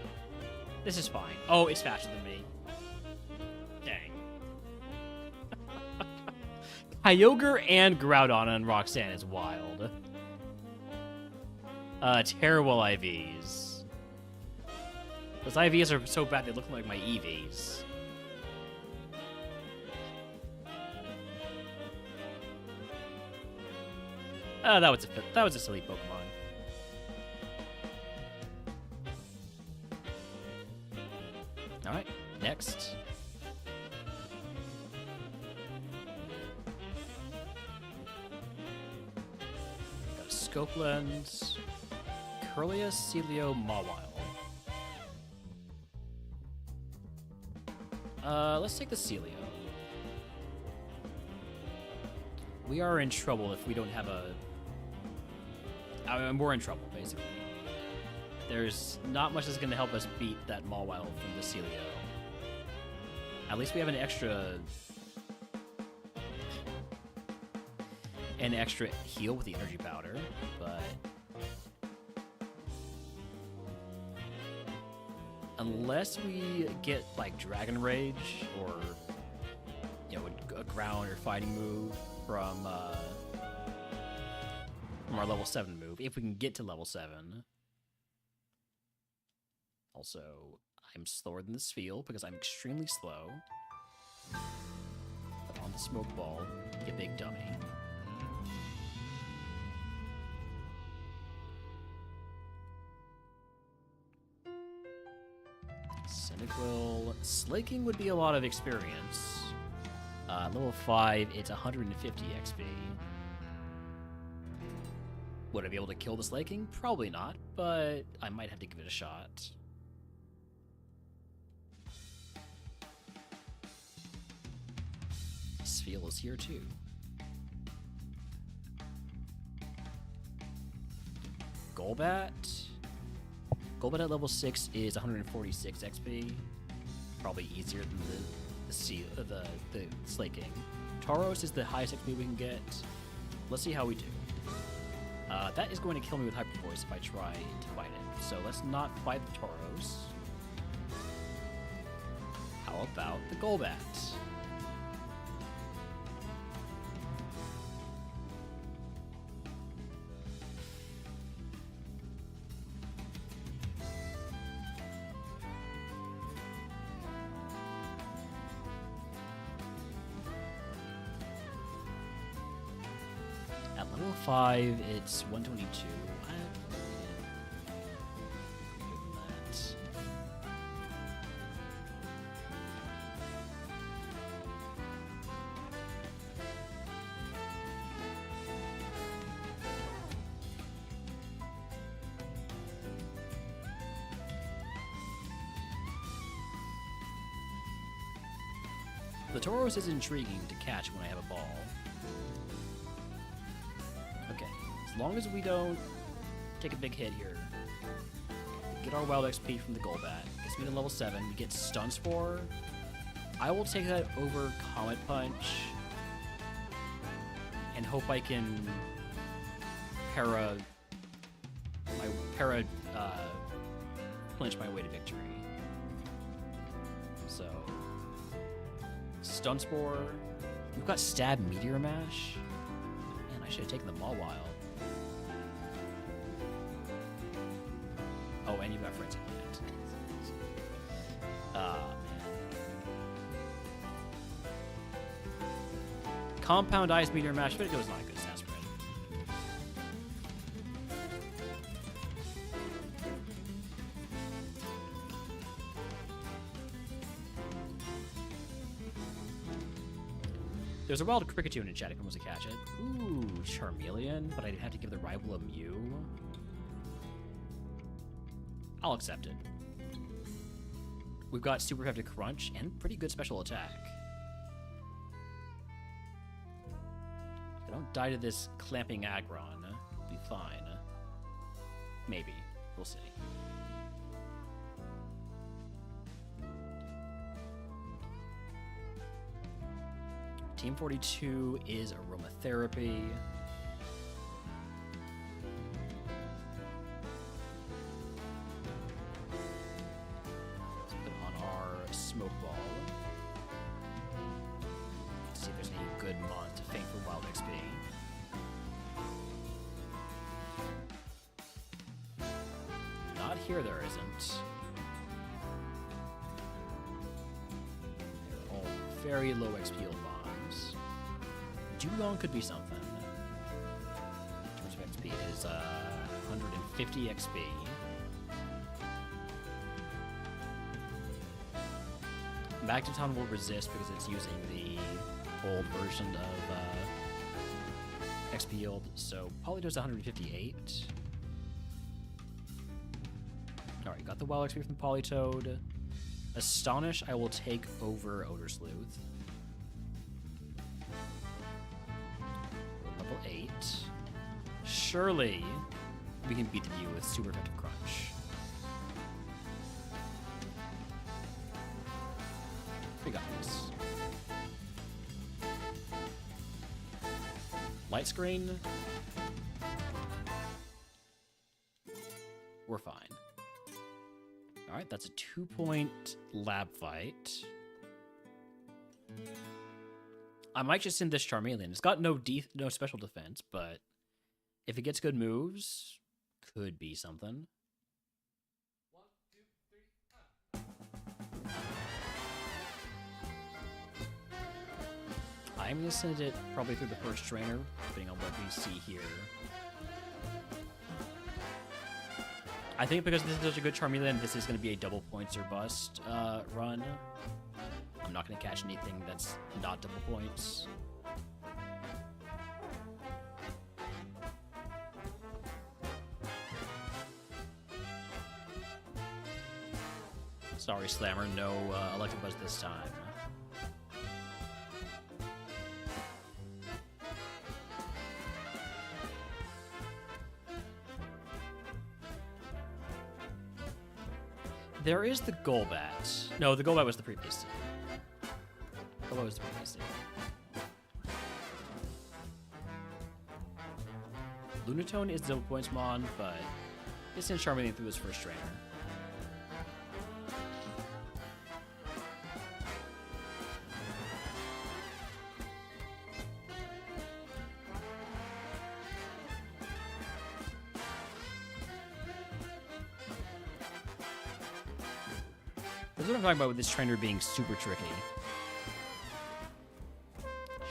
This is fine. Oh, it's faster than me. Dang. Kyogre and Groudon on Roxanne is wild. Terrible IVs. Those IVs are so bad they look like my EVs. That was a silly Pokemon. Alright, next. Got a Scope Lens. Curlia Celio Mawile. Let's take the Celio. We are in trouble if we don't have a... we're in trouble, basically. There's not much that's going to help us beat that Mawile from the Celio. At least we have an extra heal with the energy powder, but unless we get like Dragon Rage or a ground or fighting move from our level 7 move, if we can get to level 7. Also, I'm slower than the Spheal because I'm extremely slow. But on the Smoke Ball, you big dummy. Cyndaquil. Slaking would be a lot of experience. Level 5, it's 150 XP. Would I be able to kill the Slaking? Probably not, but I might have to give it a shot. Spheal is here too. Golbat. Golbat at level 6 is 146 XP. Probably easier than the Slaking. Tauros is the highest XP we can get. Let's see how we do. That is going to kill me with Hyper Voice if I try to fight it. So let's not fight the Tauros. How about the Golbat? At level 5, it's 122. The Tauros is intriguing to catch when I have a ball. Okay, as long as we don't take a big hit here. Get our wild XP from the Golbat. Gets me to level 7. We get Stun Spore. I will take that over Comet Punch. And hope I can clinch my way to victory. So... Stun Spore. We've got Stab Meteor Mash. Man, I should have taken the Mawile. Oh, and you got Frenzy Plant. Man. Compound Ice Meteor Mash, but it was not a good stat spread. There's a wild Cricketune in chat if anyone wants to catch it. Ooh, Charmeleon, but I'd have to give the rival a Mew. I'll accept it. We've got super effective Crunch and pretty good special attack. If I don't die to this clamping Aggron, we'll be fine. Maybe. We'll see. Team 42 is Aromatherapy. Let's put on our Smoke Ball. Let's see if there's any good mon to feint for wild XP. Not here, there isn't. They're all very low XP mons. Dugong could be something. In terms of XP, it is 150 XP. Magneton will resist because it's using the old version of XP yield, so Politoed's 158. Alright, got the wild XP from Politoed. Astonish, I will take over Odor Sleuth. Level 8. Surely we can beat the Mew with super effective Crunch. We got this. Light Screen. We're fine. Alright, that's a 2-point lab fight. I might just send this Charmeleon. It's got no special defense, but if it gets good moves, could be something. 1, 2, 3, I'm going to send it probably through the first trainer, depending on what we see here. I think because this is such a good Charmeleon, this is going to be a double points or bust run. I'm not going to catch anything that's not double points. Sorry, Slammer, no Electabuzz this time. There is the Golbat. No, the Golbat was the previous team. Golbat was the previous team. Lunatone is double points mon, but it's in Charmeleon through his first trainer. That's what I'm talking about with this trainer being super tricky.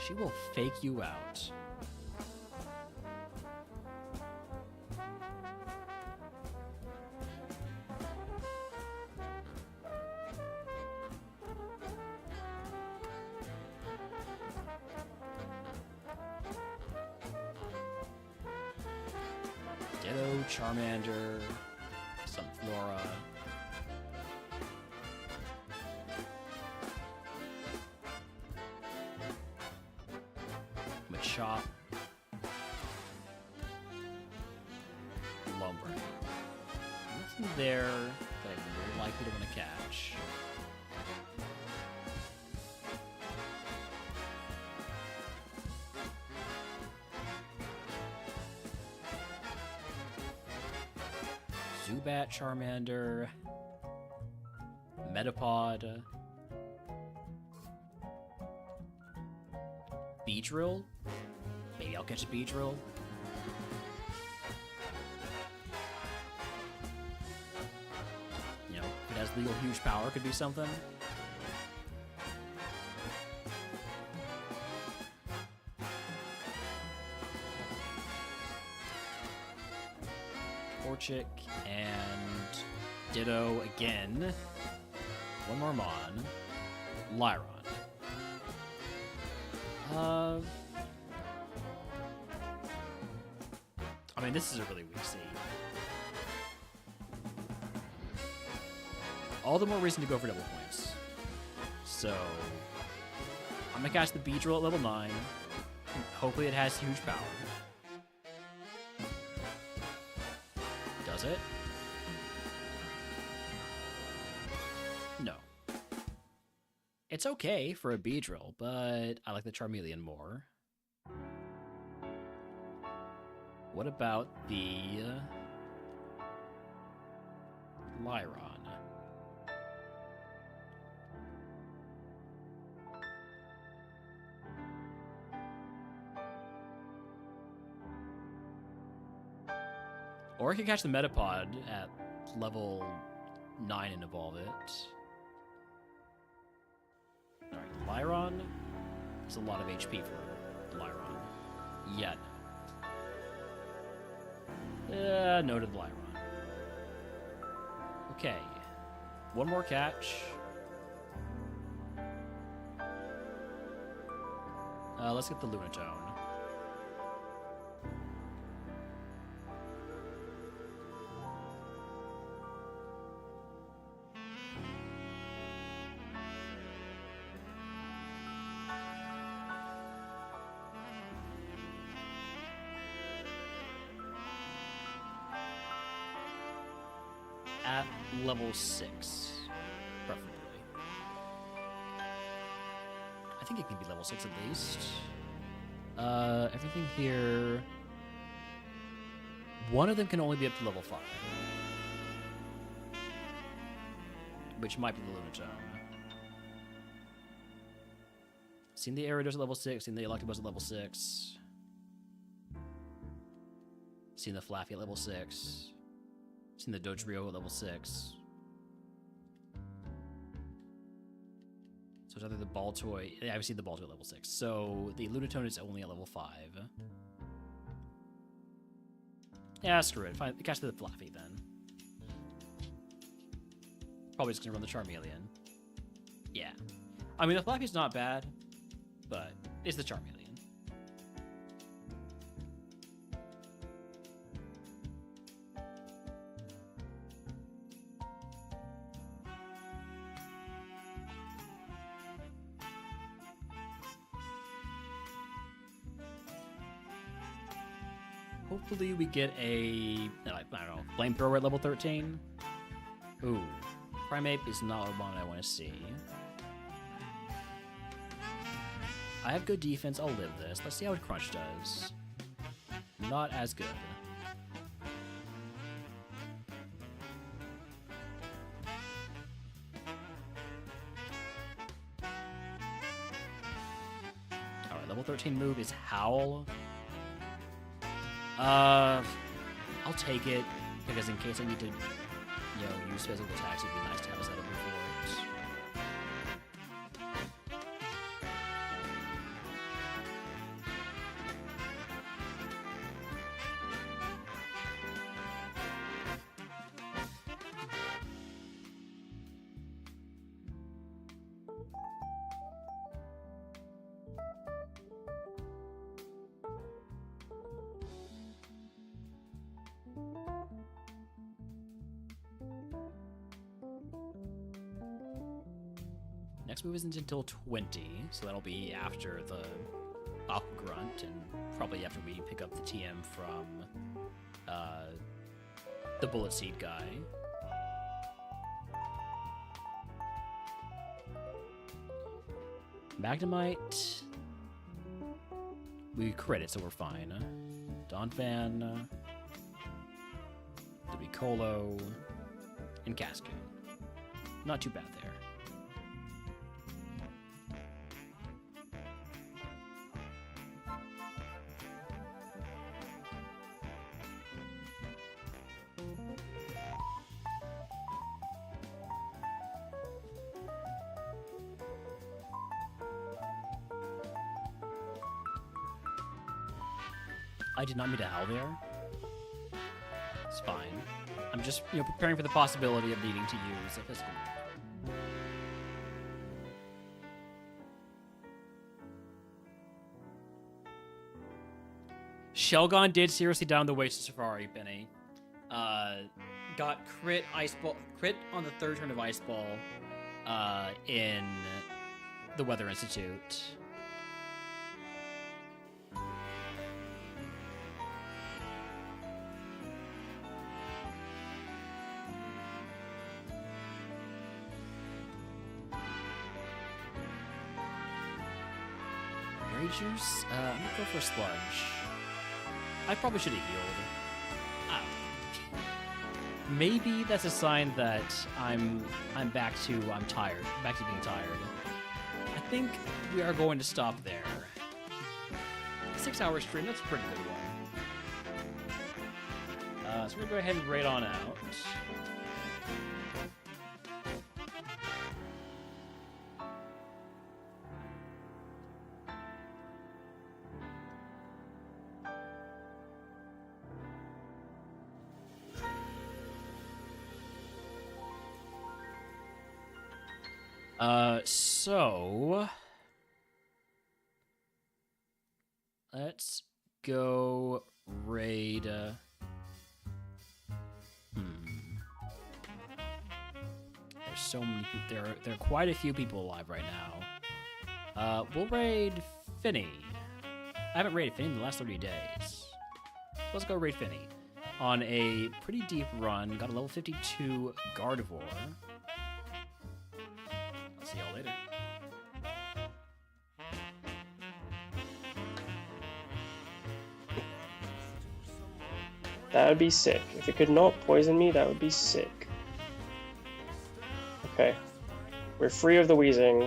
She will fake you out. Ditto, Charmander, Sunflora. Machop. Lumber. Nothing there that I'm more likely to want to catch. Zubat, Charmander, Metapod, Beedrill. Maybe I'll catch a Beedrill. You know, if it has legal huge power, could be something. Torchic and Ditto again. One more Mon. Lyron. I mean, this is a really weak seed. All the more reason to go for double points. So, I'm gonna cast the Beedrill at level 9. Hopefully it has huge power. Does it? No. It's okay for a Beedrill, but I like the Charmeleon more. What about the Lyron? Or I could catch the Metapod at level 9 and evolve it. Alright, Lyron. There's a lot of HP for Lyron. Yet. Noted Lyron. Okay. One more catch. Let's get the Lunatone. At level 6, preferably. I think it can be level 6 at least. Everything here... One of them can only be up to level 5. Which might be the Lunatone. Seen the Gyarados at level 6, seen the Electabuzz at level 6. Seen the Flaffy at level 6. Seen the Dodrio at level 6. So it's either the Baltoy... Yeah, I've seen the Baltoy at level 6. So the Lunatone is only at level 5. Yeah, screw it. Fine, catch the Flaffy then. Probably just gonna run the Charmeleon. Yeah. I mean, the Flaffy's not bad, but it's the Charmeleon. Hopefully we get a, I don't know, Flamethrower at level 13. Ooh, Primeape is not one I want to see. I have good defense, I'll live this. Let's see how Crunch does. Not as good. Alright, level 13 move is Howl. I'll take it, because in case I need to, use physical attacks, it'd be nice to have a setup before it. Next move isn't until 20, so that'll be after the Aqua Grunt, and probably after we pick up the TM from the Bullet Seed guy. Magnemite. We crit it, so we're fine. Donphan. Colo, and Cascade. Not too bad there. I did not mean to howl there. It's fine. I'm just, preparing for the possibility of needing to use a physical move. Shelgon did seriously down the waste of Safari, Penny. Got crit on the third turn of Ice Ball in the Weather Institute. Juice? I'm gonna go for a Sludge. I probably should have healed. Maybe that's a sign that I'm back to tired. Back to being tired. I think we are going to stop there. 6-hour stream, that's a pretty good one. So we're gonna go ahead and raid on out. So let's go raid. There's so many people. There are quite a few people alive right now. We'll raid Finny. I haven't raided Finny in the last 30 days. Let's go raid Finny on a pretty deep run. Got a level 52 Gardevoir. See y'all later. That would be sick. If it could not poison me, that would be sick. Okay. We're free of the wheezing.